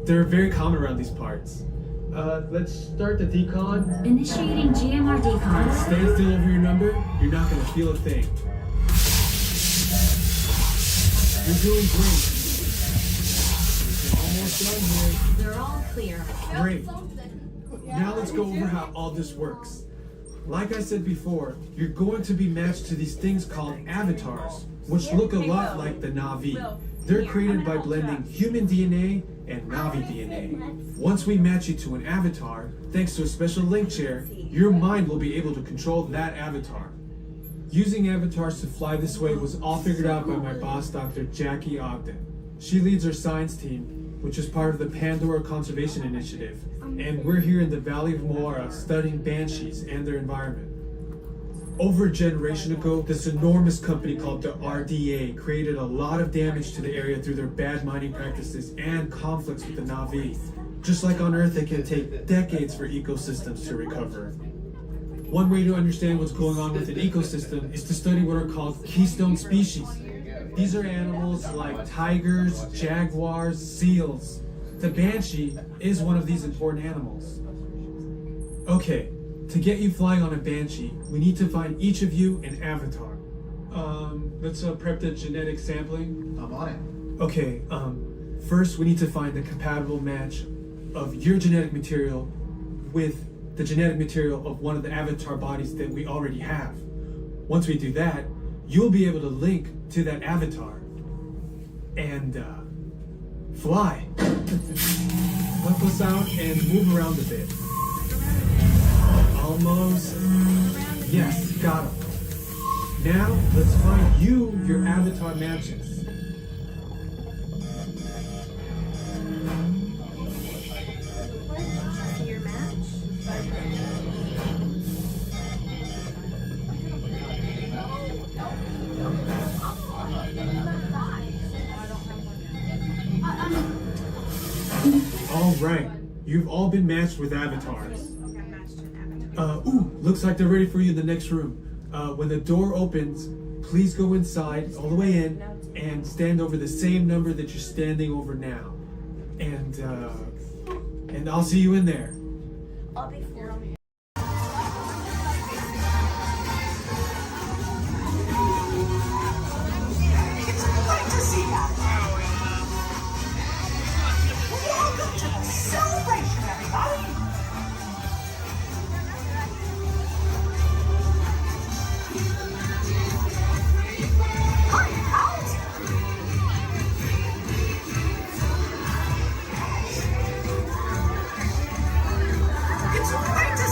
they're very common around these parts. Let's start the decon. Initiating GMR decon. Stay still over your number, you're not gonna feel a thing. You're doing great. You're almost done here. They're all clear. Great. Now let's go over how all this works. Like I said before, you're going to be matched to these things called avatars, which look a lot like the Na'vi. They're created by blending human DNA and Na'vi DNA. Once we match you to an avatar, thanks to a special link chair, your mind will be able to control that avatar. Using avatars to fly this way was all figured out by my boss, Dr. Jackie Ogden. She leads our science team, which is part of the Pandora Conservation Initiative, and we're here in the Valley of Moara studying banshees and their environment. Over a generation ago, this enormous company called the RDA created a lot of damage to the area through their bad mining practices and conflicts with the Na'vi. Just like on Earth, it can take decades for ecosystems to recover. One way to understand what's going on with an ecosystem is to study what are called keystone species. These are animals like tigers, jaguars, seals. The banshee is one of these important animals. Okay, to get you flying on a banshee, we need to find each of you an avatar. Let's prep the genetic sampling. I'm on it. Okay, first we need to find the compatible match of your genetic material with the genetic material of one of the avatar bodies that we already have. Once we do that, you'll be able to link to that avatar and fly. Help us out and move around a bit. Almost. Yes, got him. Now, let's find you your avatar matches. Your match? All right, you've all been matched with avatars. Looks like they're ready for you in the next room. When the door opens, please go inside, all the way in, and stand over the same number that you're standing over now. And I'll see you in there. I'll be for me. It's great to see you. Welcome to the celebration, everybody. It's great to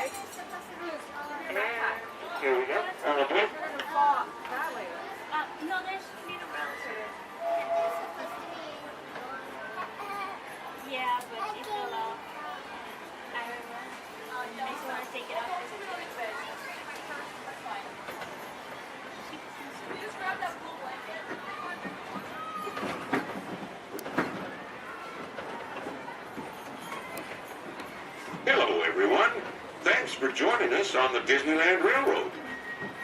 right? Here we go. No, there's need a relative. Yeah, but it fell off. I remember. Makes me want to take it off. Just grab that blue blanket. Hello, everyone. Thanks for joining us on the Disneyland Railroad.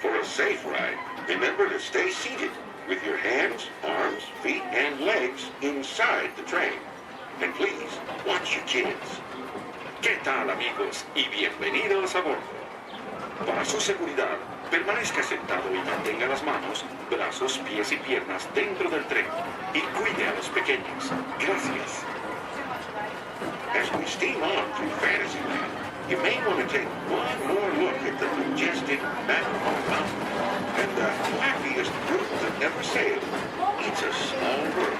For a safe ride, remember to stay seated with your hands, arms, feet, and legs inside the train. And please, watch your kids. ¿Qué tal, amigos? Y bienvenidos a bordo. Para su seguridad, permanezca sentado y mantenga las manos, brazos, pies y piernas dentro del tren. Y cuide a los pequeños. Gracias. As we steam on through Fantasyland, you may want to take one more look at the majestic Matterhorn Mountain and the happiest group that ever sailed. It's a small world.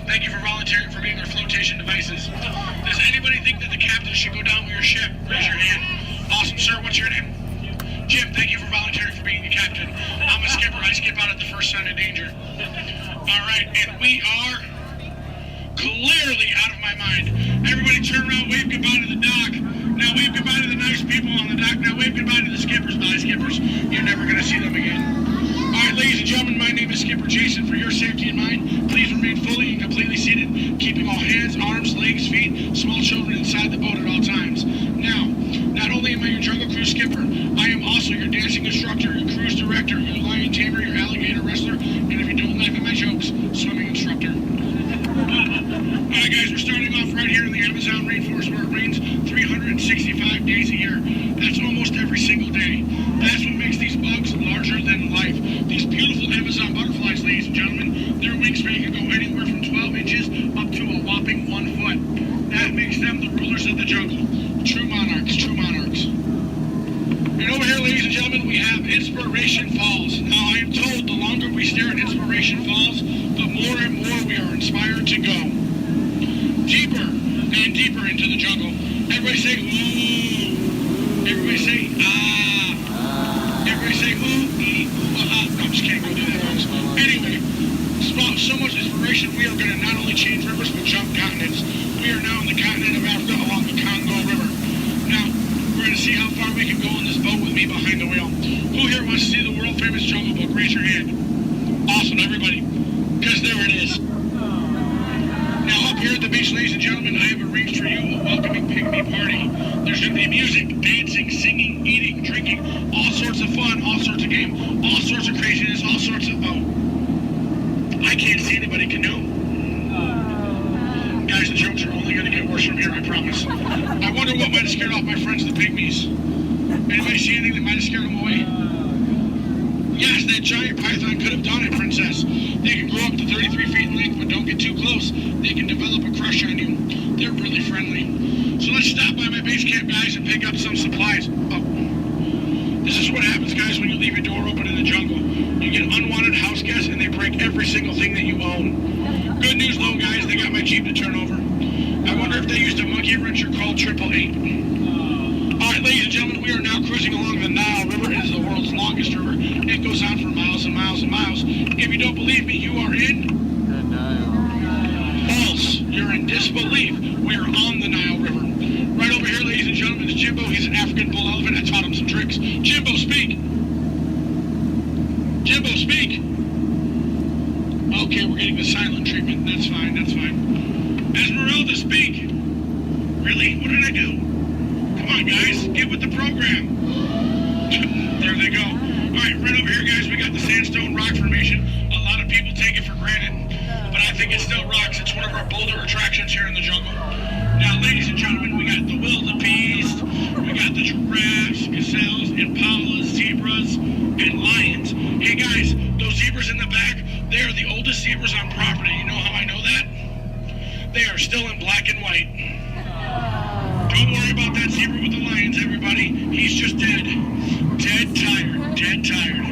Thank you for volunteering for being our flotation devices. Does anybody think that the captain should go down with your ship? Raise your hand. Awesome, sir. What's your name? Jim, thank you for volunteering for being the captain. I'm a skipper. I skip out at the first sign of danger. All right, and we are clearly out of my mind. Everybody turn around, wave goodbye to the dock. Now wave goodbye to the nice people on the dock. Now wave goodbye to the skippers. Bye, skippers. You're never going to see them again. All right, ladies and gentlemen, my name is Skipper Jason. For your safety and mine, please remain fully and completely seated, keeping all hands, arms, legs, feet, small children inside the boat at all times. Now, not only am I your jungle cruise skipper, I am also your dancing instructor, your cruise director, your lion tamer, your alligator wrestler, and if you don't laugh at my jokes, swimming instructor. All right, guys, we're starting off right here in the Amazon rainforest where it rains 365 days a year. That's almost every single day. That's what makes these bugs larger than life. These beautiful Amazon butterflies, ladies and gentlemen, their wingspan can go anywhere from 12 inches up to a whopping 1 foot. That makes them the rulers of the jungle. True monarchs, true monarchs. And over here, ladies and gentlemen, we have Inspiration Falls. Now, I am told the longer we stare at Inspiration Falls, the more and more we are inspired to go. Deeper and deeper into the jungle. Everybody say, ooh. Everybody say, ah. Everybody say, ooh, ee, ooh, ah. No, I'm just kidding. Don't do that, folks. Anyway, so much inspiration, we are going to not only change rivers, but jump continents. We are now in the continent of Africa along the Congo River. Now, we're going to see how far we can go in this boat with me behind the wheel. Who here wants to see the world-famous Jungle Book? Raise your hand. Awesome, everybody. Because there it is. Now, up here at the beach, ladies and gentlemen, I have arranged for you a welcoming pygmy party. There's going to be music, dancing, singing, eating, drinking, all sorts of of fun, all sorts of game, all sorts of craziness, all sorts of, I can't see anybody canoe. Guys, the jokes are only going to get worse from here, I promise. I wonder what might have scared off my friends, the pygmies. Anybody see anything that might have scared them away? Yes, that giant python could have done it, princess. They can grow up to 33 feet in length, but don't get too close. They can develop a crush on you. They're really friendly. So let's stop by my base camp, guys, and pick up some supplies. Oh. This is what happens, guys, when you leave your door open in the jungle. You get unwanted house guests, and they break every single thing that you own. Good news, though, guys, they got my Jeep to turn over. I wonder if they used a monkey wrencher called 888. All right, ladies and gentlemen, we are now cruising along the Nile River. It is the world's longest river. It goes on for miles and miles and miles. If you don't believe me, you are in the Nile. False. You're in disbelief. We are on the Nile River. Right over here, ladies and gentlemen, is Jimbo. He's an African bull elephant. I taught him some tricks. Jimbo, speak. Jimbo, speak. Okay, we're getting the silent treatment. That's fine. That's fine. Esmeralda, speak. Really? What did I do? Come on, guys. Get with the program. There they go. All right, right over here, guys, we got the sandstone rock formation. A lot of people take it for granted, but I think it still rocks. It's one of our bolder attractions here in the jungle. Now, ladies and gentlemen, we got the wildebeest, we got the giraffes, gazelles, impalas, zebras, and lions. Hey, guys, those zebras in the back, they are the oldest zebras on property. You know how I know that? They are still in black and white. Don't worry about that zebra with the lions, everybody. He's just dead. Dead tired. Dead tired.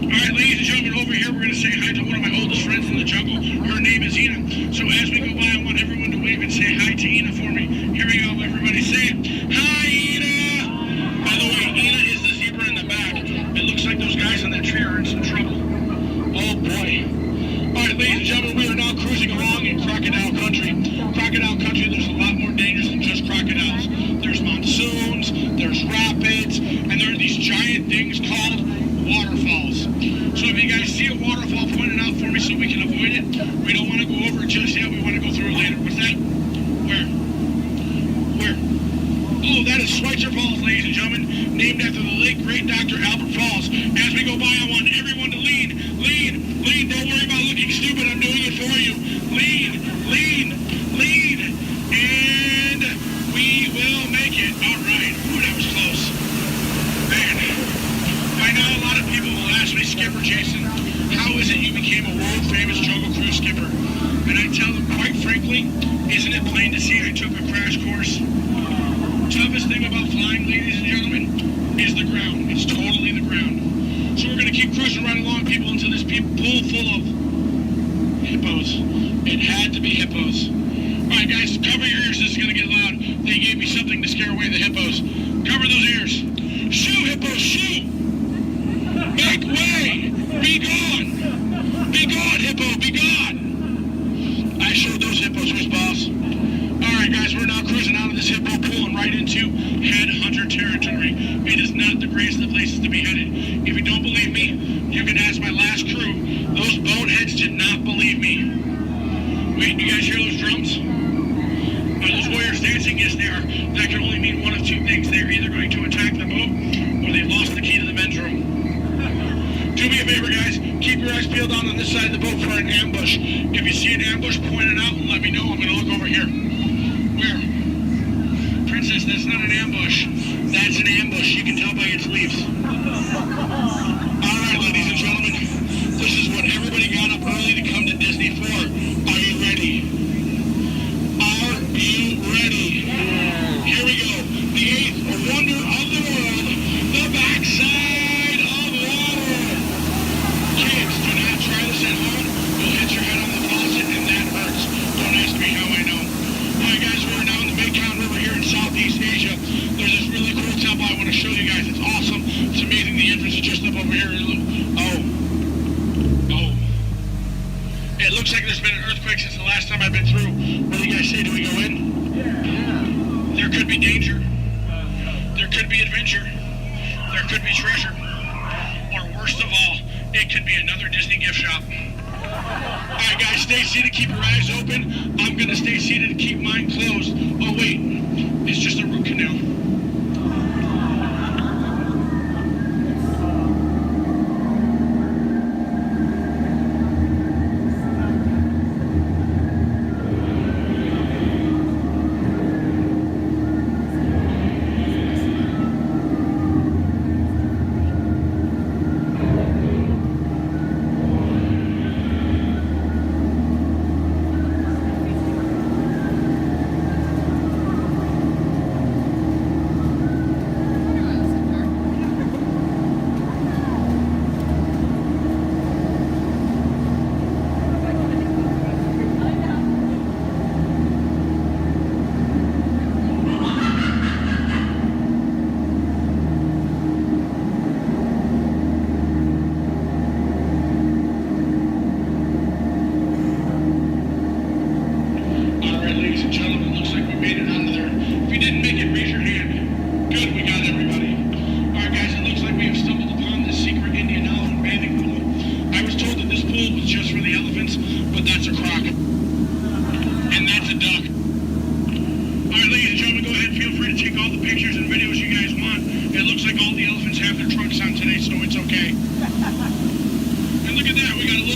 All right, ladies and gentlemen, over here we're going to say hi to one of my oldest friends in the jungle. Her name is Ina. So as we go by, I want everyone to wave and say hi to Ina for me. Here we go, everybody. Say it. Hi, Ina! By the way, Ina is the zebra in the back. It looks like those guys on that tree are in some trouble. Oh, boy. All right, ladies and gentlemen, we are now cruising along in crocodile country. Crocodile country, there's a lot more dangers than just crocodiles. There's monsoons, there's rapids, and there are these giant things called waterfalls. So if you guys see a waterfall, point it out for me so we can avoid it. We don't want to go over it just yet. We want to go through it later. What's that? Where? Where? Oh, that is Schweitzer Falls, ladies and gentlemen, named after the late great Dr. Albert Falls. As we go by, I want everyone to lean. Lean, lean. Don't worry about looking stupid. I'm doing it for you. Lean, lean, lean. And we will make it. All right. Ooh, that was close. Man, I know a lot of people will ask me, Skipper Jason, how is it you became a world-famous Jungle Cruise skipper? And I tell them, quite frankly, isn't it plain to see I took a crash course? Toughest thing about flying, ladies and gentlemen, is the ground. It's totally the ground. So we're going to keep cruising right along, people, until this pool full of hippos. It had to be hippos. All right, guys, cover your ears. This is going to get loud. They gave me something to scare away the hippos. Cover those ears. Shoo, hippos, shoo! Make way! Be gone! Be gone, hippo, be gone! I showed those hippos who's boss. All right, guys, we're now cruising out of this hippo pool and right into headhunter territory. It is not the greatest of places to be headed. If you don't believe me, you can ask my last crew. Those boneheads did not believe me. Wait, you guys hear those drums? Are those warriors dancing? Yes, they are. That can only mean one of two things. They're either going to attack the boat or they've lost the key to the men's room. Do me a favor, guys. Keep your eyes peeled down on this side of the boat for an ambush. If you see an ambush, point it out and let me know. I'm going to look over here. Where? Princess, that's not an ambush. That's an ambush. You can tell by its leaves. All right, ladies and gentlemen. This is what everybody got up early to come to Disney for. Are you ready? Are you ready? Here we go. The eighth wonder of the world. The backside of water. Kids, do not try this at home. You'll hit your head on the faucet and that hurts. Don't ask me how I know. All right, guys, we're now in the Mekong River here in Southeast Asia. There's this really cool temple I want to show you guys. It's awesome. It's amazing. The entrance is just up over here. Oh. It looks like there's been an earthquake since the last time I've been through. What do you guys say? Do we go in? Yeah. There could be danger. There could be adventure. There could be treasure. Or worst of all, it could be another Disney gift shop. All right, guys, stay seated. Keep your eyes open. I'm going to stay seated and keep mine closed. Oh, wait. It's just a root canal.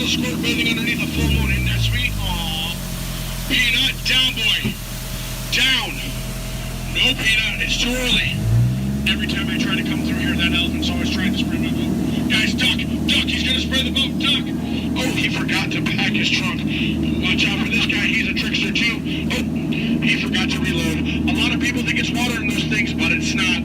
little squirt bathing underneath a full moon. Isn't that sweet? Aww. Peanut, down, boy. Down. No, Peanut, it's too early. Every time I try to come through here, that elephant's always trying to spray my boat. Guys, duck, he's gonna spray the boat, duck. Oh, he forgot to pack his trunk. Watch out for this guy, he's a trickster too. Oh, he forgot to reload. A lot of people think it's water in those things, but it's not.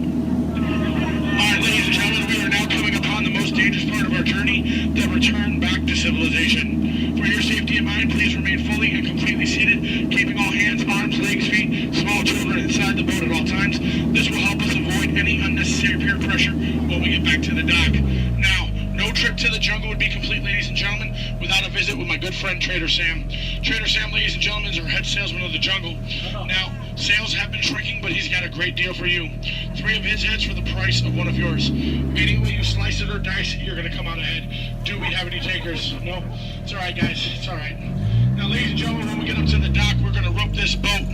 Alright, ladies and gentlemen, we are now coming upon the most dangerous part of our journey, the return back to civilization. For your safety and mine, please remain fully and completely seated, keeping all hands, arms, legs, feet, small children inside the boat at all times. This will help us avoid any unnecessary peer pressure when we get back to the dock. Now, no trip to the jungle would be complete, ladies and gentlemen, without a visit with my good friend Trader Sam. Trader Sam, ladies and gentlemen, is our head salesman of the jungle. Now, sales have been shrinking, but he's got a great deal for you. 3 of his heads for the price of 1 of yours. Any way you slice it or dice it, you're going to come out ahead. Do we have any takers? No? It's all right, guys. It's all right. Now, ladies and gentlemen, when we get up to the dock, we're going to rope this boat.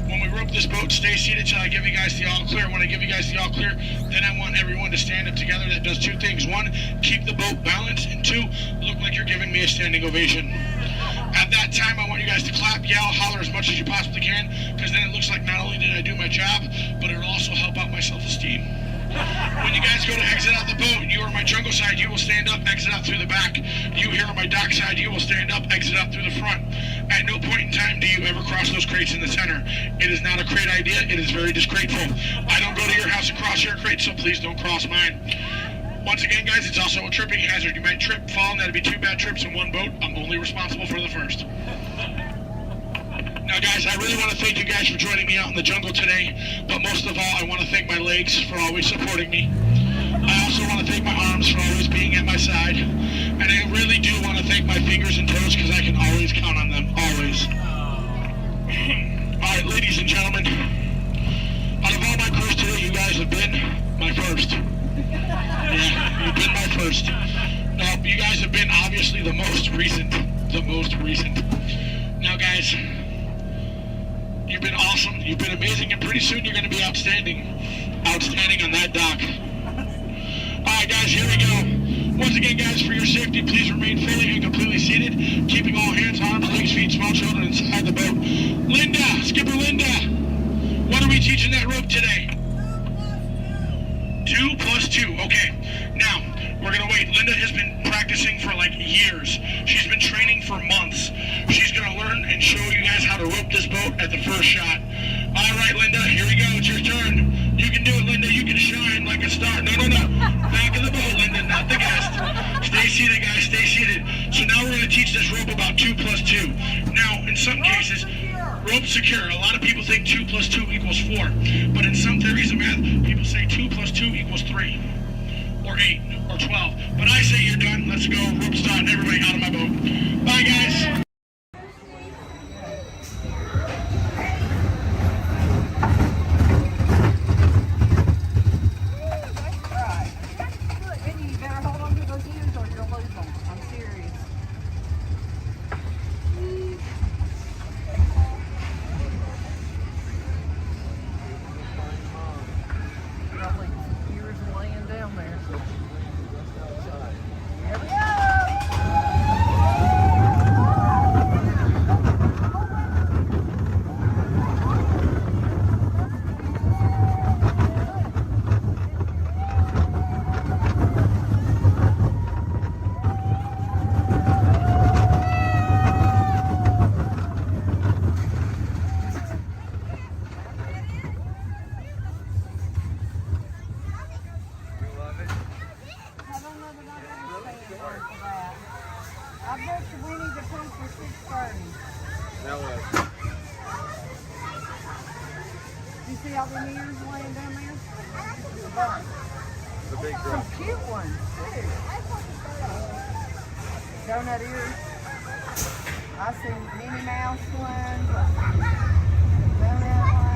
When we rope this boat, stay seated till I give you guys the all clear. When I give you guys the all clear, then I want everyone to stand up together. That does 2 things. 1, keep the boat balanced, and 2, look like you're giving me a standing ovation. At that time, I want you guys to clap, yell, holler as much as you possibly can, because then it looks like not only did I do my job, but it'll also help out my self-esteem. When you guys go to exit out the boat, you are on my jungle side, you will stand up, exit out through the back. You here on my dock side, you will stand up, exit out through the front. At no point in time do you ever cross those crates in the center. It is not a crate idea, it is very disgraceful. I don't go to your house and cross your crate, so please don't cross mine. Once again, guys, it's also a tripping hazard. You might trip, fall, and that'd be 2 bad trips in one boat. I'm only responsible for the first. Now, guys, I really want to thank you guys for joining me out in the jungle today, but most of all, I want to thank my legs for always supporting me. I also want to thank my arms for always being at my side, and I really do want to thank my fingers and toes because I can always count on them, always. All right, ladies and gentlemen, out of all my crews today, you guys have been my first. Yeah, you've been my first. Now, you guys have been obviously the most recent. Now, guys, you've been awesome, you've been amazing, and pretty soon you're going to be outstanding on that dock. Alright, guys, here we go. Once again, guys, for your safety, please remain fully and completely seated, keeping all hands, arms, legs, feet, small children inside the boat. Linda, Skipper Linda, what are we teaching that rope today? 2 plus 2, okay. Now, we're going to wait. Linda has been practicing for like years. She's been training for months. She's going to learn and show you guys how to rope this boat at the first shot. All right, Linda, here we go. It's your turn. You can do it, Linda. You can shine like a star. No. Back of the boat, Linda, not the guest. Stay seated, guys. Stay seated. So now we're going to teach this rope about 2 plus 2. Now, in some cases, rope secure. A lot of people think 2 plus 2 equals 4. But in some theories of math, people say 2 plus 2 equals 3. Or 8, or 12. But I say you're done. Let's go. Rope start. Everybody out of my boat. Bye, guys. I bet you we need to pay for 6:30. That was. You see all the ears laying down there? The bunch. The big drop. Some cute ones, too. Donut ears. I see Minnie Mouse ones. Donut ones.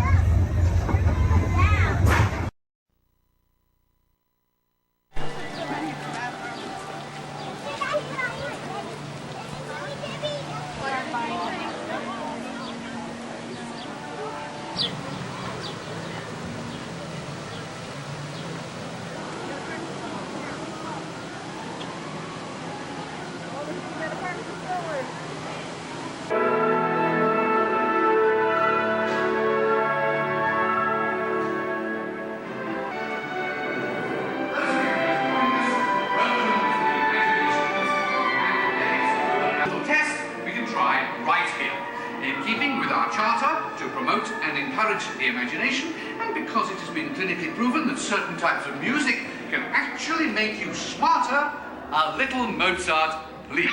encourage the imagination, and because it has been clinically proven that certain types of music can actually make you smarter, a little Mozart, please.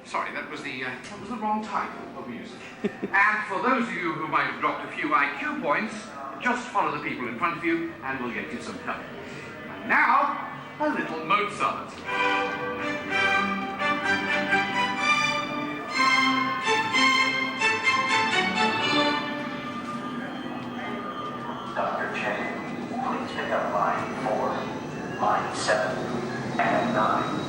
Sorry, that was the wrong type of music. And for those of you who might have dropped a few IQ points, just follow the people in front of you and we'll get you some help. And now, a little Mozart. Dr. Chang, please pick up line 4, line 7, and 9.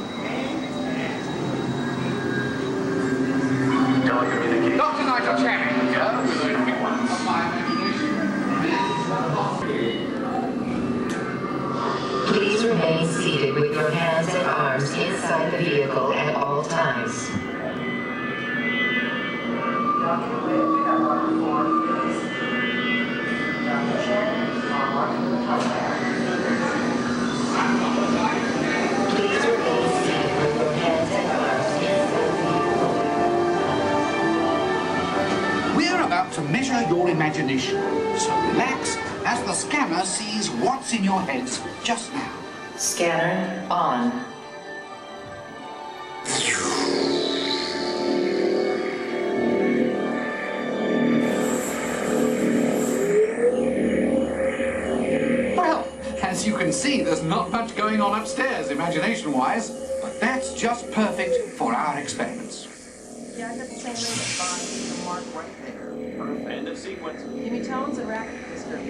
Telecommunication. Dr. Nigel Channing here with a quick one of my imagination. Please remain seated with your hands and arms inside the vehicle at all times. Please remain seated with your hands and arms inside the vehicle. We're about to measure your imagination, so relax as the scanner sees what's in your heads just now. Scanner on. Well, as you can see, there's not much going on upstairs, imagination-wise, but that's just perfect for our experiments. Yeah, I got the same limit bond, the mark right there. Perfect. End of sequence. Give me tones and racket history.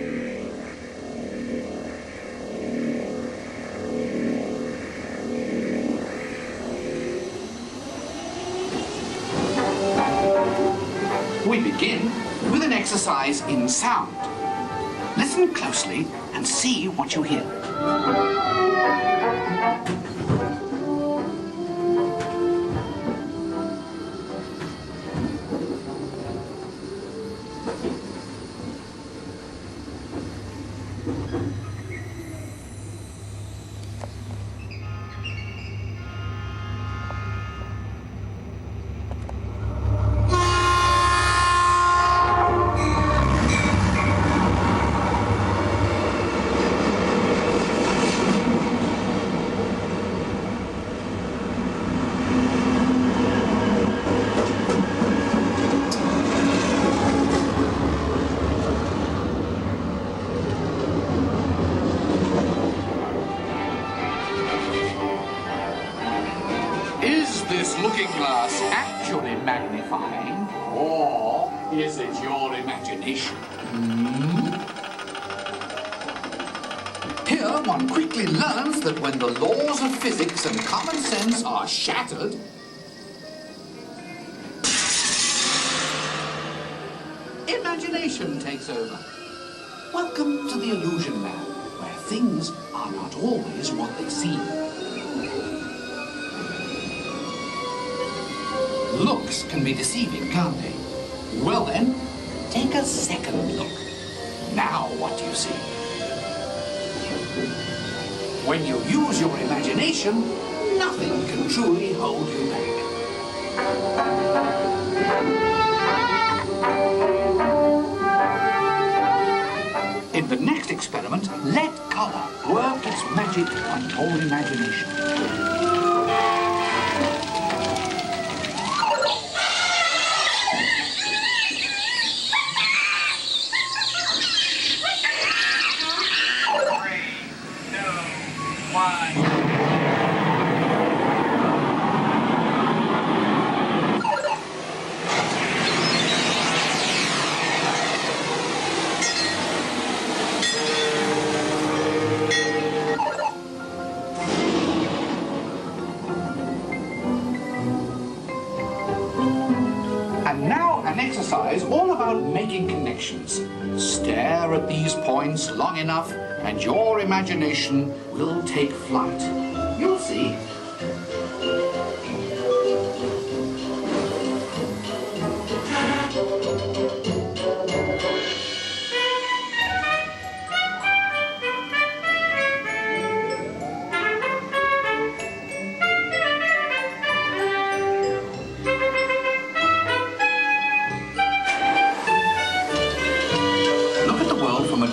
We begin with an exercise in sound. Listen closely and see what you hear. Is this looking glass actually magnifying, or is it your imagination? Here one quickly learns that when the laws of physics and common sense are shattered, imagination takes over. Welcome to the illusion lab, where things are not always what they seem. Looks can be deceiving, can't they? Well then, take a second look. Now what do you see? When you use your imagination, nothing can truly hold you back. In the next experiment, let color work its magic on your imagination. And now an exercise all about making connections. Stare at these points long enough and your imagination will take flight. You'll see.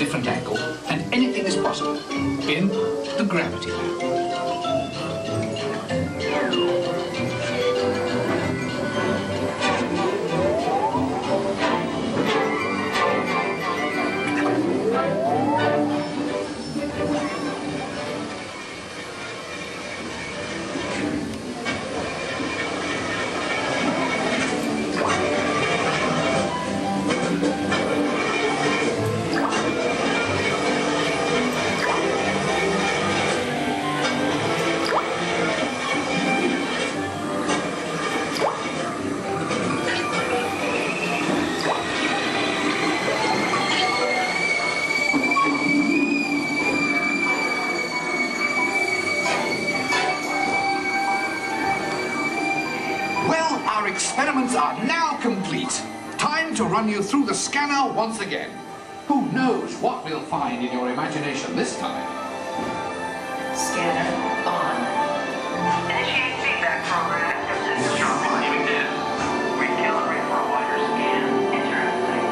different angle, and anything is possible in the Gravity Lab. Our experiments are now complete. Time to run you through the scanner once again. Who knows what we'll find in your imagination this time? Scanner on. Initiate feedback program. This is John. Recalibrate for a wider scan. Interesting.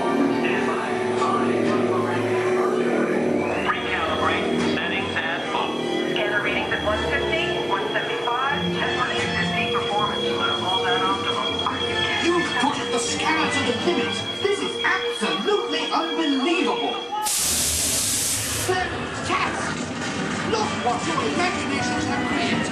Recalibrate. Settings at off. Scanner readings at 150, 175. Test for 250 performance level at optimum. You've pushed the scanner to the limit. This is absolutely unbelievable. Fantastic! Look what your imaginations have created.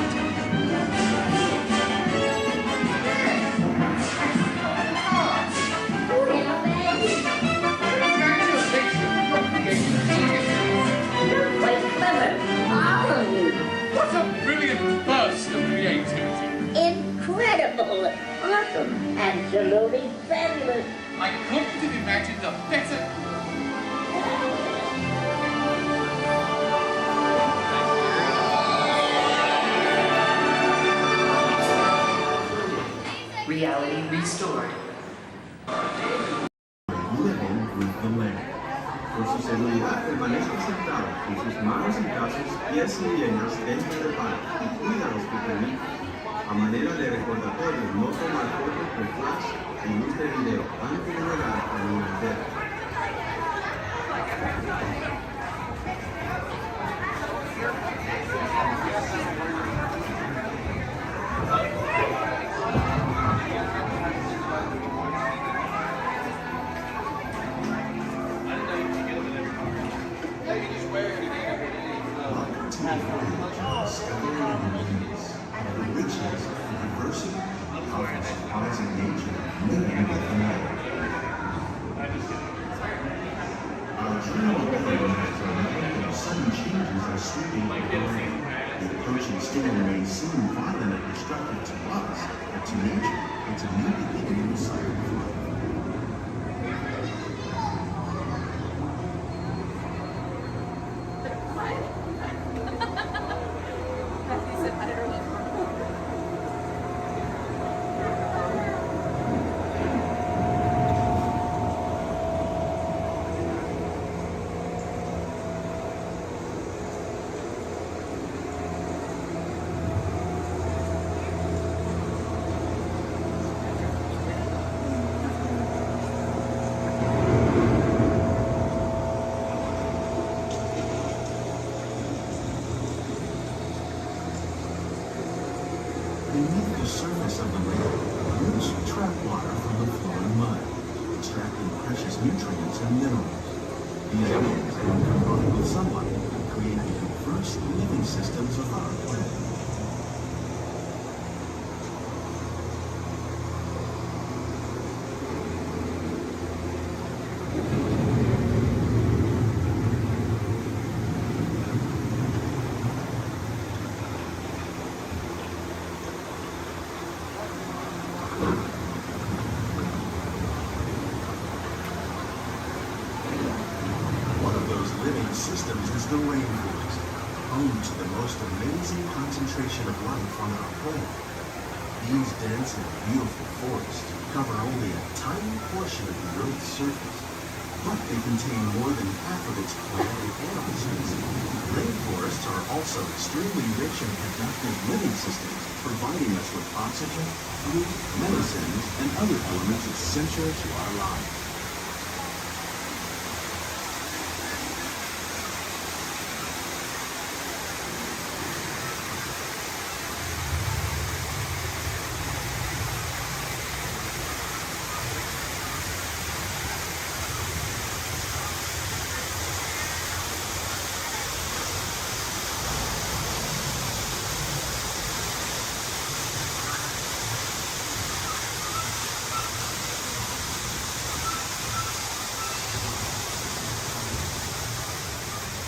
What a brilliant burst of creativity. Incredible! Awesome! Absolutely fabulous! I couldn't have imagined a better... Reality restored. Living with the land. Por su seguridad, permanezca sentado con sus manos en brazos, pies y piernas dentro del baño y cuida a los pequeñitos. A manera de recordatorio, no tomar fotos con flash y luz de video antes de llegar a un hotel. Beneath the surface of the lake, roots trap water from the flowing mud, extracting precious nutrients and minerals. These elements, when combined with sunlight, create the first living systems of our planet. Systems is the rainforest, home to the most amazing concentration of life on our planet. These dense and beautiful forests cover only a tiny portion of the Earth's surface, but they contain more than half of its plant and animal species. Rainforests are also extremely rich in productive living systems, providing us with oxygen, food, medicines, and other elements essential to our lives.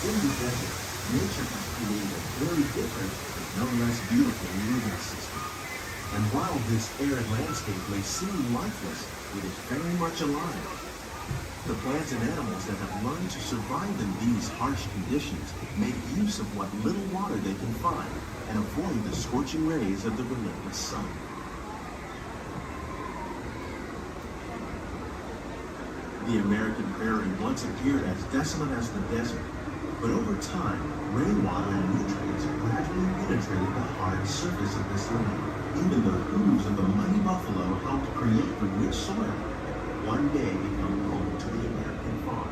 In the desert, nature has created a very different, but no less beautiful living system. And while this arid landscape may seem lifeless, it is very much alive. The plants and animals that have learned to survive in these harsh conditions make use of what little water they can find and avoid the scorching rays of the relentless sun. The American prairie once appeared as desolate as the desert, but over time, rainwater and nutrients gradually penetrated the hard surface of this land. Even the hooves of the mighty buffalo helped create the rich soil that one day become home to the American farm.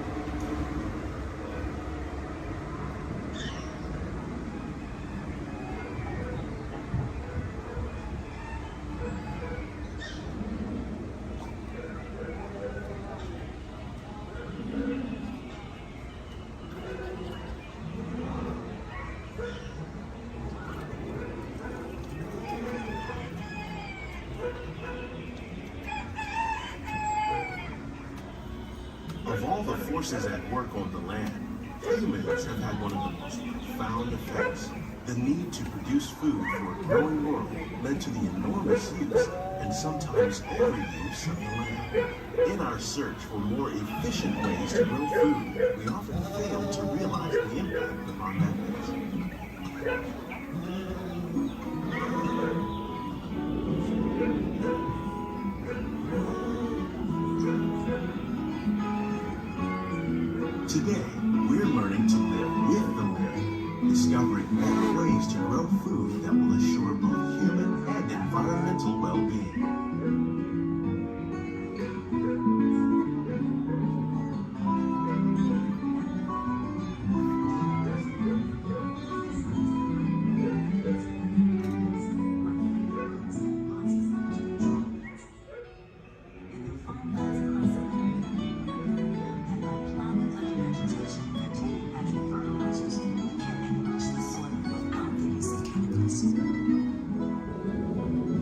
Of all the forces at work on the land, humans have had one of the most profound effects. The need to produce food for a growing world led to the enormous use and sometimes overuse of the land. In our search for more efficient ways to grow food, we often fail to realize the impact of our methods. Today, we're learning to live with the land, discovering better ways to grow food that will assure both human and environmental well-being.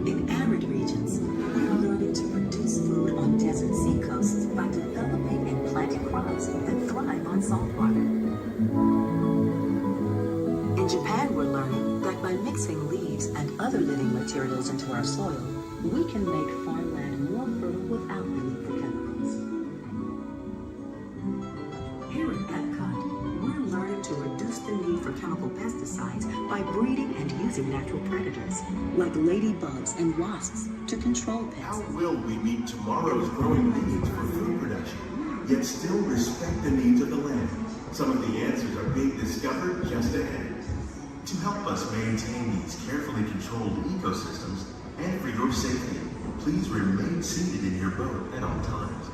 In arid regions, we are learning to produce food on desert seacoasts by developing and planting crops that thrive on salt water. In Japan, we're learning that by mixing leaves and other living materials into our soil, we can make farmland more fertile without the need for chemicals. Here at Epcot, we're learning to reduce the need for chemical pesticides by breeding and using natural predators, like ladybugs and wasps, to control pests. How will we meet tomorrow's growing needs for food production, yet still respect the needs of the land? Some of the answers are being discovered just ahead. To help us maintain these carefully controlled ecosystems, and for your safety, please remain seated in your boat at all times.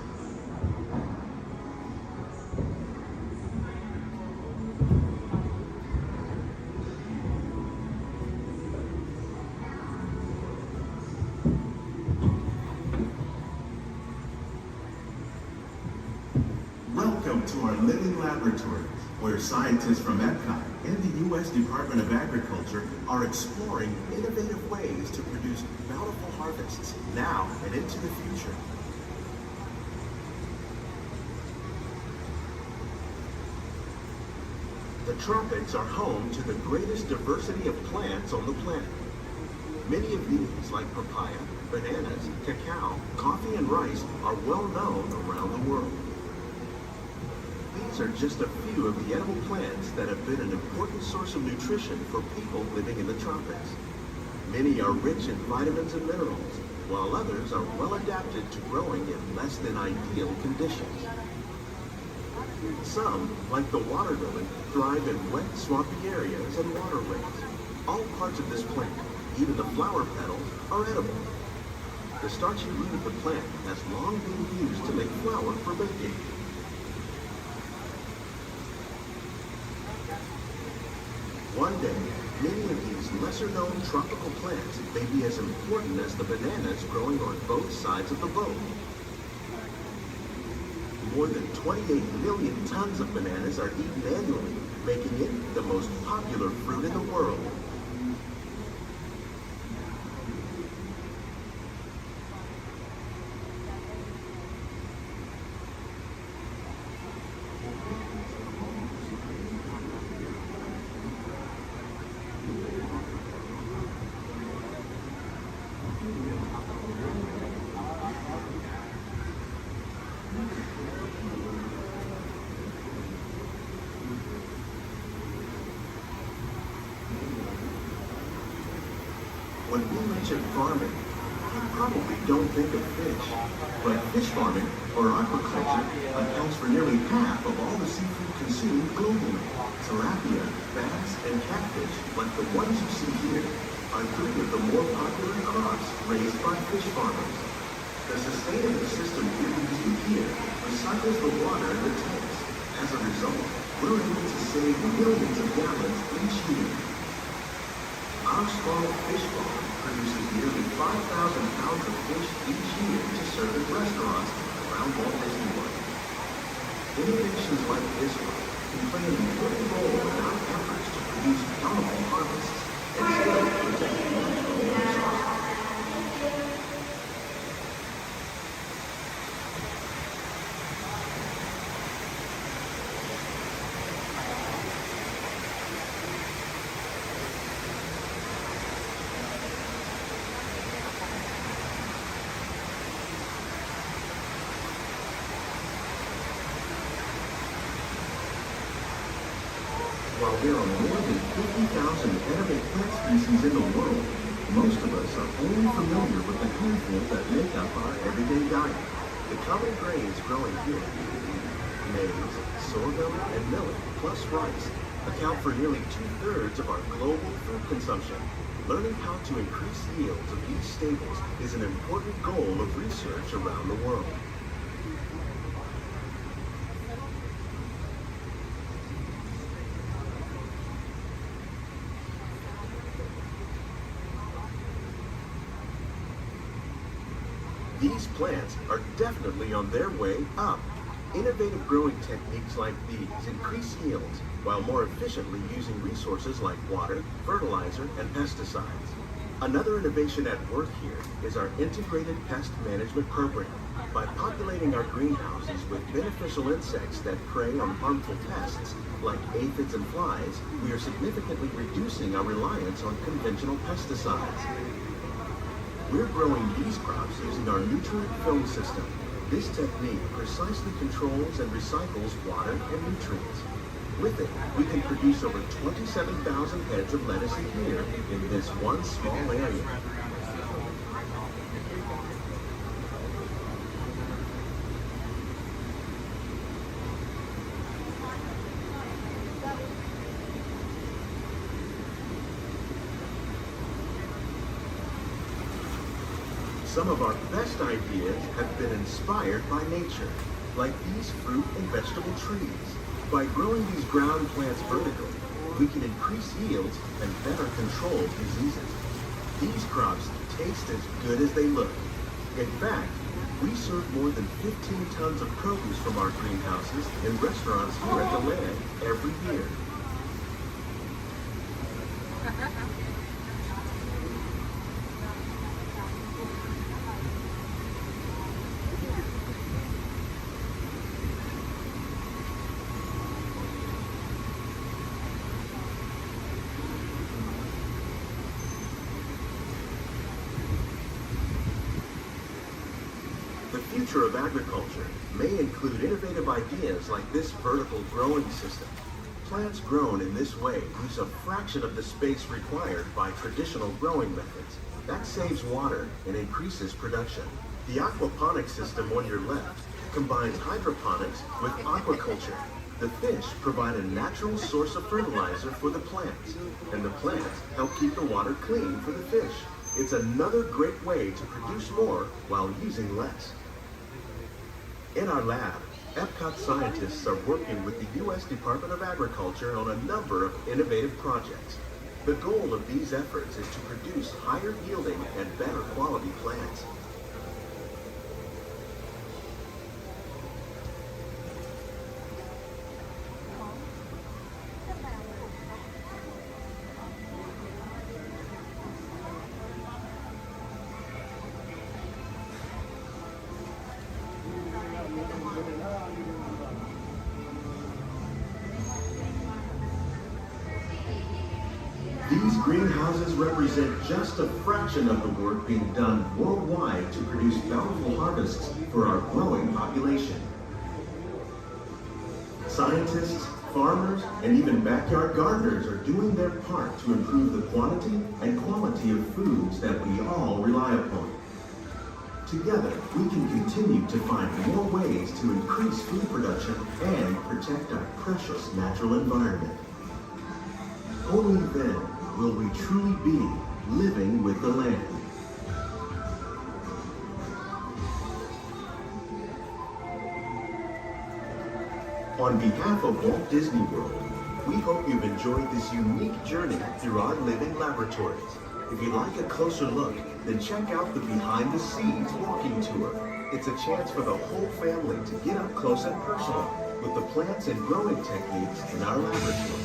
Welcome to our living laboratory, where scientists from Epcot and the U.S. Department of Agriculture are exploring innovative ways to produce bountiful harvests now and into the future. The tropics are home to the greatest diversity of plants on the planet. Many of these, like papaya, bananas, cacao, coffee, and rice, are well known around the world. These are just a few of the edible plants that have been an important source of nutrition for people living in the tropics. Many are rich in vitamins and minerals, while others are well adapted to growing in less than ideal conditions. Some, like the water lily, thrive in wet, swampy areas and waterways. All parts of this plant, even the flower petals, are edible. The starchy root of the plant has long been used to make flour for baking. One day, many of these lesser-known tropical plants may be as important as the bananas growing on both sides of the boat. More than 28 million tons of bananas are eaten annually, making it the most popular fruit in the world. When we mention farming, you probably don't think of fish. But fish farming, or aquaculture, accounts for nearly half of all the seafood consumed globally. Tilapia, bass, and catfish, like the ones you see here, are 3 of the more popular crops raised by fish farmers. The sustainable system we're using here recycles the water in the tanks. As a result, we're able to save millions of gallons each year. Our small fish farm produces nearly 5,000 pounds of fish each year to serve in restaurants around Walt Disney World. Innovations like this one can play an important role in our efforts to produce bountiful harvests and still protect the natural resources. While there are more than 50,000 edible plant species in the world, most of us are only familiar with the handful that make up our everyday diet. The common grains growing here, maize, sorghum, and millet, plus rice, account for nearly 2/3 of our global food consumption. Learning how to increase yields of these staples is an important goal of research around the world. These plants are definitely on their way up. Innovative growing techniques like these increase yields while more efficiently using resources like water, fertilizer, and pesticides. Another innovation at work here is our integrated pest management program. By populating our greenhouses with beneficial insects that prey on harmful pests like aphids and flies, we are significantly reducing our reliance on conventional pesticides. We're growing these crops using our nutrient film system. This technique precisely controls and recycles water and nutrients. With it, we can produce over 27,000 heads of lettuce a year in this one small area. Some of our best ideas have been inspired by nature, like these fruit and vegetable trees. By growing these ground plants vertically, we can increase yields and better control diseases. These crops taste as good as they look. In fact, we serve more than 15 tons of produce from our greenhouses in restaurants here at the land every year. The future of agriculture may include innovative ideas like this vertical growing system. Plants grown in this way use a fraction of the space required by traditional growing methods. That saves water and increases production. The aquaponics system on your left combines hydroponics with aquaculture. The fish provide a natural source of fertilizer for the plants, and the plants help keep the water clean for the fish. It's another great way to produce more while using less. In our lab, Epcot scientists are working with the U.S. Department of Agriculture on a number of innovative projects. The goal of these efforts is to produce higher yielding and better quality plants. These greenhouses represent just a fraction of the work being done worldwide to produce bountiful harvests for our growing population. Scientists, farmers, and even backyard gardeners are doing their part to improve the quantity and quality of foods that we all rely upon. Together, we can continue to find more ways to increase food production and protect our precious natural environment. Only then will we truly be living with the land. On behalf of Walt Disney World, we hope you've enjoyed this unique journey through our living laboratories. If you'd like a closer look, then check out the Behind the Scenes walking tour. It's a chance for the whole family to get up close and personal with the plants and growing techniques in our laboratory.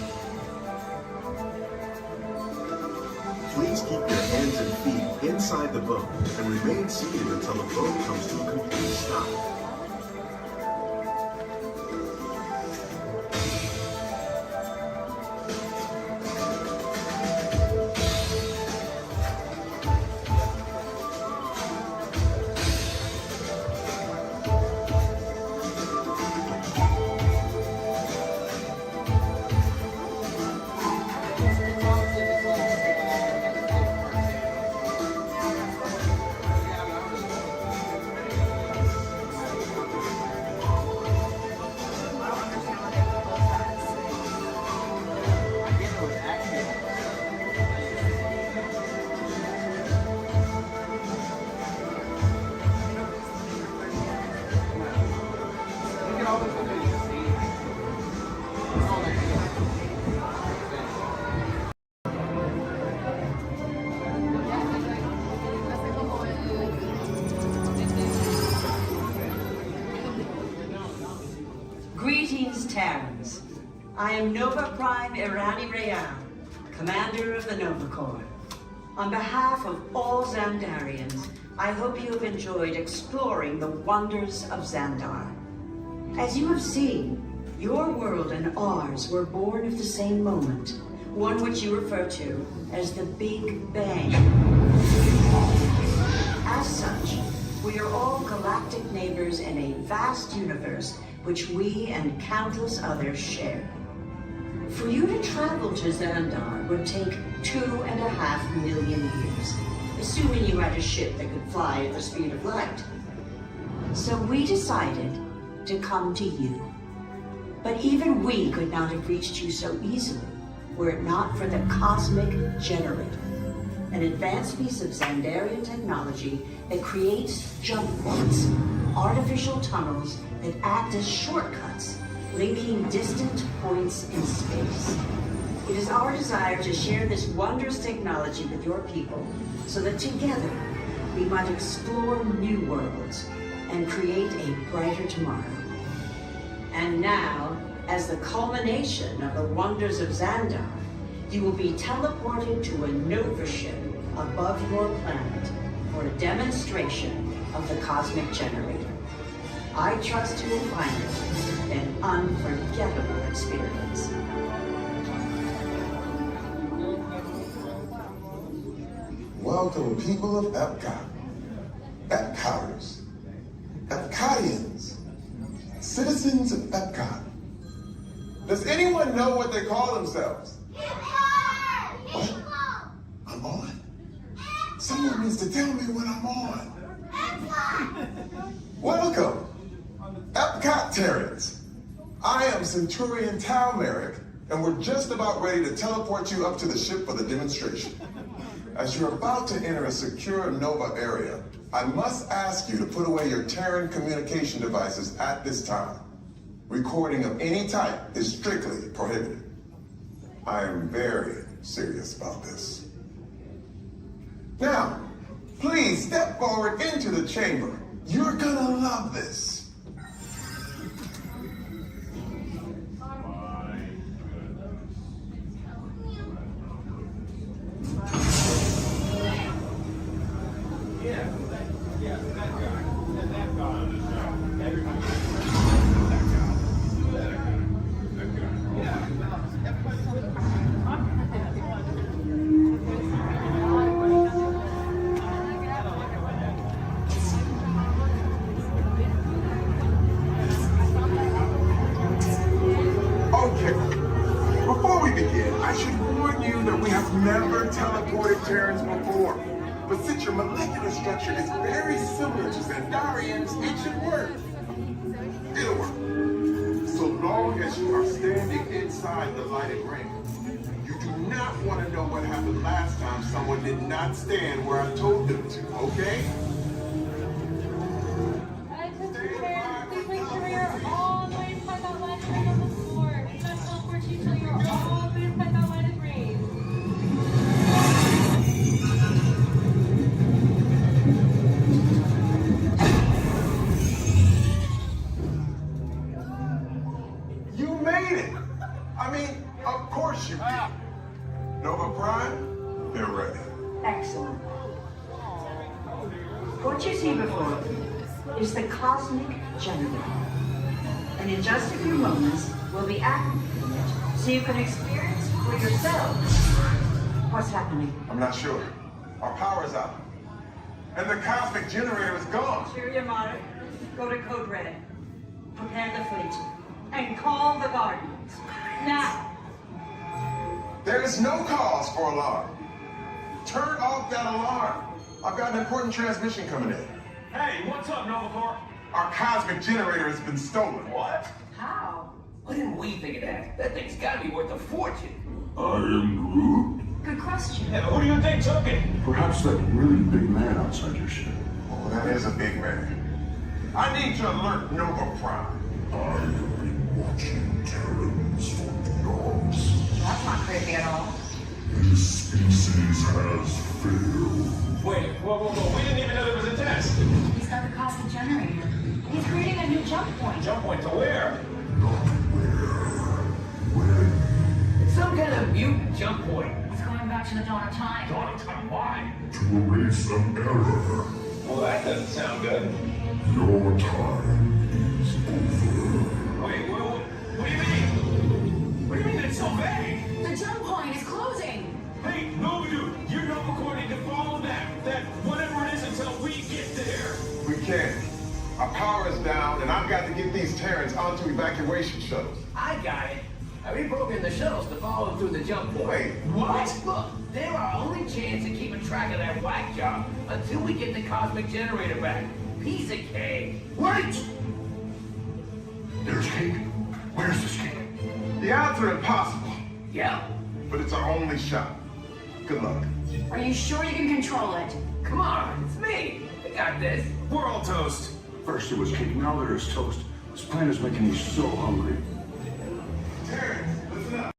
Please keep your hands and feet inside the boat and remain seated until the boat comes to a complete stop. Greetings, Terrans. I am Nova Prime Irani Rayan, Commander of the Nova Corps. On behalf of all Xandarians, I hope you have enjoyed exploring the wonders of Xandar. As you have seen, your world and ours were born of the same moment, one which you refer to as the Big Bang. As such, we are all galactic neighbors in a vast universe which we and countless others share. For you to travel to Xandar would take 2.5 million years, assuming you had a ship that could fly at the speed of light. So we decided to come to you. But even we could not have reached you so easily were it not for the Cosmic Generator, an advanced piece of Xandarian technology that creates jump points, artificial tunnels that act as shortcuts, linking distant points in space. It is our desire to share this wondrous technology with your people so that together we might explore new worlds and create a brighter tomorrow. And now, as the culmination of the wonders of Xandar, you will be teleported to a Nova ship above your planet for a demonstration of the Cosmic Generator. I trust you will find it an unforgettable experience. Welcome, people of Epcot, Epcoters, Epcotians, citizens of Epcot. Does anyone know what they call themselves? What? I'm on? Someone needs to tell me when I'm on. Welcome, Epcot Terrans. I am Centurion Tal Merrick, and we're just about ready to teleport you up to the ship for the demonstration. As you're about to enter a secure Nova area, I must ask you to put away your Terran communication devices at this time. Recording of any type is strictly prohibited. I am very serious about this. Now, please step forward into the chamber. You're gonna love this. I should warn you that we have never teleported Terrans before. But since your molecular structure is very similar to Xandarian's, it should work. It'll work. So long as you are standing inside the lighted ring. You do not want to know what happened last time someone did not stand where I told them to, okay? Please make sure you're all the way inside that lighted ring on the floor. We must teleport you till you're all the way inside that lighted ring. You made it! I mean, of course you did. Nova Prime, they're ready. Excellent. What you see before you is the cosmic generator. And in just a few moments, we'll be activating it so you can experience for yourselves what's happening. I'm not sure. Our power's out. And the cosmic generator is gone. Cheerio, Monarch. Go to Code Red. Prepare the fleet. And call the Guardians. Now. There is no cause for alarm. Turn off that alarm. I've got an important transmission coming in. Hey, what's up, Nova Corps? Our cosmic generator has been stolen. What? How? What didn't we think of that? That thing's gotta be worth a fortune. I am Groot. Good question. Yeah, who do you think took it? Perhaps that really big man outside your ship. Oh, that is a big man. I need to alert Nova Prime. I have been watching Terrans for eons. That's not creepy at all. This species has failed. Wait, whoa. We didn't even know there was a test. He's got the cosmic generator. He's creating a new jump point. Jump point to where? Not where. When. It's some kind of mutant jump point. He's going back to the dawn of time. Dawn of time, why? To erase an error. Well, that doesn't sound good. Your time is over. Wait, what do you mean? What do you mean it's so vague? The jump point is closing. Hey, Nova Dude, you're Nova Corps need to follow that whatever it is until we get there. We can't. Our power is down, and I've got to get these Terrans onto evacuation shuttles. I got it. I reprogrammed the shuttles to follow them through the jump point. Wait, What? Look, they're our only chance of keeping track of that whack job until we get the cosmic generator back. Piece of cake. Wait! There's cake. Where's this cake? The odds are impossible, Yeah. but it's our only shot. Good luck. Are you sure you can control it? Come on, it's me. I got this. We're all toast. First it was cake, now there is toast. This plan is making me so hungry. Terrans, listen up.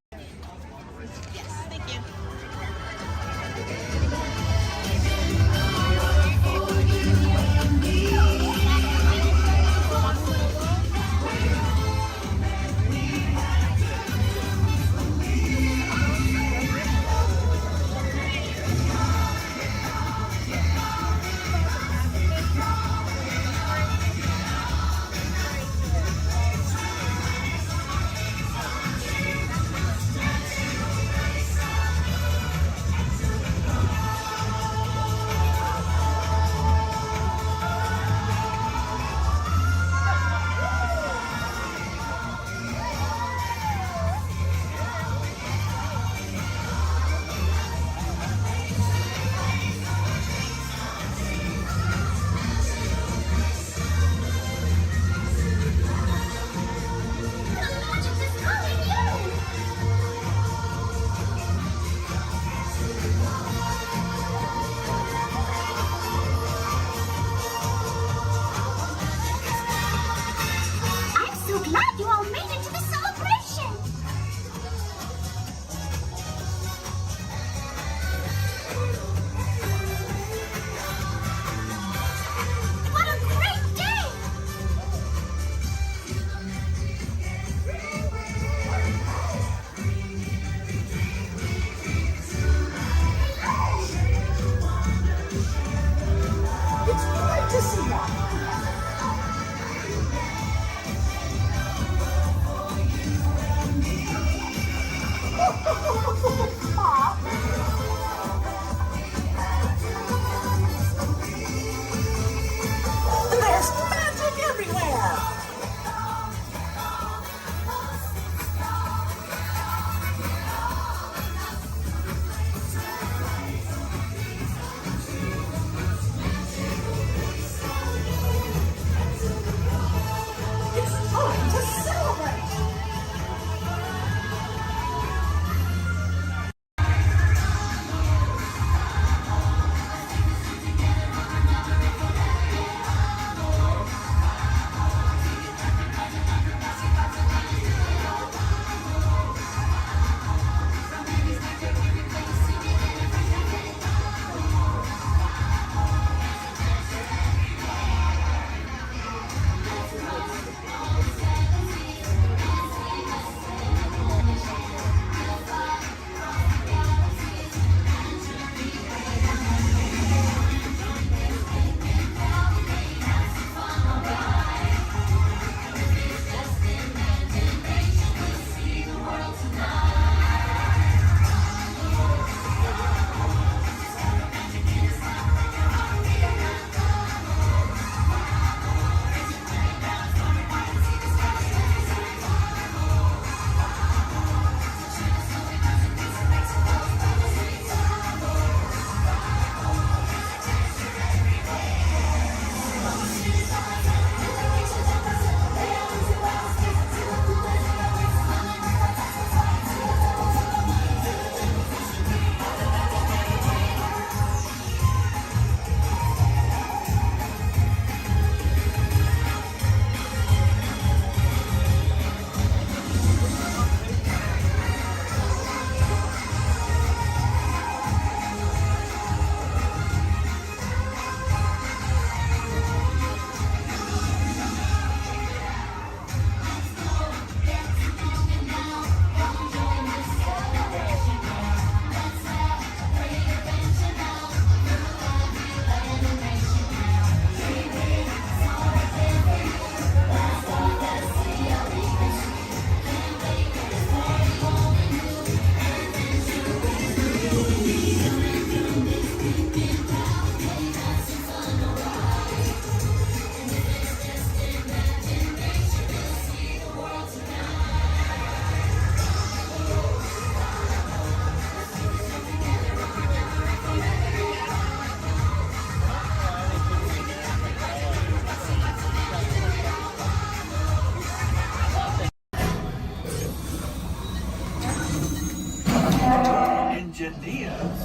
engineers.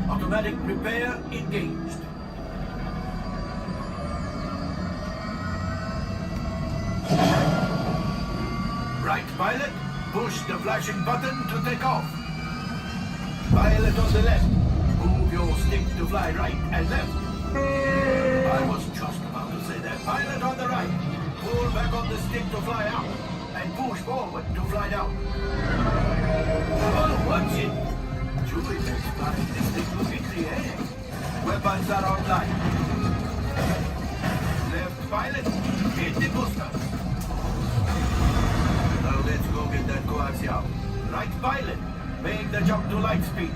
Automatic repair engaged. Right, pilot. Push the flashing button to take off. Pilot on the left. Move your stick to fly right and left. I was just about to say that. Pilot on the right. Pull back on the stick to fly out. And push forward to fly down. Oh, watch it. Chewie is flying this thing look in the air. Weapons are online. Left pilot. Hit the booster. Now let's go get that coaxial. Right pilot. Make the jump to light speed.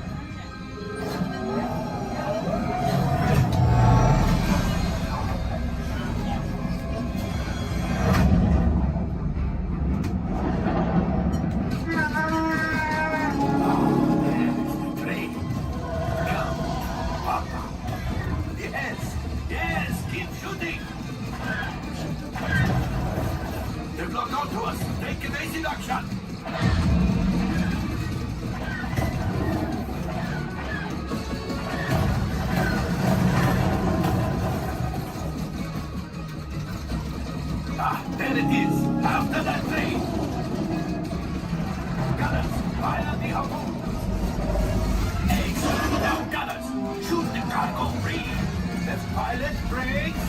Yes, keep shooting. They've locked onto us. Take evasive action. There it is. After that train. Gunners, fire the harpoon. Excellent. Now, gunners, shoot the cargo free. Left pilot, brakes.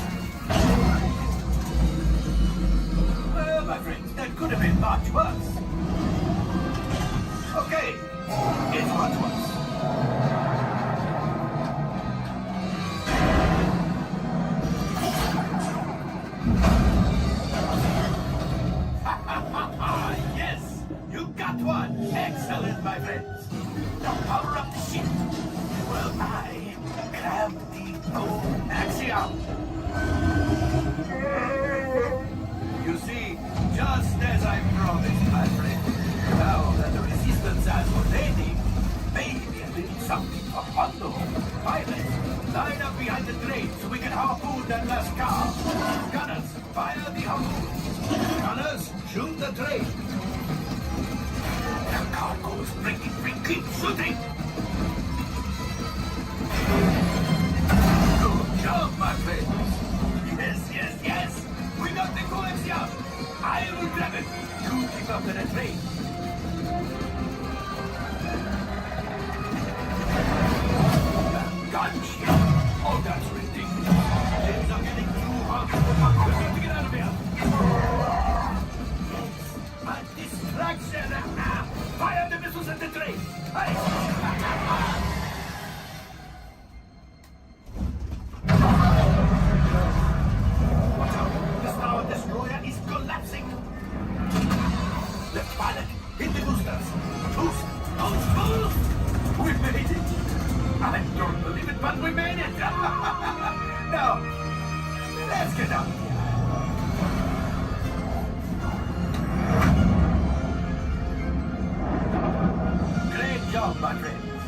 Well, my friends, that could have been much worse. Okay, it's much worse. Yes, you got one. Excellent, my friends. Now power up the ship. Well, I grab the coaxial. You see, just as I promised, my friend. Now that the resistance has what they need, maybe a little something for Hondo. Pilots, line up behind the train so we can harpoon that last car. Gunners, fire the harpoon. Gunners, shoot the train. The cargo's breaking free. Keep shooting. Good job, my friends. Yes. We got the coaxial. I will grab it. You keep up to the train. Gunship. Oh, that's ridiculous. Things are getting too hot. We need to get out of here. A distraction! Fire the missiles at the train! Watch out! The Star Destroyer is collapsing! Left pilot, hit the boosters! Boost! We made it! I don't believe it, but we made it! Now, let's get out of here. My friends.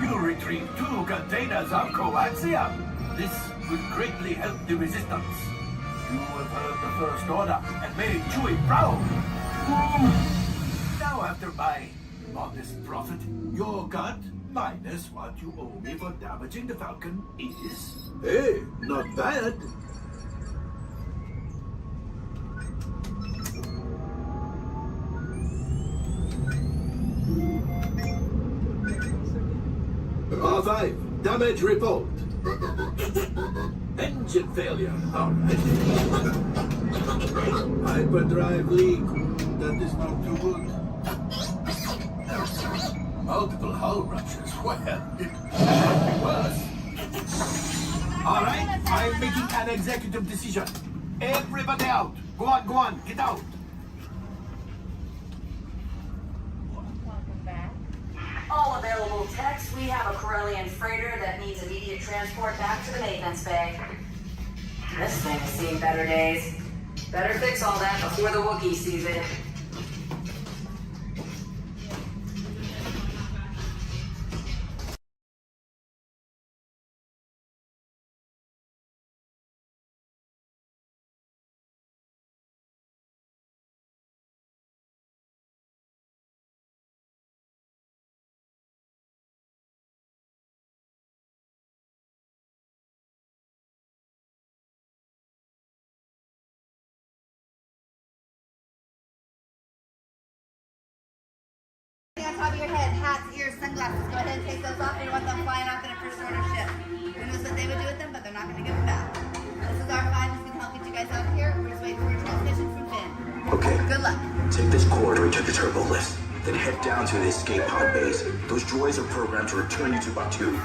You retrieved 2 containers of coaxium. This will greatly help the resistance. You have heard the First Order and made Chewie proud. Now, after my modest profit, your cut minus what you owe me for damaging the Falcon is... Hey, not bad. R5, damage report. Engine failure. All right. Hyperdrive leak. That is not too good. Multiple hull ruptures. Well, it could be worse. All right, I'm making an executive decision. Everybody out. Go on, get out. All available techs, we have a Corellian freighter that needs immediate transport back to the maintenance bay. This thing's seen better days. Better fix all that before the Wookiee sees it. top of your head, hats, ears, sunglasses. Go ahead and take those off. We want them flying off in a first order ship. Who knows what they would do with them, but they're not going to give them back. This is R5. He's going to help get you guys out of here. We're just waiting for a transmission from Finn. Okay. Good luck. Take this corridor to the turbo lift. Then head down to the escape pod base. Those droids are programmed to return you to Batuu.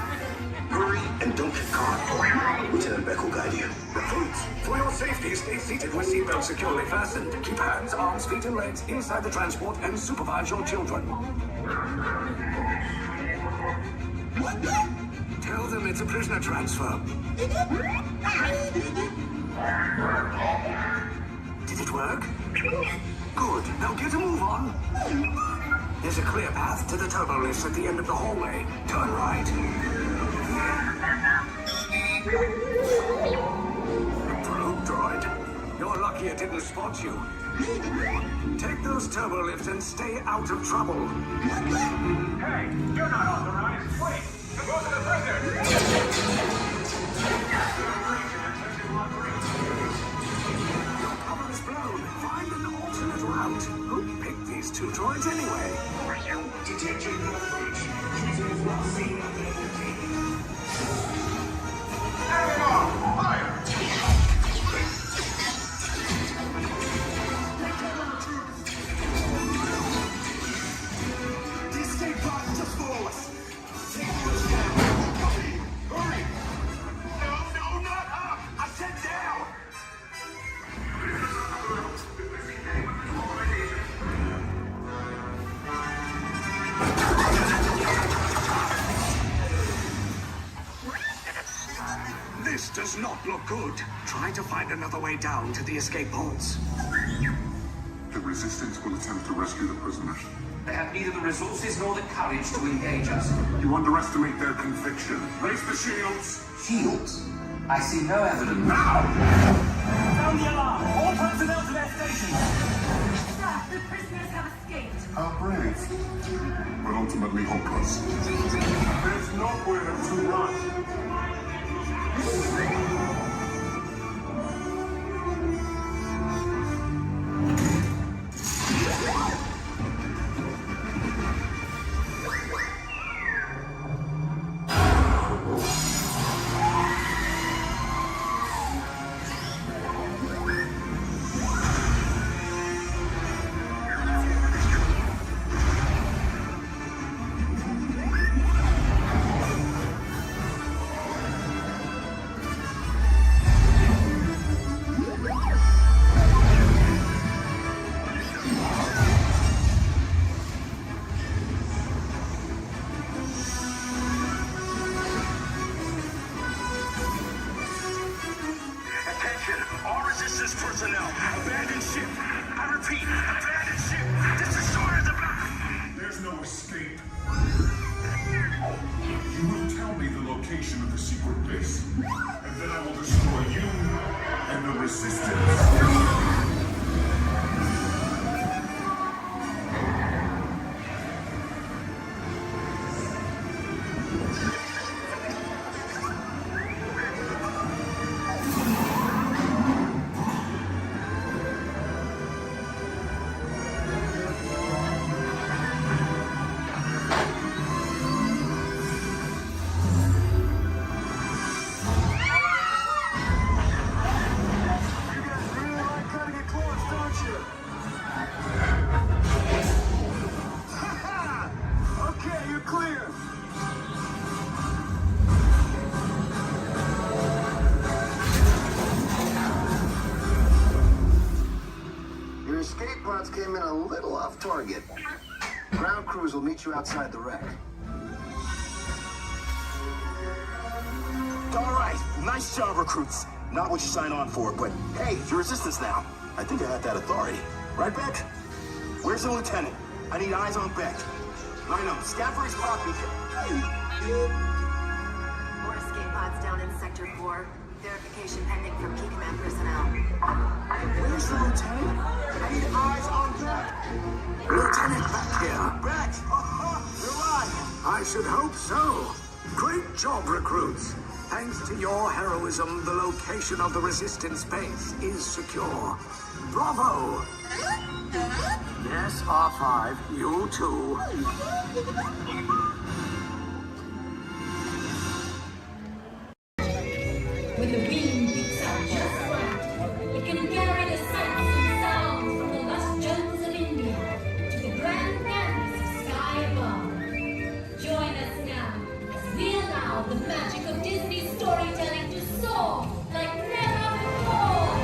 Hurry and don't get caught. Lieutenant Beck will guide you. Recruits, for your safety, stay seated with seatbelts securely fastened. Keep hands, arms, feet, and legs inside the transport and supervise your children. Tell them it's a prisoner transfer. Did it work? Good. Now get a move on. There's a clear path to the turbo lifts at the end of the hallway. Turn right. Probe droid. You're lucky it didn't spot you. Take those turbo lifts and stay out of trouble. Hey, you're not authorized. Wait, go to the prison. Your cover is blown. Find an alternate route. Who picked these two droids anyway? Detection approach. Using last scene of the Having on! Fire! The escape pod just below us. Take those down. Copy. Hurry! No, not up! I said down! This does not look good. Try to find another way down to the escape pods. The Resistance will attempt to rescue the prisoners. They have neither the resources nor the courage to engage us. You underestimate their conviction. Raise the shields! Shields? I see no evidence. Now! Sound the alarm! All personnel to their stations! Sir, the prisoners have escaped. How brave. But ultimately hopeless. There's nowhere to run. Personnel, abandoned ship. I repeat, abandoned ship. This destroyer is back. There's no escape. You will tell me the location of the secret base, and then I will destroy you and the Resistance. Came in a little off target. Ground crews will meet you outside the wreck. All right, nice job, recruits. Not what you signed on for, but hey, you're Resistance now. I think I have that authority. Right, Beck? Where's the lieutenant? I need eyes on Beck. I know, Stafford's copy. More escape pods down in Sector 4. Verification pending from key command personnel. Where's the lieutenant? I need eyes on Beck. Lieutenant Beck here. Beck! You're on. I should hope so. Great job, recruits. Thanks to your heroism, the location of the resistance base is secure. Bravo! Yes, R5, you too. When the wind picks up just right, it can carry the sights and sounds from the lush jungles of India to the grand canvas of sky above. Join us now as we allow the magic of Disney storytelling to soar like never before.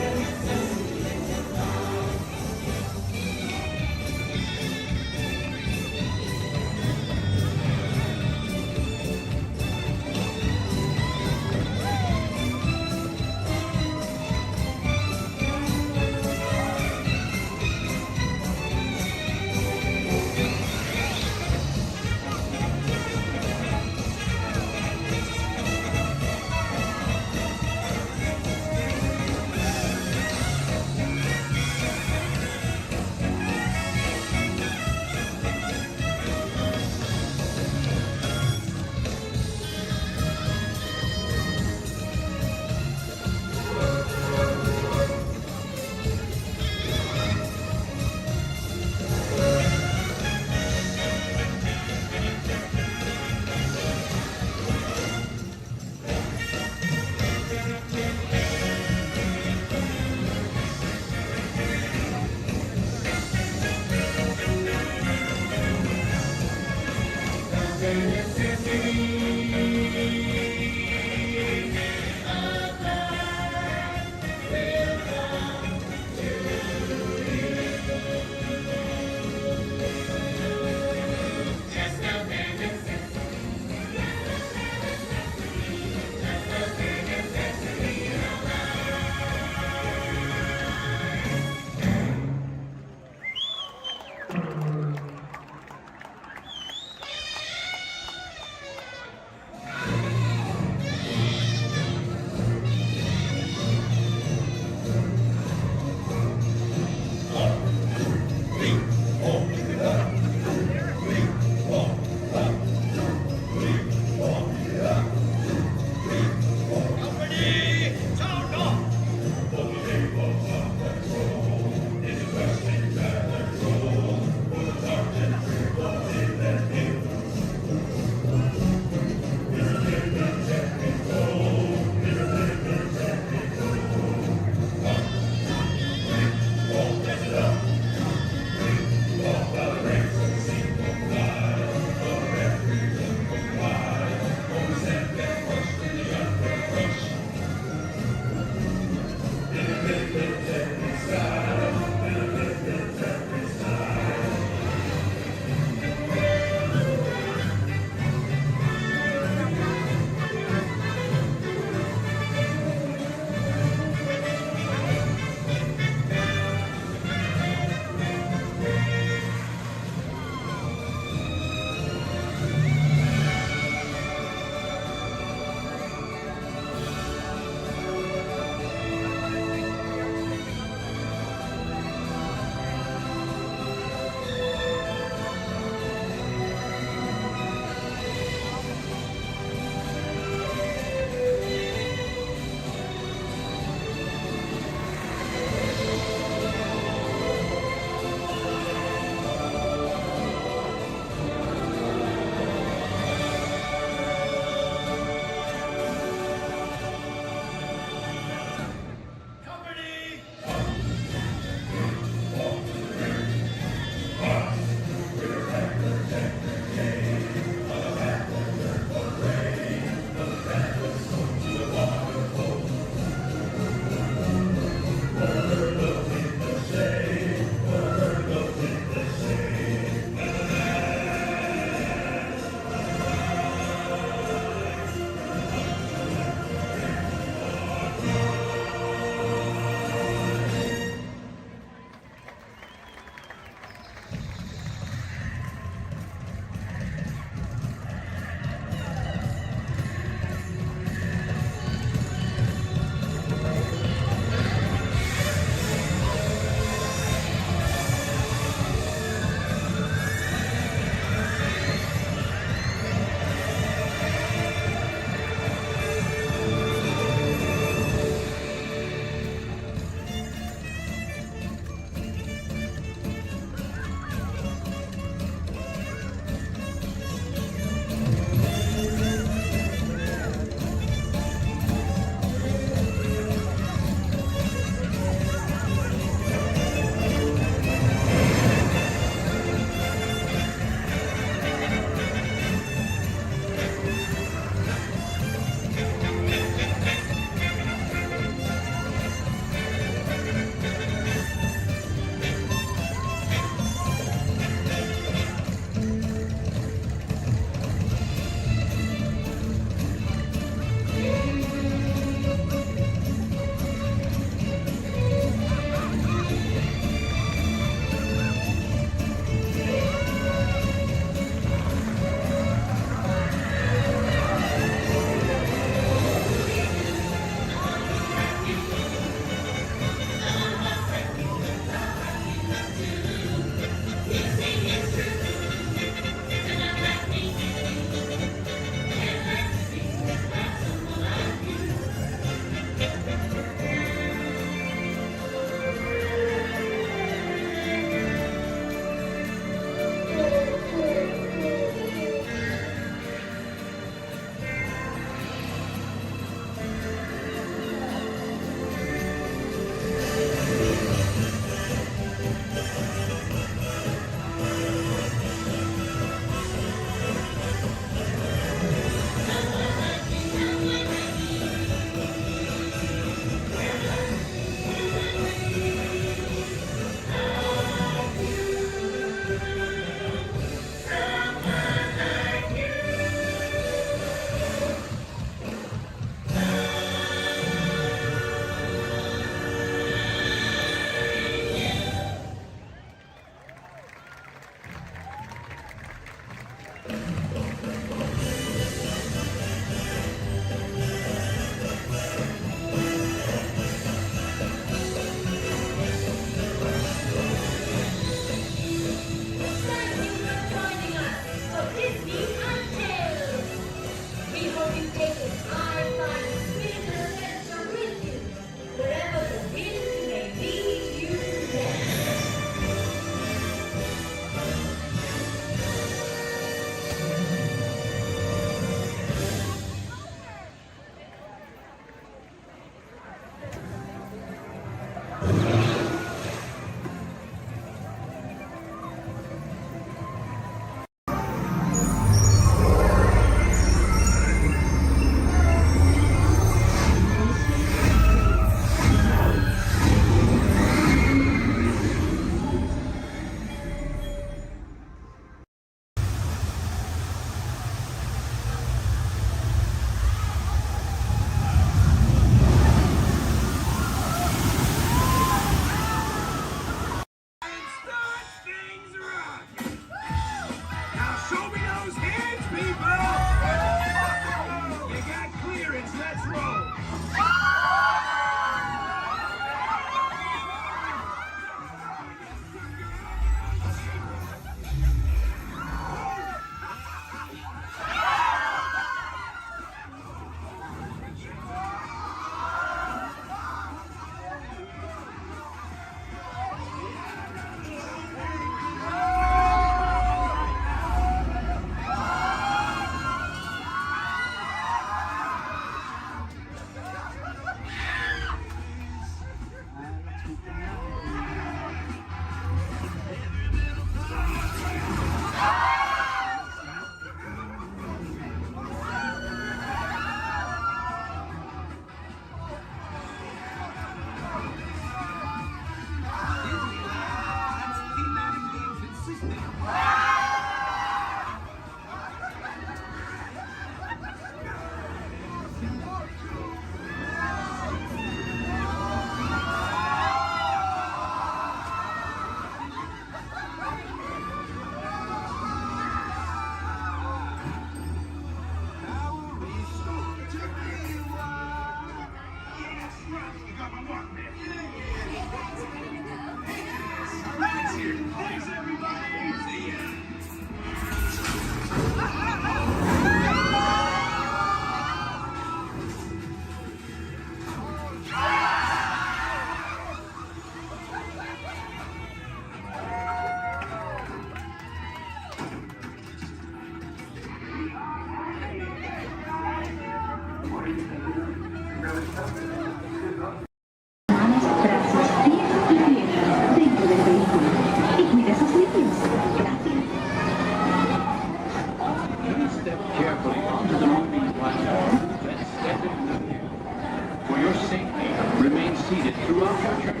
seated throughout your journey,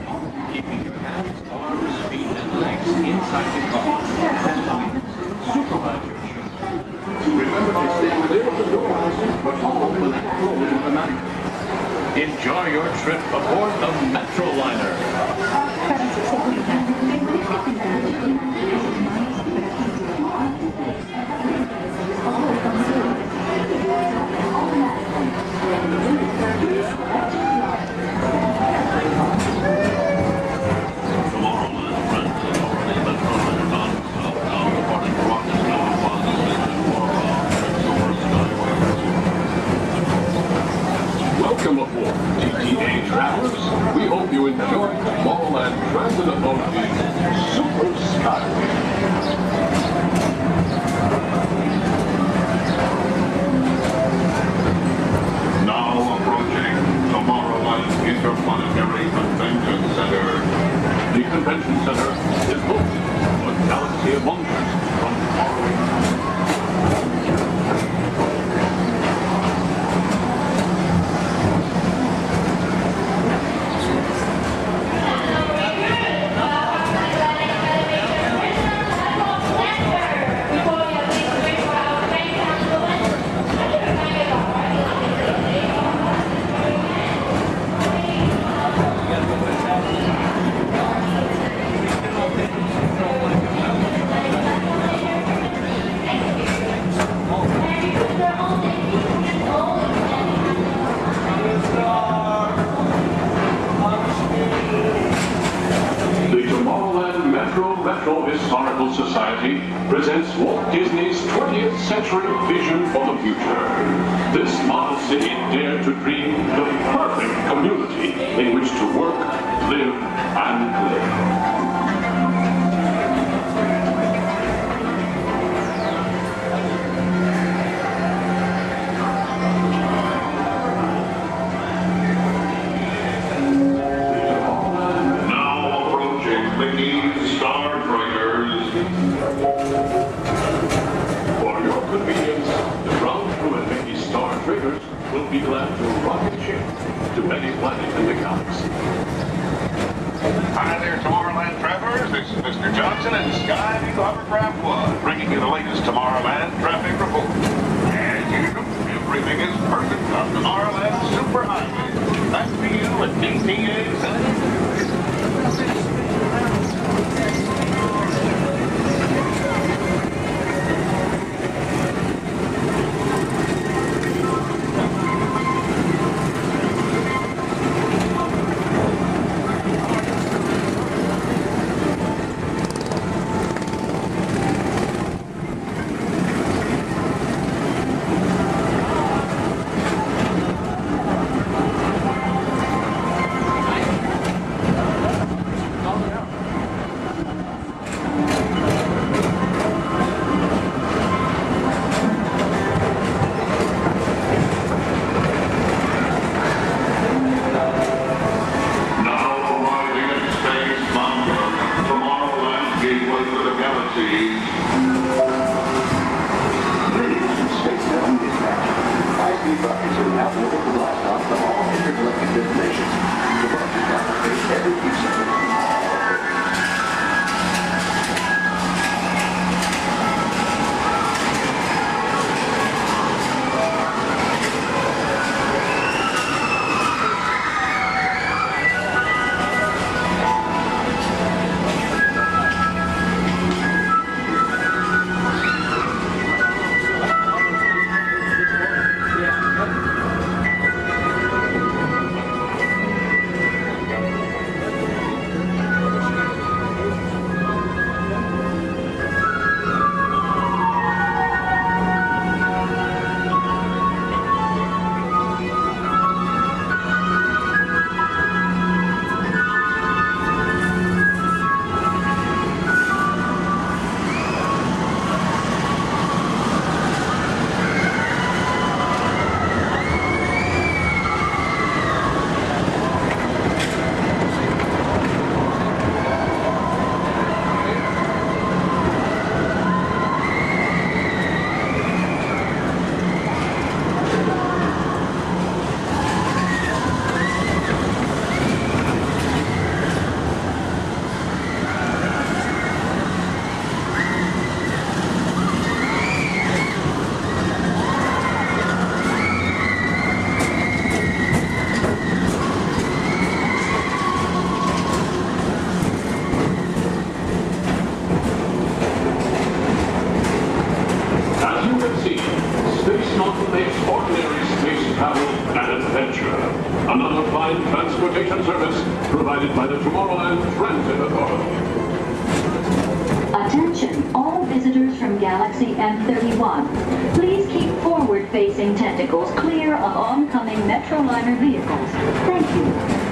keeping your hands, arms, feet, and legs inside the car. And supervise your trip. Remember to stay clear of the doors, but all will not close automatically. Enjoy your trip aboard the Metroliner. Welcome aboard, TTA travelers. We hope you enjoy Tomorrowland Transit Authority's Super Skyway. Now approaching Tomorrowland Interplanetary Convention Center. The convention center is home to a galaxy of wonders from faraway The Tomorrowland Metro Historical Society presents Walt Disney's 20th century vision for the future. This model city dared to dream the perfect community in which to work, live, and play. For your convenience, the ground crew and Mickey Star Triggers will be glad to rocket ship to any planet in the galaxy. Hi there, Tomorrowland travelers. This is Mr. Johnson and Sky Eagle Hovercraft 1, bringing you the latest Tomorrowland traffic report. As usual, everything is perfect on Tomorrowland Superhighway. Back to you at DTA Center. service provided by the Tomorrowland Transit Authority. Attention, all visitors from Galaxy M31. Please keep forward-facing tentacles clear of oncoming Metroliner vehicles. Thank you.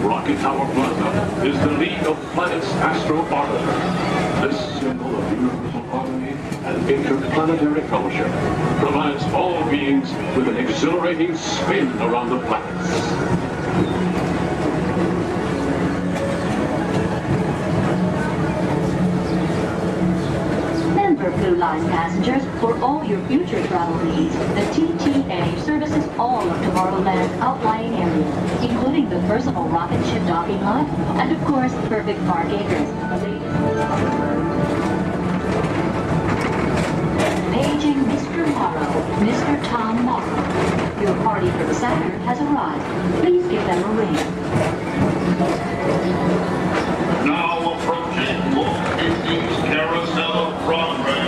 Rocket Tower Plaza is the League of Planets Astro Orbiter. This symbol of universal harmony and interplanetary fellowship provides all beings with an exhilarating spin around the planets. Blue Line passengers, for all your future travel needs, the TTA services all of Tomorrowland's outlying areas, including the personal rocket ship docking lot, and of course, perfect park acres. Paging Mr. Morrow, Mr. Tom Morrow. Your party for the Saturn has arrived. Please give them a ring. Now approaching Walt Disney's Carousel of Progress.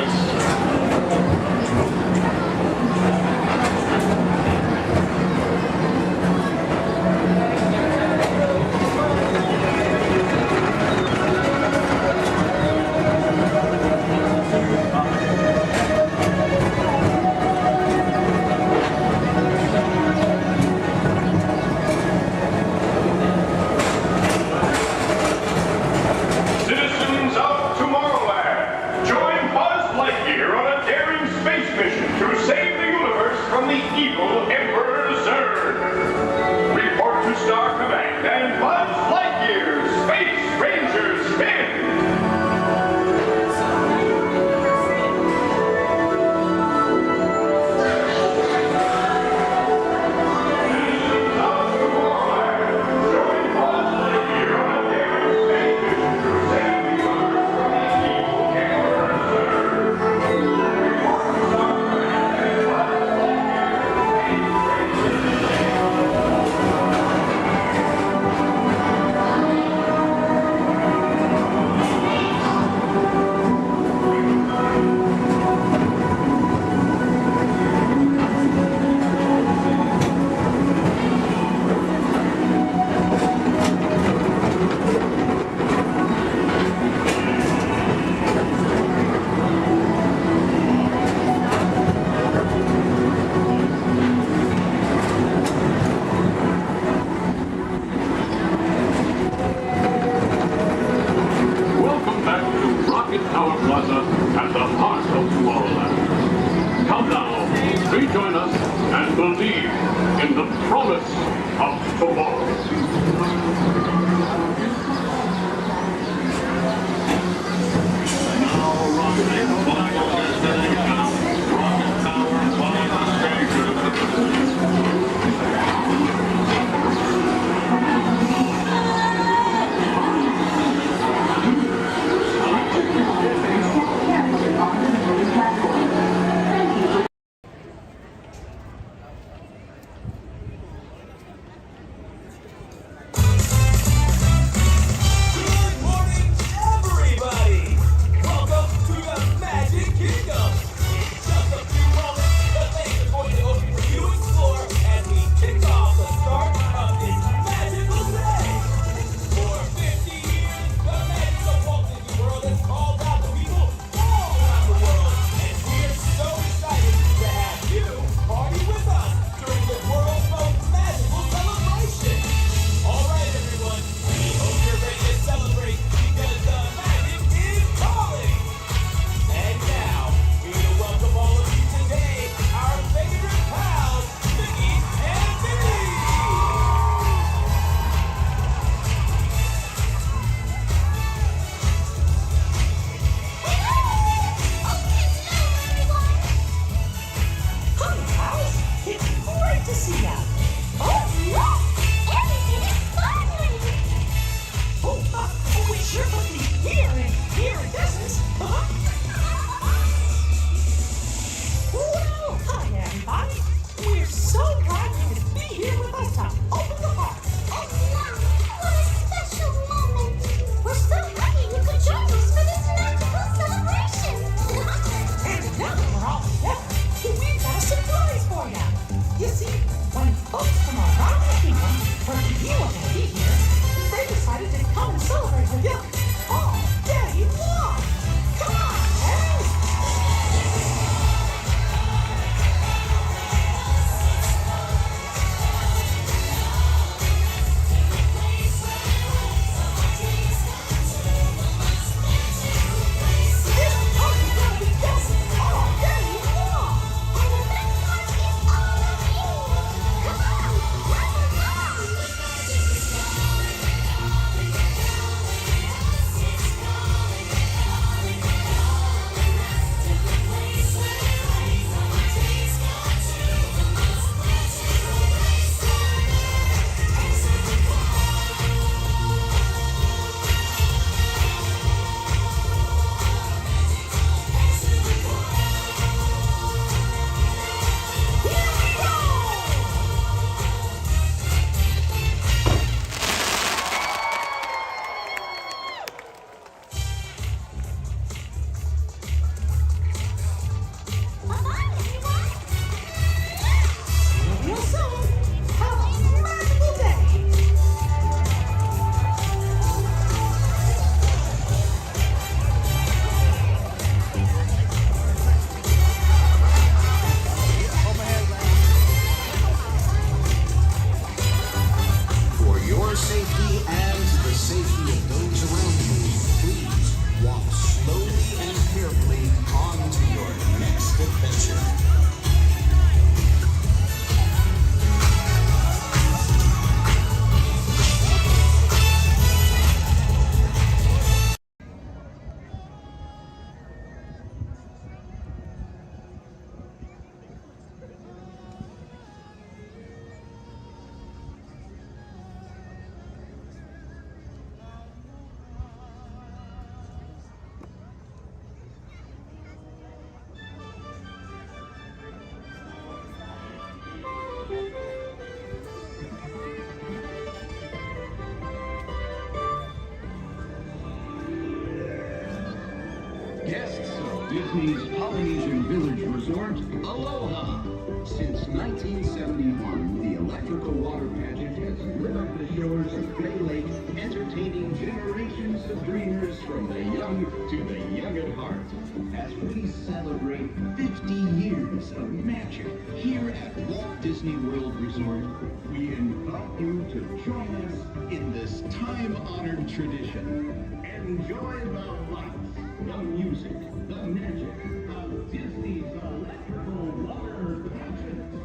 Disney's Polynesian Village Resort, Aloha. Since 1971, the electrical water pageant has lit up the shores of Bay Lake, entertaining generations of dreamers from the young to the young at heart. As we celebrate 50 years of magic here at Walt Disney World Resort, we invite you to join us in this time-honored tradition. Enjoy the lights, the music, the magic of Disney's electrical water pageant.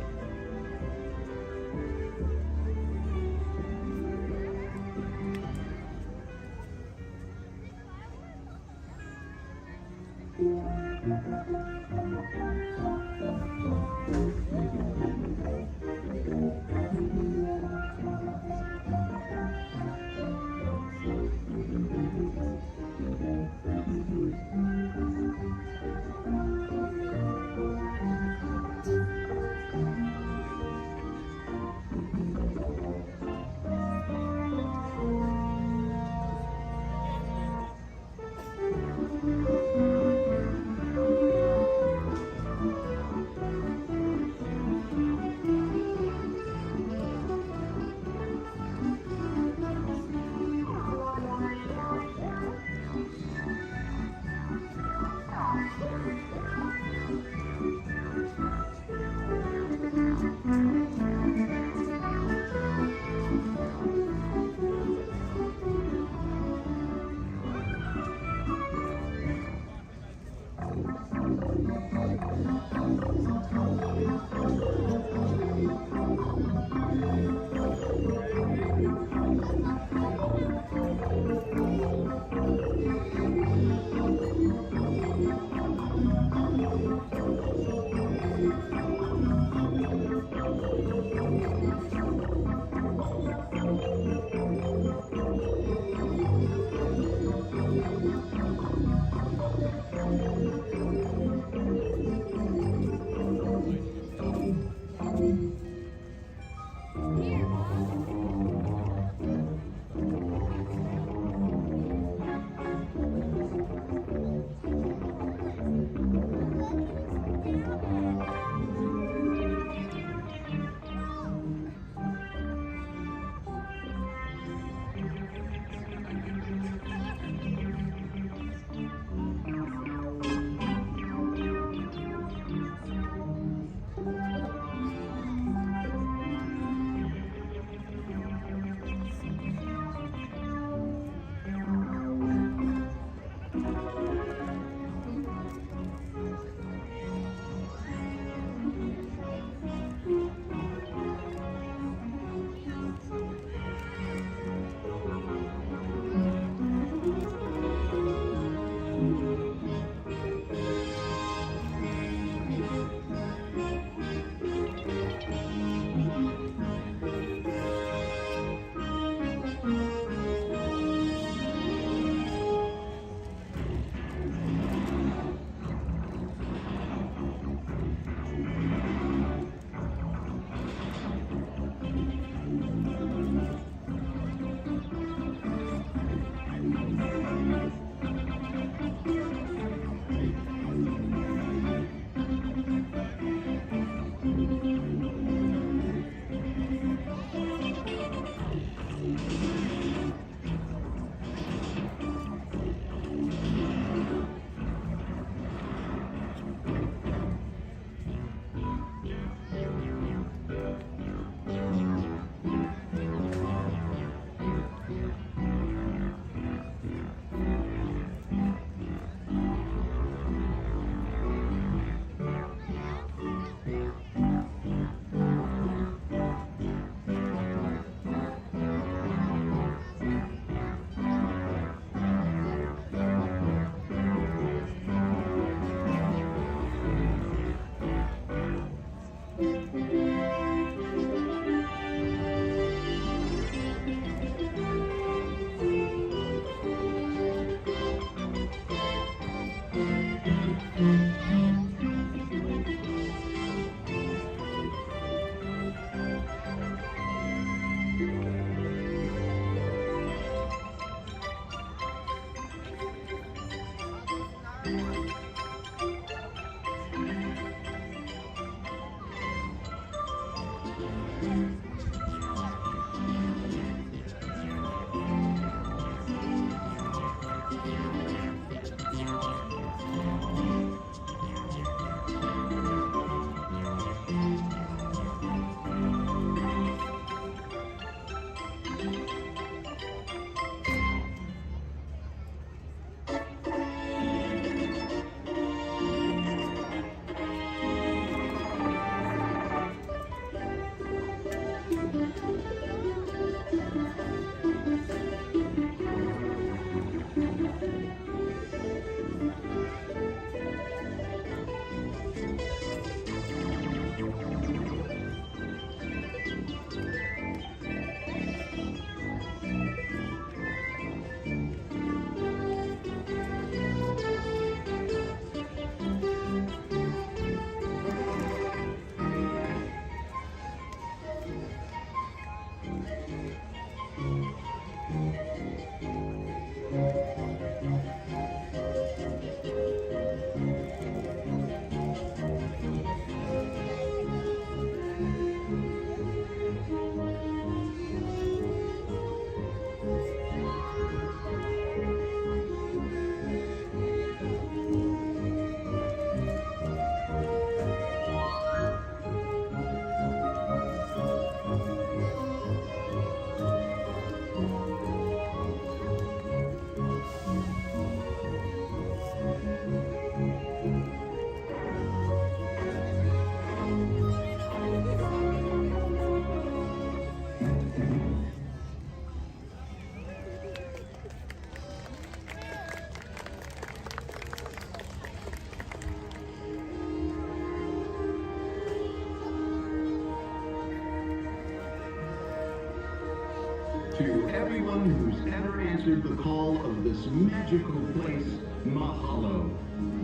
To everyone who's ever answered the call of this magical place, mahalo.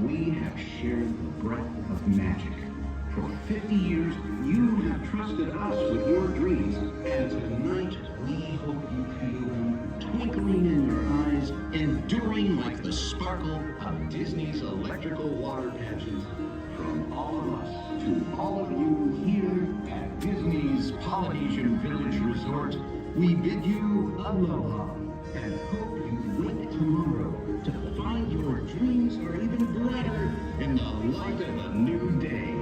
We have shared the breath of magic. For 50 years, you have trusted us with your dreams, and tonight we hope you feel them twinkling in your eyes, enduring like the sparkle of Disney's electrical water patches. From all of us to all of you here at Disney's Polynesian Village Resort, we bid you aloha and hope you wake tomorrow to find your dreams are even brighter in the light of a new day.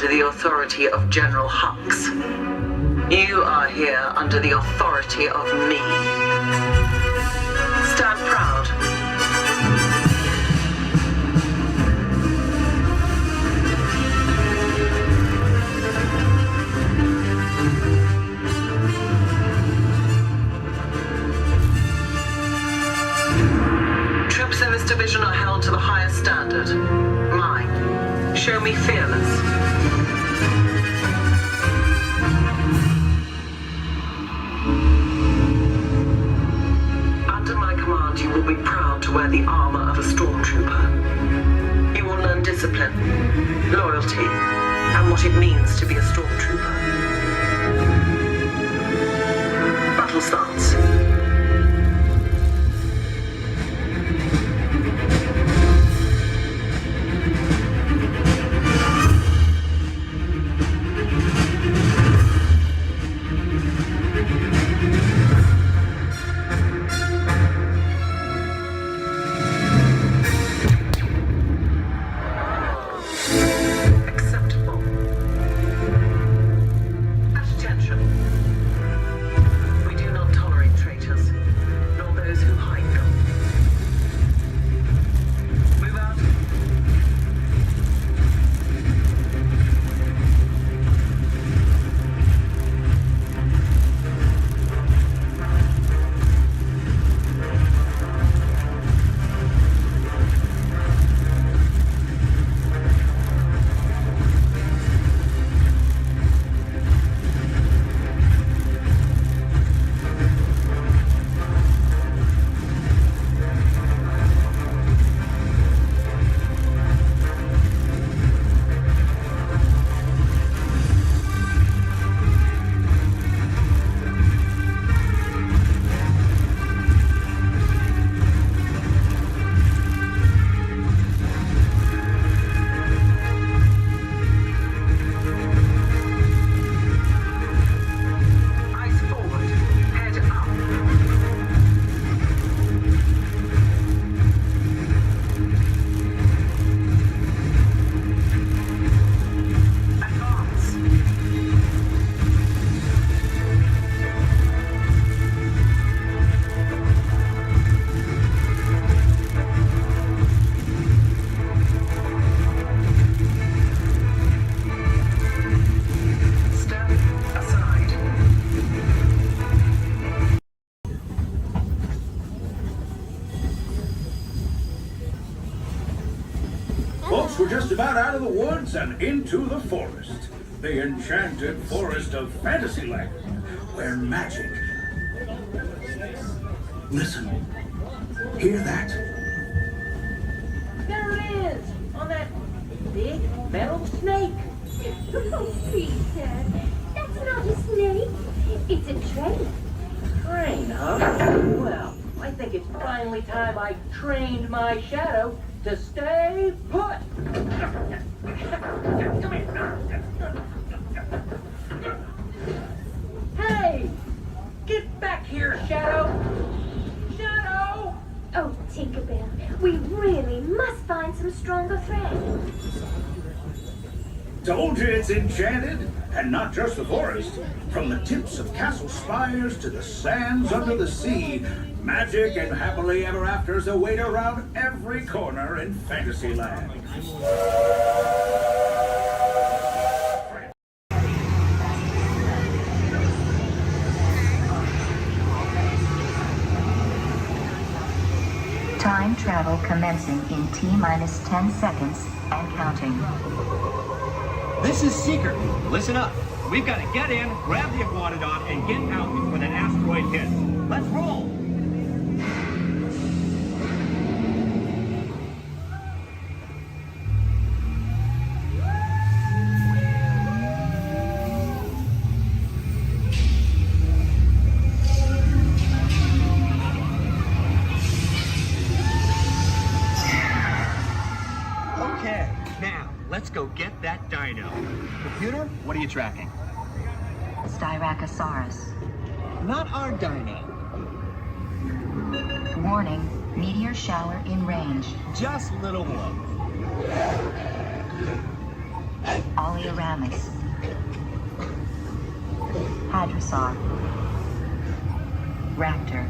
under the authority of General Hux. You are here under the authority of me. Stand proud. Troops in this division are held to the highest standard. Mine. Show me fearless. Under my command, you will be proud to wear the armor of a stormtrooper. You will learn discipline, loyalty, and what it means to be a stormtrooper. Battle starts. Folks, we're just about out of the woods and into the forest. The enchanted forest of Fantasyland, where magic... Listen. Hear that? There it is! On that big metal snake! Oh, Peter, that's not a snake. It's a train. Train, huh? Well, I think it's finally time I trained my shadow to stay put! Come here! Hey! Get back here, Shadow! Shadow! Oh, Tinkerbell, we really must find some stronger friends. Told you it's enchanted, and not just the forest. From the tips of castle spires to the sands under the sea, magic and happily ever afters await around every corner in Fantasyland. Time travel commencing in T-minus 10 seconds and counting. This is Seeker. Listen up. We've got to get in, grab the Iguanodon, and get out before that asteroid hits. Let's roll! Okay, now, let's go get that dino. Computer, what are you tracking? Styracosaurus. Not our dino. Warning, meteor shower in range. Just little low. Ollie around. hippopotamus, hadrosaur, raptor.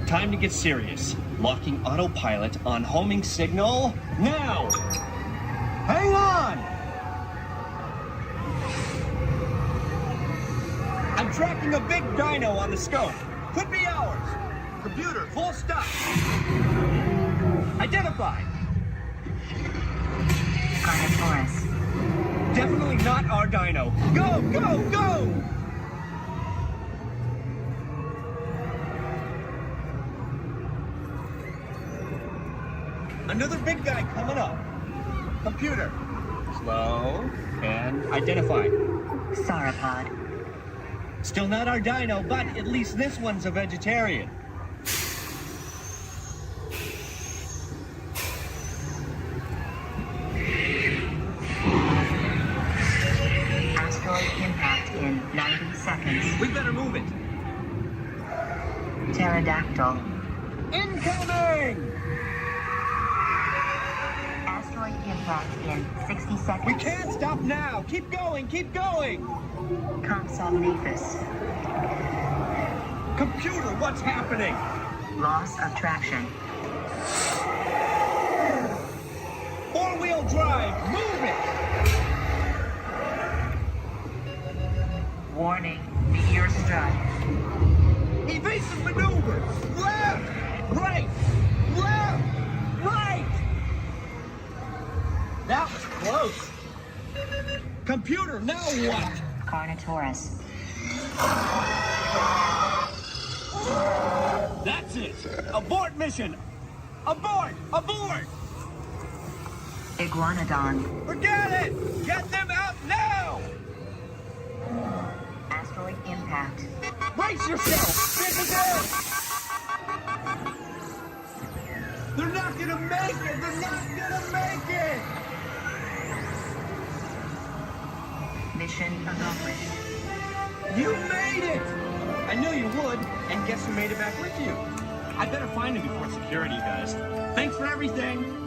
Time to get serious. Locking autopilot on homing signal now! Hang on! I'm tracking a big dino on the scope. Could be ours. Computer, full stop. Identified. Carnotaurus. Definitely not our dino. Go, go, go! Another big guy coming up. Computer. Slow and identified. Sauropod. Still not our dino, but at least this one's a vegetarian. Asteroid impact in 90 seconds. We better move it. Pterodactyl. Incoming! Asteroid impact in 60 seconds. We can't stop now. Keep going, keep going. Compsognathus. Computer, what's happening? Loss of traction. Four-wheel drive, move it! Warning, meteor strike. Evasive maneuver! Left! Right! Left! Right! That was close. Computer, now what? Carnotaurus. That's it! Abort mission! Abort! Abort! Iguanodon. Forget it! Get them out now! Asteroid impact. Brace yourself! This is it! They're not gonna make it! They're not gonna make it! Mission accomplished. You made it! I knew you would, and guess who made it back with you? I better find him before security does. Thanks for everything!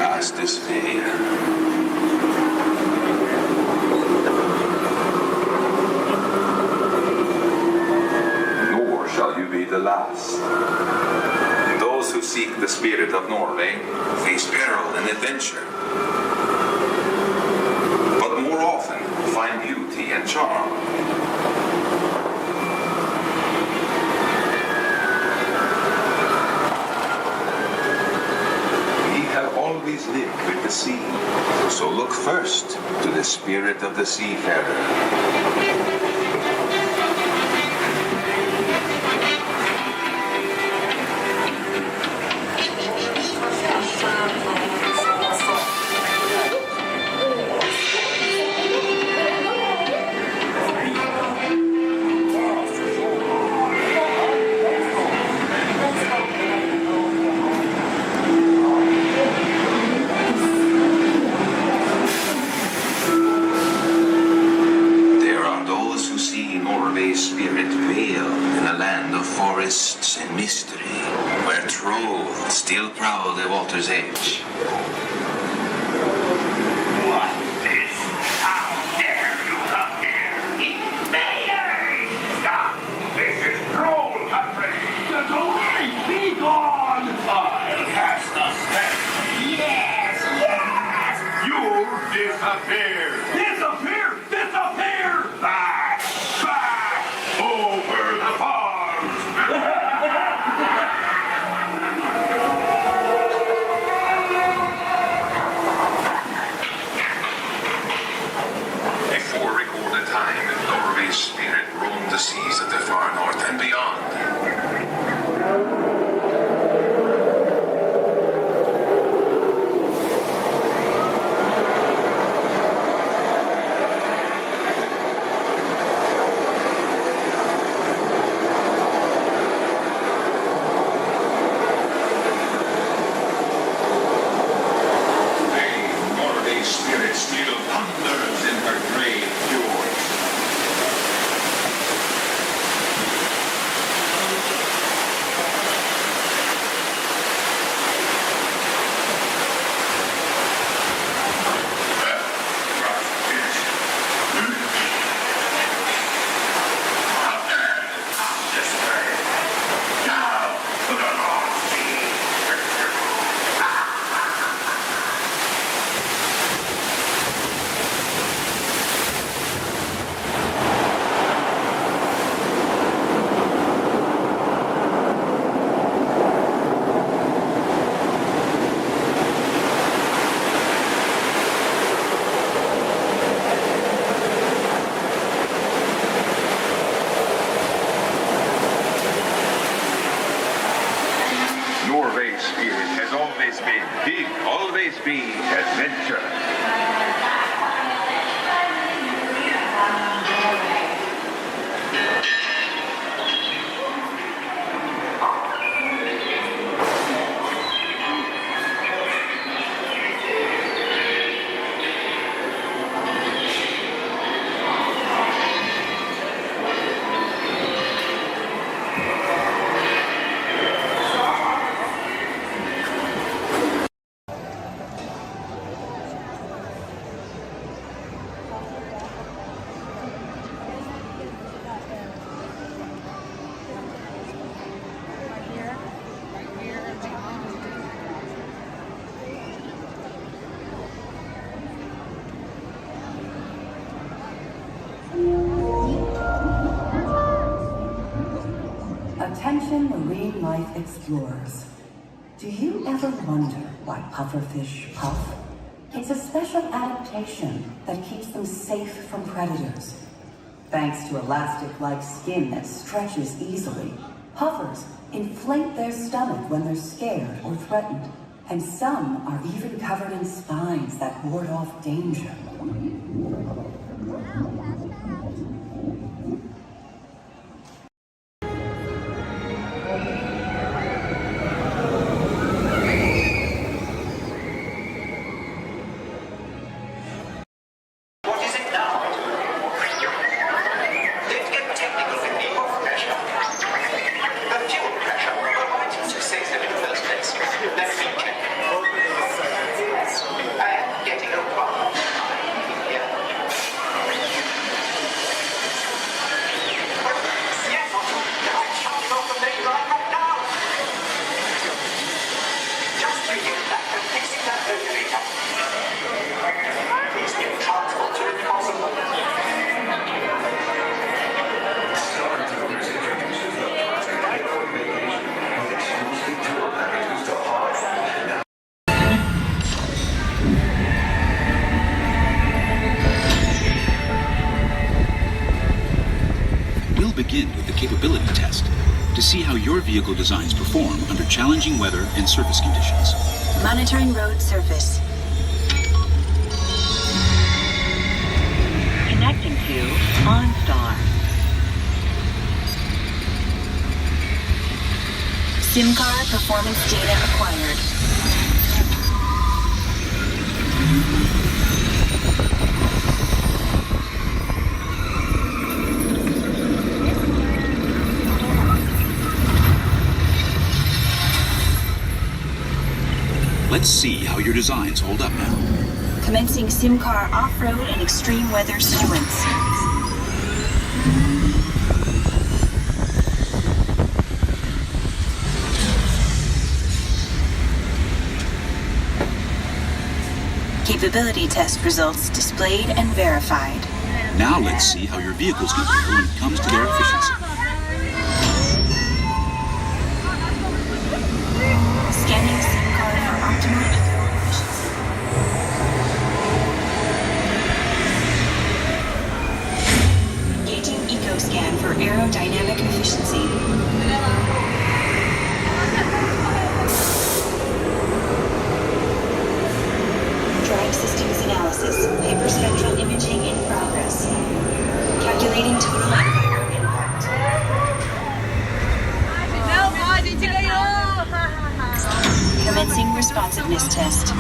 past this veil. Nor shall you be the last. Those who seek the spirit of Norway face peril and adventure, but more often find beauty and charm. Always live with the sea, so look first to the spirit of the seafarer. And mystery, where truth still prowl the water's edge. What is? How dare you come here? Invaders! Stop! This is troll country! The away! Be gone! I'll cast a spell. Yes! Yes! You'll disappear! Disappear! Disappear! Back! Back! Over the farms! Before recorded time, Norway's spirit roamed the seas of the far north and beyond. Spirit still thunders in her grave fjords. Norway's spirit has always been, will always be adventure. Attention marine life explorers. Do you ever wonder why pufferfish puff? It's a special adaptation that keeps them safe from predators. Thanks to elastic-like skin that stretches easily, puffers inflate their stomach when they're scared or threatened, and some are even covered in spines that ward off danger. in with the capability test to see how your vehicle designs perform under challenging weather and surface conditions. Monitoring road surface. Connecting to OnStar. SIM card performance data acquired. Let's see how your designs hold up now. Commencing SIM car off-road and extreme weather sequence. Capability test results displayed and verified. Now let's see how your vehicles can handle when it comes to their efficiency. Scanning SIM card for optimal fuel efficiency. Engaging EcoScan for aerodynamic efficiency. Drive systems analysis. Hyperspectral imaging in progress. Calculating total environment impact. Commencing responsiveness test.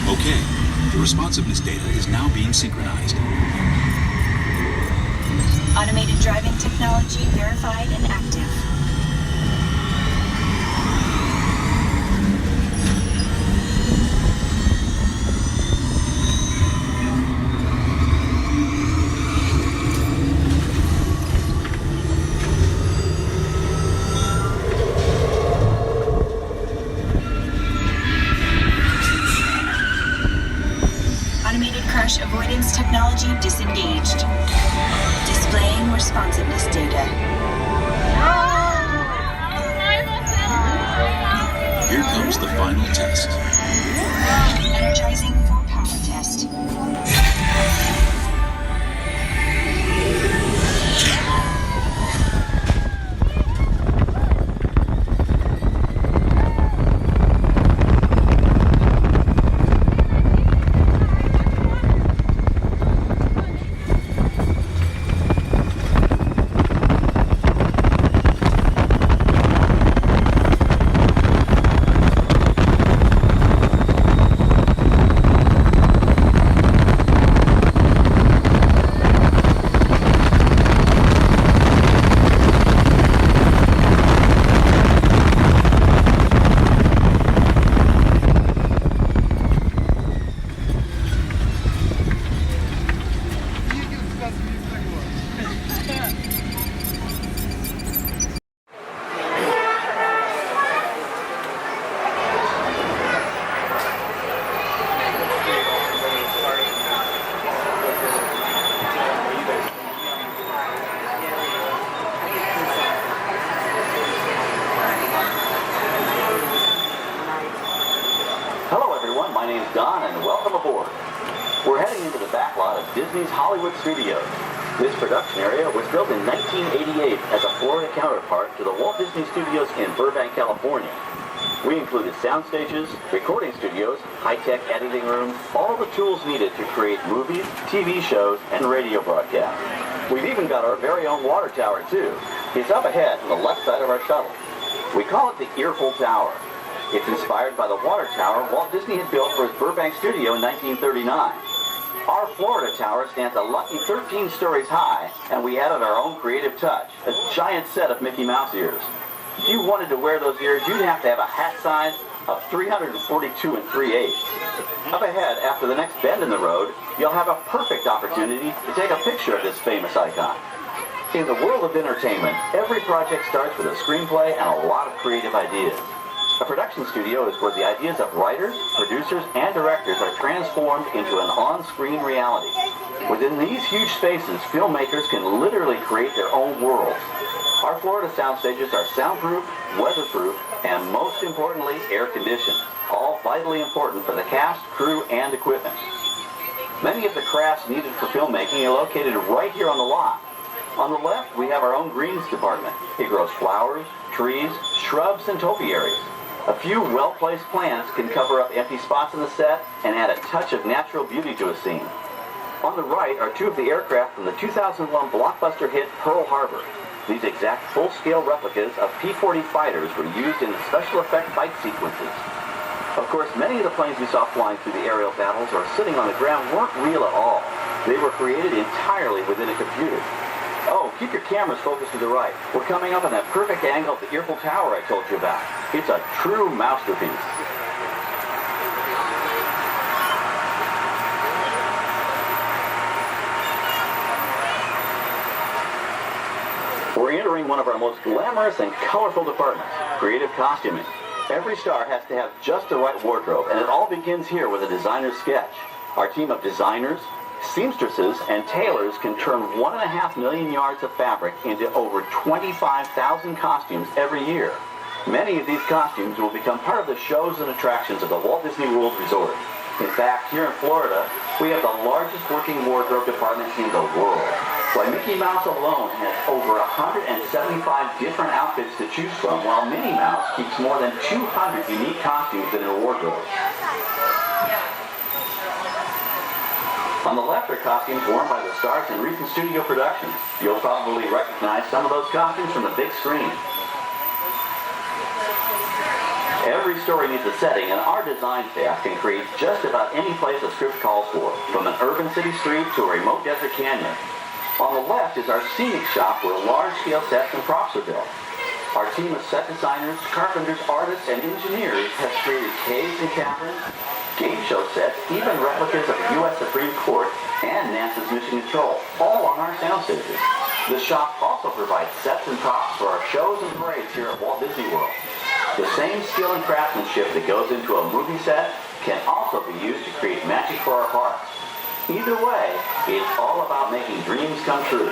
Okay, the responsiveness data is now being synchronized. Automated driving technology verified and active. Crash avoidance technology disengaged. Displaying responsiveness data. Here comes the final test. Energizing for power test. My name's Don, and welcome aboard. We're heading into the back lot of Disney's Hollywood Studios. This production area was built in 1988 as a Florida counterpart to the Walt Disney Studios in Burbank, California. We included sound stages, recording studios, high-tech editing rooms, all the tools needed to create movies, TV shows, and radio broadcasts. We've even got our very own water tower, too. It's up ahead on the left side of our shuttle. We call it the Earful Tower. It's inspired by the water tower Walt Disney had built for his Burbank studio in 1939. Our Florida tower stands a lucky 13 stories high, and we added our own creative touch, a giant set of Mickey Mouse ears. If you wanted to wear those ears, you'd have to have a hat size of 342 3/8. Up ahead, after the next bend in the road, you'll have a perfect opportunity to take a picture of this famous icon. In the world of entertainment, every project starts with a screenplay and a lot of creative ideas. A production studio is where the ideas of writers, producers, and directors are transformed into an on-screen reality. Within these huge spaces, filmmakers can literally create their own worlds. Our Florida sound stages are soundproof, weatherproof, and most importantly, air-conditioned, all vitally important for the cast, crew, and equipment. Many of the crafts needed for filmmaking are located right here on the lot. On the left, we have our own greens department. It grows flowers, trees, shrubs, and topiaries. A few well-placed plants can cover up empty spots in the set and add a touch of natural beauty to a scene. On the right are two of the aircraft from the 2001 blockbuster hit Pearl Harbor. These exact full-scale replicas of P-40 fighters were used in the special effect fight sequences. Of course, many of the planes we saw flying through the aerial battles or sitting on the ground weren't real at all. They were created entirely within a computer. Oh, keep your cameras focused to the right. We're coming up on that perfect angle of the Eiffel Tower I told you about. It's a true masterpiece. We're entering one of our most glamorous and colorful departments, creative costuming. Every star has to have just the right wardrobe, and it all begins here with a designer's sketch. Our team of designers, seamstresses, and tailors can turn 1.5 million yards of fabric into over 25,000 costumes every year. Many of these costumes will become part of the shows and attractions of the Walt Disney World Resort. In fact, here in Florida, we have the largest working wardrobe department in the world. Why, Mickey Mouse alone has over 175 different outfits to choose from, while Minnie Mouse keeps more than 200 unique costumes in her wardrobe. On the left are costumes worn by the stars in recent studio productions. You'll probably recognize some of those costumes from the big screen. Every story needs a setting, and our design staff can create just about any place a script calls for, from an urban city street to a remote desert canyon. On the left is our scenic shop where large-scale sets and props are built. Our team of set designers, carpenters, artists, and engineers has created caves and caverns, game show sets, even replicas of the U.S. Supreme Court and NASA's Mission Control, all on our sound stages. The shop also provides sets and props for our shows and parades here at Walt Disney World. The same skill and craftsmanship that goes into a movie set can also be used to create magic for our parks. Either way, it's all about making dreams come true.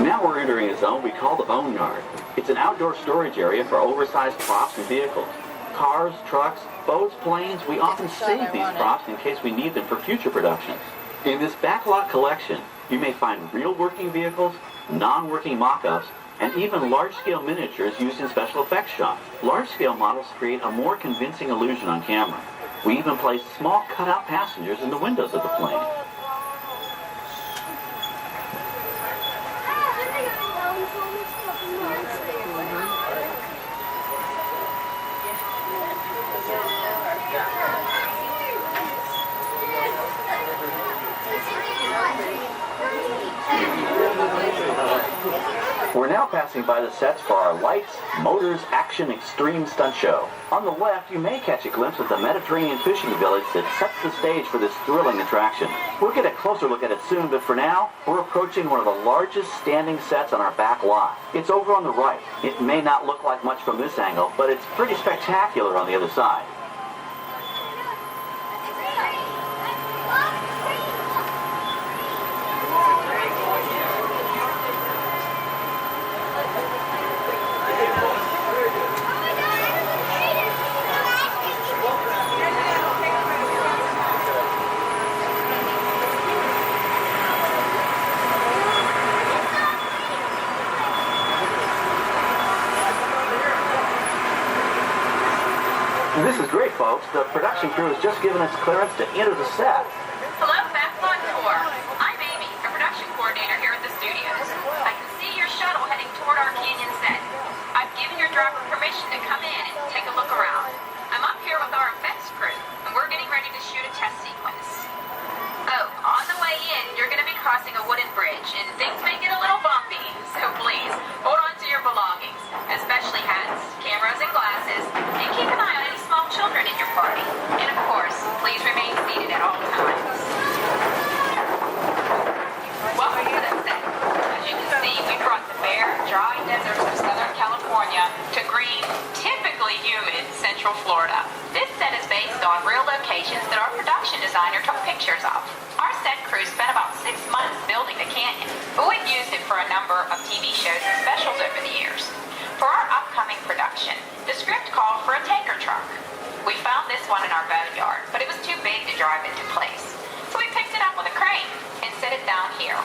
Now we're entering a zone we call the Boneyard. It's an outdoor storage area for oversized props and vehicles. Cars, trucks, boats, planes, we often save these props in case we need them for future productions. In this backlot collection, you may find real working vehicles, non-working mock-ups, and even large-scale miniatures used in special effects shots. Large-scale models create a more convincing illusion on camera. We even place small cutout passengers in the windows of the plane. We're now passing by the sets for our Lights, Motors, Action Extreme Stunt Show. On the left, you may catch a glimpse of the Mediterranean fishing village that sets the stage for this thrilling attraction. We'll get a closer look at it soon, but for now, we're approaching one of the largest standing sets on our back lot. It's over on the right. It may not look like much from this angle, but it's pretty spectacular on the other side. This is great, folks. The production crew has just given us clearance to enter the set. Hello, Backlot Tour. I'm Amy, a production coordinator here at the studios. I can see your shuttle heading toward our canyon set. I've given your driver permission to come in and take a look around. I'm up here with our effects crew, and we're getting ready to shoot a test sequence. Oh, on the way in, you're going to be crossing a wooden bridge, and things may get a little bumpy, so please, hold on to your belongings, especially hats, cameras, and glasses, and keep an eye on any small children in your party. And of course, please remain seated at all times. Florida. This set is based on real locations that our production designer took pictures of. Our set crew spent about 6 months building the canyon, but we've used it for a number of TV shows and specials over the years. For our upcoming production, the script called for a tanker truck. We found this one in our boneyard, but it was too big to drive into place. So we picked it up with a crane and set it down here.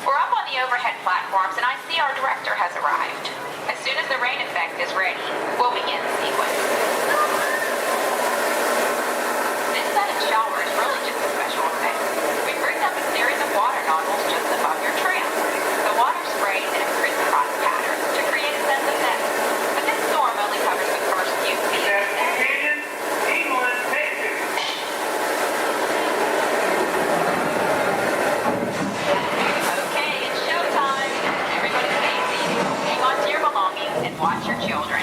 We're up on the overhead platforms and I see our director has arrived. As soon as the rain effect is ready, we'll begin the sequence. This set and shower is really just a special effect. We've rigged up a series of water nozzles just above your tram. The water sprays in a crisscross pattern to create a sense of depth. But this storm only covers the first few feet. Watch your children.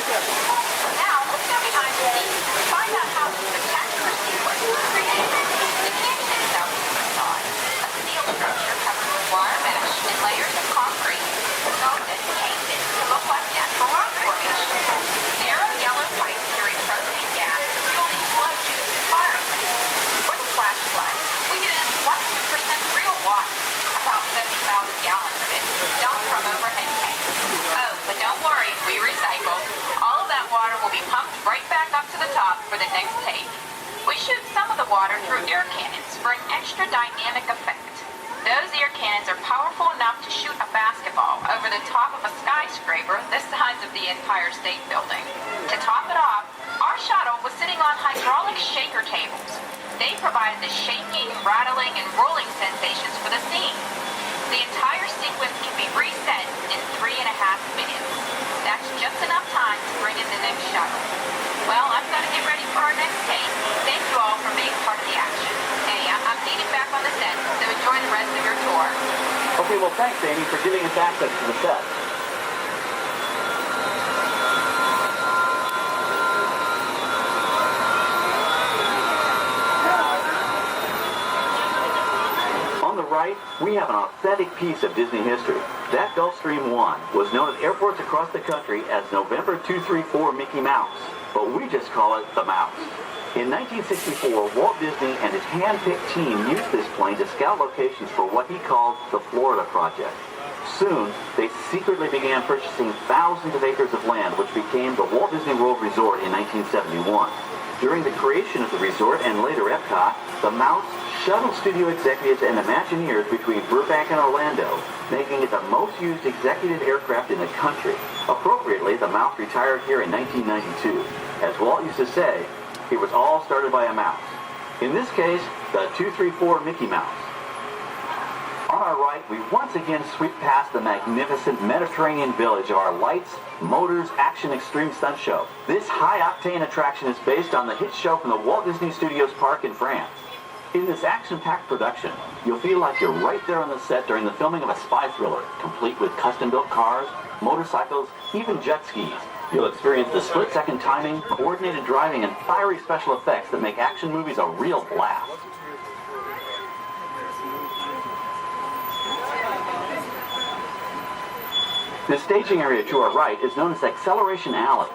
Now, let's go behind the scenes to find out how the spectacular sequence was created. The canyon itself is a facade, a steel structure covered with wire mesh and layers of concrete, sculpted and painted to look like natural rock formations. Narrow yellow pipes carry propane gas to fuel explosions and fire effects. For the flash flood, we used 100% real water, about 70,000 gallons of it, dumped from overhead tanks. Oh, but don't worry, we recycle. All of that water will be pumped right back up to the top for the next take. We shoot some of the water through air cannons for an extra dynamic effect. Those air cannons are powerful enough to shoot a basketball over the top of a skyscraper the size of the Empire State Building. To top it off, our shuttle was sitting on hydraulic shaker tables. They provided the shaking, rattling, and rolling sensations for the scene. The entire sequence can be reset in 3.5 minutes. That's just enough time to bring in the next shuttle. Well, I've got to get ready for our next take. Thank you all for being part of the action. Hey, I'm needed back on the set, so enjoy the rest of your tour. Okay, well, thanks, Amy, for giving us access to the set. Right, we have an authentic piece of Disney history. That Gulfstream 1 was known at airports across the country as November 234 Mickey Mouse, but we just call it the Mouse. In 1964, Walt Disney and his hand-picked team used this plane to scout locations for what he called the Florida Project. Soon, they secretly began purchasing thousands of acres of land, which became the Walt Disney World Resort in 1971. During the creation of the resort and later Epcot, the Mouse shuttled studio executives and Imagineers between Burbank and Orlando, making it the most used executive aircraft in the country. Appropriately, the Mouse retired here in 1992. As Walt used to say, it was all started by a mouse. In this case, the 234 Mickey Mouse. On our right, we once again sweep past the magnificent Mediterranean village of our lights, motors, action extreme stunt show. This high-octane attraction is based on the hit show from the Walt Disney Studios Park in France. In this action-packed production, you'll feel like you're right there on the set during the filming of a spy thriller, complete with custom-built cars, motorcycles, even jet skis. You'll experience the split-second timing, coordinated driving, and fiery special effects that make action movies a real blast. The staging area to our right is known as Acceleration Alley.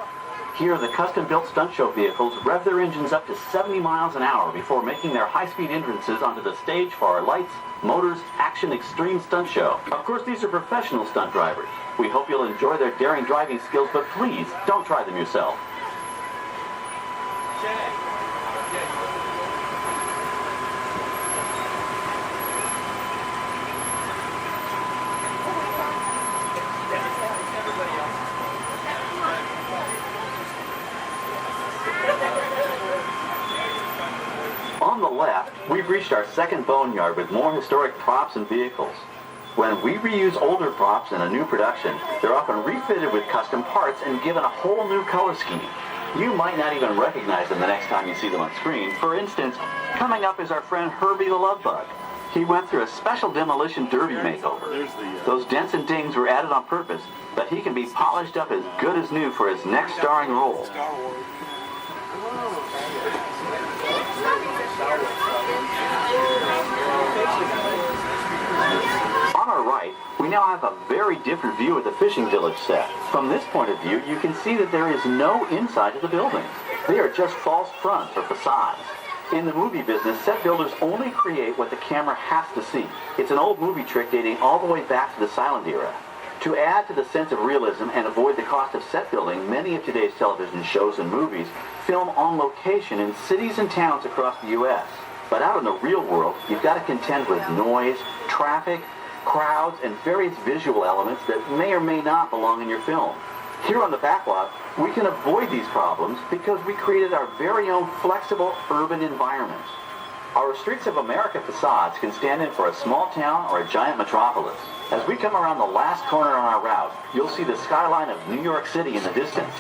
Here, the custom-built stunt show vehicles rev their engines up to 70 miles an hour before making their high-speed entrances onto the stage for our Lights, Motors, Action Extreme Stunt Show. Of course, these are professional stunt drivers. We hope you'll enjoy their daring driving skills, but please, don't try them yourself. On the left, we've reached our second boneyard with more historic props and vehicles. When we reuse older props in a new production, they're often refitted with custom parts and given a whole new color scheme. You might not even recognize them the next time you see them on screen. For instance, coming up is our friend Herbie the Love Bug. He went through a special demolition derby makeover. Those dents and dings were added on purpose, but he can be polished up as good as new for his next starring role. On our right, we now have a very different view of the fishing village set. From this point of view, you can see that there is no inside to the buildings. They are just false fronts or facades. In the movie business, set builders only create what the camera has to see. It's an old movie trick dating all the way back to the silent era. To add to the sense of realism and avoid the cost of set building, many of today's television shows and movies film on location in cities and towns across the U.S. But out in the real world, you've got to contend with noise, traffic, crowds, and various visual elements that may or may not belong in your film. Here on the backlot, we can avoid these problems because we created our very own flexible urban environment. Our Streets of America facades can stand in for a small town or a giant metropolis. As we come around the last corner on our route, you'll see the skyline of New York City in the distance.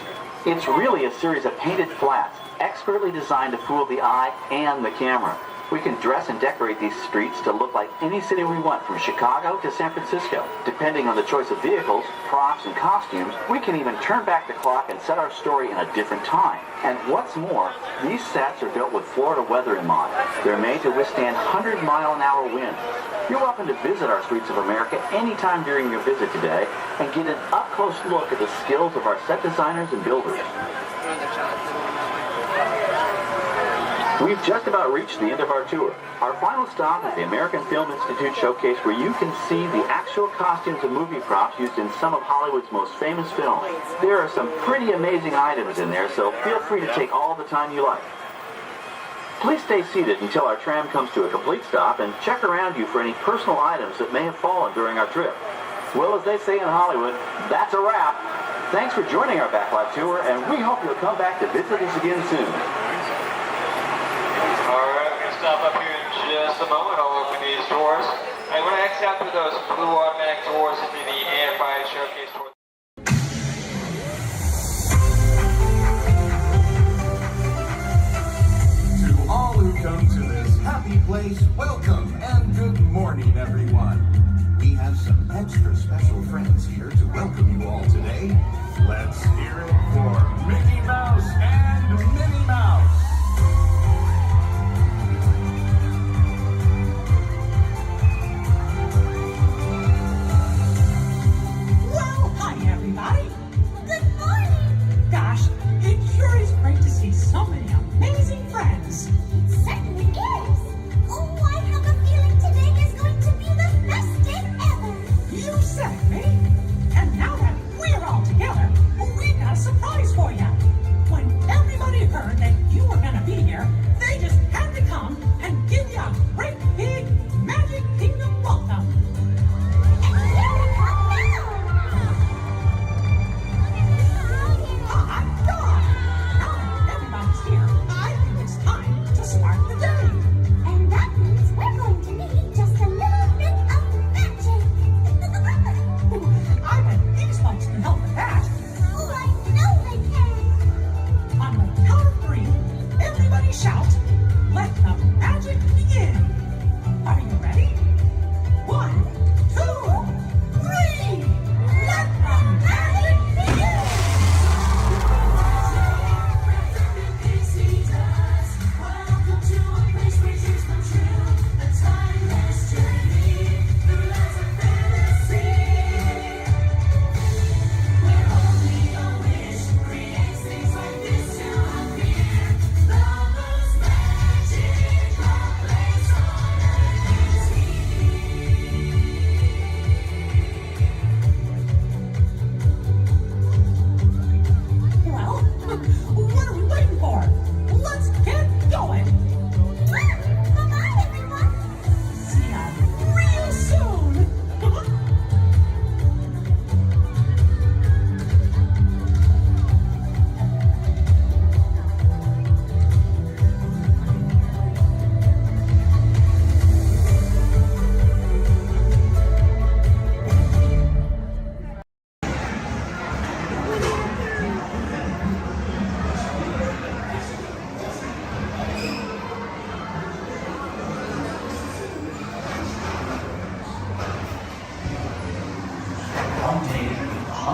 It's really a series of painted flats, expertly designed to fool the eye and the camera. We can dress and decorate these streets to look like any city we want, from Chicago to San Francisco. Depending on the choice of vehicles, props, and costumes, we can even turn back the clock and set our story in a different time. And what's more, these sets are built with Florida weather in mind. They're made to withstand 100-mile-an-hour winds. You're welcome to visit our Streets of America anytime during your visit today and get an up-close look at the skills of our set designers and builders. We've just about reached the end of our tour. Our final stop is the American Film Institute Showcase, where you can see the actual costumes and movie props used in some of Hollywood's most famous films. There are some pretty amazing items in there, so feel free to take all the time you like. Please stay seated until our tram comes to a complete stop and check around you for any personal items that may have fallen during our trip. Well, as they say in Hollywood, that's a wrap. Thanks for joining our backlot tour, and we hope you'll come back to visit us again soon. Stop up here in just a moment. I'll open these doors. And when I exit out through those blue automatic doors into the AFI showcase tour. To all who come to this happy place, welcome and good morning, everyone. We have some extra special friends here to welcome you all today. Let's hear it for Mickey Mouse and Minnie Mouse. Good morning! Gosh, it sure is great to see so many amazing friends. It certainly is. Oh, I have a feeling today is going to be the best day ever. You said it, me. And now that we're all together, we've got a surprise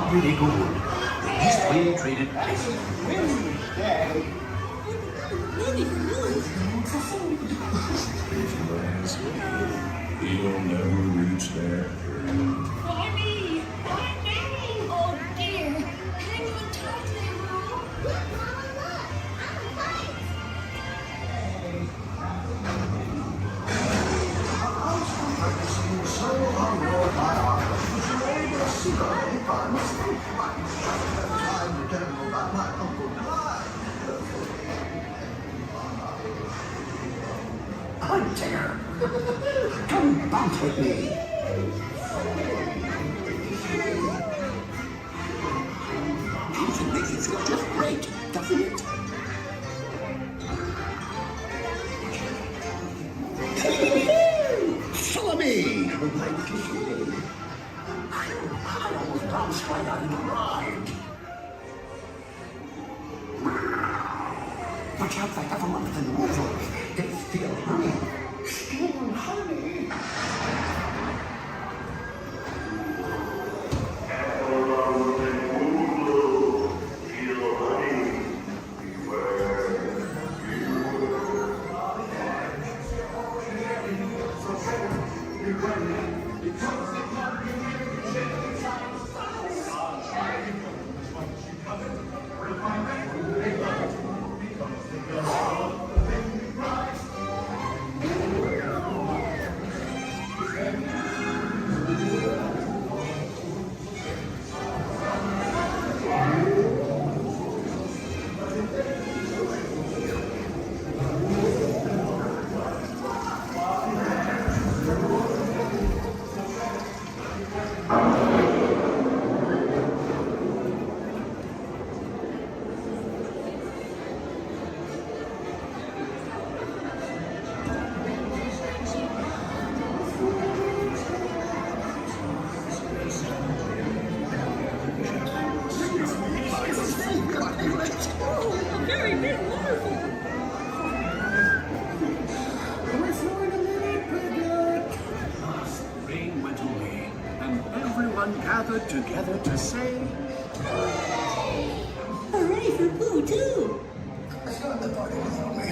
100 acre wood, the Eastway traded places. He'll never reach there. Bonnie! Bonnie! Oh dear! Hang on tightly, Mom. Look, Mama, look! I'm a kite! So unrolled my arm, a secret by mistake. Time to tell you about my Uncle Clyde. Hunter, come bounce with me. Music makes you feel just great, doesn't it? Follow me! My little shade. I almost bounced right out of the ride. Watch out for everyone in the water. They steal honey. Steal honey? Gathered together to say, Hooray for Pooh, too! Let's go to the party without me.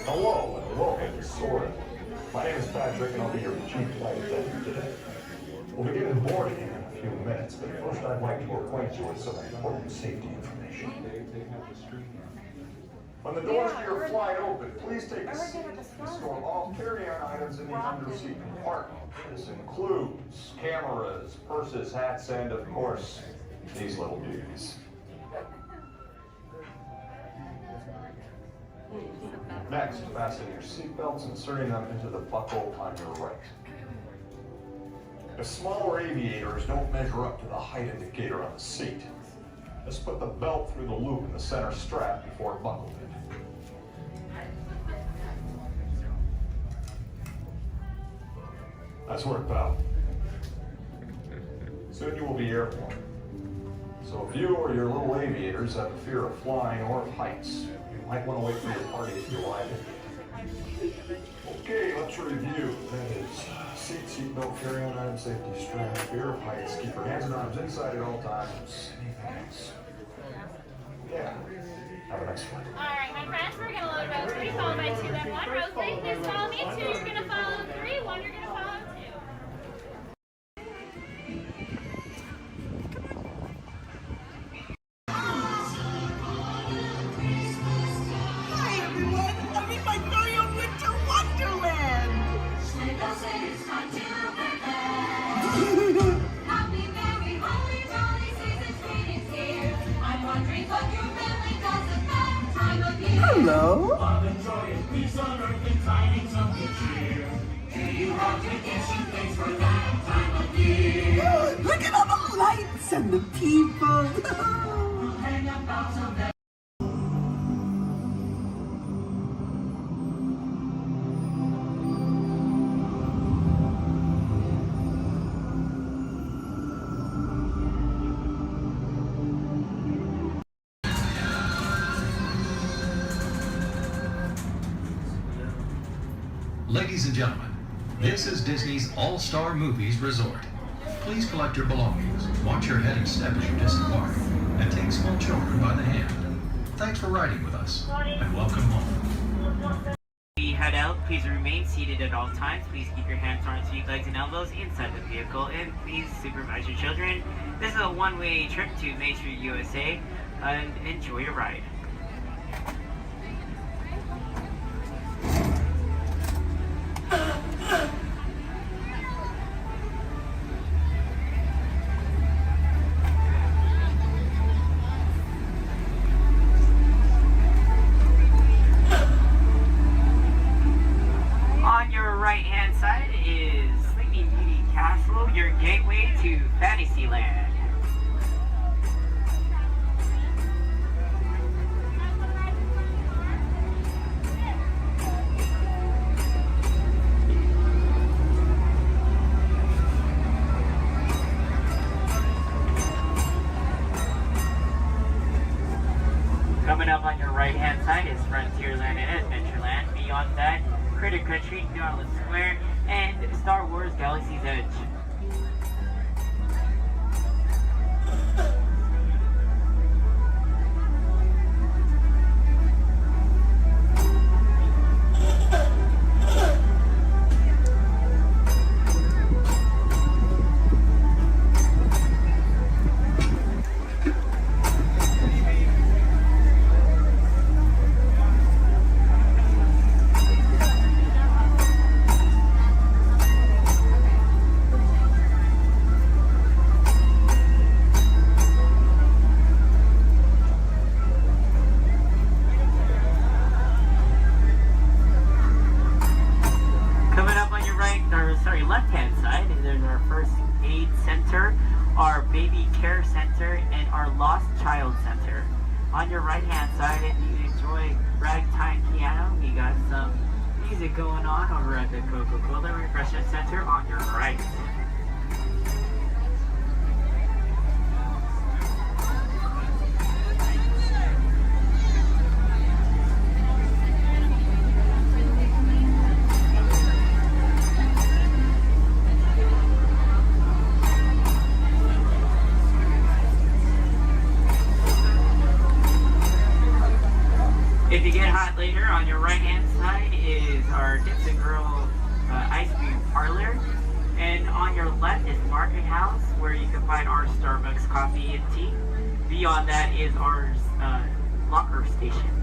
Hello, Soren. My name is Patrick, and I'll be your chief flight attendant today. We'll begin boarding in a few minutes, but first I'd like to acquaint you with some important safety information. When the doors to your flight open, please take a seat and store all carry-on items in the underseat compartment. This includes cameras, purses, hats, and, of course, these little beauties. Next, fasten your seatbelts, inserting them into the buckle on your right. If smaller aviators don't measure up to the height indicator on the seat, just put the belt through the loop in the center strap before buckling it. That's worked out. Soon you will be airborne. So if you or your little aviators have a fear of flying or of heights, you might want to wait for your party if you like. Okay, let's review. That is seatbelt, carry-on item, safety strap, fear of heights, keep your hands and arms inside at all times. Anything else? Yeah. Have a nice flight. All right, my friends, we're going to load about 3, followed by 2, then 1. Rotate, please follow me. 2, you're going to follow 3. 1, you're going to follow 2. Hi, everyone. I'm in my very own winter wonderland. Happy, merry, holly, jolly season's greetings here. I'm wondering what your family does at that time of year. Hello. Love and joy and peace on earth and tidings the people. Ladies and gentlemen, this is Disney's All-Star Movies Resort. Please collect your belongings, watch your head and step as you disembark, and take small children by the hand. Thanks for riding with us, and welcome home. We head out, please remain seated at all times. Please keep your hands, arms, feet, legs, and elbows inside the vehicle, and please supervise your children. This is a one-way trip to Main Street, USA, and enjoy your ride. On your right-hand side is Sleeping Beauty Castle, your gateway to Fantasyland. Coming up on your right-hand side is Frontierland and Adventureland. Beyond that, Critter Country, Garland Square, and Star Wars Galaxy's Edge. Left-hand side, there's our first aid center, our baby care center, and our lost child center. On your right-hand side, if you enjoy ragtime piano, we got some music going on over at the Coca-Cola Refreshment Center on your right. If you get hot later, on your right-hand side is our Dips and Girl ice cream parlor. And on your left is Market House, where you can find our Starbucks coffee and tea. Beyond that is our locker station.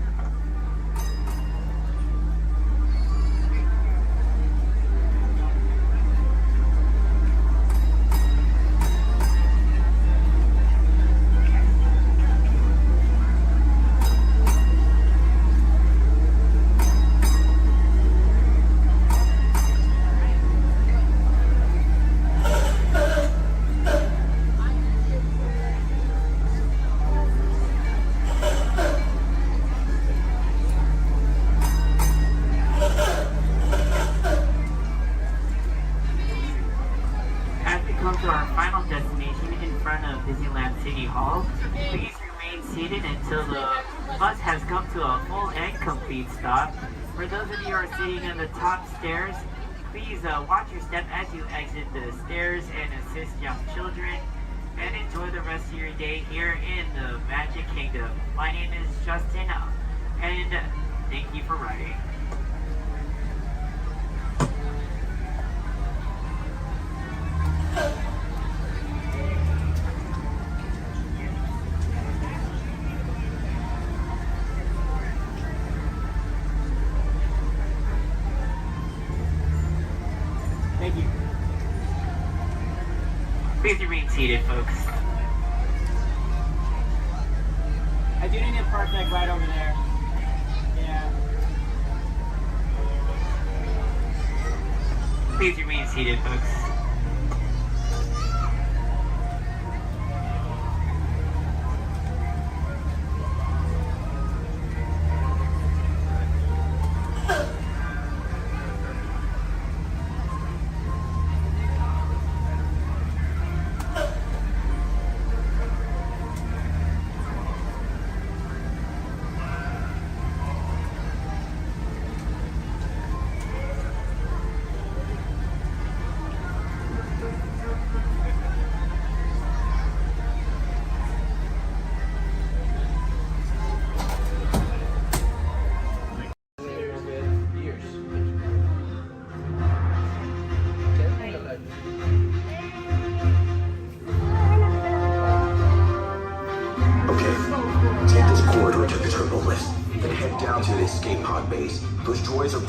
Come to our final destination in front of Disneyland City Hall. Please remain seated until the bus has come to a full and complete stop. For those of you who are sitting in the top stairs, please watch your step as you exit the stairs and assist young children. And enjoy the rest of your day here in the Magic Kingdom. My name is Justin, and thank you for riding. Thank you. Please remain seated, folks. I do need a park like right over there. Yeah. Please remain seated, folks.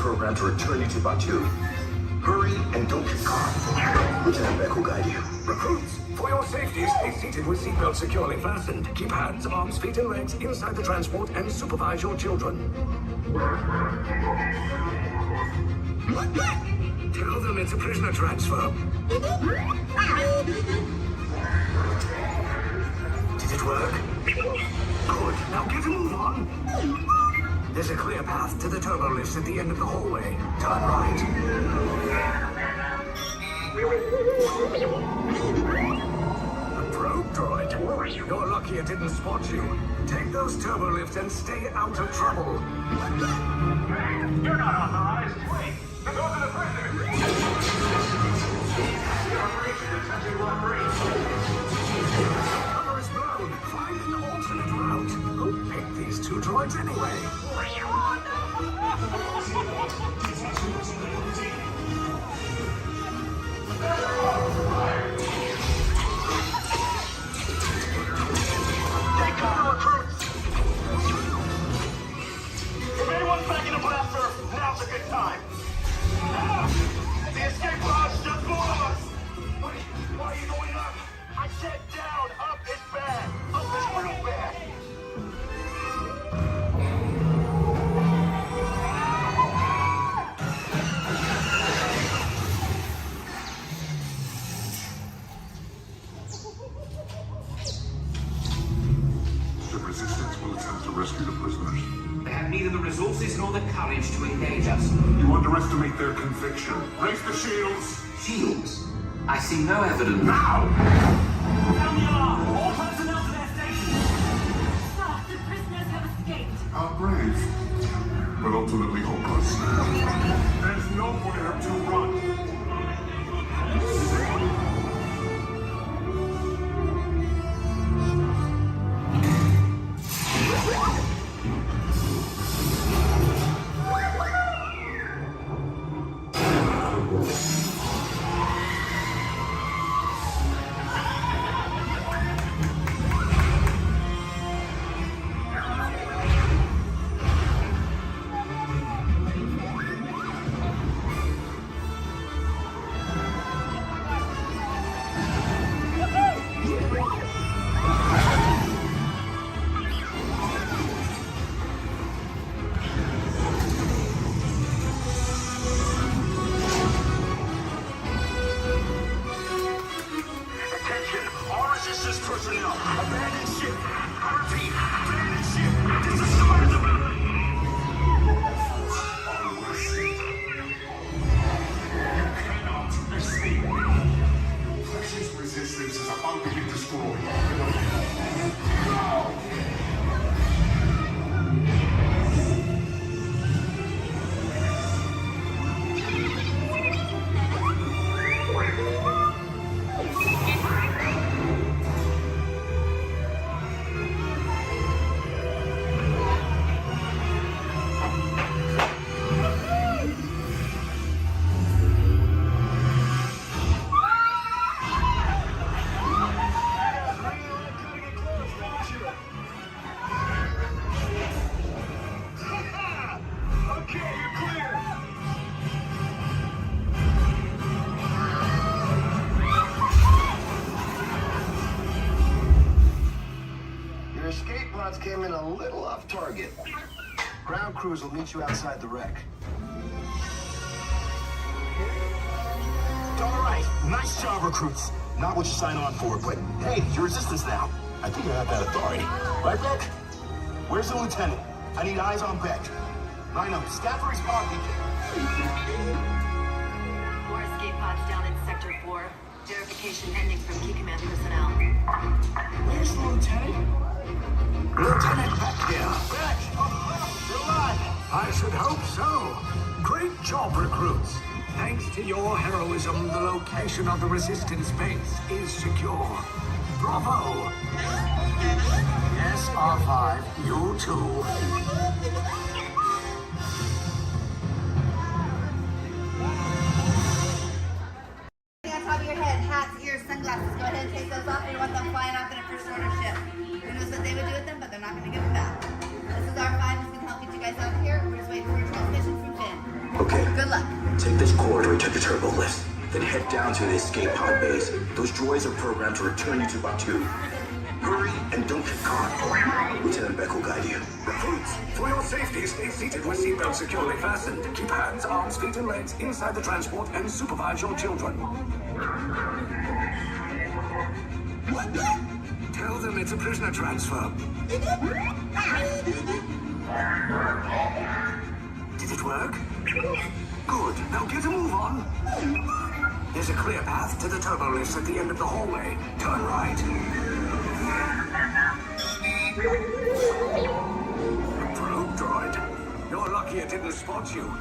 program to return you to Batu. Hurry and don't get caught. Lieutenant Beck will guide you. Recruits, for your safety, stay seated with seatbelts securely fastened. Keep hands, arms, feet, and legs inside the transport and supervise your children. Tell them it's a prisoner transfer. Did it work? Good. Now get a move on. There's a clear path to the turbo lifts at the end of the hallway. Turn right. A probe droid. You're lucky it didn't spot you. Take those turbo lifts and stay out of trouble. You're not authorized. Wait, those are the prisoners. The operation is touching one breach. Cover is blown. Find an alternate route. Who picked these two droids anyway? Take cover, recruits! If anyone's backing a blaster, now's a good time. The escape pods just blew us! Wait, why are you going up? I said down, up is bad. Up is real bad. The resistance will attempt to rescue the prisoners. They have neither the resources nor the courage to engage us. You underestimate their conviction. Raise the shields! Shields? I see no evidence. Now! Sound the alarm! All personnel to their stations! Sir, the prisoners have escaped. How brave, but ultimately hopeless. There's nowhere to run. Came in a little off target. Ground crews will meet you outside the wreck. All right, nice job, recruits. Not what you signed on for, but hey, you're resistance now. I think you have that authority. Right, Beck? Where's the lieutenant? I need eyes on Beck. Line up, scout for his pocket. More escape pods down in Sector 4. Verification pending from Key Command personnel. Where's the lieutenant? Lieutenant Beck here. Beck! You're alive! I should hope so. Great job, recruits. Thanks to your heroism, the location of the resistance base is secure. Bravo! Yes, R5, you too. On top of your head, hats, ears, sunglasses. Go ahead and take those off. You want them flying off in a first order ship. Who knows what they would do with them, but they're not going to give them back. This is R5. This can help get you guys out of here. We're just waiting for a transmission from Finn. the turbo lift. Then head down to the escape pod base. Those droids are programmed to return you to Batuu. Hurry and don't get caught. Lieutenant Beck will guide you. Recruits, for your safety, stay seated with seatbelts securely fastened. Keep hands, arms, feet, and legs inside the transport and supervise your children. Tell them it's a prisoner transfer. Did it work? Good. Now get a move on. There's a clear path to the turbo lifts at the end of the hallway. Turn right. Probe droid. You're lucky it didn't spot you.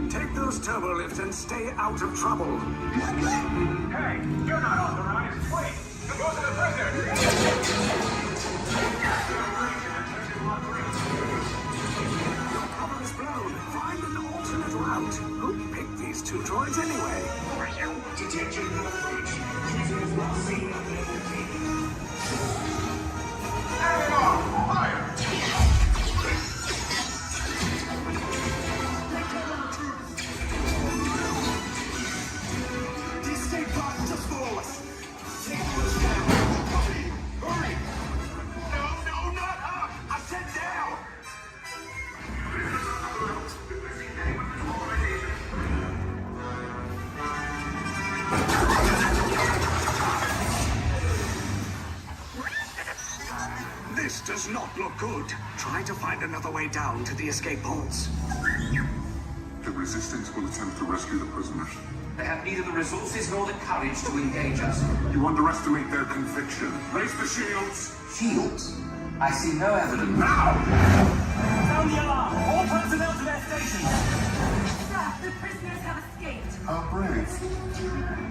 Take those turbo lifts and stay out of trouble. Hey, you're not authorized. Wait, go to the prisoner. Your cover is blown. Find an alternate route. Who picked these two droids anyway? Detention approach. Prisoners will see nothing. Everyone, fire! The escape pod just below us. Take those down. Hurry! No, not up! I said down! This does not look good. Try to find another way down to the escape pods. The Resistance will attempt to rescue the prisoners. They have neither the resources nor the courage to engage us. You underestimate their conviction. Raise the shields! Shields? I see no evidence. Now! Sound the alarm! All personnel to their stations! Sir, the prisoners have escaped. How brave,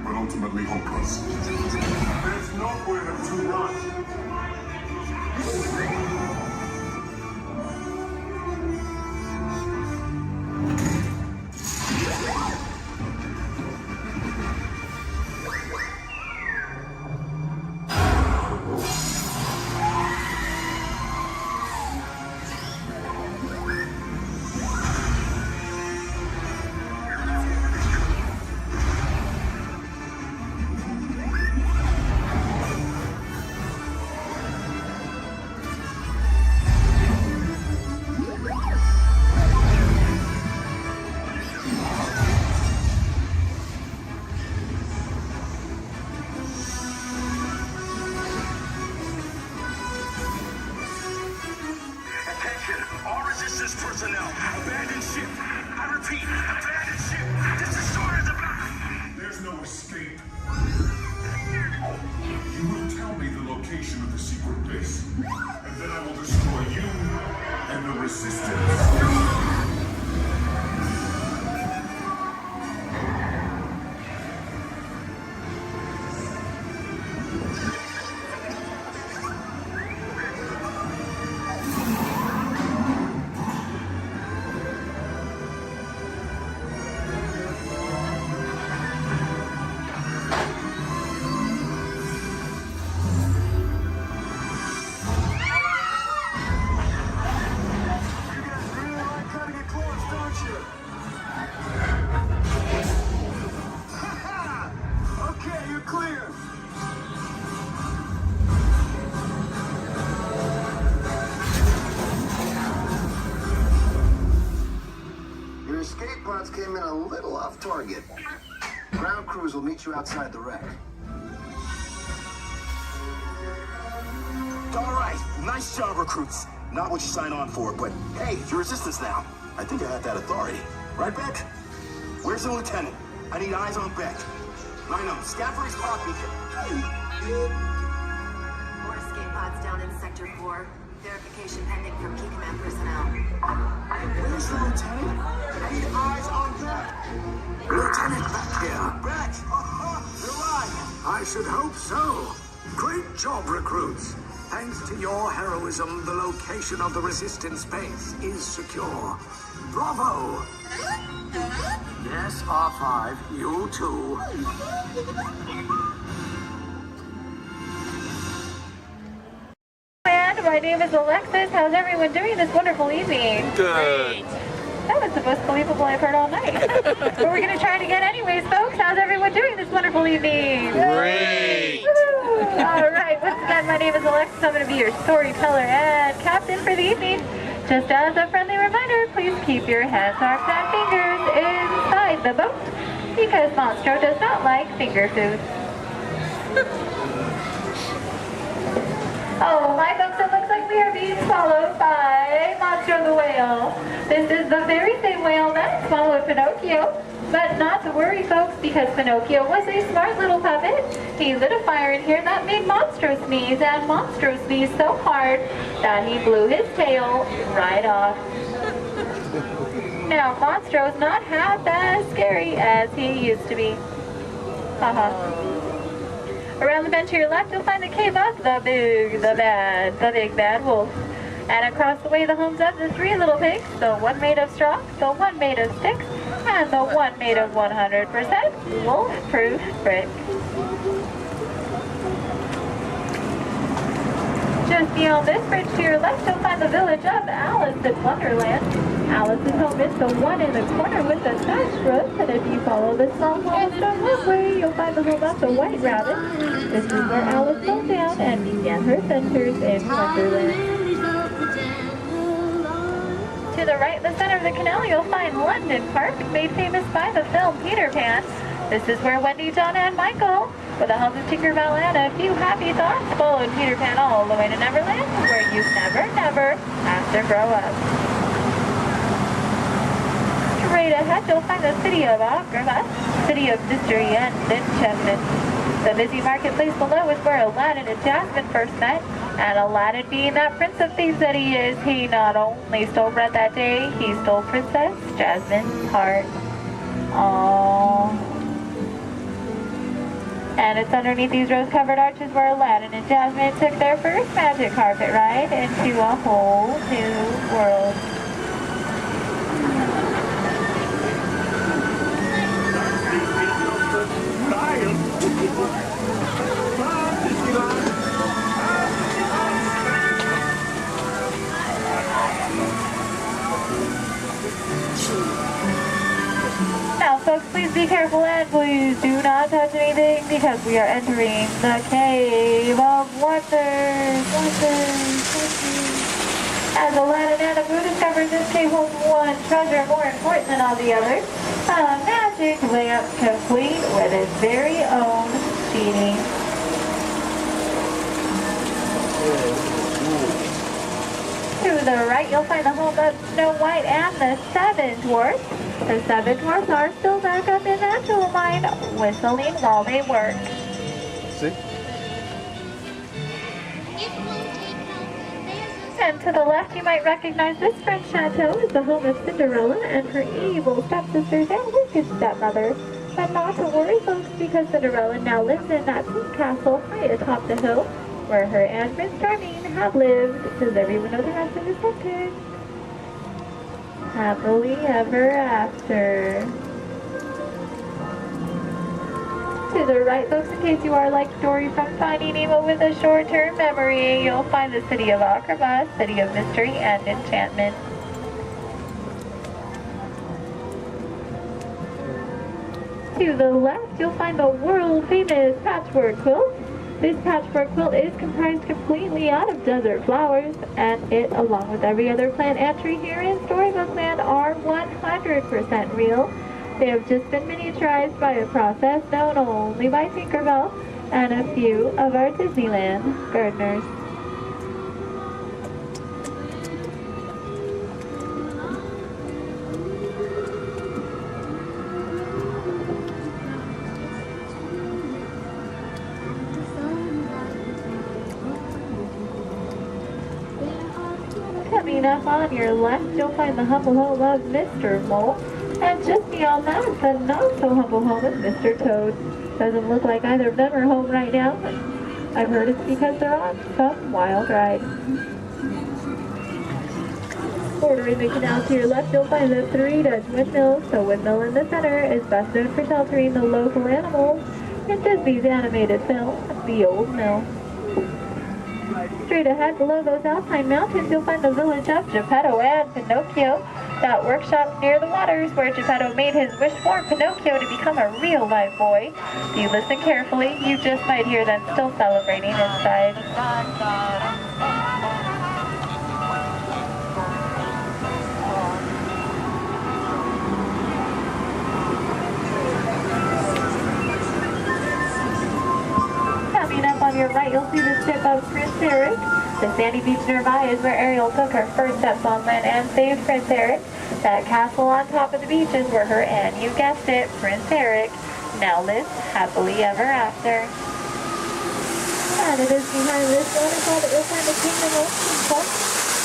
but ultimately hopeless. There's nowhere to run. Personnel, abandon ship. I repeat, abandon ship. This destroyer's about. There's no escape. You will tell me the location of the secret base, and then I will destroy you and the Resistance. Came in a little off target. Ground crews will meet you outside the wreck. All right, nice job, recruits. Not what you signed on for, but hey, you're Resistance now. I think I have that authority. Right, Beck? Where's the lieutenant? I need eyes on Beck. I know, Scaffold's pop beacon. More escape pods down in Sector 4. Verification pending from key command personnel. Where's the lieutenant? I need eyes on Beck. Lieutenant Beck here. Beck! You're alive! I should hope so. Great job, recruits. Thanks to your heroism, the location of the Resistance base is secure. Bravo! Yes, R5, you too. My name is Alexis. How's everyone doing this wonderful evening? Good. That was the most believable I've heard all night. But we're going to try it again anyways, folks. How's everyone doing this wonderful evening? Great! Woo! All right, once again, my name is Alexis. I'm going to be your storyteller and captain for the evening. Just as a friendly reminder, please keep your hands, arms, and fingers inside the boat because Monstro does not like finger food. Oh, my folks, it looks like we are being swallowed by Monstro the whale. This is the very same whale that swallowed Pinocchio. But not to worry, folks, because Pinocchio was a smart little puppet. He lit a fire in here that made Monstro sneeze, and Monstro sneezed so hard that he blew his tail right off. Now, Monstro's not half as scary as he used to be. Haha. Around the bend to your left, you'll find the cave of the big bad wolf. And across the way, the homes of the three little pigs, the one made of straw, the one made of sticks, and the one made of 100% wolf-proof brick. Just beyond this bridge to your left, you'll find the village of Alice in Wonderland. Alice's home is the one in the corner with the thatched roof, and if you follow the small cobblestone walkway, you'll find the home of the White Rabbit. This is where Alice fell down and began her adventures in Wonderland. To the right, in the center of the canal, you'll find London Park, made famous by the film Peter Pan. This is where Wendy, Donna, and Michael, with a hum of Tinkerbell and a few happy thoughts, followed Peter Pan all the way to Neverland, where you never have to grow up. Straight ahead, you'll find the city of Agrabah, city of mystery and enchantment. The busy marketplace below is where Aladdin and Jasmine first met, and Aladdin, being that prince of thieves that he is, he not only stole bread that day, he stole Princess Jasmine's heart. Aww. And it's underneath these rose-covered arches where Aladdin and Jasmine took their first magic carpet ride into a whole new world. Now, folks, please be careful and please do not touch anything because we are entering the Cave of Wonders. As Aladdin and Abu discovered, this cave holds one treasure more important than all the others. A magic lamp complete with its very own genie. To the right, you'll find the home of Snow White and the Seven Dwarfs. The Seven Dwarfs are still back up in that jewel mine, whistling while they work. See? And to the left, you might recognize this French chateau is the home of Cinderella and her evil stepsisters and wicked stepmother. But not to worry, folks, because Cinderella now lives in that pink castle high atop the hill, where her and Prince Charming have lived. Does everyone know the rest of the sentence? Happily ever after. To the right, folks, in case you are like Dory from Finding Nemo with a short-term memory, you'll find the city of Agrabah, city of mystery and enchantment. To the left, you'll find the world-famous patchwork quilt. This patchwork quilt is comprised completely out of desert flowers, and it, along with every other plant and tree here in Storybook Land, are 100% real. They have just been miniaturized by a process known only by Tinkerbell and a few of our Disneyland gardeners. Coming up on your left, you'll find the humble home of Mr. Mole. And just beyond that, the not-so-humble home of Mr. Toad. Doesn't look like either of them are home right now. I've heard it's because they're on some wild ride. Bordering the canal to your left, you'll find the 3 Dutch windmills. The windmill in the center is best known for sheltering the local animals in Disney's animated film, The Old Mill. Straight ahead, below those Alpine mountains, you'll find the village of Geppetto and Pinocchio. That workshop near the waters where Geppetto made his wish for Pinocchio to become a real live boy. If you listen carefully, you just might hear them still celebrating inside. Coming up on your right, you'll see the ship of Prince Eric. The sandy beach nearby is where Ariel took her first steps on land and saved Prince Eric. That castle on top of the beach is where her and, you guessed it, Prince Eric, now lives happily ever after. And it is behind this waterfall that you'll find the Kingdom of Park.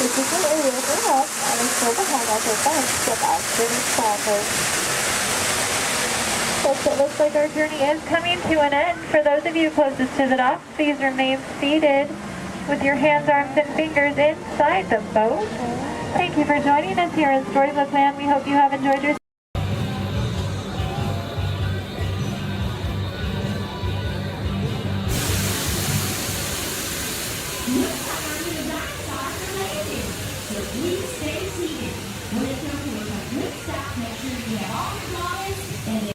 This is where Ariel grew up and is still the home of her bunch of accident stalkers. Folks, it looks like our journey is coming to an end. For those of you closest to the dock, please remain seated with your hands, arms, and fingers inside the boat. Thank you for joining us here in Storybook Land. We hope you have enjoyed your Please stay seated. When it's over with a good stop, make sure you have all your wallets and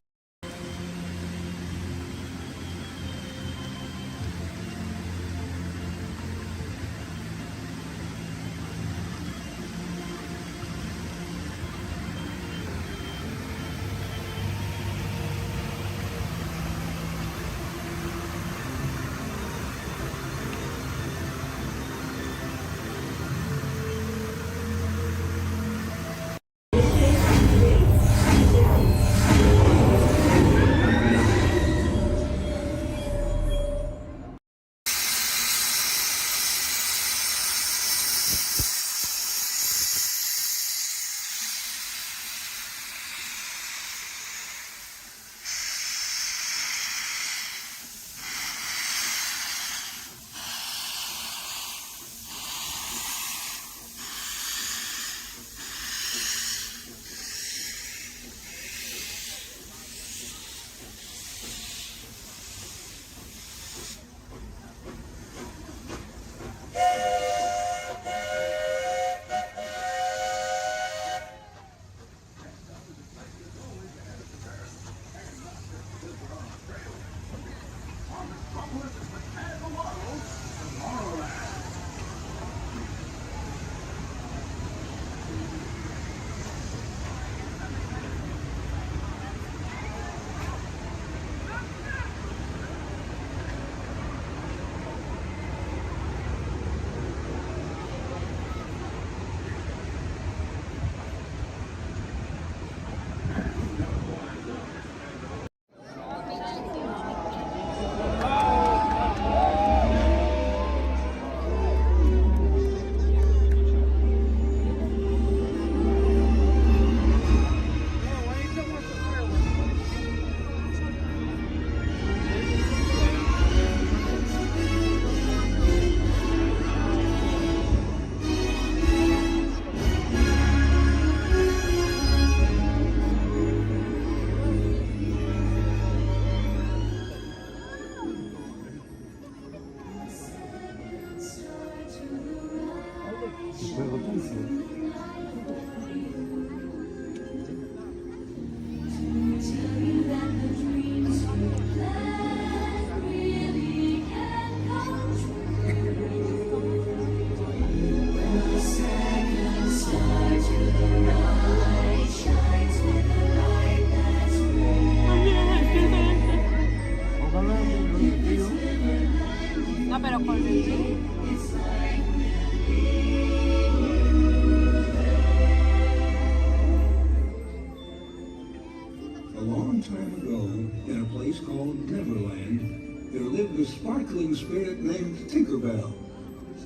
time ago, in a place called Neverland, there lived a sparkling spirit named Tinkerbell.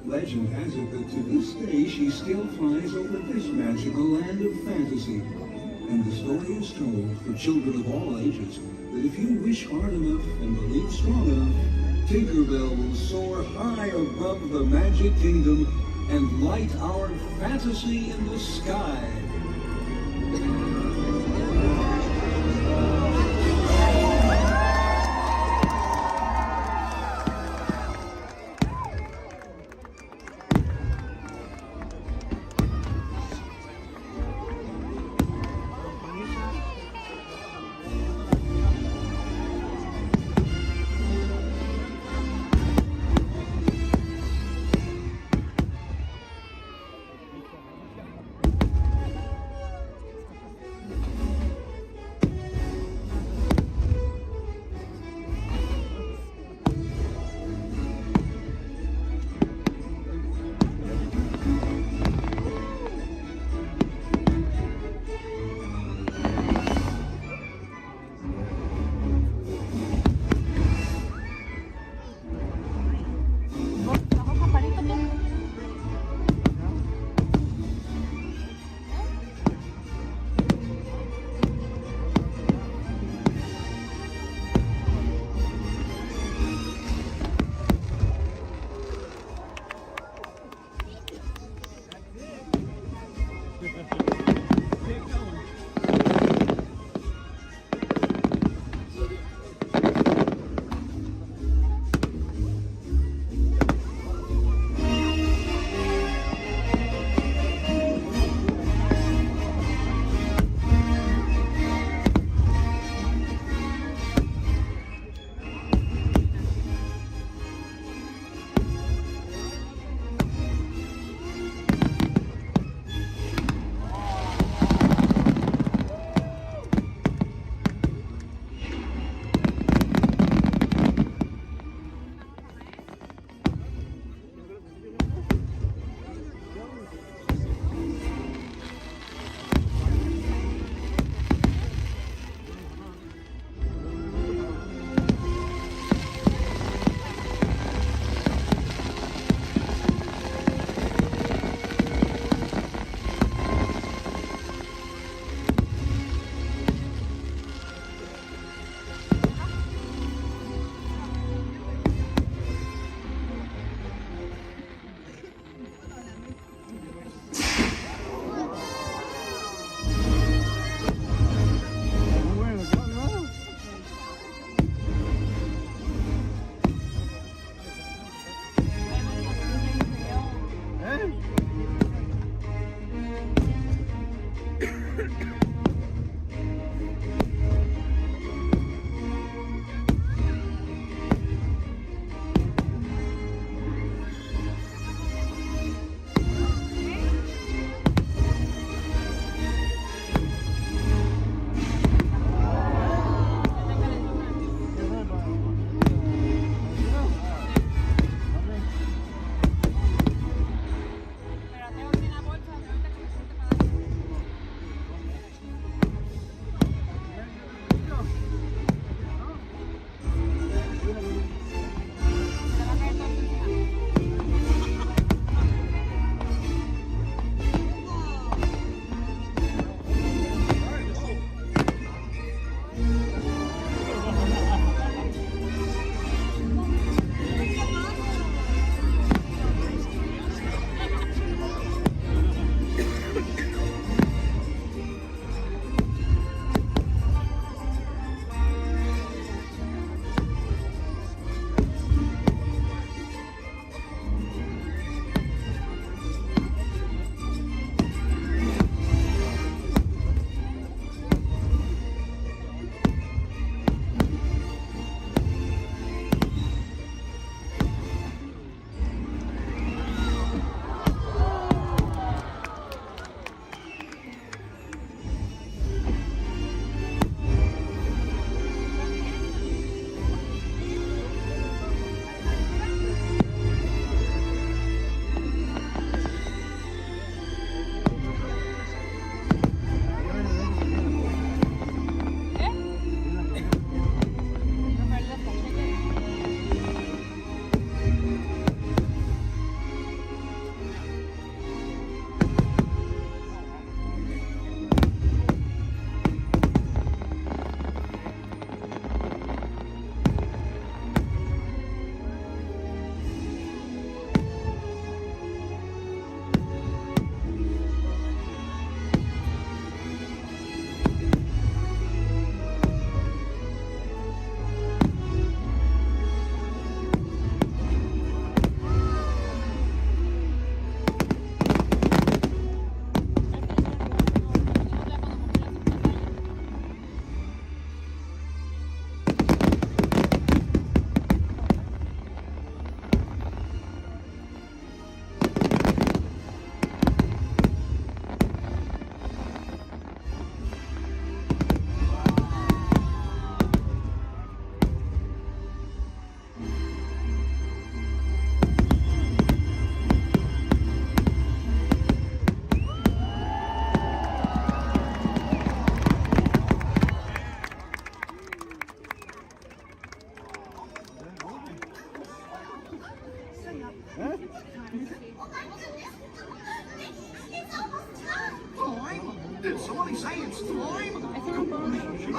Legend has it that to this day she still flies over this magical land of fantasy. And the story is told for children of all ages that if you wish hard enough and believe strong enough, Tinkerbell will soar high above the magic kingdom and light our fantasy in the sky.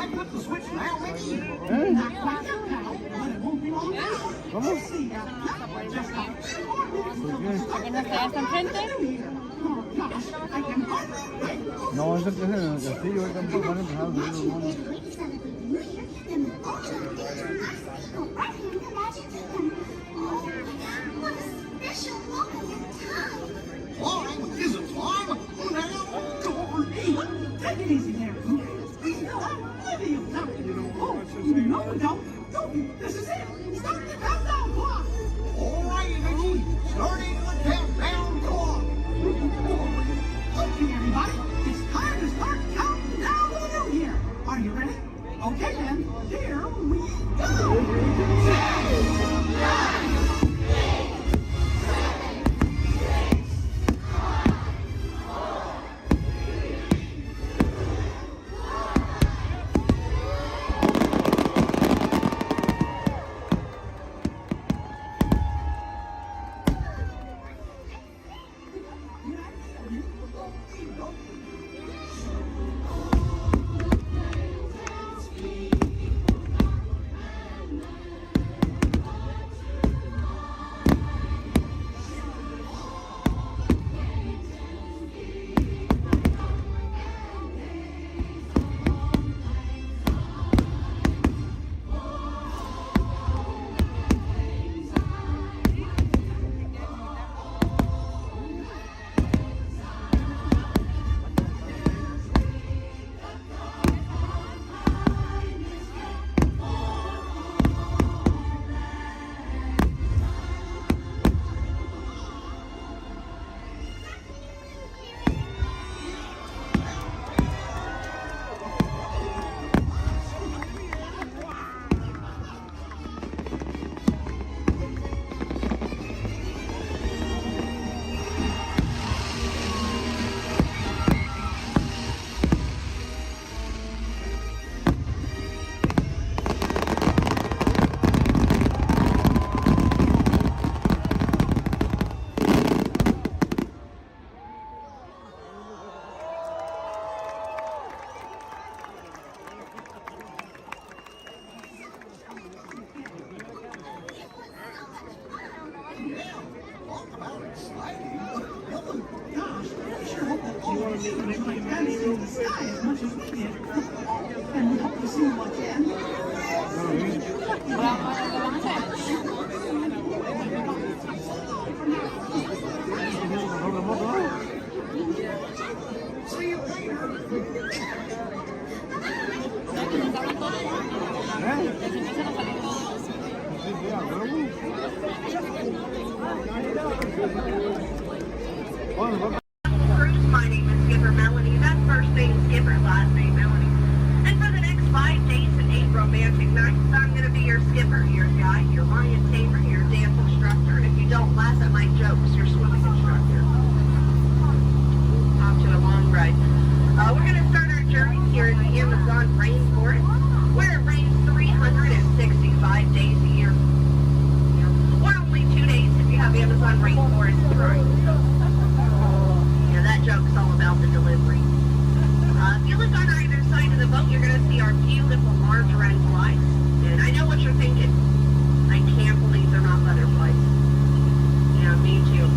I flip the switch now, Mickey? Not quite yet, pal, but it won't be long now. ¿Cómo? See ya. Just about 3 more minutes till ¿Por qué? the start of the here. Oh, gosh, I can hardly wait. No, es el que es en el castillo, ahorita van a empezar a subir los monos. Climb isn't climb. Now, go over here. Take it easy there, Luke. Plenty of time. Oh, no. This is it. Start the countdown clock. All right, Mickey. Starting the countdown clock. Okay, everybody. It's time to start counting down the new year. Are you ready? Okay, then. Here we go. 10, 9, My name is Skipper Melanie. That's first name Skipper, last name Melanie. And for the next 5 days and 8 romantic nights, I'm going to be your skipper, your guide, your lion tamer, your dance instructor, and if you don't laugh at my jokes, your swimming instructor. Off to a long ride. We're going to start our journey here in the Amazon rainforest, where it rains 365 days a year. Or only 2 days if you have Amazon rainforest Prime. That joke's all about the delivery. If you look on either side of the boat, you're going to see our beautiful margarine flies. And I know what you're thinking. I can't believe they're not butterflies. Yeah, me too.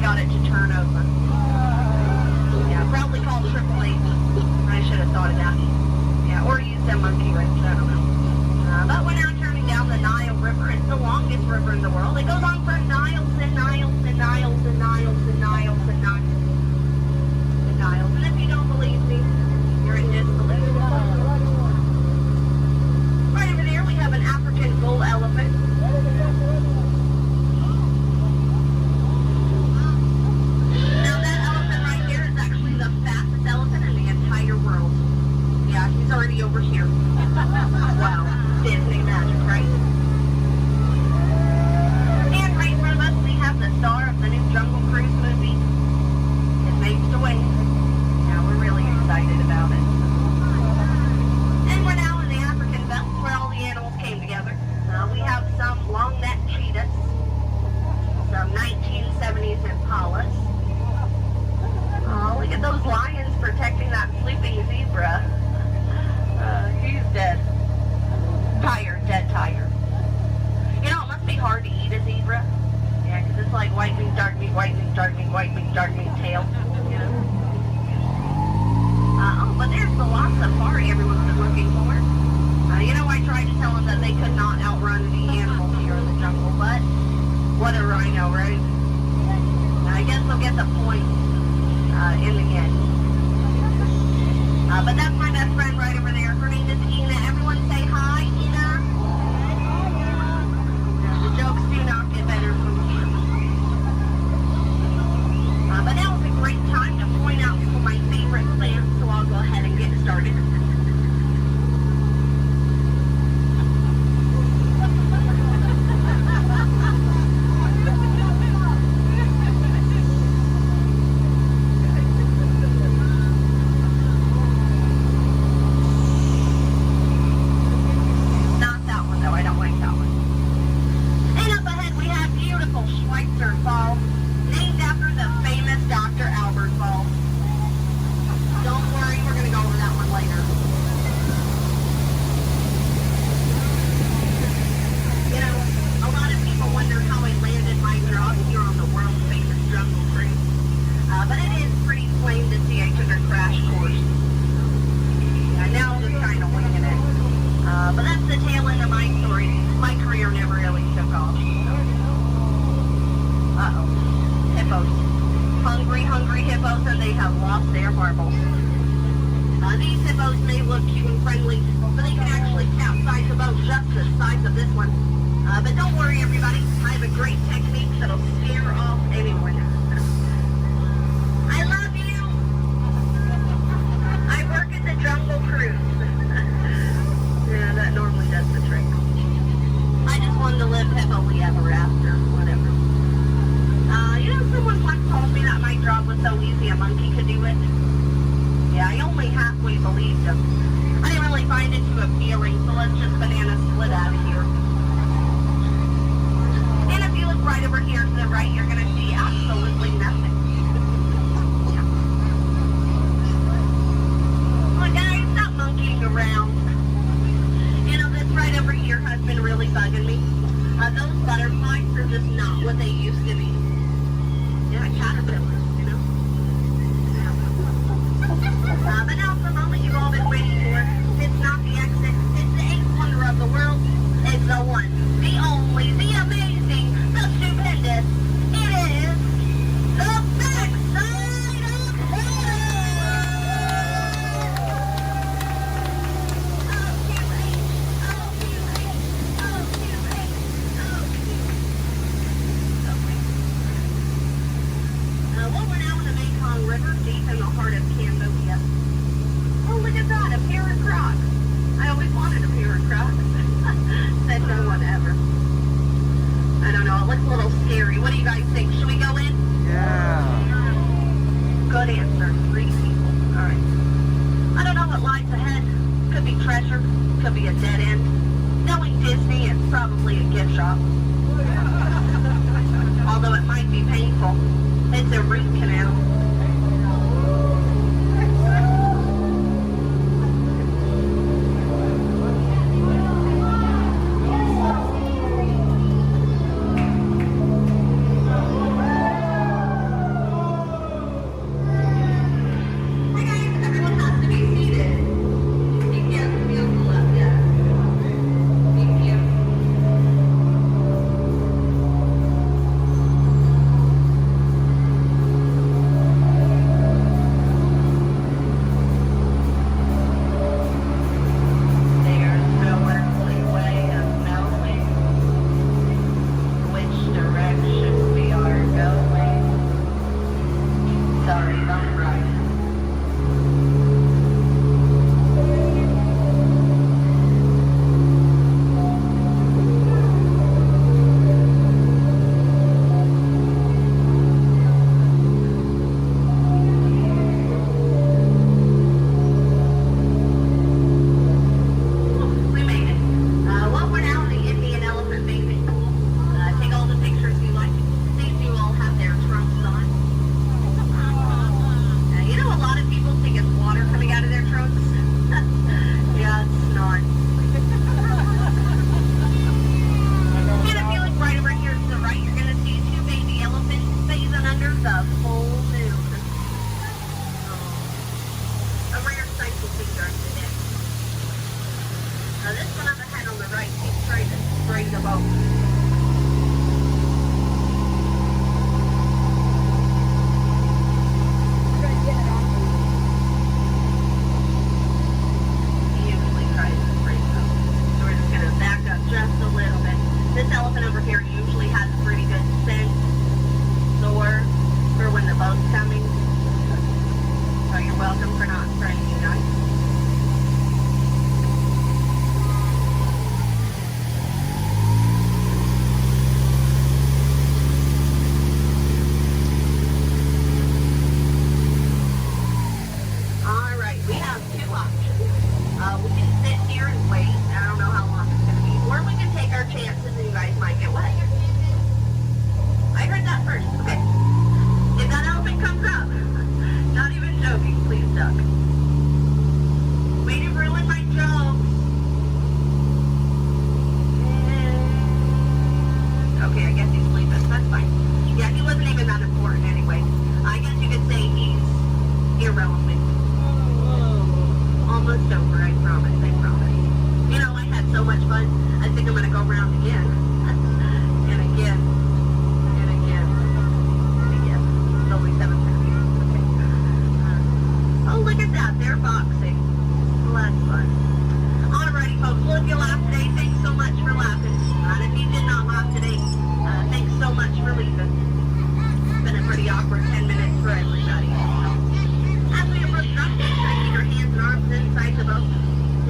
got it to turn over. Yeah, probably called Triple H. I should have thought of that. Yeah, or used a monkey wrench, I don't know. But we're now turning down the Nile River. It's the longest river in the world. It goes on for miles and miles and miles and miles and miles and miles and miles. And if you don't believe me, you're in disbelief. Right over there, we have an African bull elephant. Now that elephant right there is actually the fastest elephant in the entire world. Yeah, he's already over here. Wow, Disney magic, right? And right in front of us, we have the star of the new Jungle Cruise movie. It makes the way. Yeah, we're really excited about it. And we're now in the African belt where all the animals came together. We have some long-necked cheetahs, some 1970s impalas. Oh, look at those lions protecting that sleeping zebra. He's dead. Tired, dead tired. You know, it must be hard to eat a zebra. Yeah, because it's like white meat, dark meat, white meat, dark meat, white meat, dark meat tail. You know? Oh, but there's the lost safari everyone's been looking for. You know, I tried to tell them that they could not outrun the animals here in the jungle, but what a rhino, right? I guess they'll get the point in the end. But that's my best friend right over there. Her name is Ina. Everyone say hi, Ina. The jokes do not get better from here. But now is a great time to point out some of my favorite plants, so I'll go ahead and get started. sober, I promise, I promise. You know, I had so much fun, I think I'm gonna go around again. And again. And again. And again. It's only 7:30. Okay. Oh, look at that, they're boxing. Well, that's fun. Alrighty, folks, well, if you laughed today, thanks so much for laughing. And if you did not laugh today, thanks so much for leaving. It's been a pretty awkward 10 minutes for everybody. As we approach drop day, try to keep your hands and arms inside the boat.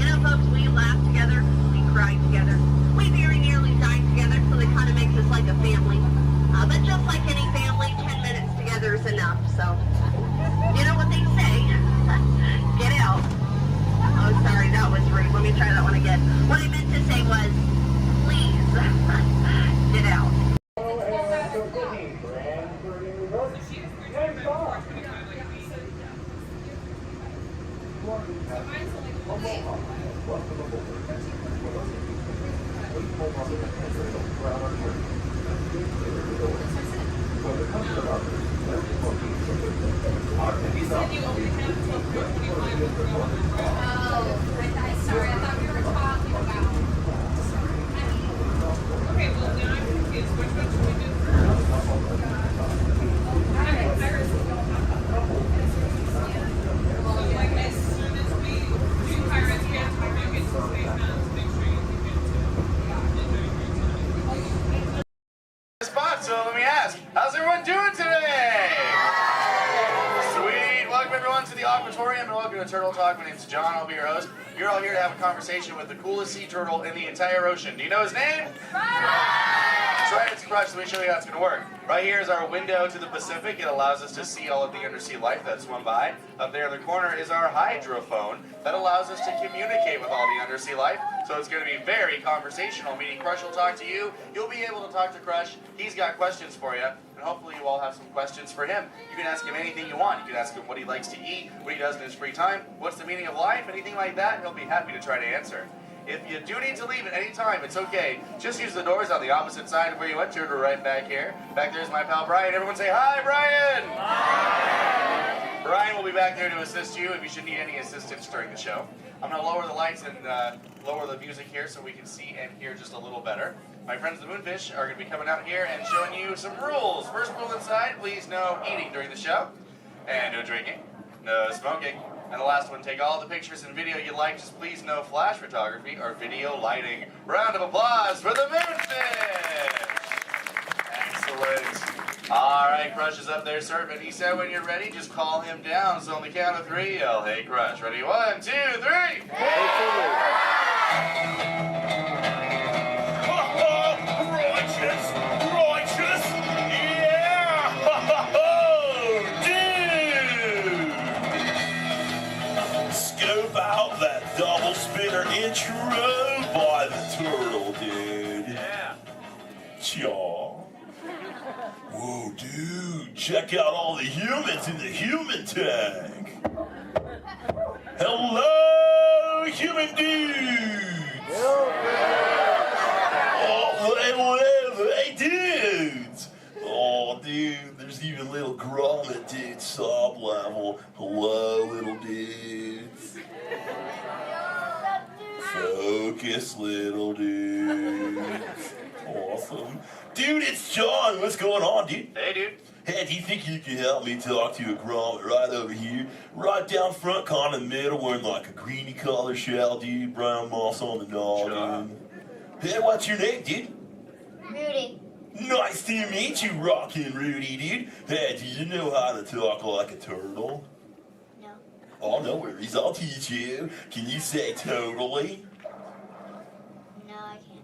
You know, folks, we laughed together, we cried together, we very nearly died together, so it kind of makes us like a family. But just like any family, 10 minutes together is enough, so you know what they say, get out. Oh, sorry, that was rude. Let me try that one again. What I meant to say was, please, get out. Sorry, I thought we were talking about. Okay, well, now I'm confused. Which one should we do first? Like, as soon as we do Pirates, we have to make it to Space Mountain to make sure you can get to it. Spot, so let me ask, how's everyone doing today? Sweet, welcome everyone to the Aquatorium and welcome to Turtle Talk. My name's John, I'll be your host. You're all here to have a conversation with the coolest sea turtle in the entire ocean. Do you know his name? That's right, it's Crush, so let me show you how it's going to work. Right here is our window to the Pacific. It allows us to see all of the undersea life that swim by. Up there in the corner is our hydrophone that allows us to communicate with all the undersea life. So it's going to be very conversational, meaning Crush will talk to you, you'll be able to talk to Crush, he's got questions for you, and hopefully you all have some questions for him. You can ask him anything you want. You can ask him what he likes to eat, what he does in his free time, what's the meaning of life, anything like that, and he'll be happy to try to answer. If you do need to leave at any time, it's okay. Just use the doors on the opposite side of where you entered, or right back here. Back there's my pal Brian. Everyone say hi, Brian! Hi! Brian will be back there to assist you if you should need any assistance during the show. I'm going to lower the lights and lower the music here so we can see and hear just a little better. My friends the Moonfish are going to be coming out here and showing you some rules. First rule inside, please no eating during the show. And no drinking. No smoking. And the last one, take all the pictures and video you like, just please no flash photography or video lighting. Round of applause for the Moonfish! Excellent. All right, Crush is up there surfing. He said when you're ready, just call him down. So on the count of 3, yell, hey Crush. Ready? 1, 2, 3! Righteous! Righteous! Yeah! Dude! Scope out that double spinner intro by the turtle, dude. Yeah. Chaw. Whoa, dude. Check out all the humans in the human tank. Hello, human dudes. Oh, hey, dudes! Oh, dude, there's even little grommet dudes, sub level. Hello, little dudes. Focus, little dudes. Awesome. Dude, it's John. What's going on, dude? Hey, dude. Hey, do you think you can help me talk to a grommet right over here? Right down front, kind of in the middle, wearing like a greeny color shell, dude. Brown moss on the noggin. Hey, what's your name, dude? Rudy. Nice to meet you, Rockin' Rudy, dude. Hey, do you know how to talk like a turtle? No. Oh, no worries. I'll teach you. Can you say totally? No, I can't.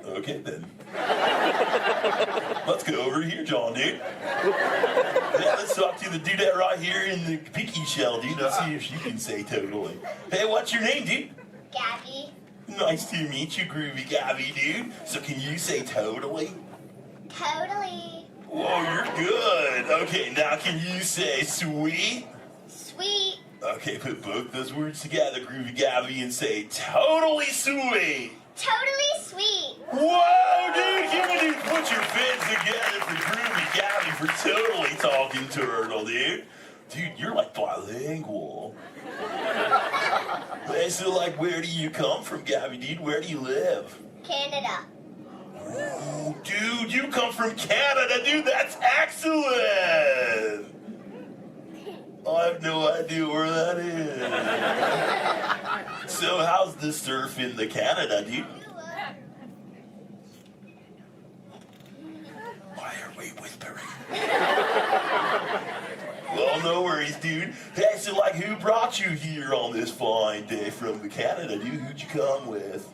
Okay, then. Let's go over here, John, dude. Yeah, let's talk to the dudette right here in the pinky shell, dude. Let's see if she can say totally. Hey, what's your name, dude? Gabby. Nice to meet you, Groovy Gabby, dude. So can you say totally? Totally. Whoa, you're good. Okay, now can you say sweet? Sweet. Okay, put both those words together, Groovy Gabby, and say totally sweet. Totally sweet. Whoa, dude, you dude, put your fins together for Groovy Gabby for totally talking turtle, dude. Dude, you're like bilingual. Hey, so like, where do you come from, Gabby, dude? Where do you live? Canada. Ooh, dude, you come from Canada, dude. That's excellent. I have no idea where that is. So how's the surf in the Canada, dude? Why are we whispering? Well, no worries, dude. Hey, so like, who brought you here on this fine day from the Canada, dude? Who'd you come with?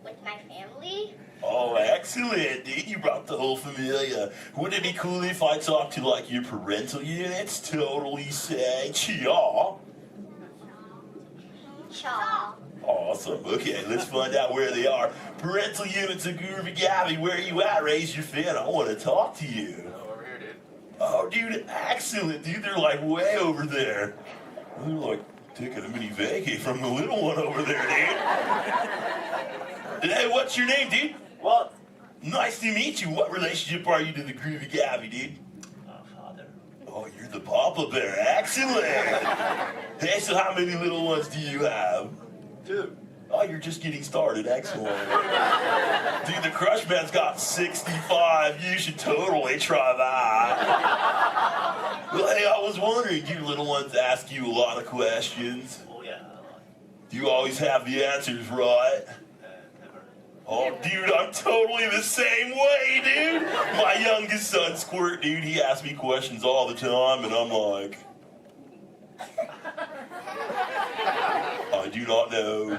With my family. Oh, excellent, dude. You brought the whole familia. Wouldn't it be cool if I talked to, like, your parental units? Totally say chaw. Chaw. Awesome. Okay, let's find out where they are. Parental units of Groovy Gabby, where are you at? Raise your fin. I want to talk to you. Over here, dude. Oh, dude, excellent, dude. They're, like, way over there. They're, like, taking a mini vacay from the little one over there, dude. Hey, what's your name, dude? Walt. Nice to meet you. What relationship are you to the Groovy Gabby, dude? Father. Oh, you're the Papa Bear. Excellent. Hey, so how many little ones do you have? 2. Oh, you're just getting started. Excellent. Dude, the Crush Man's got 65. You should totally try that. Well, hey, I was wondering, do your little ones ask you a lot of questions? Oh, yeah. Do you always have the answers right? Oh, dude, I'm totally the same way, dude. My youngest son, Squirt, dude, he asks me questions all the time, and I'm like, I do not know.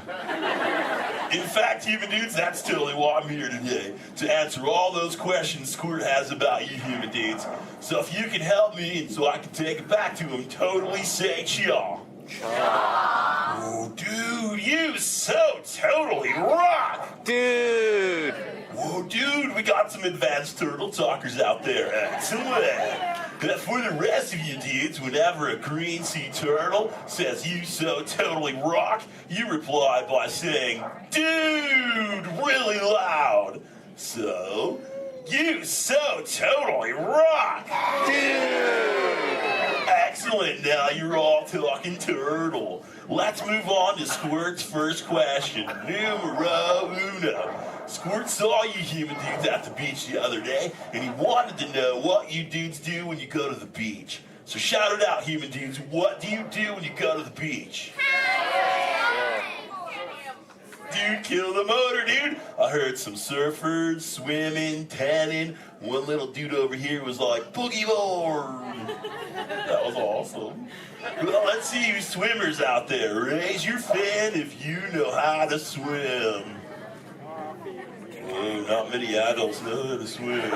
In fact, human dudes, that's totally why I'm here today, to answer all those questions Squirt has about you human dudes. So if you can help me, and so I can take it back to him, totally say chaw. Oh, dude, you so totally rock! Dude! Whoa, dude, we got some advanced turtle talkers out there. Excellent. For the rest of you dudes, whenever a green sea turtle says you so totally rock, you reply by saying, dude, really loud. So, you so totally rock! Dude! Excellent, now you're all talking turtle. Let's move on to Squirt's first question. Numero uno. Squirt saw you human dudes at the beach the other day, and he wanted to know what you dudes do when you go to the beach. So shout it out, human dudes. What do you do when you go to the beach? Dude, kill the motor, dude. I heard some surfers, swimming, tanning. One little dude over here was like, boogie board. That was awesome. Well, let's see you swimmers out there. Raise your fin if you know how to swim. Oh, not many adults know how to swim.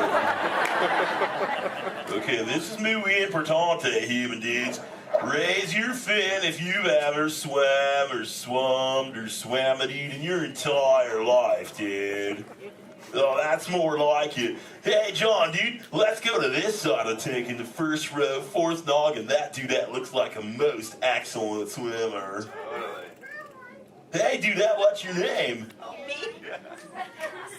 Okay, this is muy importante, human dudes. Raise your fin if you've ever swam or swummed or swam it in your entire life, dude. Oh, that's more like it. Hey, John, dude, let's go to this side of the tank in the first row, fourth noggin. That dudette looks like a most excellent swimmer. Hey, dudette, what's your name? Me?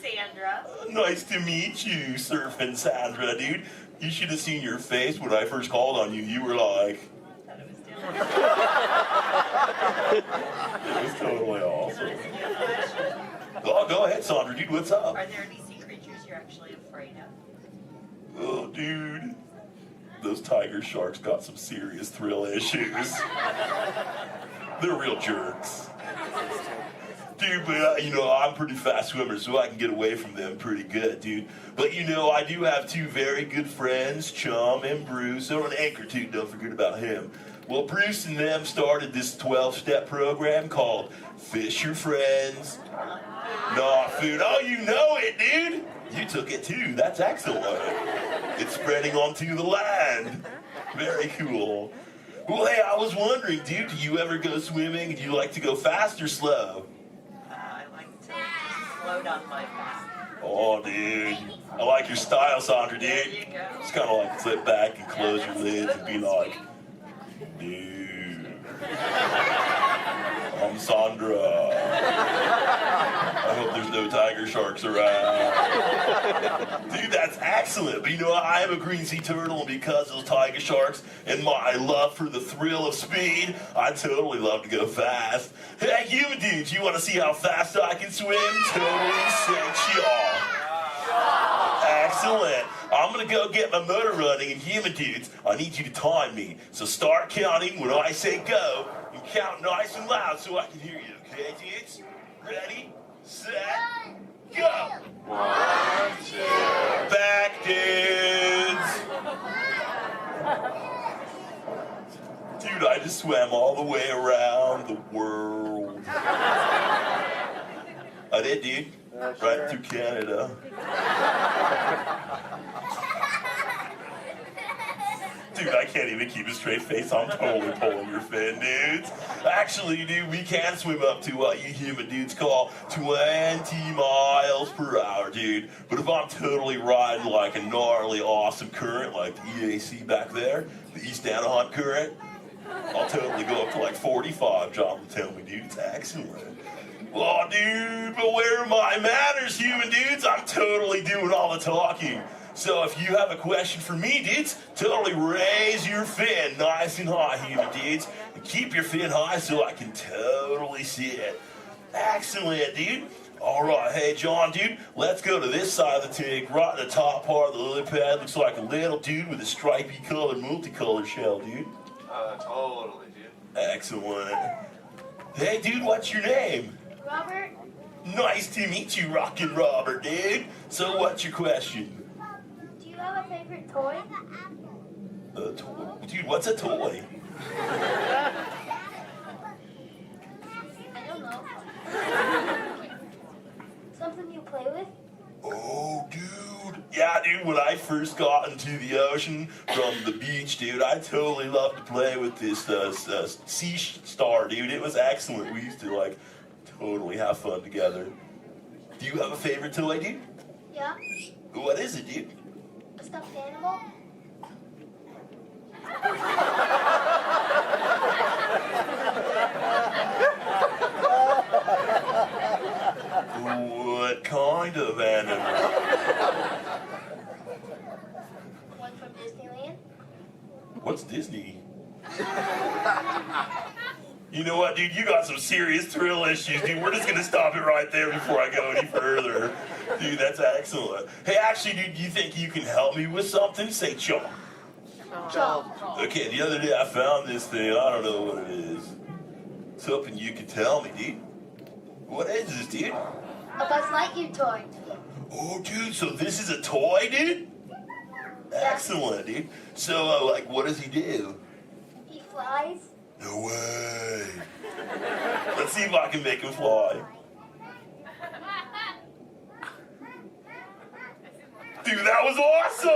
Sandra. Nice to meet you, Surfing Sandra, dude. You should have seen your face when I first called on you. You were like... It was totally awesome. Oh, go ahead, Sandra, dude, what's up? Are there any sea creatures you're actually afraid of? Oh, dude. Those tiger sharks got some serious thrill issues. They're real jerks. Dude, but I'm a pretty fast swimmer, so I can get away from them pretty good, dude. But I do have 2 very good friends, Chum and Bruce, or an anchor too, don't forget about him. Well, Bruce and them started this 12-step program called Fish Your Friends, Not Food. Oh, you know it, dude. You took it too. That's excellent. It's spreading onto the land. Very cool. Well, hey, I was wondering, dude, do you ever go swimming? Do you like to go fast or slow? I like to slow down my fast. Oh, dude. I like your style, Sandra, dude. It's kind of like flip back and close your lids and be like, dude. I'm Sandra. I hope there's no tiger sharks around. Dude, that's excellent. But you know what? I am a green sea turtle, and because of those tiger sharks and my love for the thrill of speed, I totally love to go fast. Hey, human dudes, you want to see how fast I can swim? Totally sexual. Excellent. I'm going to go get my motor running, and human dudes, I need you to time me. So start counting when I say go, and count nice and loud so I can hear you, okay, dudes? Ready, set, go! 1, 2. Back, dudes! Dude, I just swam all the way around the world. I did, dude. Right through Canada. Dude, I can't even keep a straight face. I'm totally pulling your fin, dudes. Actually, dude, we can swim up to what you human dudes call 20 miles per hour, dude. But if I'm totally riding like a gnarly, awesome current, like the EAC back there, the East Anaheim current, I'll totally go up to like 45, John will tell me, dude. It's excellent. Well, dude, but where are my manners, human dudes? I'm totally doing all the talking. So if you have a question for me, dudes, totally raise your fin nice and high, human dudes. And keep your fin high so I can totally see it. Excellent, dude. All right, hey, John, dude, let's go to this side of the tank, right in the top part of the lily pad. Looks like a little dude with a stripy colored, multicolored shell, dude. Totally, dude. Excellent. Hey, dude, what's your name? Robert? Nice to meet you, Rockin' Robert, dude. So what's your question? Do you have a favorite toy? A toy? Dude, what's a toy? I don't know. Something you play with? Oh, dude. Yeah, dude, when I first got into the ocean from the beach, dude, I totally loved to play with this sea star, dude. It was excellent. We used to, like, totally have fun together. Do you have a favorite toy, dude? Yeah. What is it, dude? A stuffed animal? What kind of animal? One from Disneyland? What's Disney? You know what, dude? You got some serious thrill issues, dude. We're just gonna stop it right there before I go any further. Dude, that's excellent. Hey, actually, dude, do you think you can help me with something? Say chomp. Chomp. Okay, the other day I found this thing. I don't know what it is. I was hoping you could tell me, dude. What is this, dude? A Buzz Lightyear toy. Oh, dude, so this is a toy, dude? Excellent, dude. So, like, what does he do? He flies. No way. Let's see if I can make him fly. Dude, that was awesome!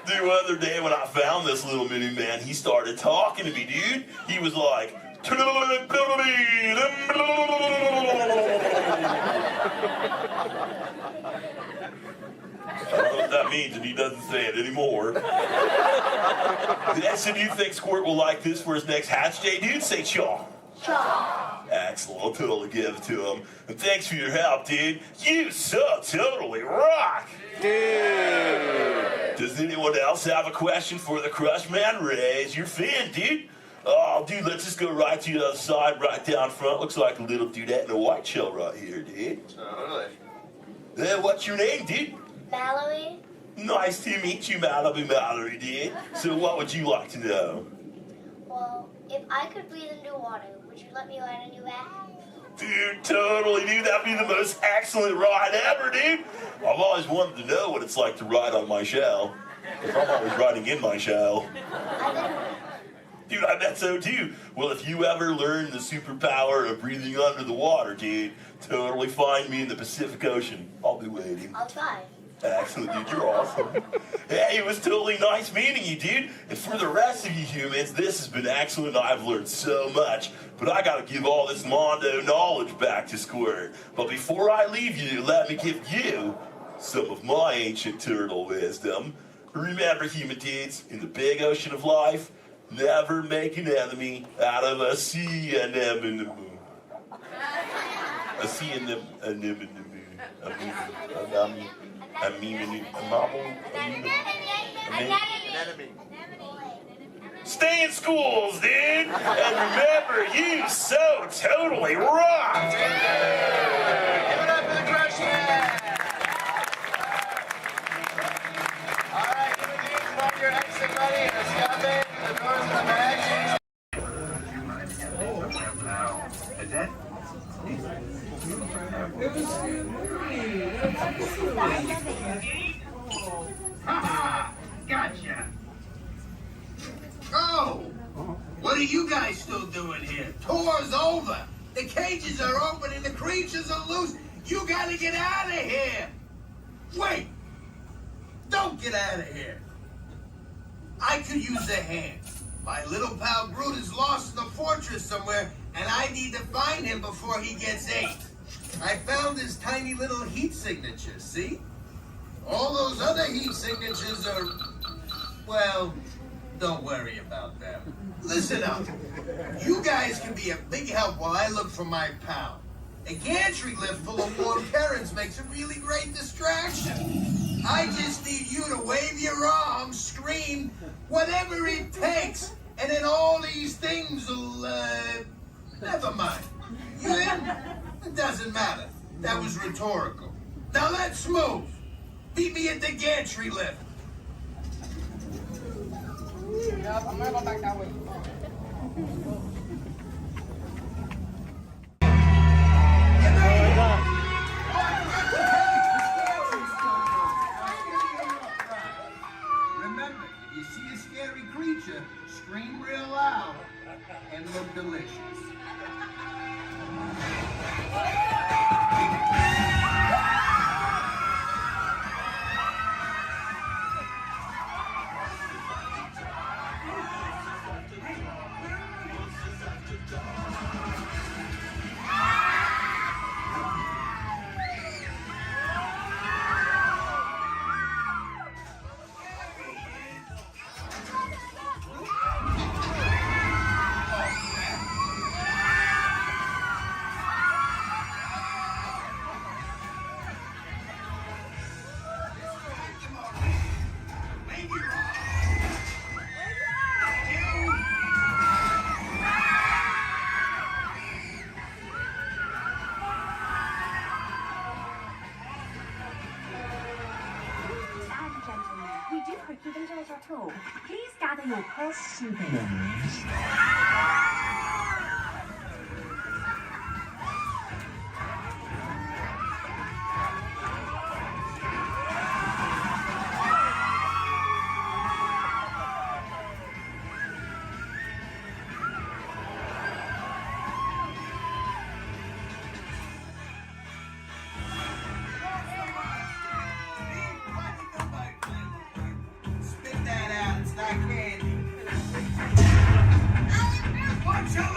Dude, the other day when I found this little mini man, he started talking to me, dude. He was like, I don't know what that means, and he doesn't say it anymore. So do you think Squirt will like this for his next hatch day, dude? Say chaw. Chaw. Excellent, I'll totally give it to him. And thanks for your help, dude. You so totally rock. Dude. Does anyone else have a question for the Crush Man? Raise your fin, dude. Oh, dude, let's just go right to the other side, right down front. Looks like a little dudette in a white shell right here, dude. Totally. What's your name, dude? Mallory. Nice to meet you, Mallory, dude. So what would you like to know? Well, if I could breathe into water, would you let me ride on your back? Dude, totally, dude. That'd be the most excellent ride ever, dude. I've always wanted to know what it's like to ride on my shell. Because I'm always riding in my shell. Dude, I bet so too. Well, if you ever learn the superpower of breathing under the water, dude, totally find me in the Pacific Ocean. I'll be waiting. I'll try. Excellent, dude. You're awesome. Hey, it was totally nice meeting you, dude. And for the rest of you humans, this has been excellent. I've learned so much. But I gotta give all this Mondo knowledge back to Squirt. But before I leave you, let me give you some of my ancient turtle wisdom. Remember, human dudes, in the big ocean of life, never make an enemy out of a sea anemone. Stay in schools, dude! And remember, you so totally rocked! Give it up for the Crush Man! Alright, give it to each one your exit ready and escape the doors of the bag. Gotcha. Oh, what are you guys still doing here? Tour's over. The cages are open and the creatures are loose. You gotta get out of here. Wait. Don't get out of here. I could use a hand. My little pal Groot is lost in the fortress somewhere, and I need to find him before he gets ate. I found his tiny little heat signature, see? All those other heat signatures are, well, don't worry about them. Listen up. You guys can be a big help while I look for my pal. A gantry lift full of warm parents makes a really great distraction. I just need you to wave your arms, scream, whatever it takes, and then all these things will, never mind. You in? It doesn't matter. That was rhetorical. Now let's move. Meet me at the gantry lift. Yep, I'm gonna go back that way. Remember, if you see a scary creature, scream real loud and look delicious. We do hope you've enjoyed your tour. Please gather your purse souvenirs. Spit that out, it's not candy. Watch out!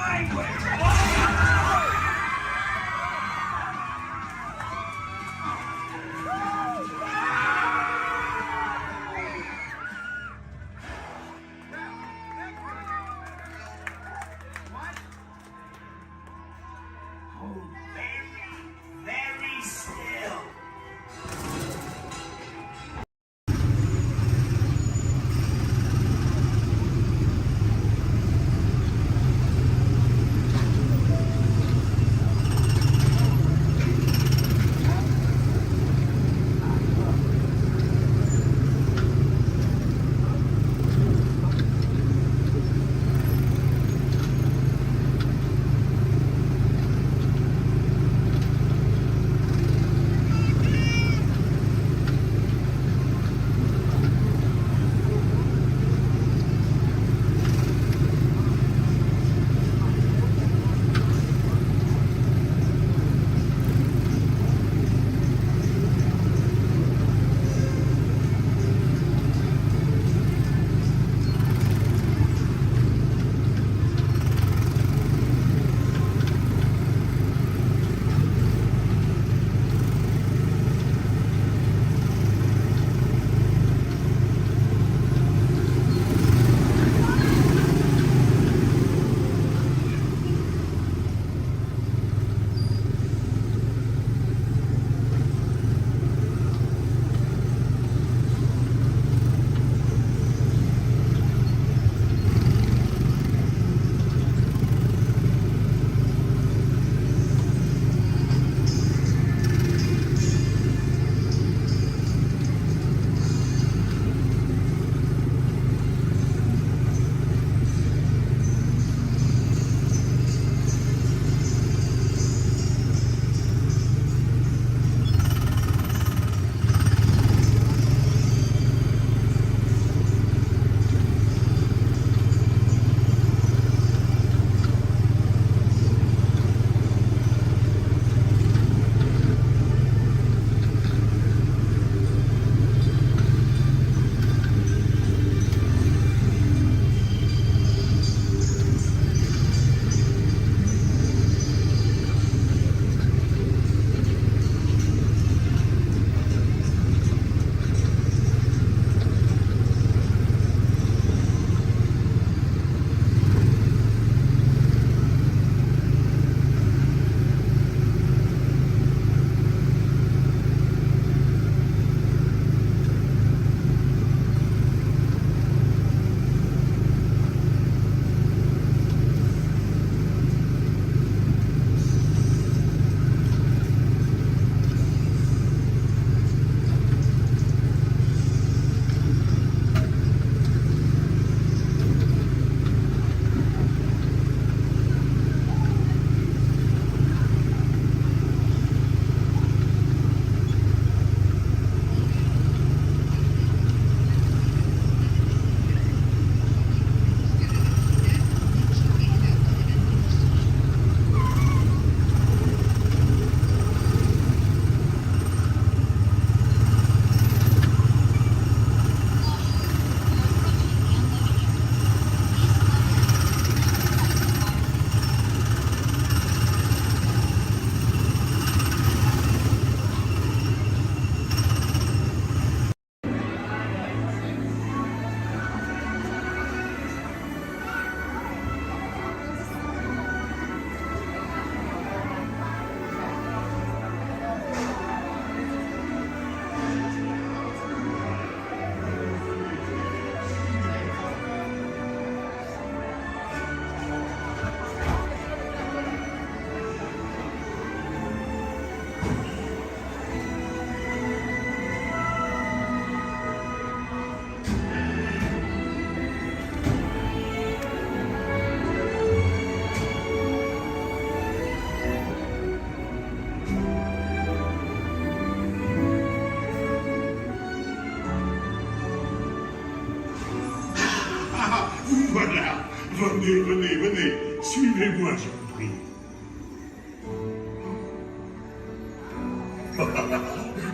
Voilà. Venez, venez, venez. Suivez-moi, je vous prie.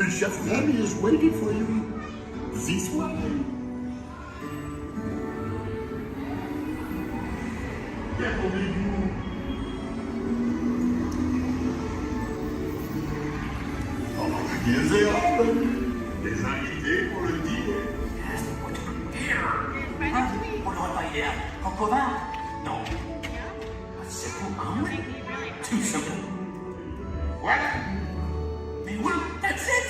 Chef Remy is waiting for you. This way. Déroulez-vous. Ils et hommes, les invités pour le dîner. On n'aurait pas idée en province? Non. C'est pour un tout simple. Voilà. Mais oui, that's it!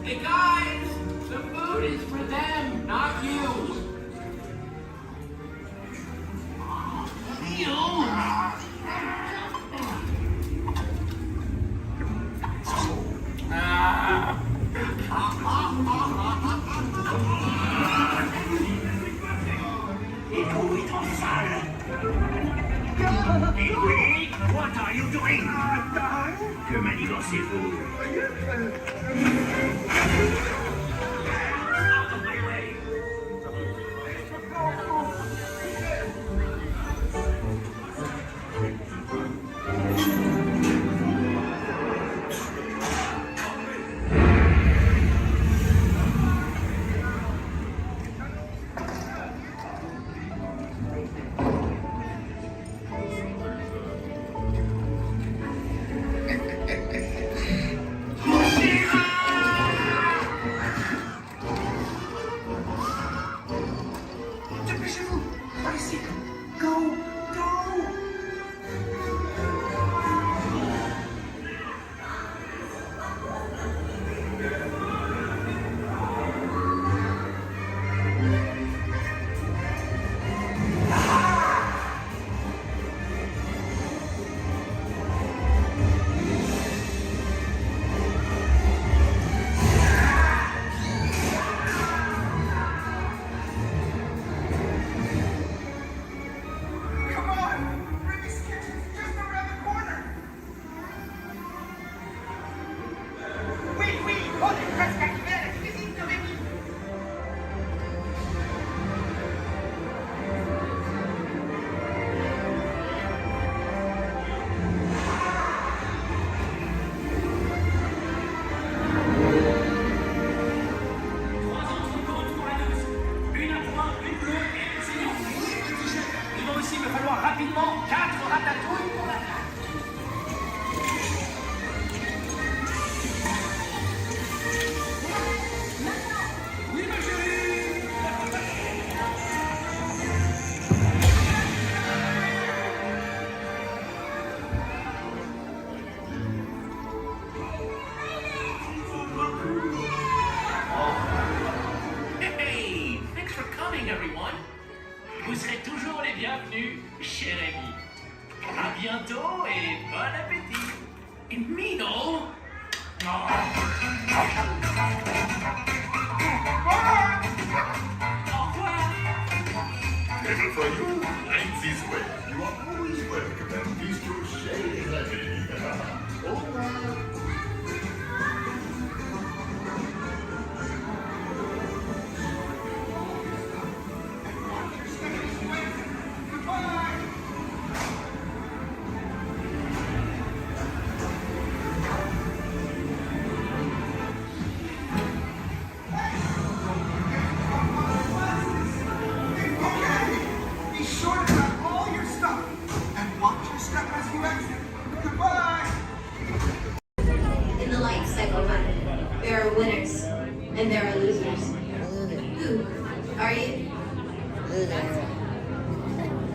Hey guys, the food is for them, not you. What are you doing? Que manigancez-vous? Out of my way! Rapidement, 4 ratatouilles pour la table. Oui, ma chérie. Hey, thanks for coming, everyone. Vous serez toujours les bienvenus, cher ami. À bientôt et bon appétit. Et Mino. Au revoir. Never for you, right this way. You are always welcome and feast your shade heavy. Au revoir. In the life cycle, there are winners and there are losers. Who are you?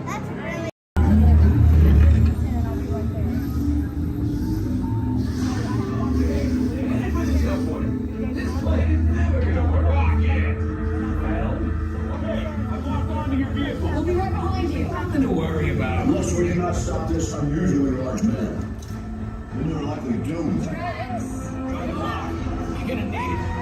That's really stop this unusually large man. Then you're likely doomed. You're gonna need it.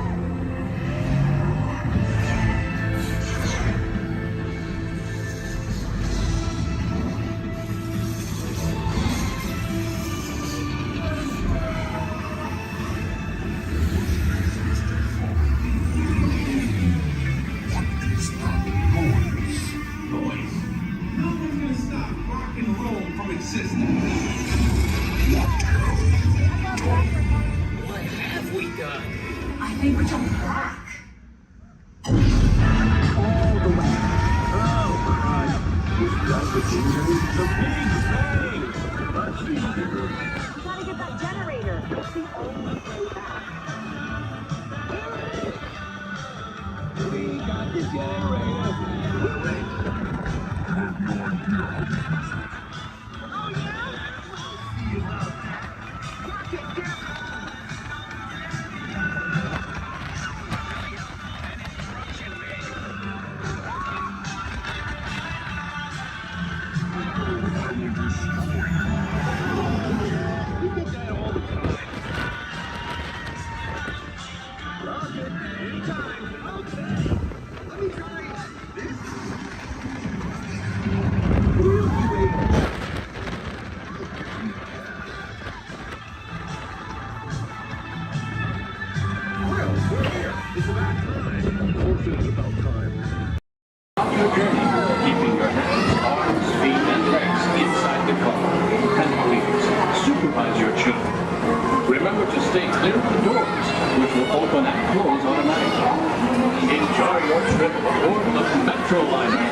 What have we done? I think we're jumping back. All the way. Oh, Christ. Which does the Big Bang. Let's be bigger. Gotta get that generator. It's the only way back. We got the generator. Oh, yeah? Keeping your hands, arms, feet, and legs inside the car. And please, supervise your children. Remember to stay clear of the doors, which will open and close automatically. Enjoy your trip aboard the Metro Liner.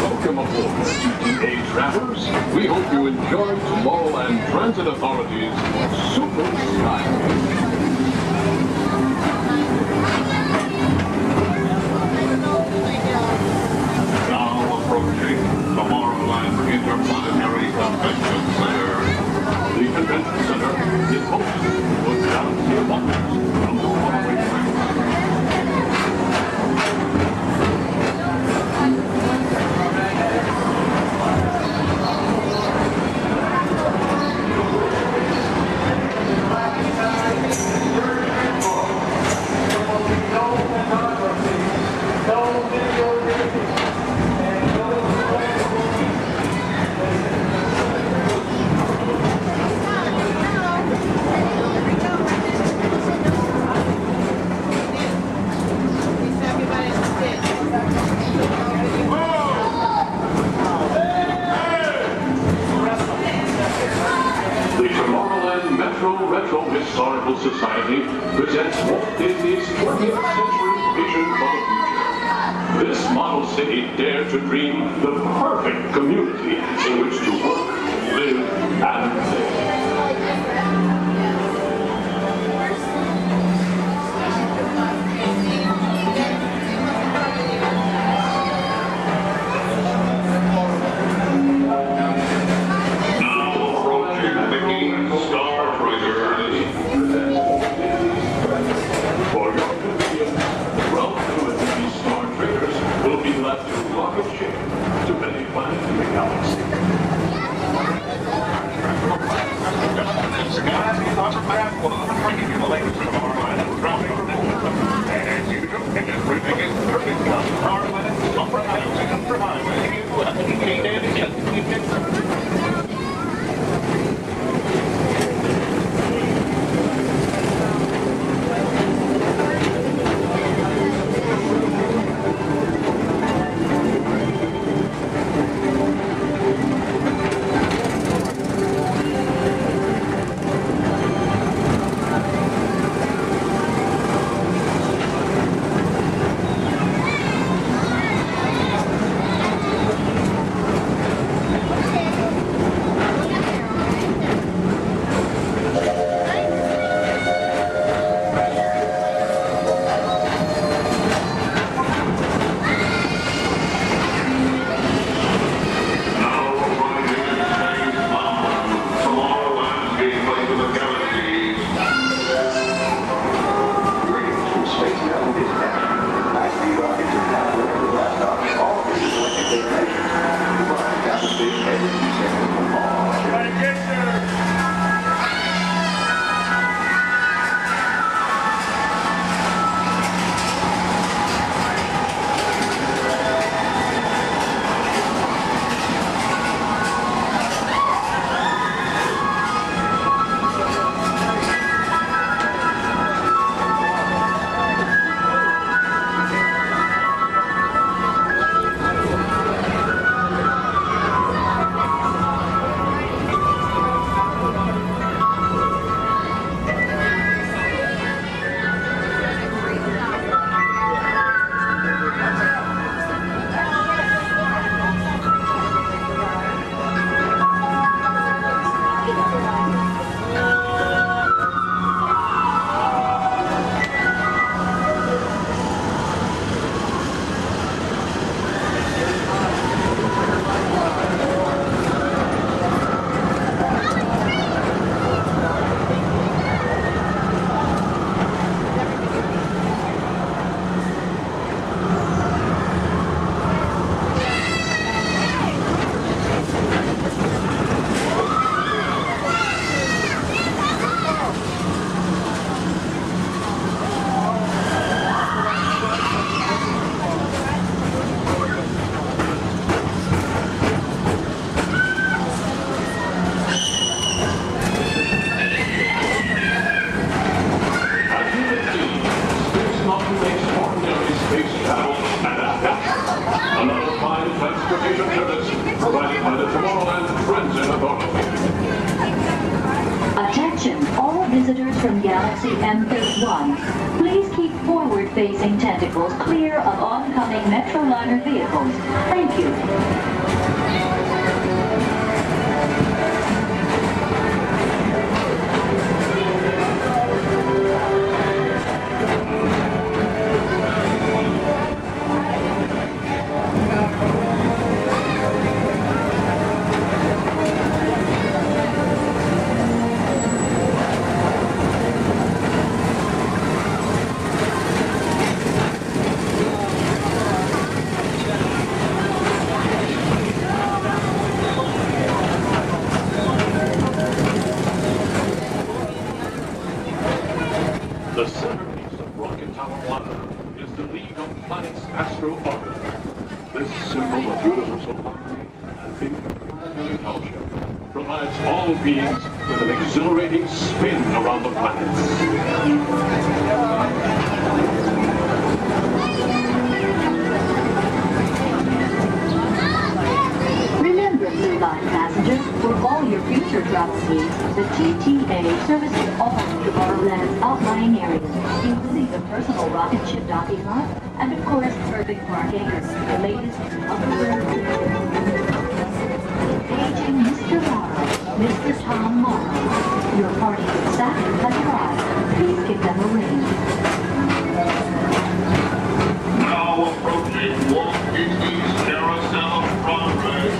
Welcome aboard, TTA travelers. We hope you enjoy Tomorrowland Transit Authority's Super Skyway. Now approaching Tomorrowland Interplanetary Convention Center. The convention center is home to a galaxy of wonders from the following Retro Historical Society presents Walt Disney's 20th century vision for the future. This model city dared to dream the perfect community in which to work, live, and play. To many planets in the galaxy. Galaxy M31. Please keep forward-facing tentacles clear of oncoming Metroliner vehicles. Thank you. The centerpiece of Rocket Tower Plaza is the League of Planets Astro Orbit. This symbol of universal harmony and interplanetary fellowship provides all beings with an exhilarating spin around the planets. Remember, Blue Line passengers, for all your future travel needs, the TTA services all of Tomorrowland's outlying areas, including the personal rocket ship docking lot, and of course, perfect parking, the latest Paging Mr. Morrow, Mr. Tom Morrow. Your party with Saturn has arrived. Please give them a ring. Now approaching Walt Disney's Carousel of Progress.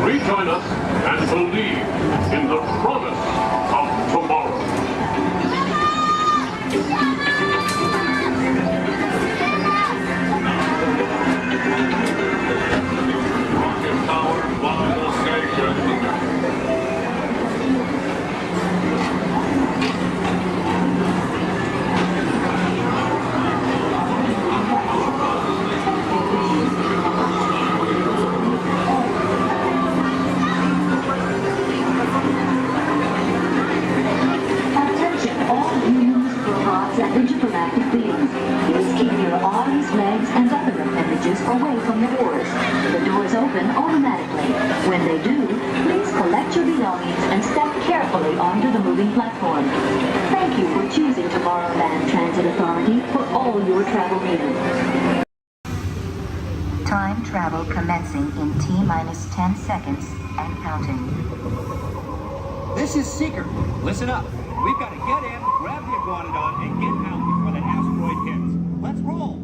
Rejoin us and believe in the promise of tomorrow. Rocket Tower Plaza Station. Intergalactic beings. Please keep your arms, legs, and other appendages away from the doors. The doors open automatically. When they do, please collect your belongings and step carefully onto the moving platform. Thank you for choosing Tomorrowland Transit Authority for all your travel needs. Time travel commencing in T-minus 10 seconds and counting. This is Seeker. Listen up. We've got to get in, grab the Iguanodon, and get out before that asteroid hits. Let's roll!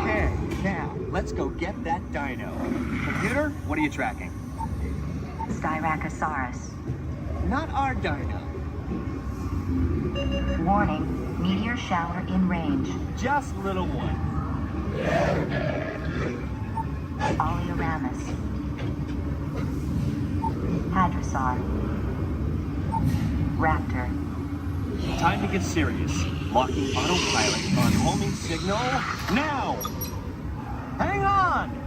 Okay, now, let's go get that dino. Computer, what are you tracking? Skyrack Brachiosaurus. Not our dino. Warning, meteor shower in range. Just little one. Oleoramus. Hadrosaur. Raptor. Time to get serious. Locking autopilot on homing signal now! Hang on!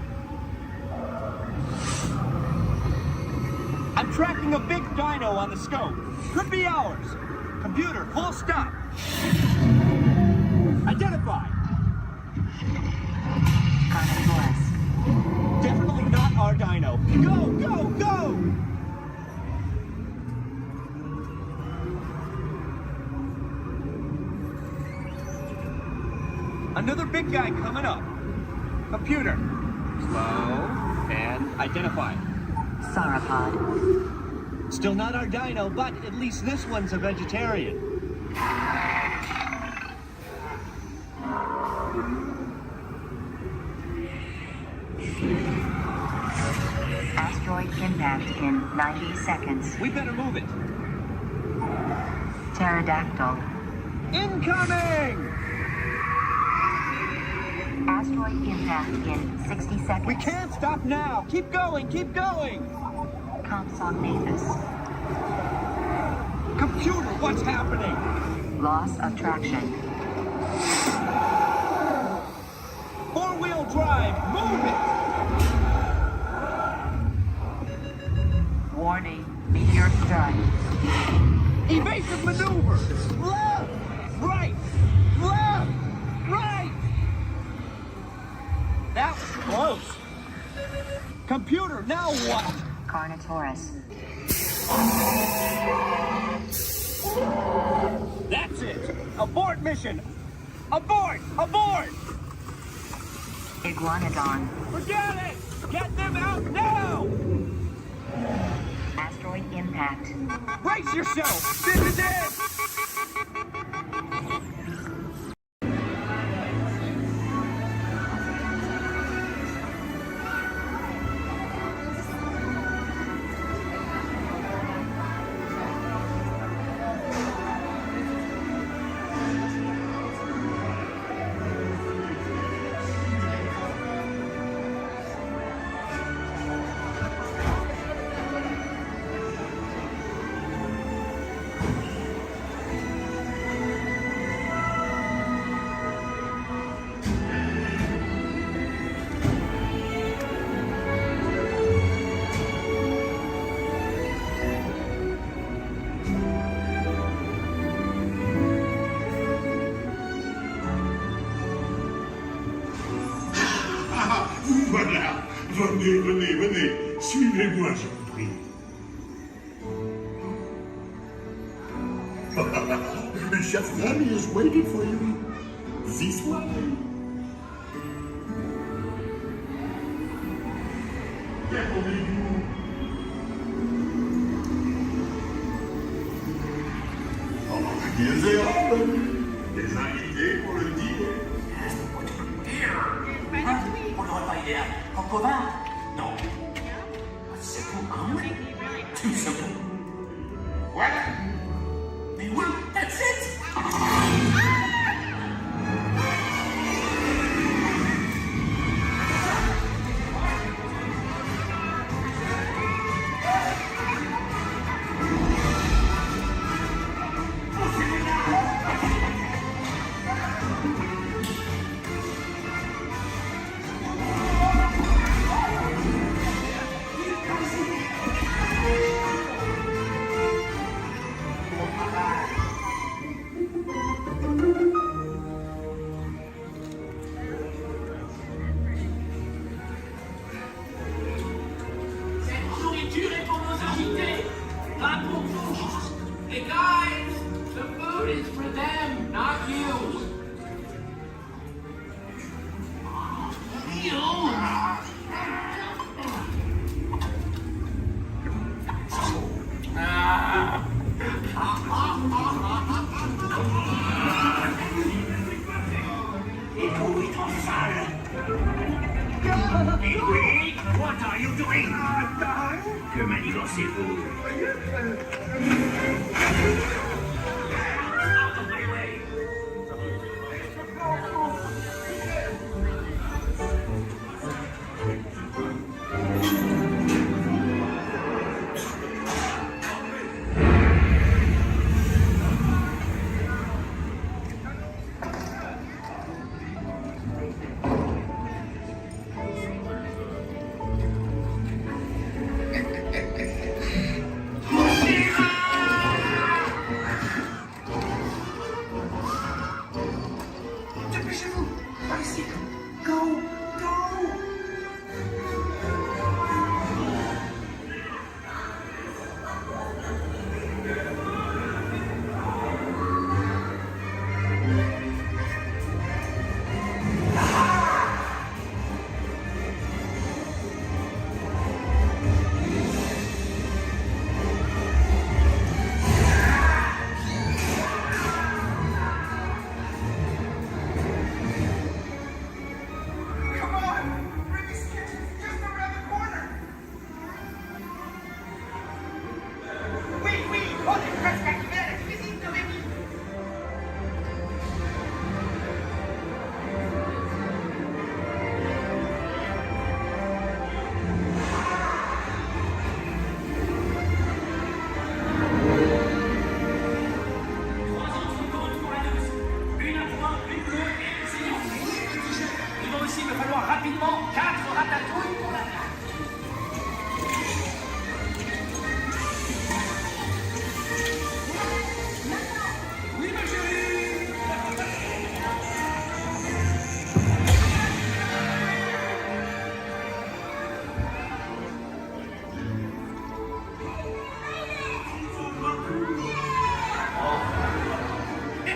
I'm tracking a big dino on the scope. Could be ours. Computer, full stop. Identify. Carnotaurus. Definitely not our dino. Go, go, go! Another big guy coming up. Computer. Slow and identify. Sauropod. Still not our dino, but at least this one's a vegetarian. Asteroid impact in 90 seconds. We better move it. Pterodactyl. Incoming! Asteroid impact in 60 seconds. We can't stop now. Keep going, keep going. Compsognathus. Computer, what's happening? Loss of traction. Four-wheel drive, move it! Warning, meteor strike. Evasive maneuver! Left! Right! Left! Right! That was close. Computer, now what? Carnotaurus. That's it! Abort mission! Abort! Abort! Iguanodon. Forget it! Get them out now! Asteroid impact. Brace yourself! This is it! Voilà. Venez, venez, venez. Suivez-moi, je vous prie. Chef Remy is waiting for you. This way. Des invités pour le dîner. On n'aurait pas idée à Cocova? Non. C'est pour un tout simple. Voilà. Mais oui, that's it. Hey guys, the food is for them, not you. What are you doing? Que manigancez-vous? Out of my way! Dépêchez-vous! Par ici! Go! Go! Come on! Rimmy's kitchen's just around the corner! Oui, oui! On est presque arrivé à la cuisine de Rémi! Trois autres côtes pour la douce. Une à trois, une bleue et une saignante. Il va aussi me falloir rapidement 4 ratatouilles pour la table. Oui, ma chérie.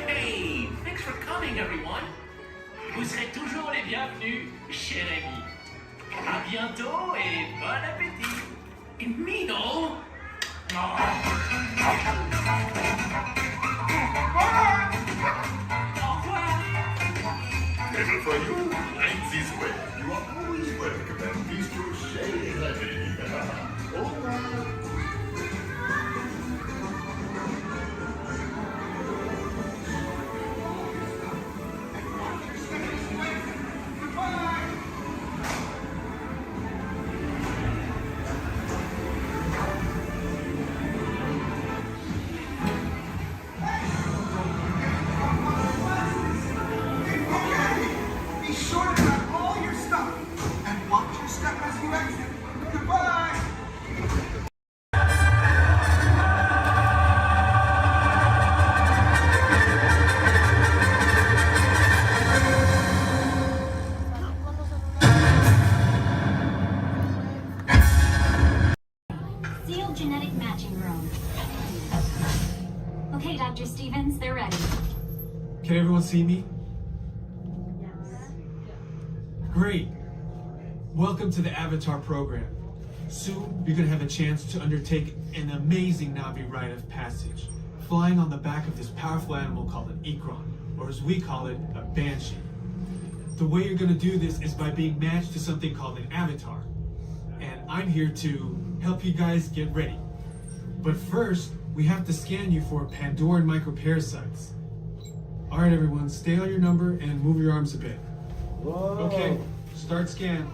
Hey, thanks for coming, everyone. Vous serez toujours les bienvenus, cher ami. À bientôt et bon appétit. Et Mino. Au revoir. Table for you, right this way. You are always welcome at Bistro Chez Rémi. Au revoir. Be sure to grab all your stuff and watch your step as you exit. Goodbye! Sealed genetic matching room. Okay, Dr. Stevens, they're ready. Can everyone see me? Great. Welcome to the Avatar program. Soon, you're going to have a chance to undertake an amazing Navi rite of passage, flying on the back of this powerful animal called an Ikron, or as we call it, a Banshee. The way you're going to do this is by being matched to something called an Avatar. And I'm here to help you guys get ready. But first, we have to scan you for Pandoran microparasites. All right, everyone, stay on your number and move your arms a bit. Whoa. Okay, start scan.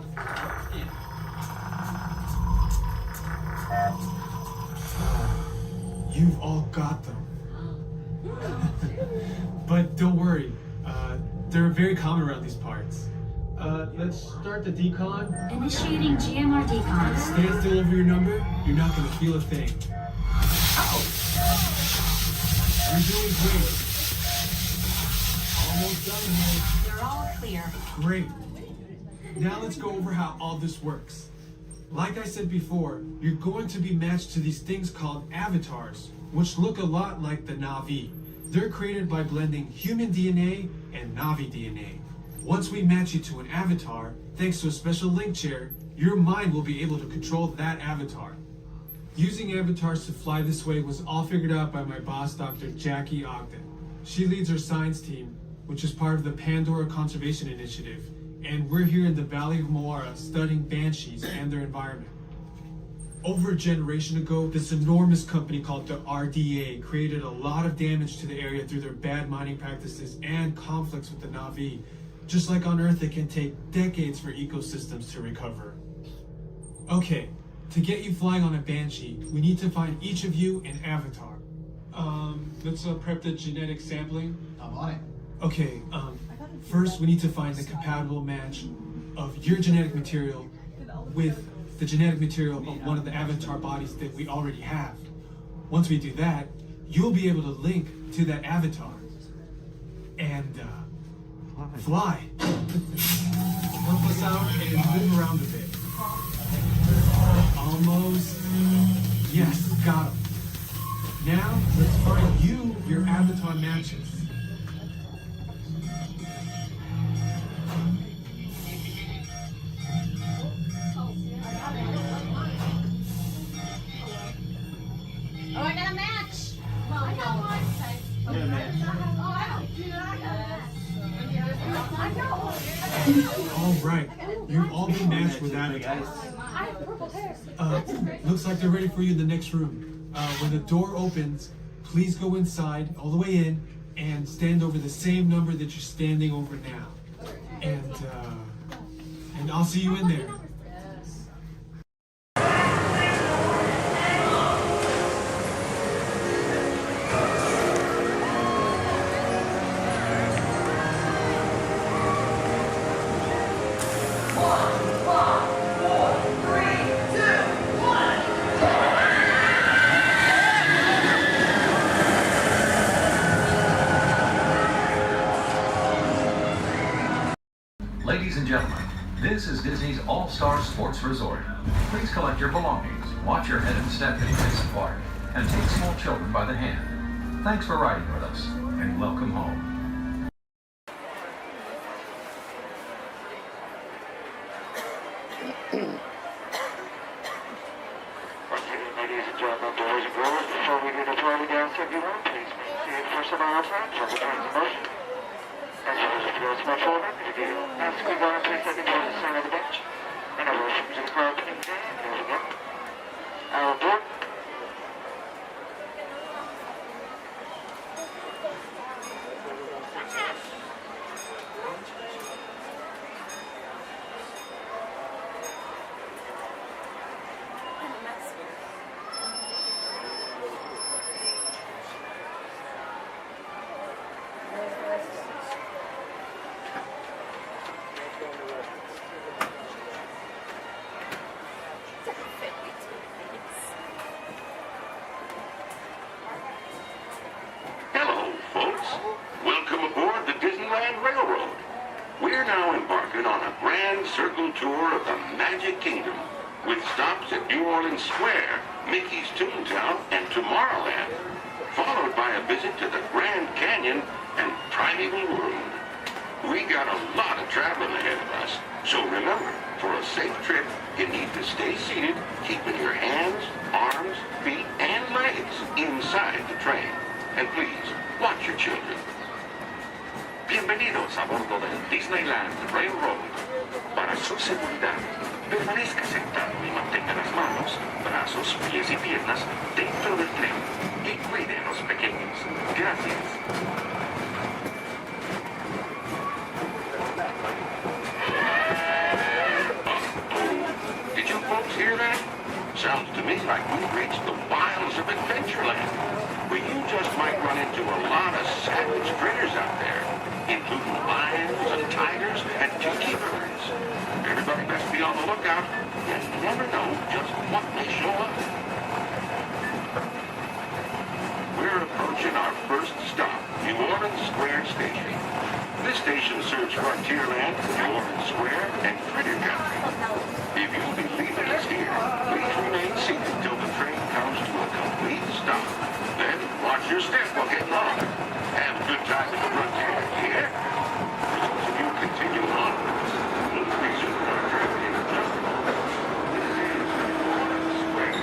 You've all got them. But don't worry, they're very common around these parts. Let's start the decon. Initiating GMR decon. Stay still over your number, you're not gonna feel a thing. Ow! You're doing great. Almost done here. You're all clear. Great. Now let's go over how all this works. Like I said before, you're going to be matched to these things called avatars, which look a lot like the Na'vi. They're created by blending human DNA and Na'vi DNA. Once we match you to an avatar, thanks to a special link chair, your mind will be able to control that avatar. Using avatars to fly this way was all figured out by my boss, Dr. Jackie Ogden. She leads our science team, which is part of the Pandora Conservation Initiative, and we're here in the Valley of Moara studying banshees and their environment. Over a generation ago, this enormous company called the RDA created a lot of damage to the area through their bad mining practices and conflicts with the Na'vi. Just like on Earth, it can take decades for ecosystems to recover. Okay, to get you flying on a Banshee, we need to find each of you an avatar. Let's prep the genetic sampling. I'm on it. Okay, first we need to find the compatible match of your genetic material with the genetic material of one of the avatar bodies that we already have. Once we do that, you'll be able to link to that avatar and fly. Help us out and move around a bit. Almost. Yes, got him. Now, let's find you your avatar matches. Oh, I got a match. Well, I got one. I got a match. Oh, I don't do that. All right, you've all been matched with avatars. I have purple hair. Looks like they're ready for you in the next room. When the door opens, please go inside, all the way in, and stand over the same number that you're standing over now. And I'll see you in there. Ladies and gentlemen, this is Disney's All-Star Sports Resort. Please collect your belongings, watch your head and step in this park, and take small children by the hand. Thanks for riding with us, and welcome home. Ladies and gentlemen, boys and girls, before we do the party dance, everyone, please proceed for some aisle time for the train's motion. As far as the girls much older, if you ask me going to take the door to the center of the bench, and a motion to the crowd team there, here we go. Our board. Hello, folks. Welcome aboard the Disneyland Railroad. We're now embarking on a grand circle tour of the Magic Kingdom, with stops at New Orleans Square, Mickey's Toontown, and Tomorrowland, followed by a visit to the Grand Canyon and Primeval World. We got a lot of traveling ahead of us, so remember, for a safe trip, you need to stay seated, keeping your hands, arms, feet, and legs inside the train. And please, watch your children. Bienvenidos a bordo del Disneyland Railroad. Para su seguridad, permanezca sentado y mantenga las manos, brazos, pies y piernas dentro del tren. Y cuide a los pequeños. Gracias. Did you folks hear that? Sounds to me like we've reached the wilds of Adventureland, where you just might run into a lot of savage critters out there, including lions and tigers and tiki birds. Everybody best be on the lookout. You never know just what may show up. We're approaching our first stop, New Orleans Square Station. This station serves Frontierland, New Orleans Square, and Critter Country. If you'll be leaving us here, please remain seated till the train comes to a complete stop. Then watch your step while getting on. Have a good time at the Frontier, yeah? For those of you continue on, we'll resume our trip in just a moment. This is New Orleans Square.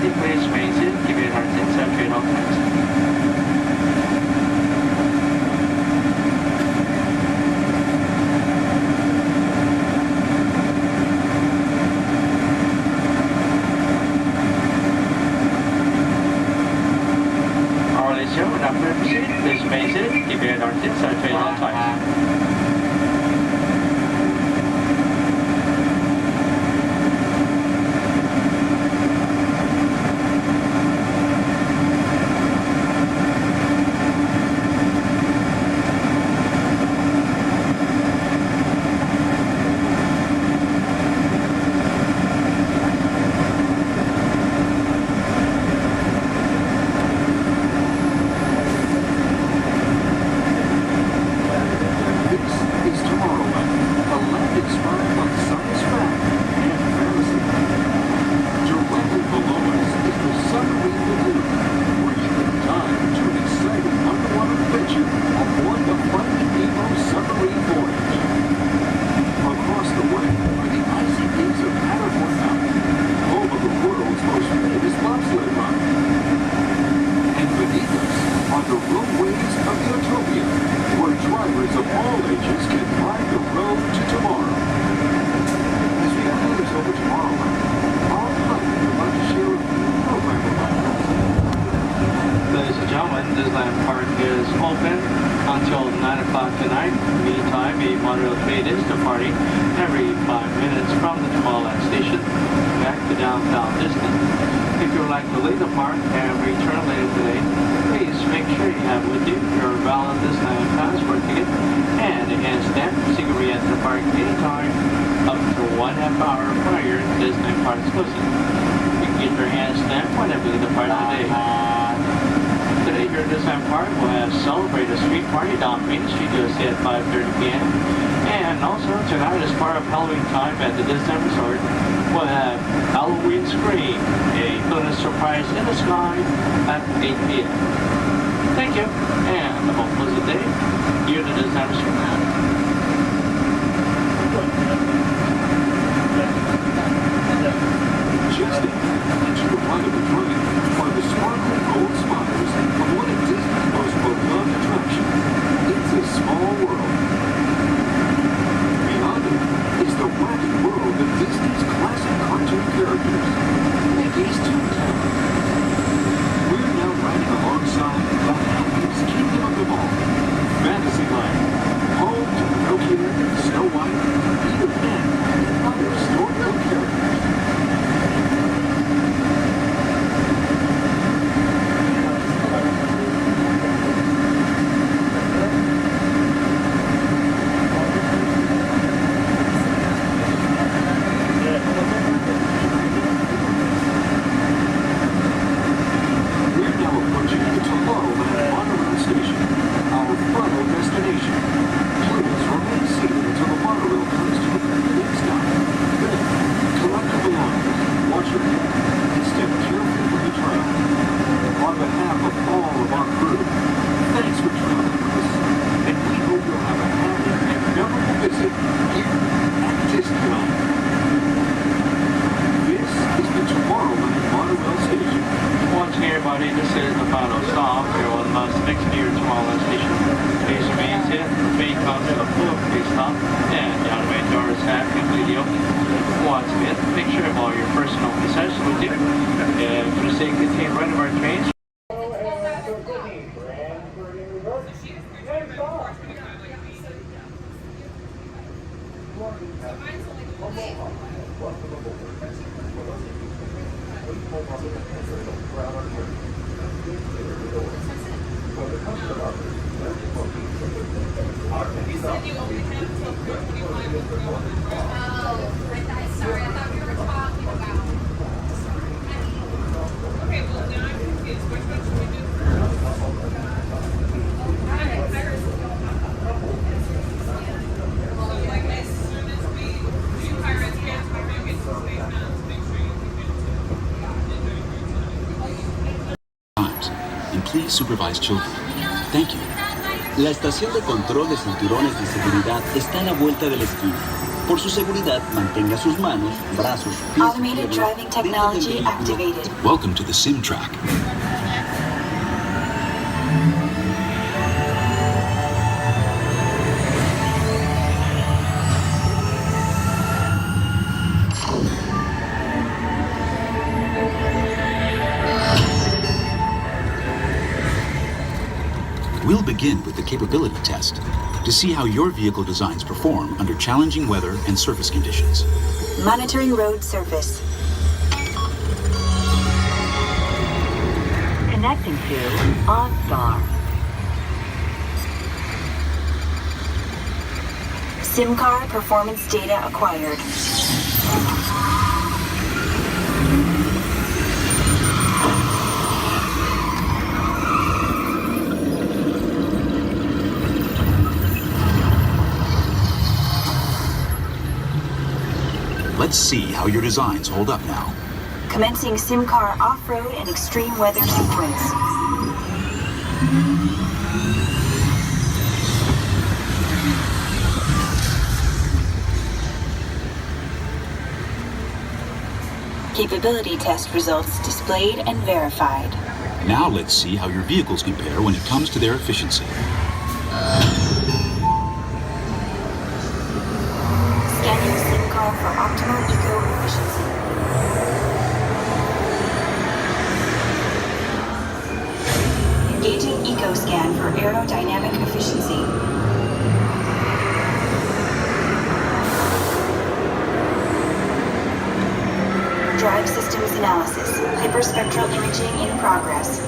Security, please remain seated. Keep your heart tense and train all times. All is here. When I'm clear to proceed, please remain seated. Keep your heart tense and train all times. Disneyland Park is open until 9 o'clock tonight. Meantime, a monorail train is departing every 5 minutes from the Tomorrowland station back to downtown Disney. If you would like to leave the park and return later today, please make sure you have with you your valid Disneyland passport ticket and a hand stamp so you can re-enter the park anytime up to 1/2 hour prior to Disneyland Park's closing. You can get your hand stamp whenever you depart today. Today here at Disneyland Park, we'll have Celebrate a Street Party down Main Street USA at 5:30 p.m. And also tonight, as part of Halloween time at the Disneyland Resort, we'll have Halloween Scream, a bonus surprise in the sky at 8 p.m. Thank you, and have a pleasant day here at the Disneyland Resort. Just into the right of the train are the sparkling gold spires of one of Disney's most beloved attractions. It's a small world. Beyond it is the wacky world of Disney's classic cartoon characters, Mickey's Toontown. We're now riding alongside the happiest kingdom of them all, Fantasyland, home to Pinocchio, Snow White, Peter Pan, and other storybook characters. Please supervise children. Thank you. La estación de control de cinturones de seguridad está a la vuelta de la esquina. Por su seguridad, mantenga sus manos, brazos, pies Automated driving technology activated. Welcome to the sim track. We'll begin with the capability test to see how your vehicle designs perform under challenging weather and surface conditions. Monitoring road surface. Connecting to OnStar. SIM car performance data acquired. Let's see how your designs hold up now. Commencing SIM car off-road and extreme weather sequence. Capability test results displayed and verified. Now let's see how your vehicles compare when it comes to their efficiency. Scanning SIM car for optimal eco-efficiency. Engaging EcoScan for aerodynamic efficiency. Drive systems analysis. Hyperspectral imaging in progress.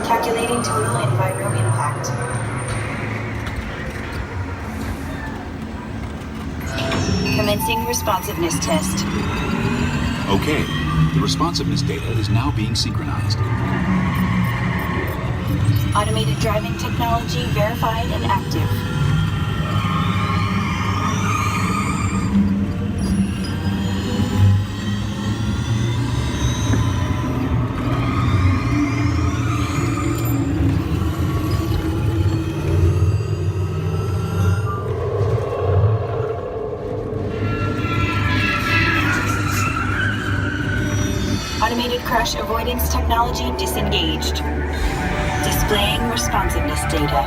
Calculating total enviro impact. Commencing responsiveness test. Okay, the responsiveness data is now being synchronized. Automated driving technology verified and active. Automated crash avoidance technology disengaged. Displaying responsiveness data.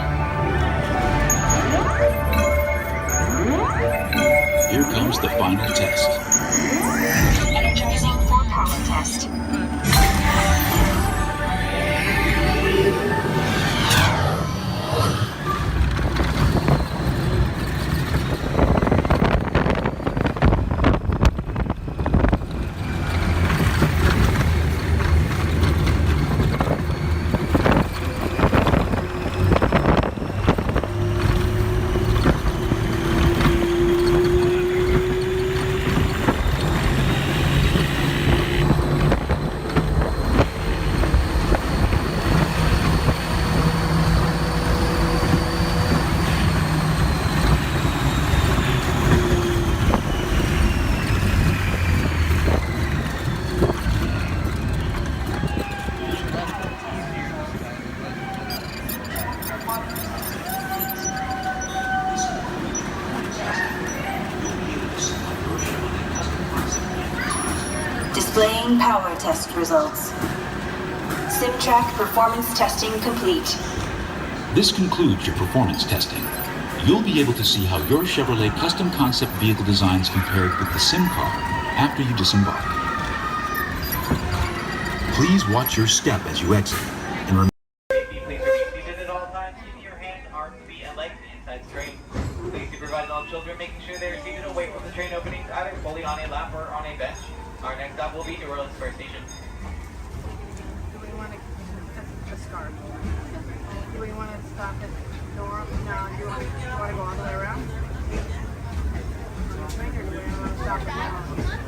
Here comes the final test. Energizing for power test. Displaying power test results. SimTrack performance testing complete. This concludes your performance testing. You'll be able to see how your Chevrolet custom concept vehicle designs compared with the sim car after you disembark. Please watch your step as you exit and remember. Please remain seated at all times, keeping your hands, arms, feet, and legs inside the train. Please supervise all children, making sure they are seated away from the train openings, either fully on a lap or on a bench. Our next stop will be New Orleans Square Station. Do we want to start? Do we want to stop at the door? No, do you want to go all the way around? Or do we want to stop at the door?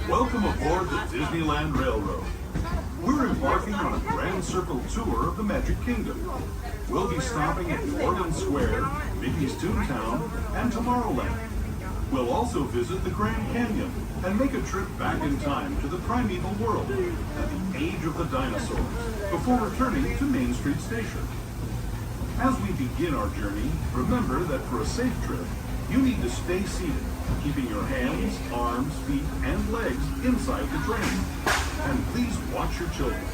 Welcome aboard the Disneyland Railroad. We're embarking on a grand circle tour of the Magic Kingdom. We'll be stopping at New Orleans Square, Mickey's Toontown, and Tomorrowland. We'll also visit the Grand Canyon and make a trip back in time to the primeval world and the age of the dinosaurs before returning to Main Street Station. As we begin our journey, remember that for a safe trip, You need to stay seated, keeping your hands, arms, feet, and legs inside the train. And please watch your children.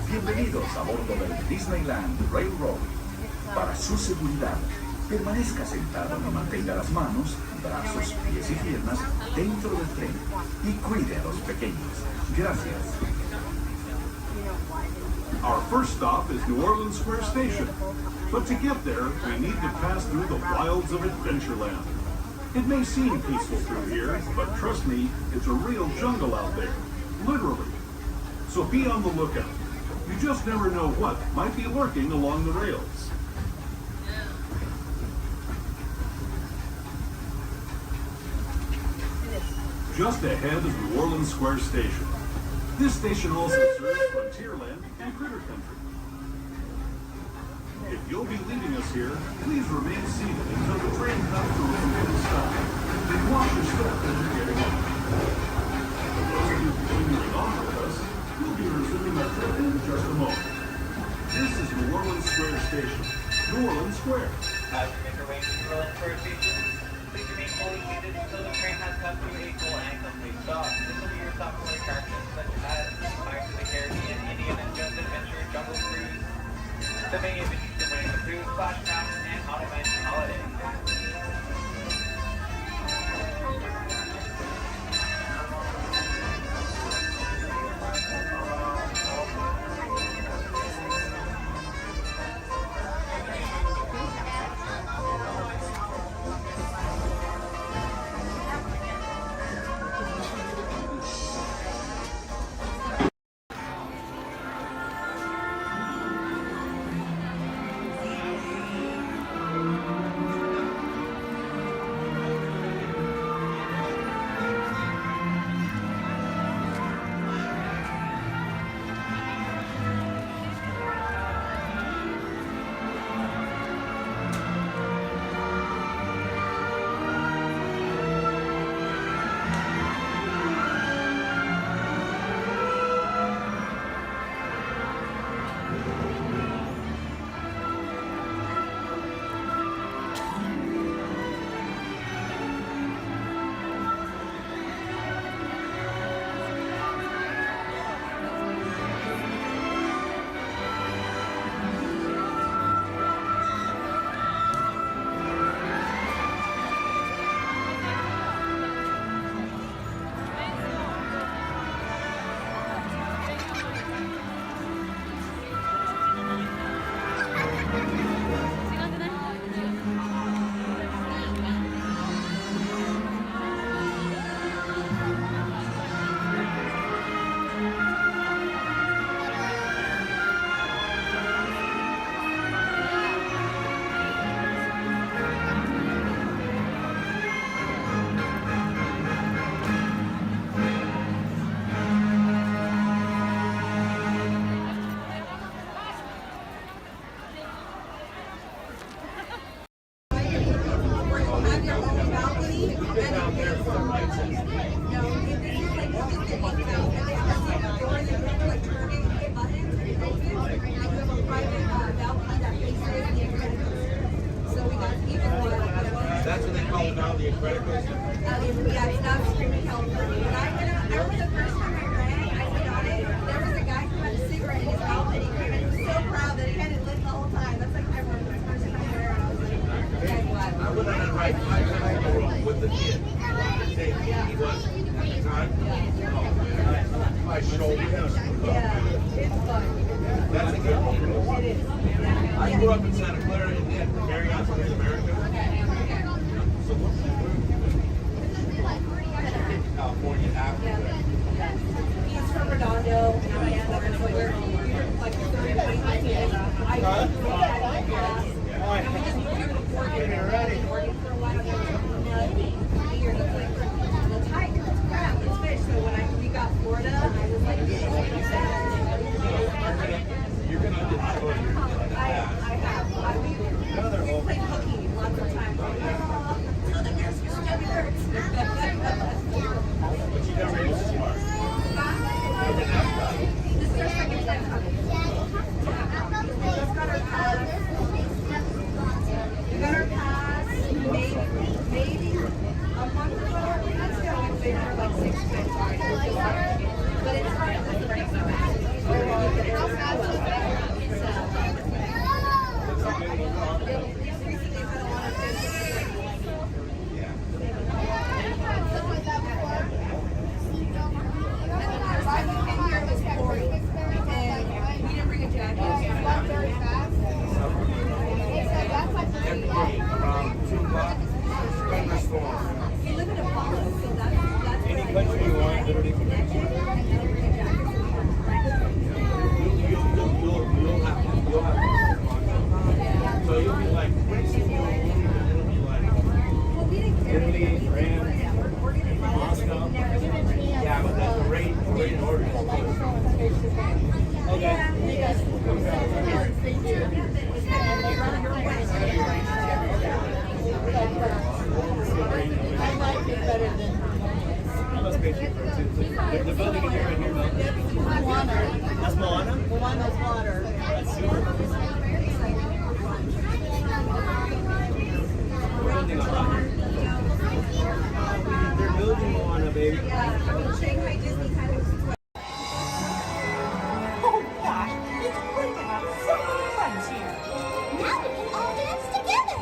Bienvenidos a bordo del Disneyland Railroad. Para su seguridad, permanezca sentado y mantenga las manos, brazos, pies y piernas dentro del tren y cuide a los pequeños. Gracias. Our first stop is New Orleans Square Station. But to get there, we need to pass through the wilds of Adventureland. It may seem peaceful through here, but trust me, it's a real jungle out there. Literally. So be on the lookout. You just never know what might be lurking along the rails. Just ahead is New Orleans Square Station. This station also serves Frontierland and Critter Country. If you'll be leaving us here, please remain seated until the train comes to a complete stop. Then watch your step as you're getting on. For those of you continuing on with us, we'll be resuming our trip in just a moment. This is New Orleans Square Station. New Orleans Square. As we make our way to New Orleans Square Station, please remain fully seated until the train has come to a full and complete stop. This will be your stop for attractions such as Pirates of the Caribbean, Indiana Jones Adventure, Jungle Cruise, the many adventures of Winnie the Pooh, Splash Mountain, and Haunted Mansion Holiday. That's what they call it now, the aquatic coaster? Yeah, it's not screaming help. When I remember the first time I ran, I went on it, there was a guy who had a cigarette in his mouth and he came in, he was so proud that he had it lit the whole time. That's like my first time there, and I was like, okay, what? I went on it right 5 times in a row with the kid. He was, at the time, my shoulder. Yeah, it's fun. That's a good one. It is. I grew up in Santa Clara and then Marriott North America. California after that. He's from Redondo, and we're like 30 minutes. I grew up at class. And we just moved to Oregon. And Oregon for a while. Here, the tide is crap, it's fish. So when we got Florida, I was like, You're going to get exposure. I have. We played hooky lots of times. Oh, the nurse used to be hurt. But you never used to smart. This is our second time coming. Just got our The building in here right here, that's Moana? The one that's water. That's super. They're building Moana, baby. Oh gosh, it's great to have so many friends here. Now we can all dance together.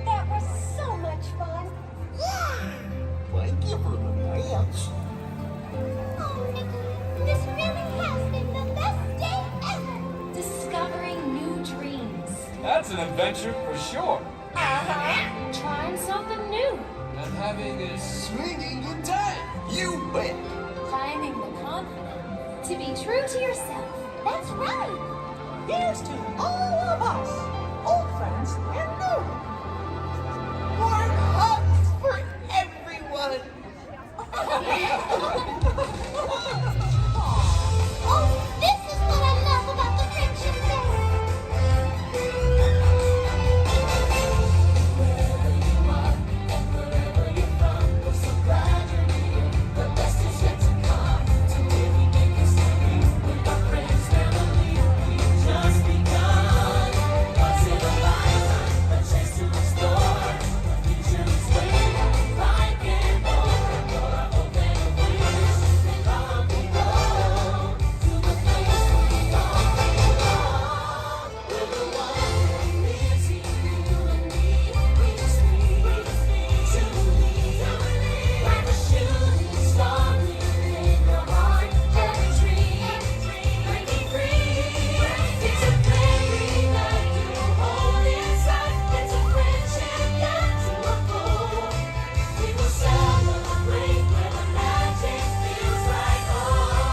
That was so much fun. Yeah. Thank you for the dance. Oh, Nikki, this really has been the best day ever. Discovering new dreams. That's an adventure for sure. Uh-huh. Trying something new. And having a swinging good time. You bet. Finding the confidence to be true to yourself. That's right. Here's to all of us, old friends and new. Warm hugs for everyone. Oh, this is what I love about the friendship fair. Wherever you are and wherever you're from, we're so glad you're here. The best is yet to come. Today we make history with our friends, family. We've just begun. Once in a lifetime, a chance to explore. The future is waiting, like an open door. Open a wish, then up we go to the place we all belong. We're the ones who live here, you and me. We just need to believe, like a shooting star in your heart. Every dream, breaking free. It's a feeling that you hold inside. It's a friendship that you uphold. We will celebrate when the magic feels like home.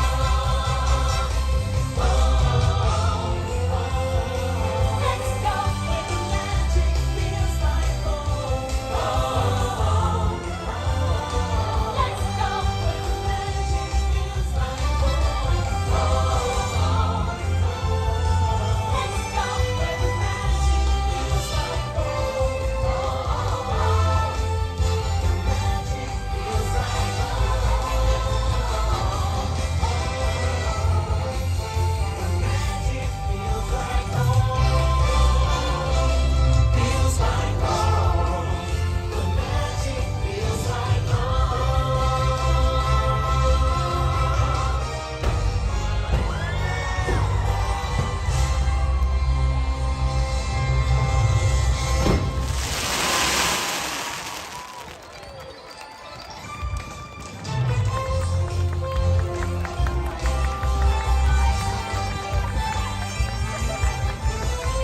Let's go where the magic feels like home. Let's go where the magic feels like home. Let's go where the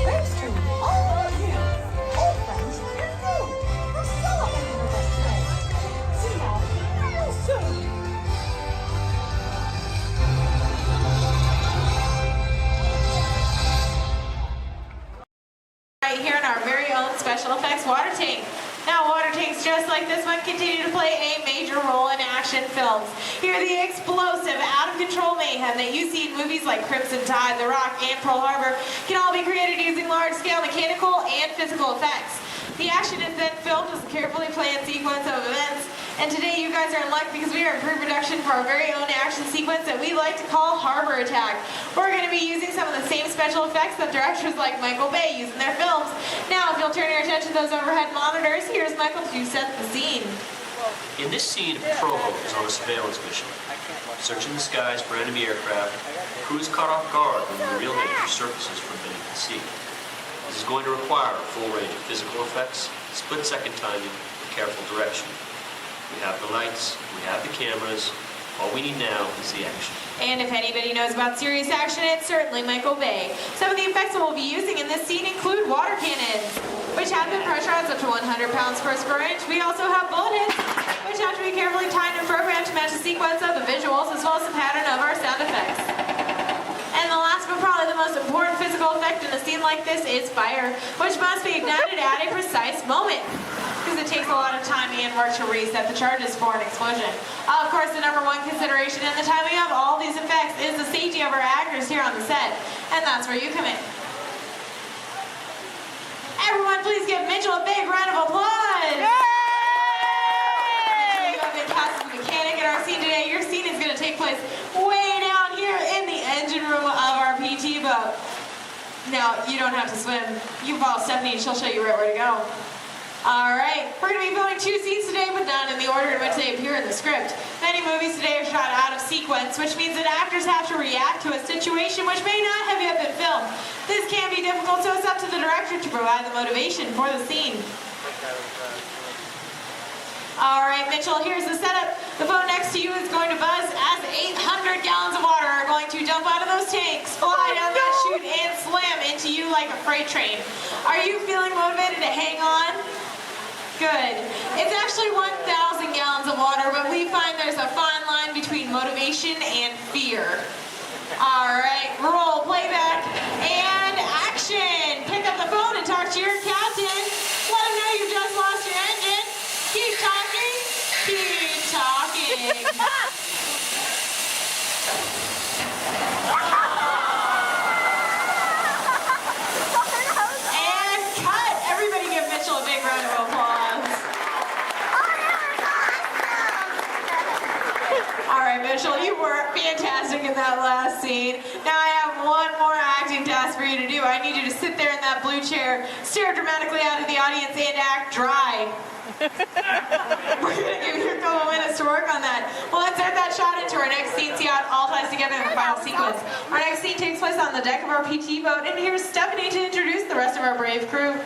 Thanks to all of you, old friends and new, for celebrating with us today. See y'all real soon. Right here in our very own special effects water tank. Now water tanks just like this one continue to play a major role in action films. Here the explosive, out-of-control mayhem that you see in movies like Crimson Tide, The Rock, and Pearl Harbor can all be created using large-scale mechanical and physical effects. The action is then filmed as a carefully planned sequence of events And today you guys are in luck because we are in pre-production for our very own action sequence that we like to call Harbor Attack. We're going to be using some of the same special effects that directors like Michael Bay use in their films. Now, if you'll turn your attention to those overhead monitors, here's Michael to set the scene. In this scene, a patrol boat is on a surveillance mission, searching the skies for enemy aircraft. The crew is caught off guard when the real danger surfaces from beneath the sea. This is going to require a full range of physical effects, split-second timing, and careful direction. We have the lights, we have the cameras. All we need now is the action. And if anybody knows about serious action, it's certainly Michael Bay. Some of the effects that we'll be using in this scene include water cannons, which have been pressurized up to 100 pounds per square inch. We also have bullet hits, which have to be carefully timed and programmed to match the sequence of the visuals as well as the pattern of our sound effects. And the last but probably the most important physical effect in a scene like this is fire, which must be ignited at a precise moment, because it takes a lot of timing and work to reset the charges for an explosion. Of course, the number one consideration in the timing of all these effects is the safety of our actors here on the set, and that's where you come in. Everyone, please give Mitchell a big round of applause! Yay! Mitchell, you have been cast as a mechanic in our scene today. Your scene is going to take place way down here in the engine room of our PT boat. Now, you don't have to swim. You can follow Stephanie and she'll show you right where to go. Alright, we're going to be filming 2 scenes today, but not in the order in which they appear in the script. Many movies today are shot out of sequence, which means that actors have to react to a situation which may not have yet been filmed. This can be difficult, so it's up to the director to provide the motivation for the scene. Alright, Mitchell, here's the setup. The phone next to you is going to buzz as 800 gallons of water are going to dump out of those tanks, fly down that chute, and slam into you like a freight train. Are you feeling motivated to hang on? Good. It's actually 1,000 gallons of water, but we find there's a fine line between motivation and fear. Alright, roll, playback, and action! Pick up the phone and talk to your captain. Let him know you just lost your engine. Keep talking. Keep talking. And cut! Everybody give Mitchell a big round of applause. Alright, Mitchell, you were fantastic in that last scene. Now I have one more acting task for you to do. I need you to sit there in that blue chair, stare dramatically out of the audience, and act dry. We're going to give you a couple minutes to work on that. Well, let's add that shot into our next scene, see how it all ties together in the final sequence. Our next scene takes place on the deck of our PT boat, and here's Stephanie to introduce the rest of our brave crew.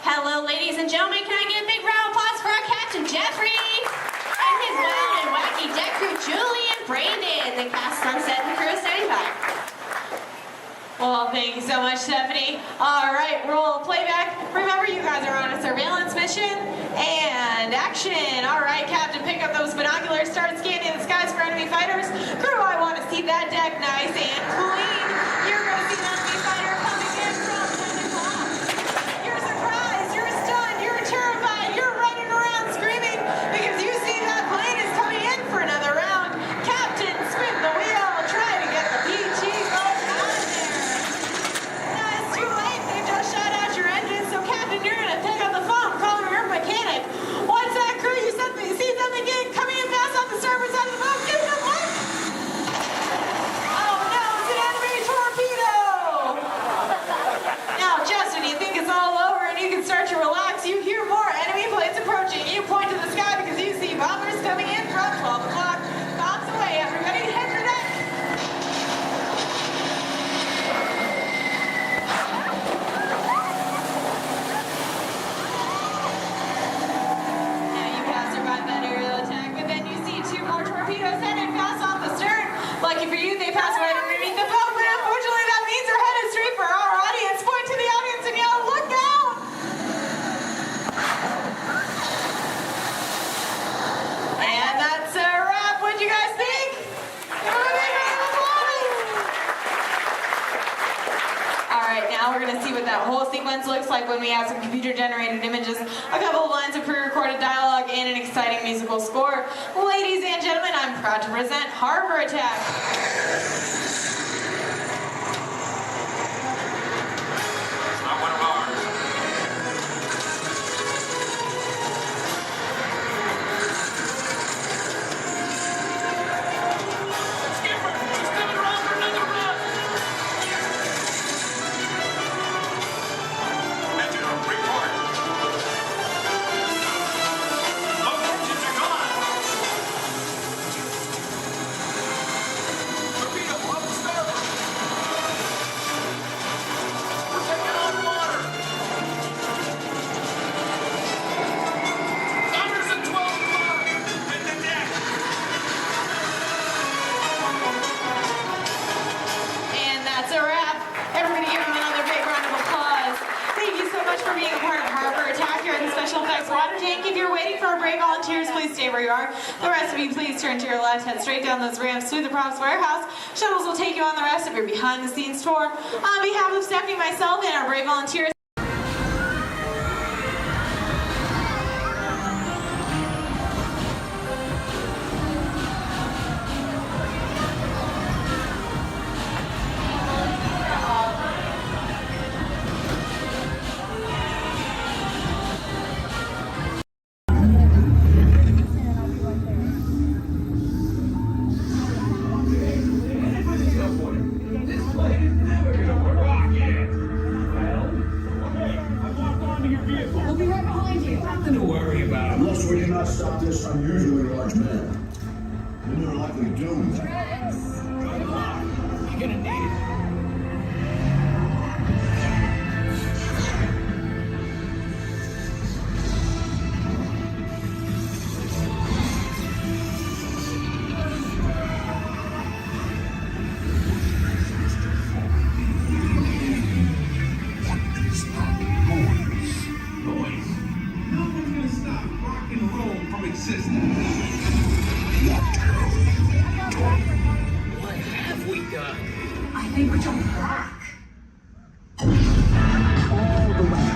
Hello, ladies and gentlemen. Can I get a big round of applause for our Captain Jeffrey and his wild and wacky deck crew, Julie and Brandon, the cast on set and crew standing by. Well, thank you so much, Stephanie. All right, roll playback. Remember, you guys are on a surveillance mission. And action. All right, Captain, pick up those binoculars. Start scanning the skies for enemy fighters. Crew, I want to see that deck nice and clean. You're going to see an enemy fighter coming in from 10 o'clock. You're surprised. You're stunned. You're terrified. You're running around screaming because you see that plane is coming in for another round. Captain, spin the wheel. Try to get the PT boat out of there. It's too late. They just shut out your engine, so Captain, you're going to pick up the phone, call your mechanic. What's that, crew? You see something coming in fast off the starboard side of the boat? Give them light. Oh no, it's an enemy torpedo. Now, Justin, you think it's all over and you can start to relax. You hear more enemy planes approaching. You point to the sky because you see bombers coming in from 12 o'clock. Bombs away, everybody. Head your deck. Lucky for you, they pass right underneath the boat, but unfortunately that means they're headed straight for our audience. Point to the audience and yell, look out! And that's a wrap. What'd you guys think? Alright, now we're going to see what that whole sequence looks like when we have some computer-generated images, a couple of lines of pre-recorded dialogue, and an exciting musical score. Ladies and gentlemen, I'm proud to present Harbor Attack. It's not one of ours. water tank. If you're waiting for our brave volunteers, please stay where you are. The rest of you, please turn to your left, head straight down those ramps through the props warehouse. Shuttles will take you on the rest of your behind-the-scenes tour. On behalf of Stephanie, myself, and our brave volunteers, Nothing to worry about. Unless we cannot stop this unusually large man. Then you're likely doomed. Good luck. You're gonna need it. What have we done? I think we're jumping back. All the way.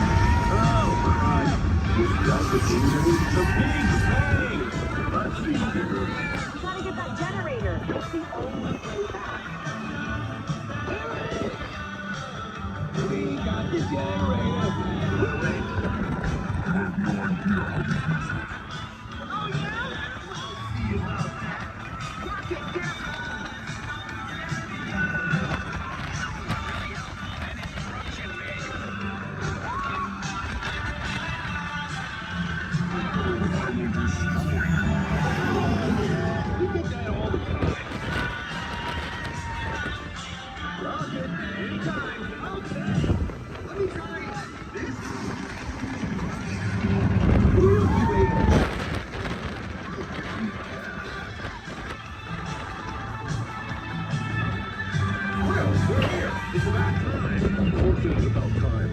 Oh, Christ. Was that the kingdom? The big thing! Let's see bigger. Gotta get that generator. It's the only way back. We got the generator. I have no idea. Oh, yeah? It's about time. Fortunately, it's about time.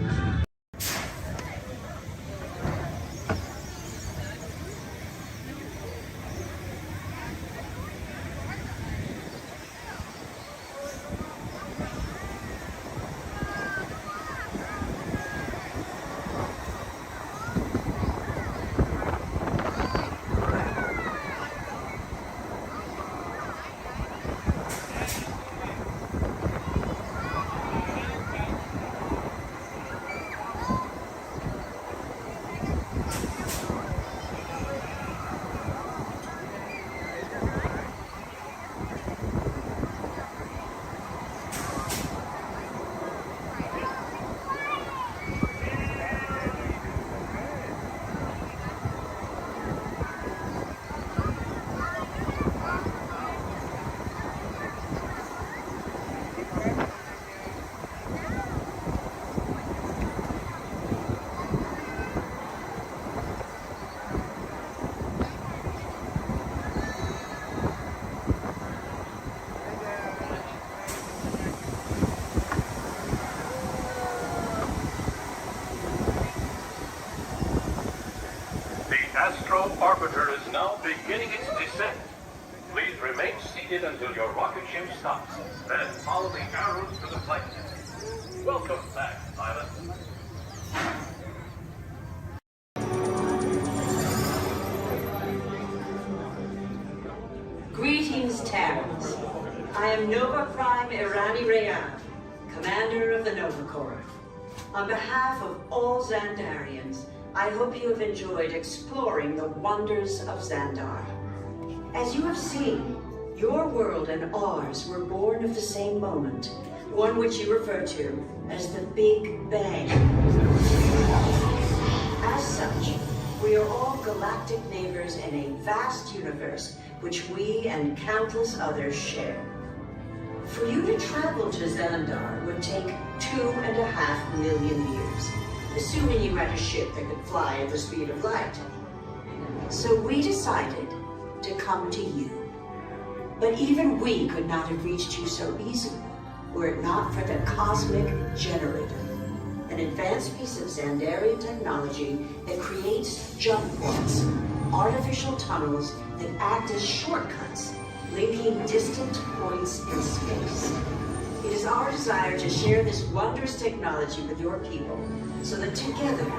Orbiter is now beginning its descent. Please remain seated until your rocket ship stops. Then follow the arrows to the flight. Welcome back, pilot. Greetings, Terrans. I am Nova Prime Irani Rayan, commander of the Nova Corps. On behalf of all Xandarians, I hope you have enjoyed exploring the wonders of Xandar. As you have seen, your world and ours were born of the same moment, one which you refer to as the Big Bang. As such, we are all galactic neighbors in a vast universe which we and countless others share. For you to travel to Xandar would take 2.5 million years, assuming you had a ship that could fly at the speed of light. So we decided to come to you. But even we could not have reached you so easily were it not for the cosmic generator. an advanced piece of Xandarian technology that creates jump points, artificial tunnels that act as shortcuts, linking distant points in space. It is our desire to share this wondrous technology with your people so that together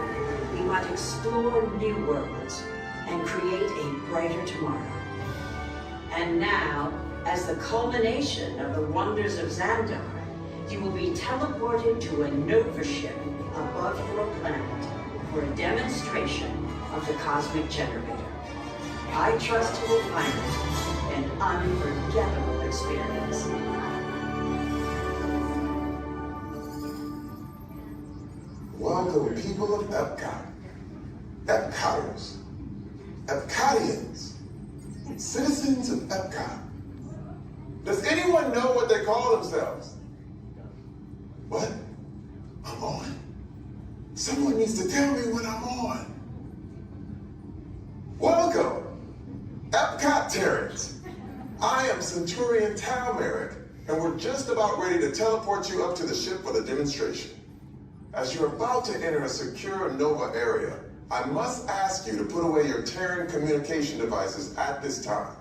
we might explore new worlds and create a brighter tomorrow. And now, as the culmination of the wonders of Xandar, you will be teleported to a Nova ship above your planet for a demonstration of the cosmic generator. I trust you will find it an unforgettable experience. Welcome, people of Epcot, Epcoters, Epcotians, citizens of Epcot. Does anyone know what they call themselves? What? I'm on? Someone needs to tell me what I'm on. Welcome, Epcot Terrans. I am Centurion Talmeric, and we're just about ready to teleport you up to the ship for the demonstration. As you're about to enter a secure Nova area, I must ask you to put away your Terran communication devices at this time.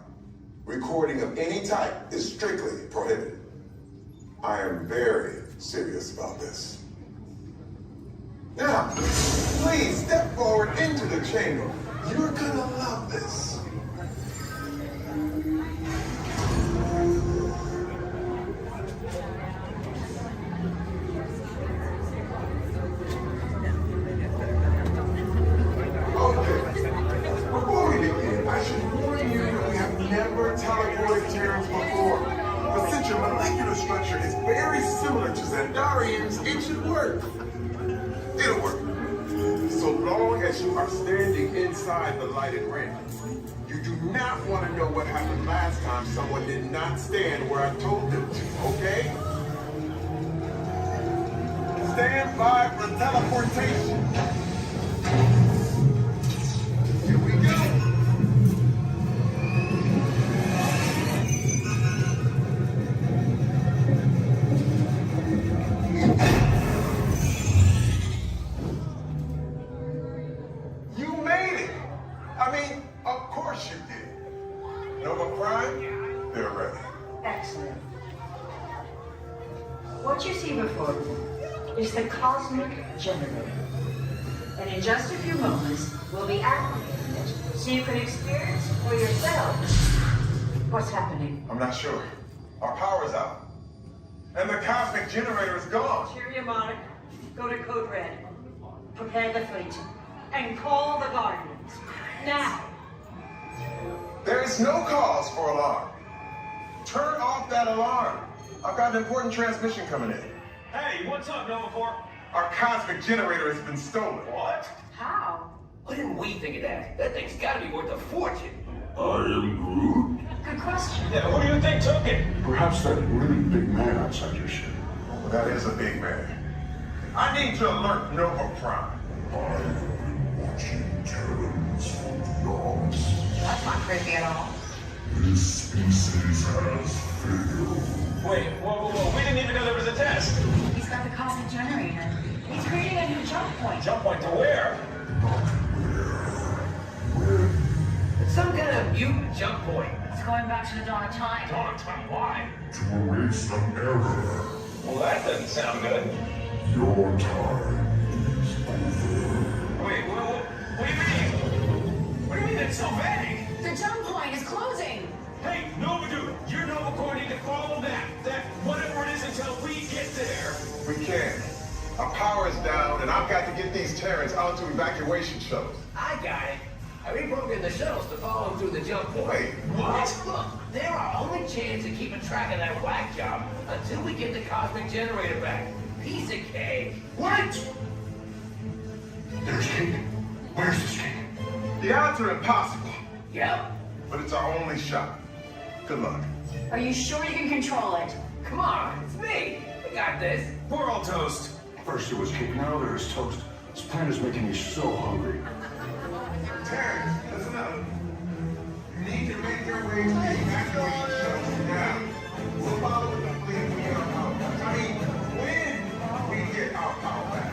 Recording of any type is strictly prohibited. I am very serious about this. Now, please step forward into the chamber. You're gonna love this. Teleported Terrans before, but since your molecular structure is very similar to Xandarians, it should work. It'll work. So long as you are standing inside the lighted ring. You do not want to know what happened last time someone did not stand where I told them to, okay? Stand by for teleportation. Here we go. What you see before you is the cosmic generator. And in just a few moments, we'll be activating it so you can experience for yourself what's happening. I'm not sure. Our power's out. And the cosmic generator is gone. Cheerio, Monarch. Go to Code Red. Prepare the fleet. And call the Guardians. Now. There is no cause for alarm. Turn off that alarm. I've got an important transmission coming in. Hey, what's up, Nova Corps? Our cosmic generator has been stolen. What? How? Why didn't we think of that? That thing's gotta be worth a fortune. I am Groot. Good question. Yeah, who do you think took it? Perhaps that really big man outside your ship. Well, that is a big man. I need to alert Nova Prime. I've been watching Terrans dogs. That's not creepy at all. This species has failed. Wait, whoa. We didn't even know there was a test. He's got the cosmic generator. He's creating a new jump point. Jump point to where? Some kind of mutant jump point. It's going back to the dawn of time. Dawn of time, why? To erase an error. Well, that doesn't sound good. Your time is over. Wait, what do you mean? What do you mean that's so vague? The jump point is closing. Hey, Nova Dude, you're Nova Corps need to follow that whatever it is until we get there. We can't. Our power is down, and I've got to get these Terrans onto evacuation shuttles. I got it. I reprogrammed the shuttles to follow them through the jump point. Wait, what? Look, they're our only chance of keeping track of that whack job until we get the cosmic generator back. Piece of cake. Wait! There's cake. Where's this cake? The odds are impossible. Yep. But it's our only shot. Good luck. Are you sure you can control it? Come on, it's me. We got this. We're all toast. First it was cake, now there's toast. This plan is making me so hungry. Terrans, listen up. You need to make your way to the evacuation shuttles now. We'll follow the fleet when we get our power back. I mean, when we get our power back.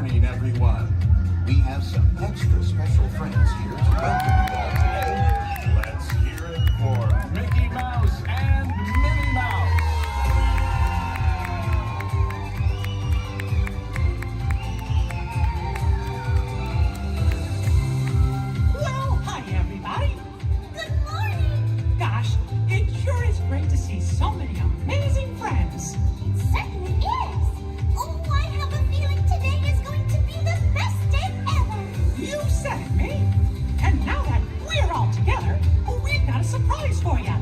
morning, everyone. We have some extra special friends here to welcome you all today. Let's hear it for Mickey Mouse and Minnie Mouse. Well, hi, everybody. Good morning. Gosh, it sure is great to see so many amazing friends. It certainly is. Oh, I have a feeling today is going to be the best day ever. You said it, me. And now that we're all together, we've got a surprise for you.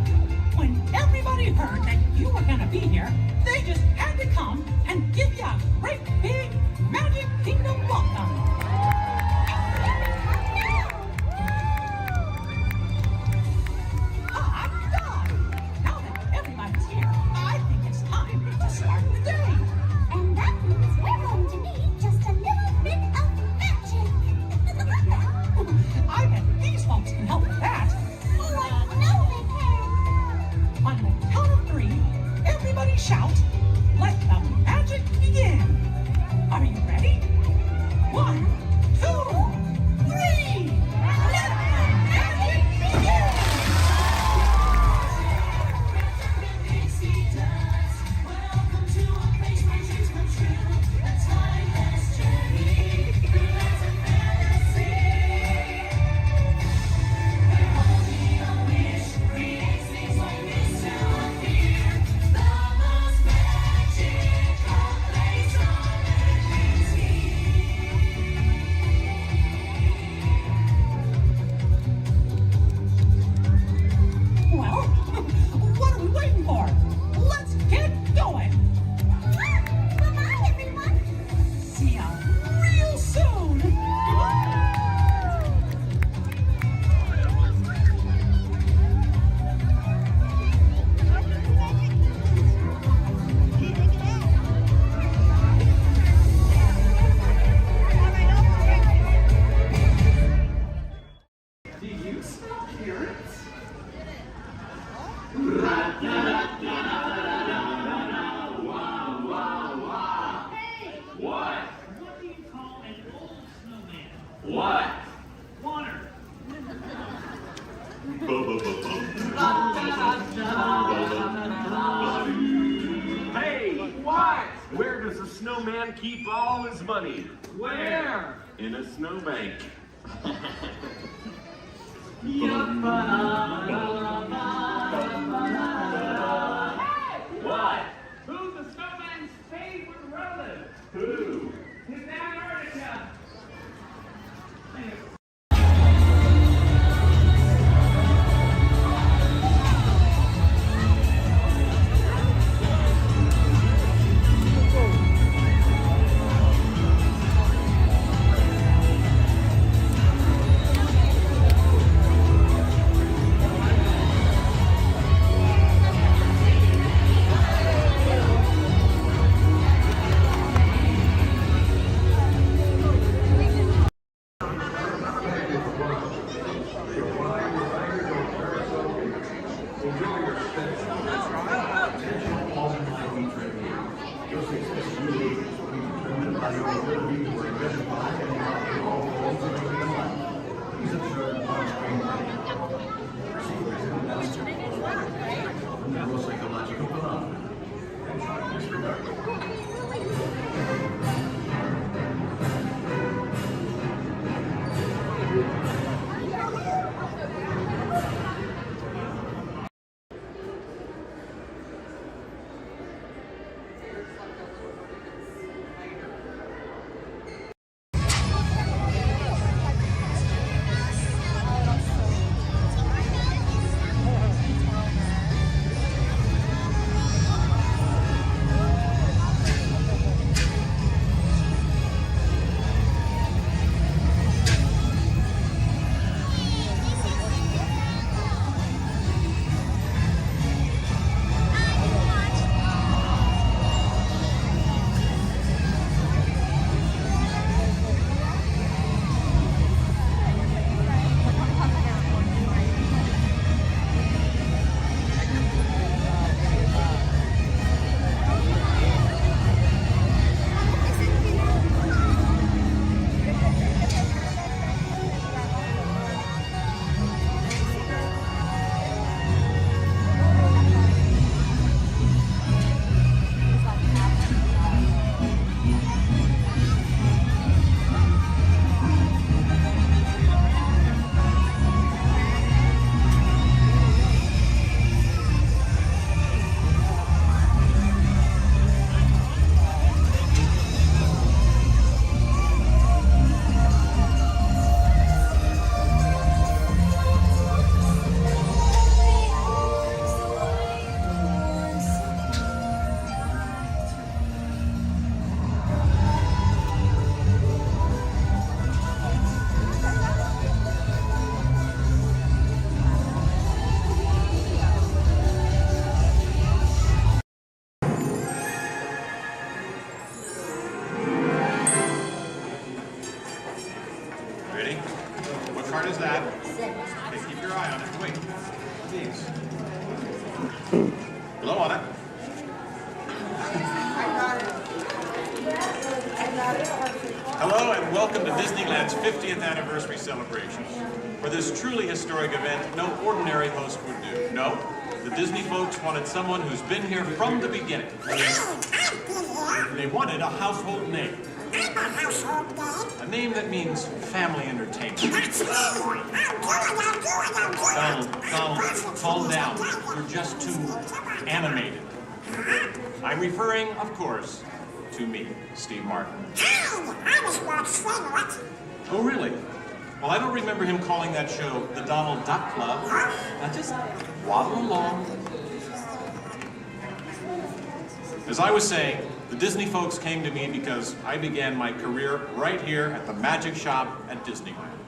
When everybody heard that you were going to be here, they just had to come and give you a great big Magic Kingdom welcome. Now that everybody's here, I think it's time to start the day. And that means we're going to need just a little bit of magic. I bet these folks can help with that. Oh, I know they can. On the count of 3, everybody shout, "Let the magic begin." Are you ready? 1, 2, 3. Let the magic begin! Well, what are we waiting for? Let's get going! Bye-bye, everyone. See ya real soon! Do you smell carrots? Hey! What? What do you call an old snowman? What? Water. Hey, what? Where does a snowman keep all his money? Where? In a snowbank. What? Who's the snowman's favorite relative? Who? His Antarctica. card is that? Okay, keep your eye on it. Wait. Please. Blow on it. Hello and welcome to Disneyland's 50th anniversary celebrations. For this truly historic event, no ordinary host would do. No, the Disney folks wanted someone who's been here from the beginning. They wanted a household name. A name that means family entertainment. Donald, calm down. You're just too animated. I'm referring, of course, to me, Steve Martin. Oh, really? Well, I don't remember him calling that show the Donald Duck Club. Now just waddle along. As I was saying, the Disney folks came to me because I began my career right here at the magic shop at Disneyland.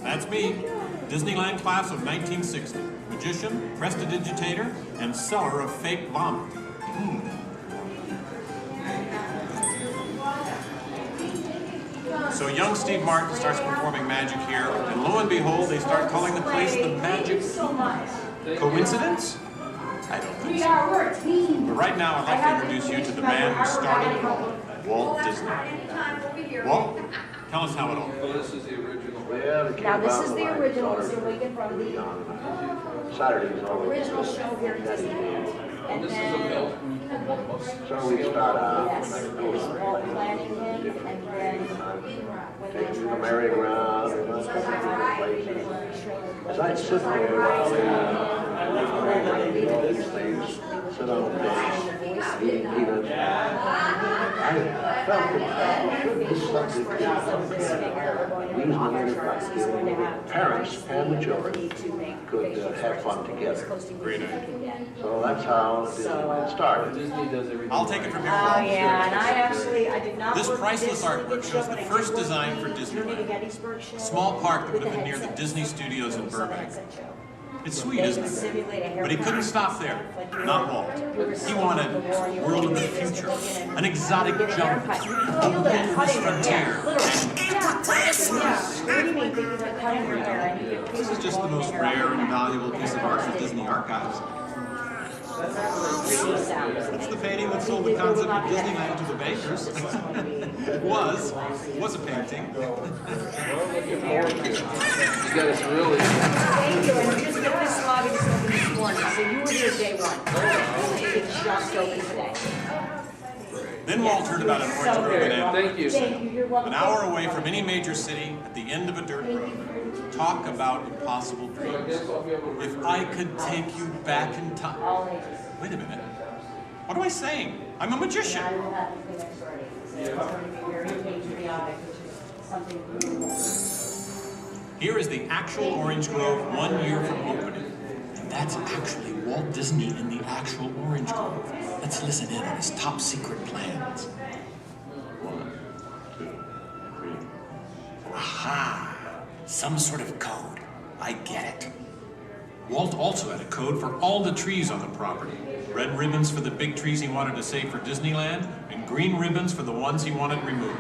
That's me, Disneyland class of 1960. Magician, prestidigitator, and seller of fake vomit. So young Steve Martin starts performing magic here, and lo and behold, they start calling the place the Magic Kingdom. Coincidence? I don't think so. But right now, I'd like to introduce you to the man who started it all, Walt Disney. Walt, tell us how it all began. Now this is the original, so we get from the original show here at Disneyland. And then, So we start out Walt planning him, and then when they taking the merry-go-round and places. As I sit there, these things, sit on the bench, eat peanuts. I felt that should be something reasonably parents and the children could have fun together. Great idea. So that's how Disneyland started. I'll take it from here. Oh yeah, and I did not. This priceless artwork shows the first design for Disneyland. A small park that would have been near the Disney Studios in Burbank. It's sweet, isn't it? But he couldn't stop there. Not Walt. He wanted a world of the future, an exotic jungle, a wilderness frontier. This is just the most rare and valuable piece of art for Disney archives. It's the painting that sold the concept of Disneyland to the bankers. It was a painting. You guys really... Thank you, and we just got this lobby just open this morning, so you were here day one. It just opened today. Then Walt heard about an orange grove in Anaheim. Thank you. Thank you, you're welcome. An hour away from any major city, at the end of a dirt road. Talk about impossible dreams. If I could take you back in time. Wait a minute. What am I saying? I'm a magician. I will have to finish already. So it's going to be very patriotic, which is something new. Here is the actual orange grove 1 year from opening. And that's actually Walt Disney in the actual orange grove. Let's listen in on his top secret plans. 1, 2, 3. Aha! Some sort of code. I get it. Walt also had a code for all the trees on the property. Red ribbons for the big trees he wanted to save for Disneyland, and green ribbons for the ones he wanted removed.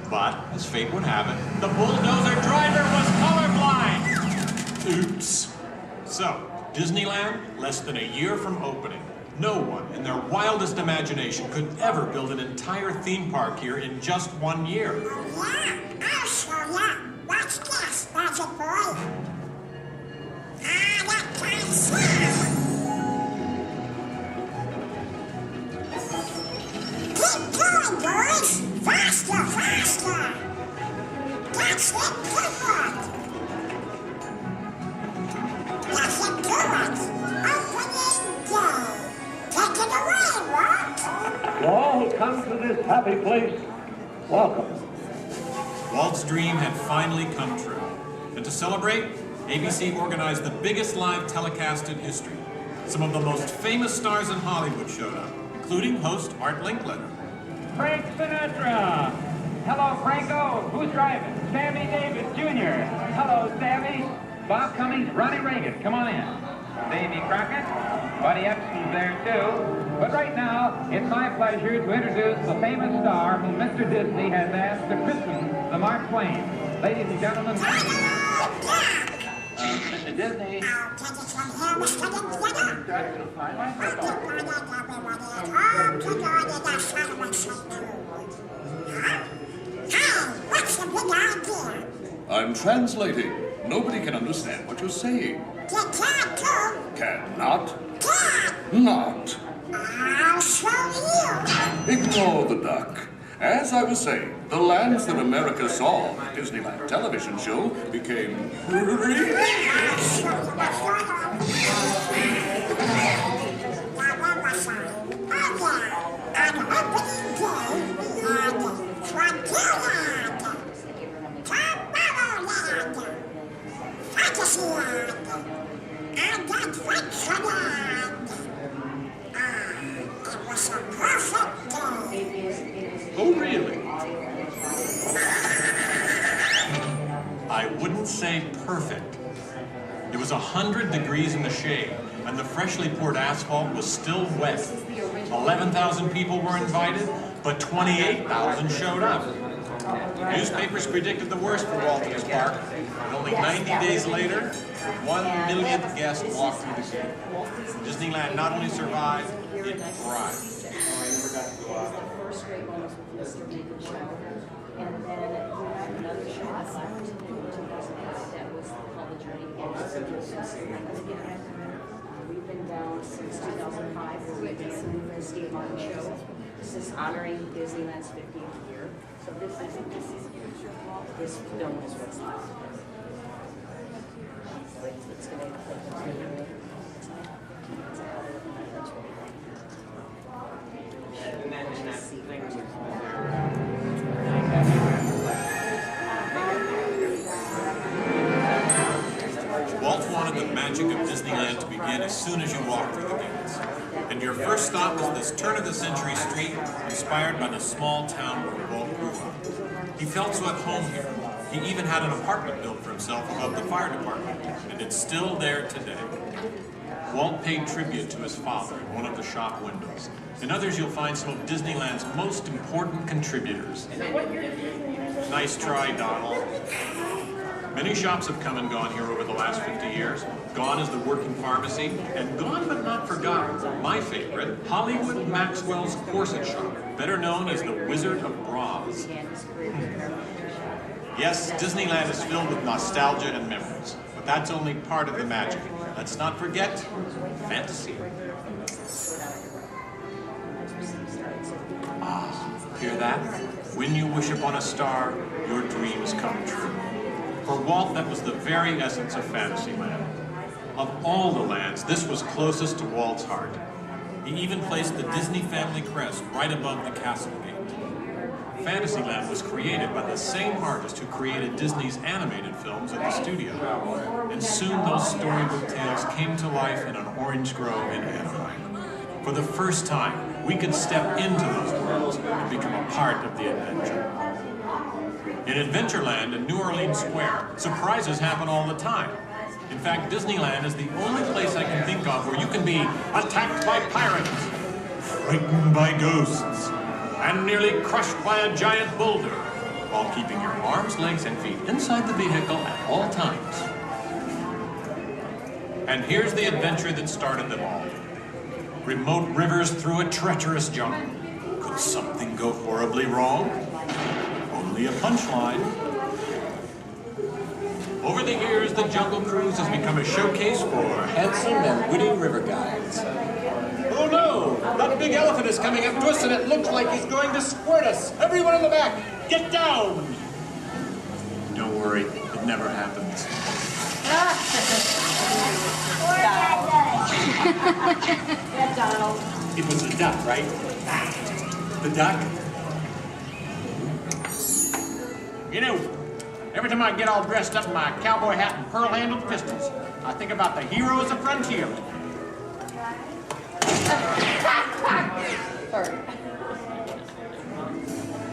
But, as fate would have it, the bulldozer driver was colorblind! Oops. So, Disneyland, less than a year from opening. No one in their wildest imagination could ever build an entire theme park here in just 1 year. Yeah, I'll show ya. Watch this, Magic Boy. That kind of sound. Keep going, boys. Faster, faster. That's it, good work. That's it, good work. Opening day. Take it away, Walt. To all who come to this happy place, welcome. Walt's dream had finally come true. And to celebrate, ABC organized the biggest live telecast in history. Some of the most famous stars in Hollywood showed up, including host Art Linkletter. Frank Sinatra. Hello, Franco. Who's driving? Sammy Davis Jr. Hello, Sammy. Bob Cummings, Ronnie Reagan. Come on in. Davy Crockett. Buddy Epson's there, too. But right now, it's my pleasure to introduce the famous star who Mr. Disney has asked to christen the Mark Twain. Ladies and gentlemen, Mr. Disney. I'm translating. Nobody can understand what you're saying. Cannot. Not. I'll show you. Ignore the duck. As I was saying, the lands that America saw on the Disneyland television show became Oh, really? I wouldn't say perfect. It was 100 degrees in the shade, and the freshly poured asphalt was still wet. 11,000 people were invited, but 28,000 showed up. Newspapers predicted the worst for Walt and his park, and only 90 days later, 1 millionth guest walked through the gate. Disneyland not only survived, it thrived. First grade one was with Mr. Beacon Show, and then we had another show in 2008 that was called The Journey Again. We've been down since 2005, where we've been in the Steve Martin Show. This is honoring Disneyland's 50th year. So this film is what's left. It's going to Walt wanted the magic of Disneyland to begin as soon as you walk through the gates. And your first stop is this turn-of-the-century street, inspired by the small town where Walt grew up. He felt so at home here. He even had an apartment built for himself above the fire department, and it's still there today. Walt paid tribute to his father in one of the shop windows. In others, you'll find some of Disneyland's most important contributors. Nice try, Donald. Many shops have come and gone here over the last 50 years. Gone is the working pharmacy, and gone but not forgotten, my favorite, Hollywood Maxwell's corset shop, better known as the Wizard of Bras. Yes, Disneyland is filled with nostalgia and memories, but that's only part of the magic. Let's not forget fantasy. Ah, hear that? When you wish upon a star, your dreams come true. For Walt, that was the very essence of Fantasyland. Of all the lands, this was closest to Walt's heart. He even placed the Disney family crest right above the castle gate. Fantasyland was created by the same artist who created Disney's animated films at the studio. And soon those storybook tales came to life in an orange grove in Anaheim. For the first time, we could step into those worlds and become a part of the adventure. In Adventureland and New Orleans Square, surprises happen all the time. In fact, Disneyland is the only place I can think of where you can be attacked by pirates, frightened by ghosts, and nearly crushed by a giant boulder, while keeping your arms, legs, and feet inside the vehicle at all times. And here's the adventure that started them all. Remote rivers through a treacherous jungle. Could something go horribly wrong? Only a punchline. Over the years, the Jungle Cruise has become a showcase for handsome and witty river guides. Oh no! That big elephant is coming up to us and it looks like he's going to squirt us! Everyone in the back, get down! Don't worry, it never happens. Yeah, Donald. It was the duck, right? The duck? You know, every time I get all dressed up in my cowboy hat and pearl-handled pistols, I think about the heroes of frontier.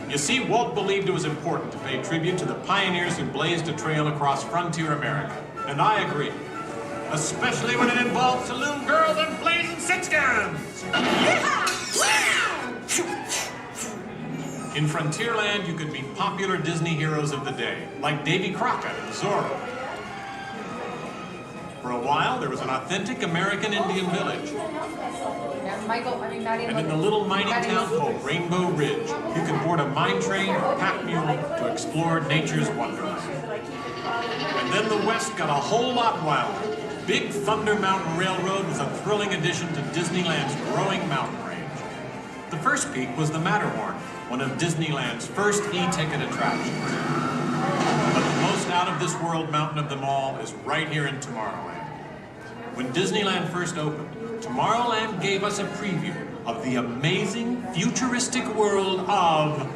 You see, Walt believed it was important to pay tribute to the pioneers who blazed a trail across frontier America. And I agree. Especially when it involves saloon girls and blazing six guns. In Frontierland, you could meet popular Disney heroes of the day, like Davy Crockett and Zorro. For a while, there was an authentic American Indian village. And in the little mining town called Rainbow Ridge, you could board a mine train or pack mule to explore nature's wonderland. And then the West got a whole lot wilder. Big Thunder Mountain Railroad was a thrilling addition to Disneyland's growing mountain range. The first peak was the Matterhorn, one of Disneyland's first e-ticket attractions. But the most out-of-this-world mountain of them all is right here in Tomorrowland. When Disneyland first opened, Tomorrowland gave us a preview of the amazing, futuristic world of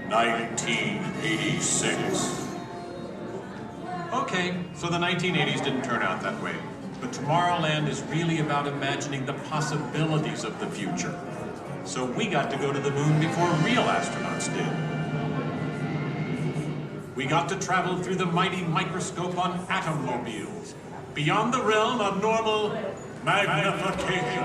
1986. Okay, so the 1980s didn't turn out that way. But Tomorrowland is really about imagining the possibilities of the future. So we got to go to the moon before real astronauts did. We got to travel through the mighty microscope on atommobiles, beyond the realm of normal magnification.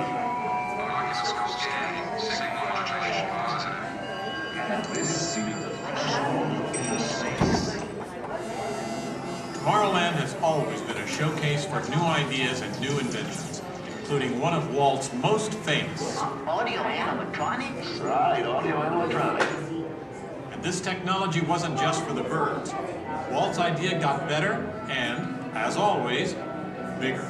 Tomorrowland has always been a showcase for new ideas and new inventions, including one of Walt's most famous. Audio animatronics? Right, audio animatronics. And this technology wasn't just for the birds. Walt's idea got better and, as always, bigger.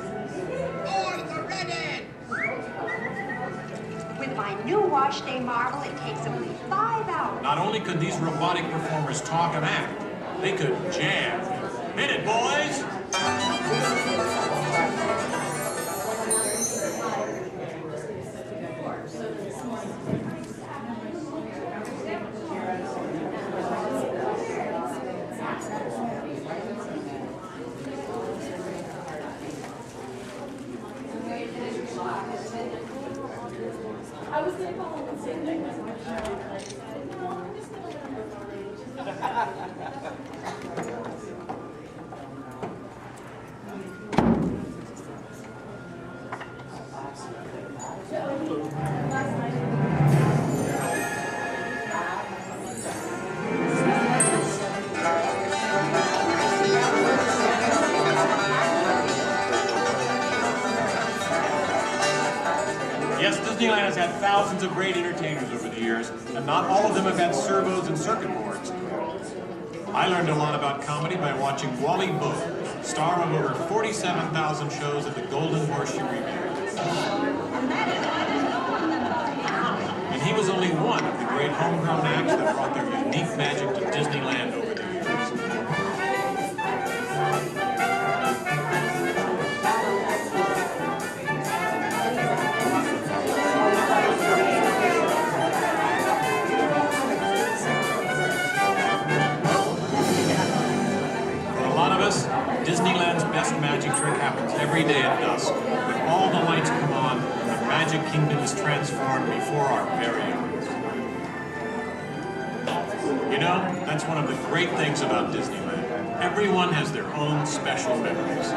With my new wash day marvel, it takes only 5 hours. Not only could these robotic performers talk and act, they could jam. Hit it, boys! I was going to call him and say that. Yes, Disneyland has had thousands of great entertainers over the years, and not all of them have had servos and circuit boards. I learned a lot about comedy by watching Wally Bogue, star of over 47,000 shows at the Golden Horseshoe Revue. And he was only one of the great homegrown acts that brought their unique magic to Disneyland over the years. Disneyland's best magic trick happens every day at dusk, when all the lights come on and the Magic Kingdom is transformed before our very eyes. You know, that's one of the great things about Disneyland. Everyone has their own special memories.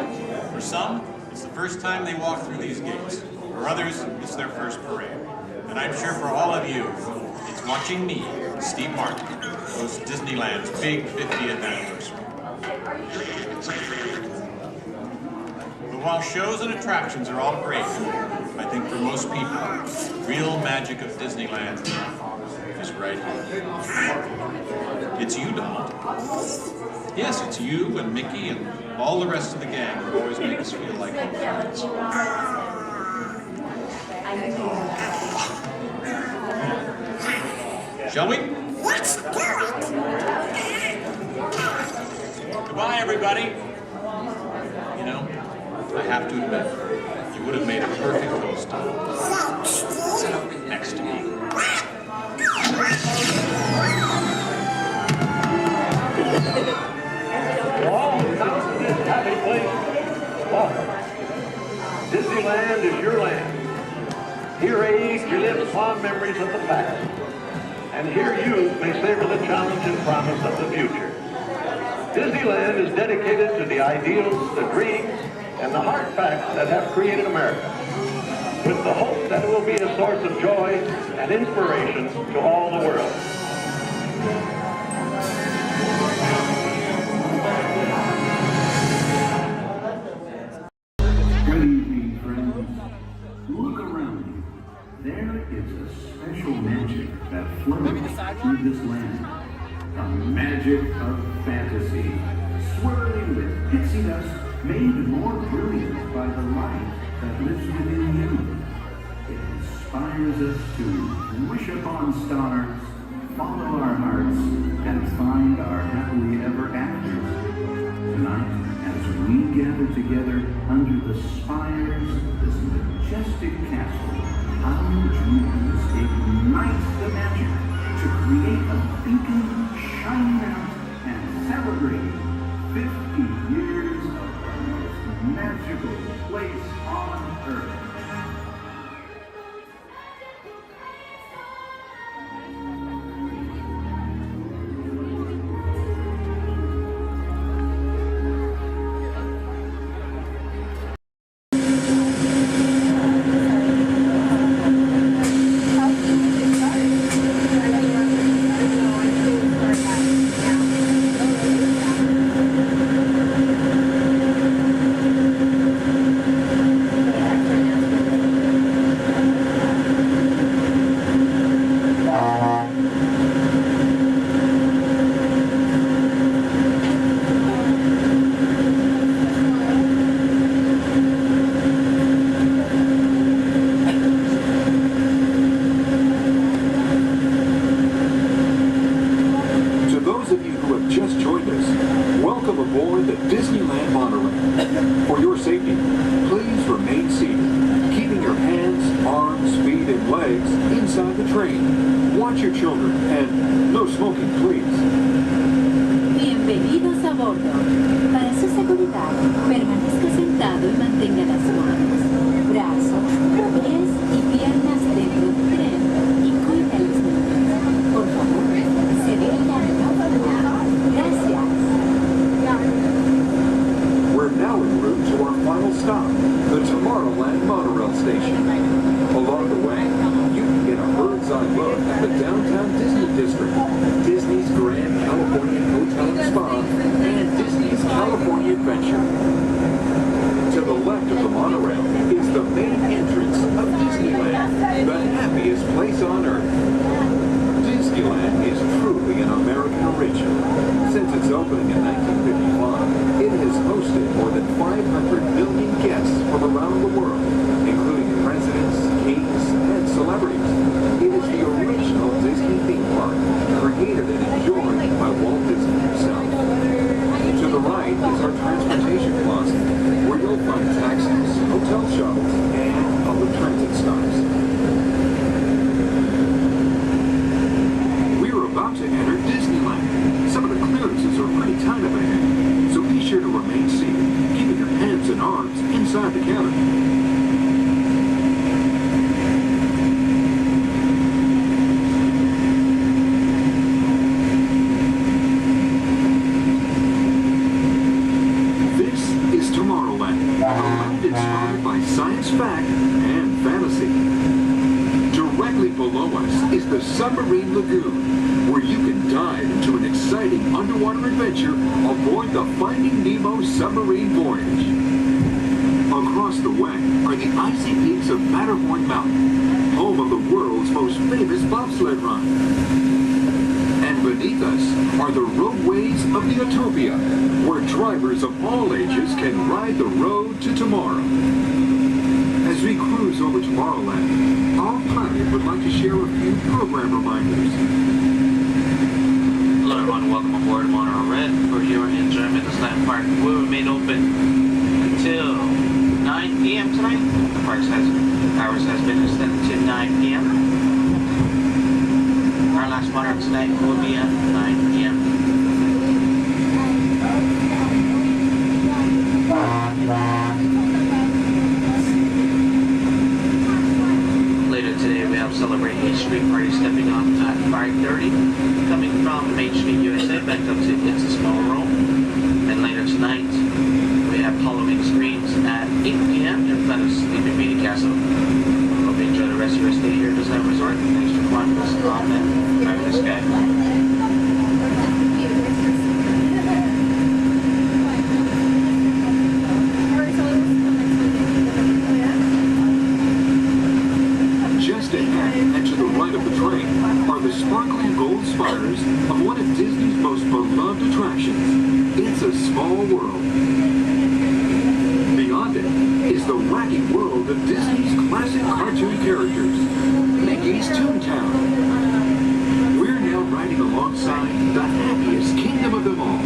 For some, it's the first time they walk through these gates. For others, it's their first parade. And I'm sure for all of you, it's watching me, Steve Martin, host Disneyland's big 50th anniversary. But while shows and attractions are all great, I think for most people, the real magic of Disneyland is right here. It's you, Donald. Yes, it's you and Mickey and all the rest of the gang who always make us feel like home friends. Shall we? Let's do it! Goodbye, everybody. You know, I have to admit, you would have made a perfect host. Sit up next to me. All come to this happy place. Welcome. Disneyland is your land. Here age relives fond memories of the past. And here youth may savor the challenge and promise of the future. Disneyland is dedicated to the ideals, the dreams, and the hard facts that have created America, with the hope that it will be a source of joy and inspiration to all the world. Disneyland. The magic of fantasy, swirling with pixie dust, made more brilliant by the light that lives within you. It inspires us to wish upon stars, follow our hearts, and find our happily ever afters. Tonight, as we gather together under the spires of this majestic castle, our dreams ignite the magic to create a beacon shining out and celebrate 50 years of the most magical place on earth. Bienvenidos a bordo. Para su seguridad, permanezca sentado y mantenga las manos, brazos, pies y piernas dentro del tren y cuide a los niños. Por favor, se detengan. Gracias. We're now en route to our final stop, the Tomorrowland monorail station. Along the way, you can get a bird's-eye look at the downtown Disney district, Disney's Grand Californian Hotel and Spa, and Disney's California Adventure. To the left of the monorail is the main entrance of Disneyland, the happiest place on Earth. Disneyland is truly an American original. Since its opening in 1955, it has hosted more than 500 million guests from around the world, including presidents, kings, and celebrities. It is the original Disney theme park, created and enjoyed by Walt Disney himself. To the right is our transportation plaza, where you'll find taxis, hotel shuttles, and public transit stops. We're about to enter Disneyland. Some of the clearances are pretty tight up ahead, so be sure to remain seated, keeping your hands and arms inside the cabin. Inspired by science fact and fantasy. Directly below us is the Submarine Lagoon, where you can dive into an exciting underwater adventure aboard the Finding Nemo submarine voyage. Across the way are the icy peaks of Matterhorn Mountain, home of the world's most famous bobsled run. And beneath us are the roadways of the Utopia, where drivers of all ages can ride the road to tomorrow. As we cruise over Tomorrowland, our pilot would like to share a few program reminders. Hello everyone, welcome aboard Monorail Red. For your enjoyment, this land park will remain open until 9 p.m. tonight. The park's hours has been extended to 9 p.m. Our last monorail tonight will be at 9 p.m. Later today we have Celebrate Main Street Party stepping off at 5:30, coming from Main Street, USA, back up to It's a Small World. And later tonight we have Halloween screens at 8 p.m. in front of Sleeping Beauty Castle. Hope you enjoy the rest of your stay here at Disneyland Resort. Thanks for joining us on that fabulous sky. Just ahead and to the right of the train are the sparkling gold spires of one of Disney's most beloved attractions. It's a small world. Beyond it is the wacky world of Disney's classic cartoon characters, Mickey's Toontown. We're now riding alongside the happiest kingdom of them all,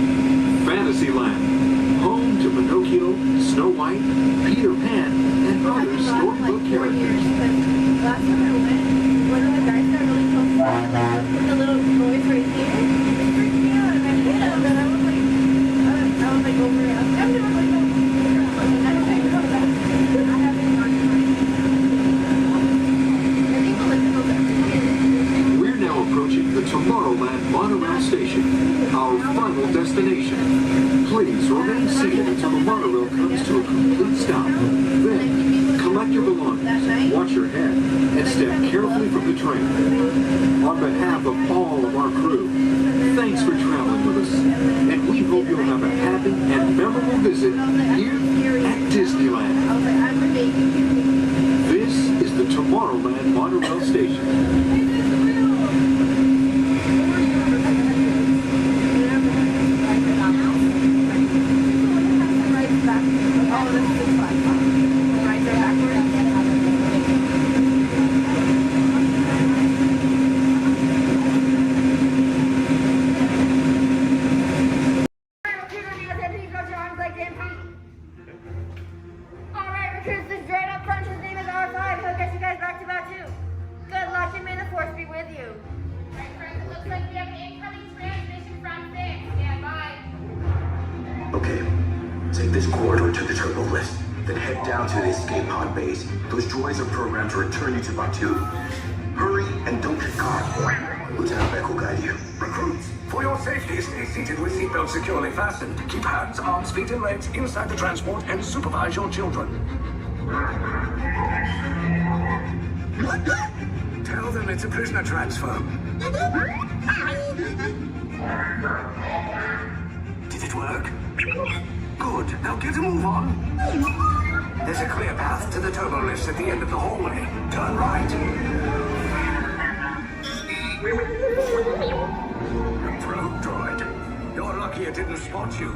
Fantasyland, home to Pinocchio, Snow White, Peter Pan, and other storybook characters. Last time I went, one of the guys got really close to the little boys right here. They freaked me out, and I hit him, and I was like over it. I've never like, We're now approaching the Tomorrowland monorail station, our final destination. Please remain seated until the monorail comes to a complete stop. Then, collect your belongings, watch your head, and step carefully from the train. On behalf of all of our crew, thanks for traveling with us, and we hope you'll have a happy and memorable visit here at Disneyland. This is the Tomorrowland monorail station. Okay, take this corridor to the turbo lift, then head down to the escape pod base. Those droids are programmed to return you to Batu. Hurry and don't get caught. Lieutenant Beck will guide you. Recruits, for your safety, stay seated with seatbelts securely fastened. Keep hands, arms, feet, and legs inside the transport and supervise your children. Tell them it's a prisoner transfer. Did it work? Good. Now get a move on. There's a clear path to the turbo lifts at the end of the hallway. Turn right. Probe droid. You're lucky it didn't spot you.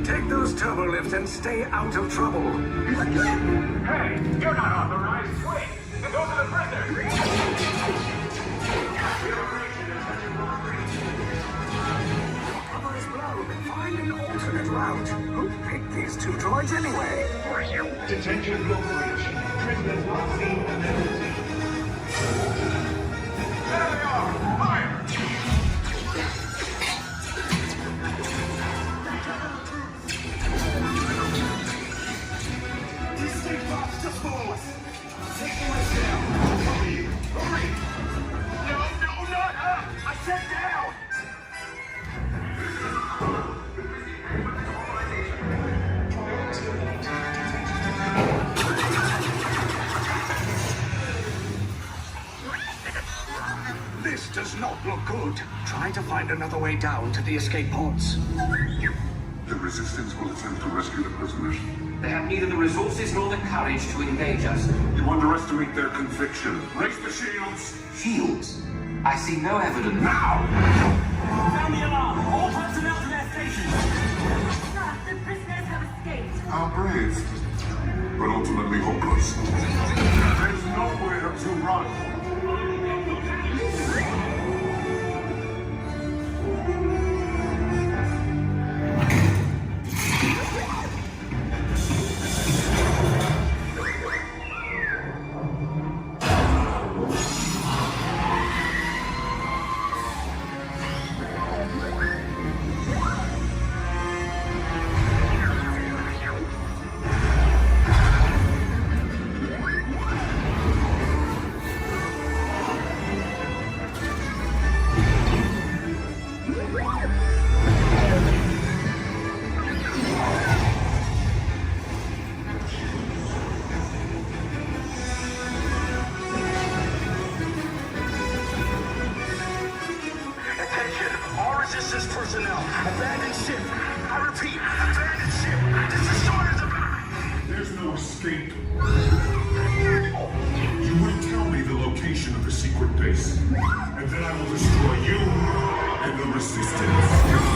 Take those turbo lifts and stay out of trouble. Hey, you're not authorized. Wait, those are the prisoners. Find an alternate route. Who picked these two droids anyway? Detention location. Prisoners not seen and never seen. There they are. Fire! Escape box to forward. Take the way down. Hurry! Hurry! No, not up! I said down! This does not look good. Try to find another way down to the escape pods. The Resistance will attempt to rescue the prisoners. They have neither the resources nor the courage to engage us. You underestimate their conviction. Raise the shields! Shields? I see no evidence. Now! Sound the alarm! All personnel to their stations! Sir, the prisoners have escaped. How brave, but ultimately hopeless. There's nowhere to run. Resistance personnel, abandon ship. I repeat, abandon ship. This destroyer is about. There's no escape. You wouldn't tell me the location of the secret base. And then I will destroy you and the Resistance.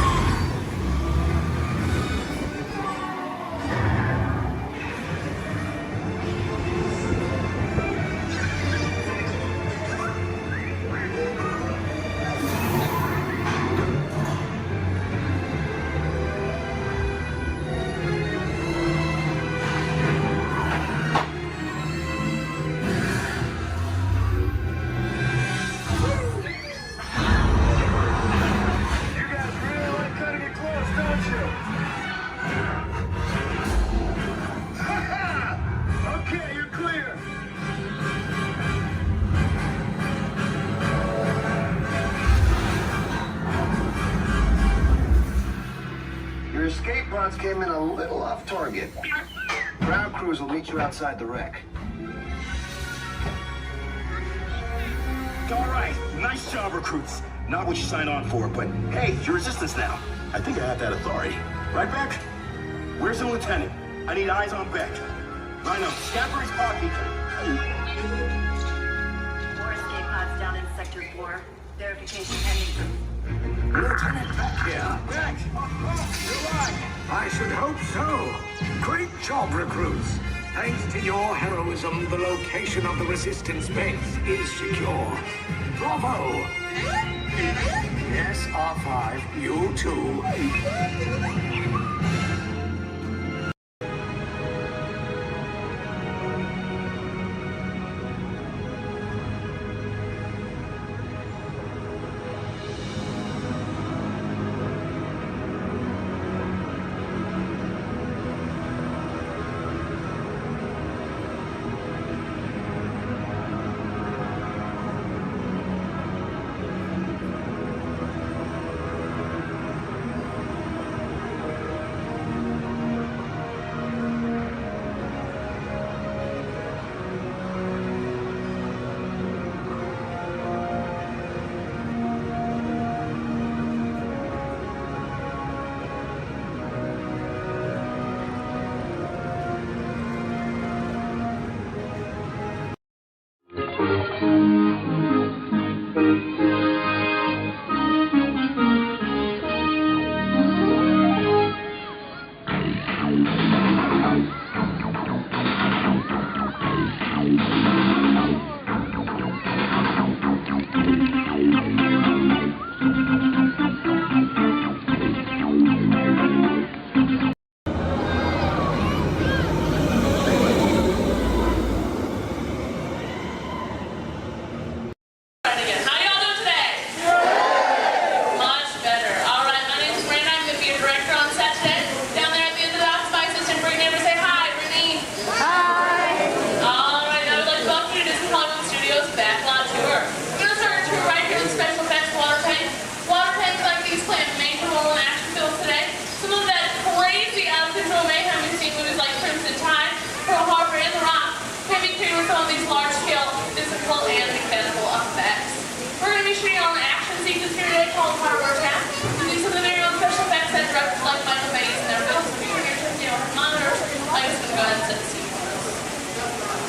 Escape pods came in a little off target. Ground crews will meet you outside the wreck. All right, nice job, recruits. Not what you signed on for, but hey, you're Resistance now. I think I have that authority. Right, Beck? Where's the lieutenant? I need eyes on Beck. Rhino, scatter his pocket. 4 escape pods down in Sector 4. Verification pending. Lieutenant Beck here. Beck! You're alive! I should hope so. Great job, recruits. Thanks to your heroism, the location of the Resistance base is secure. Bravo! Yes, R5, you too.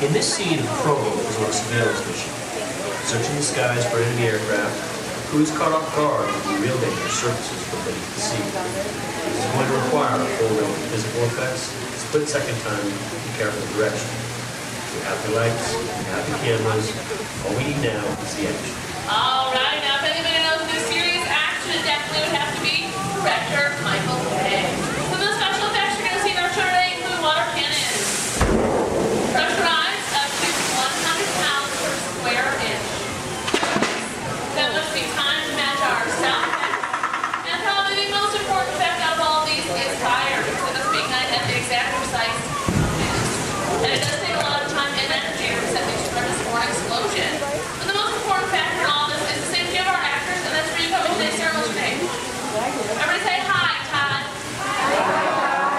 In this scene, Provo is on a surveillance mission, searching the skies for enemy aircraft. The crew is caught off guard with the real danger surfaces from beneath the sea. This is going to require a full range of physical effects, split-second time, and careful direction. We have the lights, we have the cameras. All we need now is the action. All right, now if anybody knows this serious action, it definitely would have to be director Michael Bay. Some of the special effects you're going to see in our show today include water cannons, pressurized up to 100 pounds per square inch. That must be time to match our sound effects. And probably the most important effect out of all of these is fire, because it must be ignited at the exact precise minute. And it does take a lot of time and energy to set these tremendous for an explosion. But the most important factor in all this is the safety of our actors, and that's where you come in today's ceremony today. Everybody say hi, Todd.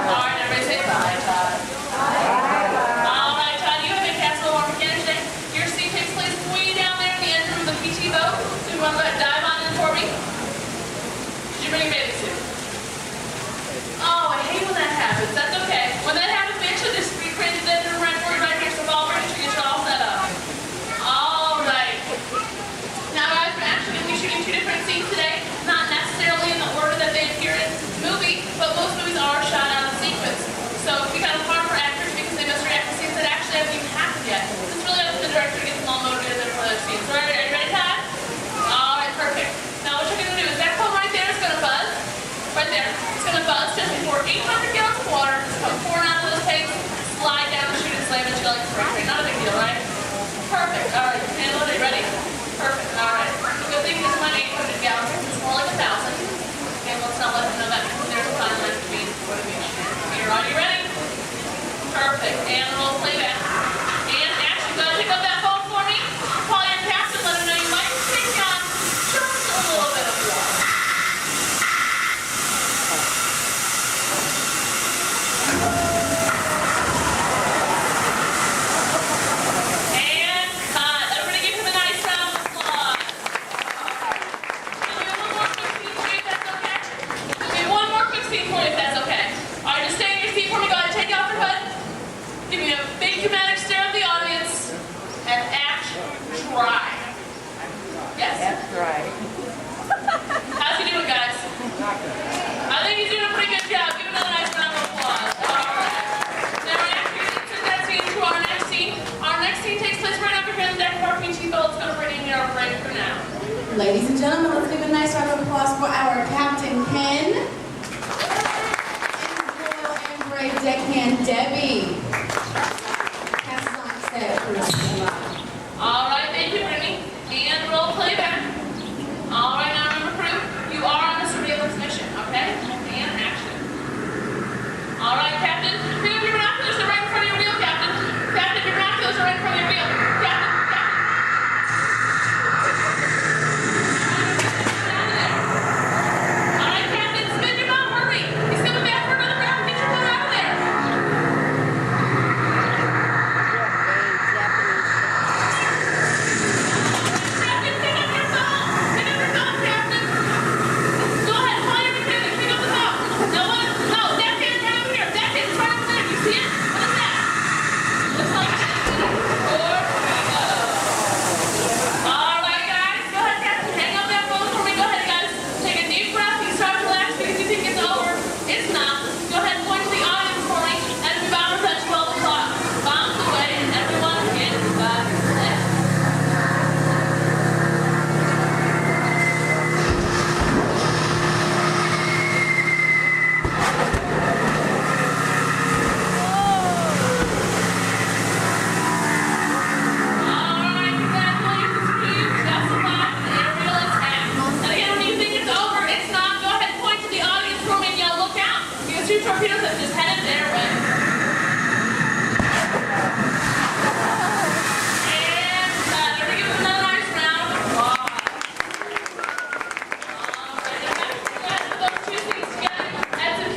All right, everybody say bye, Todd. All right, Todd, you have been cast a little more mechanic today. Your scene takes place way down there in the engine room of the PT boat. So you want to go ahead and dive on in for me? Did you bring a bathing suit? Oh, I hate when that happens. That's okay. When that happens, we actually just recreate the engine room right for you right here. So all ready to get you all set up. All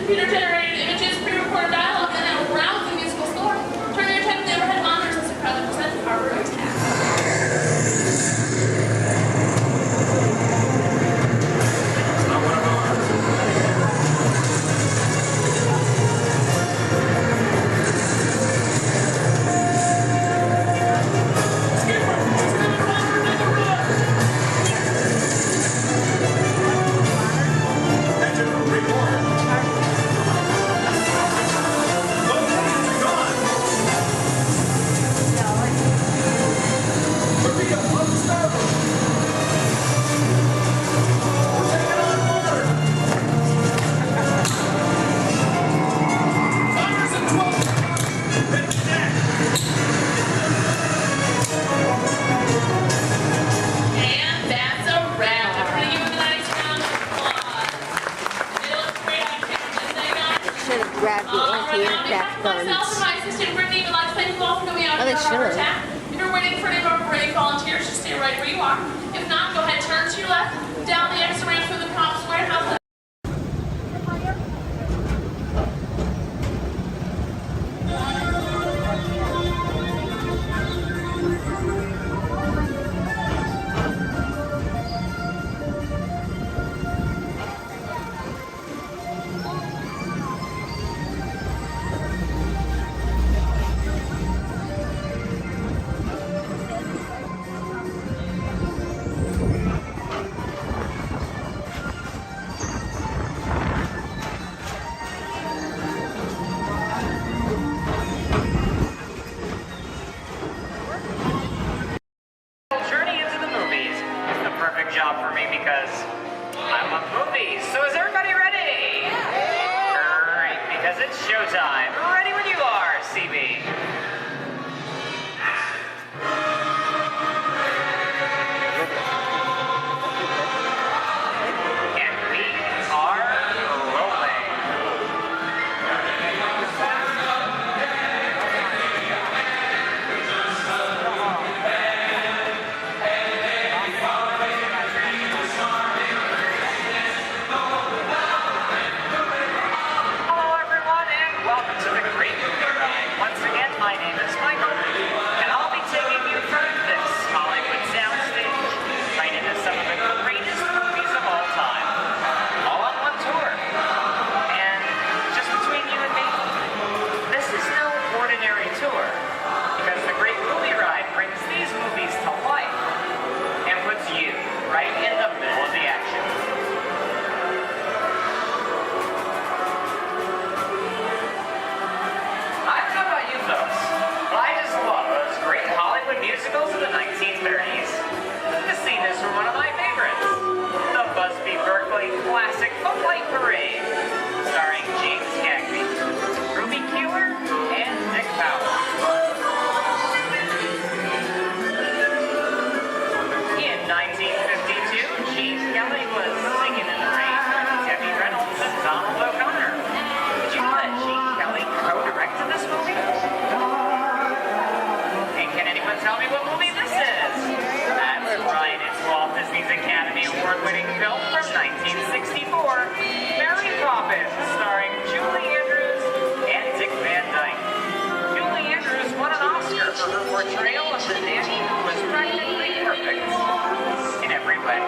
computer-generated images, pre-recorded dialogue, and a rousing musical score. Turn your attention to the overhead monitors as we proudly present our attack. Grab the anti-aircraft guns. Oh, they should. If you're waiting for any of our brave volunteers, just stay right where you are. If not, go ahead, turn to your left, down the exit ramp through the cops warehouse. job for me because I love movies. So is everybody ready? Great, because it's showtime. Ready when you are, CB. And we are rolling. Musicals of the 1930s. This scene is from one of my favorites, the Busby Berkeley classic Footlight Parade, starring James Cagney, Ruby Keeler, and Dick Powell. In 1952, Gene Kelly was singing in the rain with Debbie Reynolds and Donald O'Connor. Did you know that Gene Kelly co-directed this movie? Can anyone tell me what movie this is? That's right, it's Walt Disney's Academy Award-winning film from 1964, Mary Poppins, starring Julie Andrews and Dick Van Dyke. Julie Andrews won an Oscar for her portrayal of the nanny who was practically perfect in every way.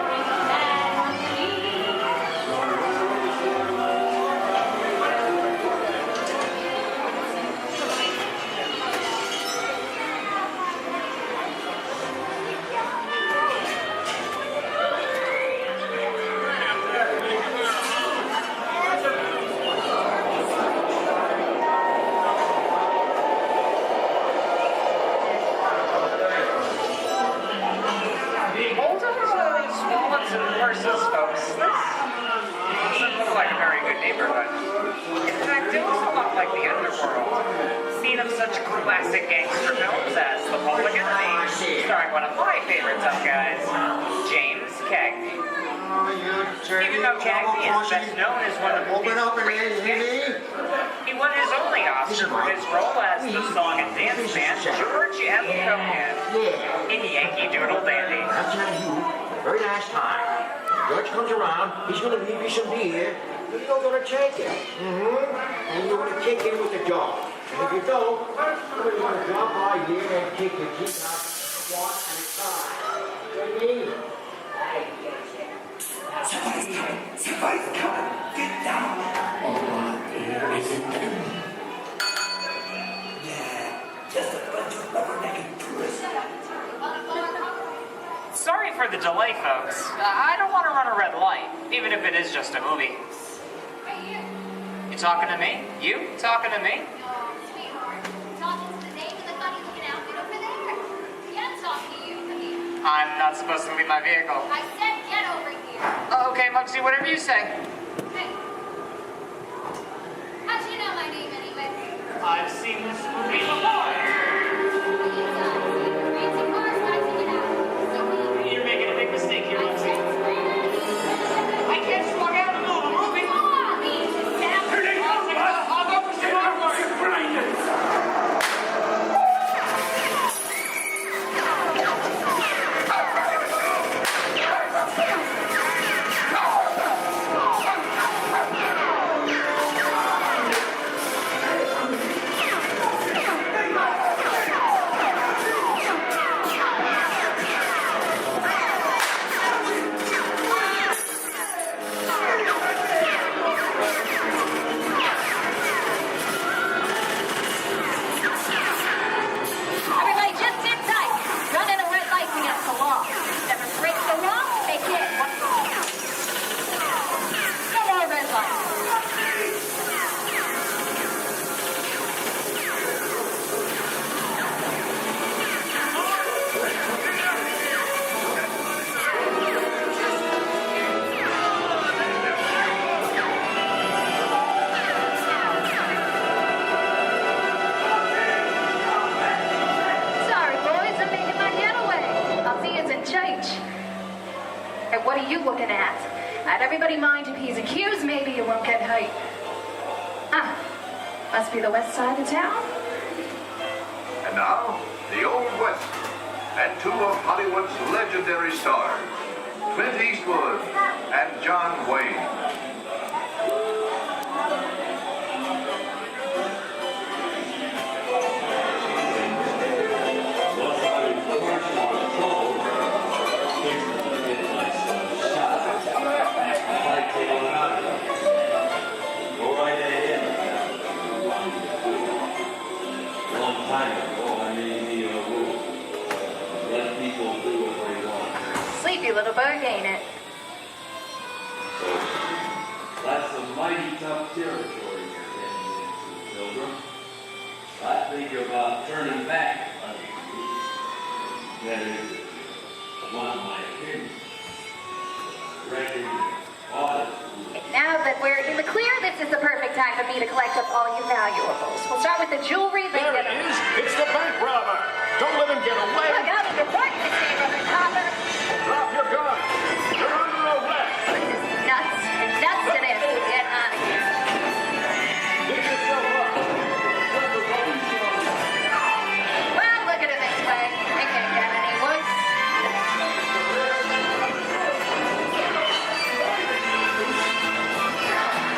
Folks, this doesn't look like a very good neighborhood. In fact, it looks a lot like the underworld, scene of such classic gangster films as The Public Enemy, starring one of my favorite tough guys, James Cagney. Even though Cagney is best known as one of the movies' greatest gangsters, he won his only Oscar for his role as the song and dance band George M. Cohan in Yankee Doodle Dandy. Very last time. George comes around, he's going to leave you some beer, You're gonna take it. And you're gonna kick in with the dog. And if you don't, somebody's gonna drop by here and kick your teeth out one at a time. Ready? Somebody's coming! Somebody's coming! Get down! Here is it. Yeah, just a bunch of rubbernecked tourists. Sorry for the delay, folks. I don't want to run a red light, even if it is just a movie. You talking to me? You talking to me? I'm not supposed to leave my vehicle. I said get over here. Okay, Muggsy, whatever you say. Hey. How'd you know my name anyway? I've seen this movie before. You're making a big mistake here, Muggsy. I can't just walk out in the middle of a movie. I'll go for some popcorn. Everybody just sit tight. Running a red light's against the law. Never break the law, they get one. No more red lights. Sorry, boys, I'm making my getaway. I'll see yous in church. Hey, what are you looking at? I'd everybody mind if he's accused, maybe you won't get hurt. Ah, must be the west side of town. And now, the Old West, and two of Hollywood's legendary stars, Clint Eastwood and John Wayne. Go right ahead. Long time ago, I made me a rule. Let people do what they want. Sleepy little bug, ain't it? So, that's a mighty tough territory you're heading into, Pilgrim. I think about turning back. That is, if you want my opinion. I reckon audit. Now that we're in the clear, this is the perfect time for me to collect up all your valuables. We'll start with the jewelry. There it is. It's the bank robber. Don't let him get away. Look out of your work, this neighborhood copper. Drop your gun. You're under arrest. This is nuts. And nuts to this. Get out of here. Get yourself up. Well, look at it this way. It can't get any worse.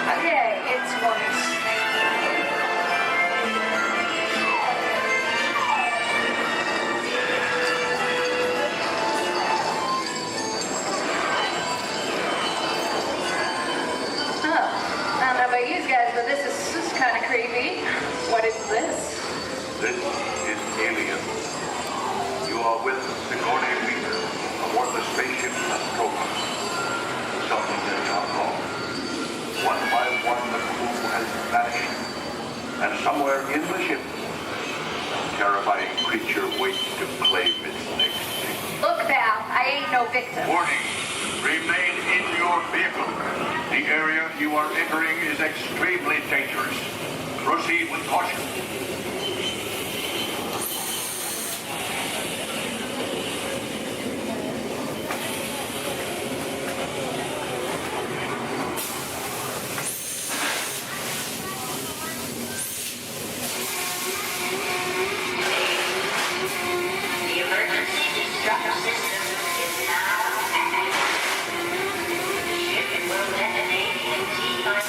Okay, it's worse. I don't know about you guys, but this is kind of creepy. What is this? This is Alien. You are with Sigourney Weaver aboard the spaceship Nostromo. Something is not wrong. One by one, the crew has vanished. And somewhere in the ship, a terrifying creature waits to claim its next victim. Look, pal, I ain't no victim. Warning, remain in your vehicle. The area you are entering is extremely dangerous. Proceed with caution. The emergency destruct system is now active. The ship will detonate in T-minus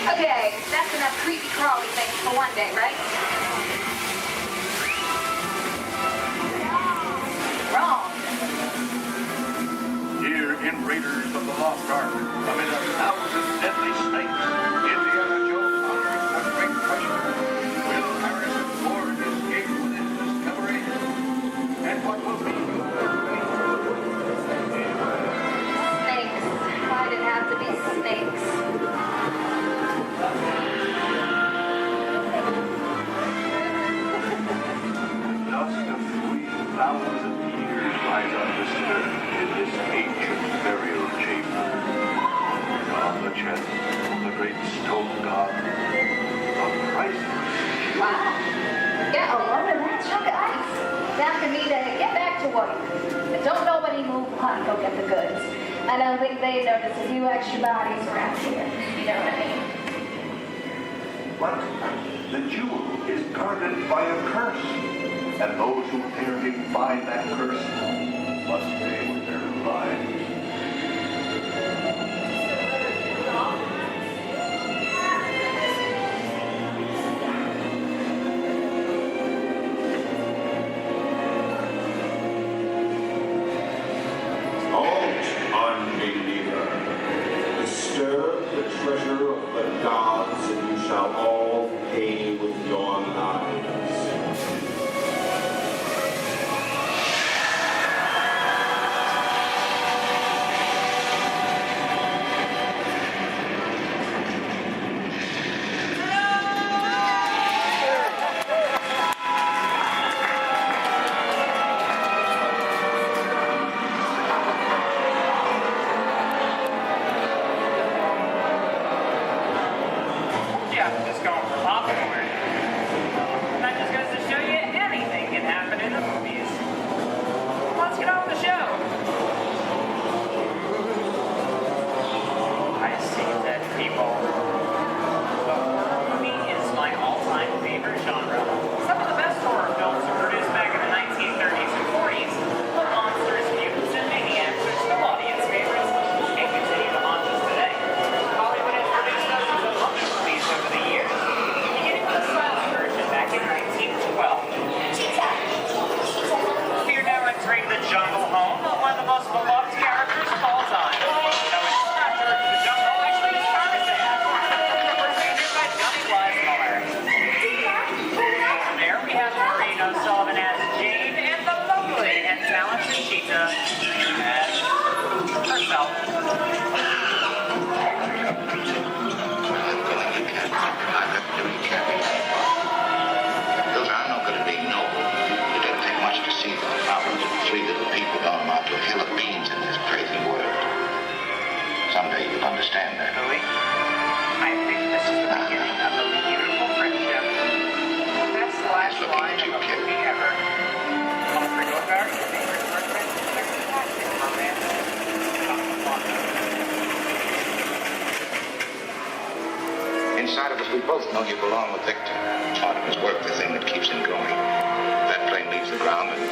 Okay, that's enough creepy crawly things for one day, right? Wrong. Here in Raiders of the Lost Ark, amid 1,000 deadly snakes, Indiana Jones unearths a great treasure. Will Harrison Ford escape with his discovery? And what will be the Snakes. Why'd it have to be snakes? dust of 3,000 years lies undisturbed in this ancient burial chamber. And on the chest, the great stone god, a priceless. Wow. Get a load of that chunk of ice. Time for me to get back to work. But don't nobody move on, go get the goods. I don't think they noticed a few extra bodies around here. You know what I mean? But the jewel is guarded by a curse. And those who tear him by that curse must pay with their lives. Unbeliever, disturb the treasure of the gods, and you shall all pay with your lives. Just going for popcorn. That just goes to show you anything can happen in the movies. Let's get on with the show. I see dead people. The horror movie is my all-time favorite genre. Some of the best horror films were produced back in the 1930s and 40s. But monsters, mutants, and maniacs are still audience favorites and continue to haunt us today. Hollywood has produced dozens of other movies over the years, beginning with a silent version back in 1912. We're now entering the jungle home of one of the most beloved characters of all time. Though it's not George of the Jungle, actually it's Tarzan. Presented by Johnny Weissmuller. From there we have Maureen O'Sullivan as Jane and the lovely and talented Cheetah as herself. Those are not going to be noble. It doesn't take much to see the problems of three little people don't amount to a hill of beans in this crazy world. Someday you'll understand that. Louis, I think this is the beginning of a beautiful friendship. Best last line of a movie ever. All three go back to favorite boyfriend. Fantastic romance. Inside of us, we both know you belong with Victor. Part of his work, the thing that keeps him going. If that plane leaves the ground and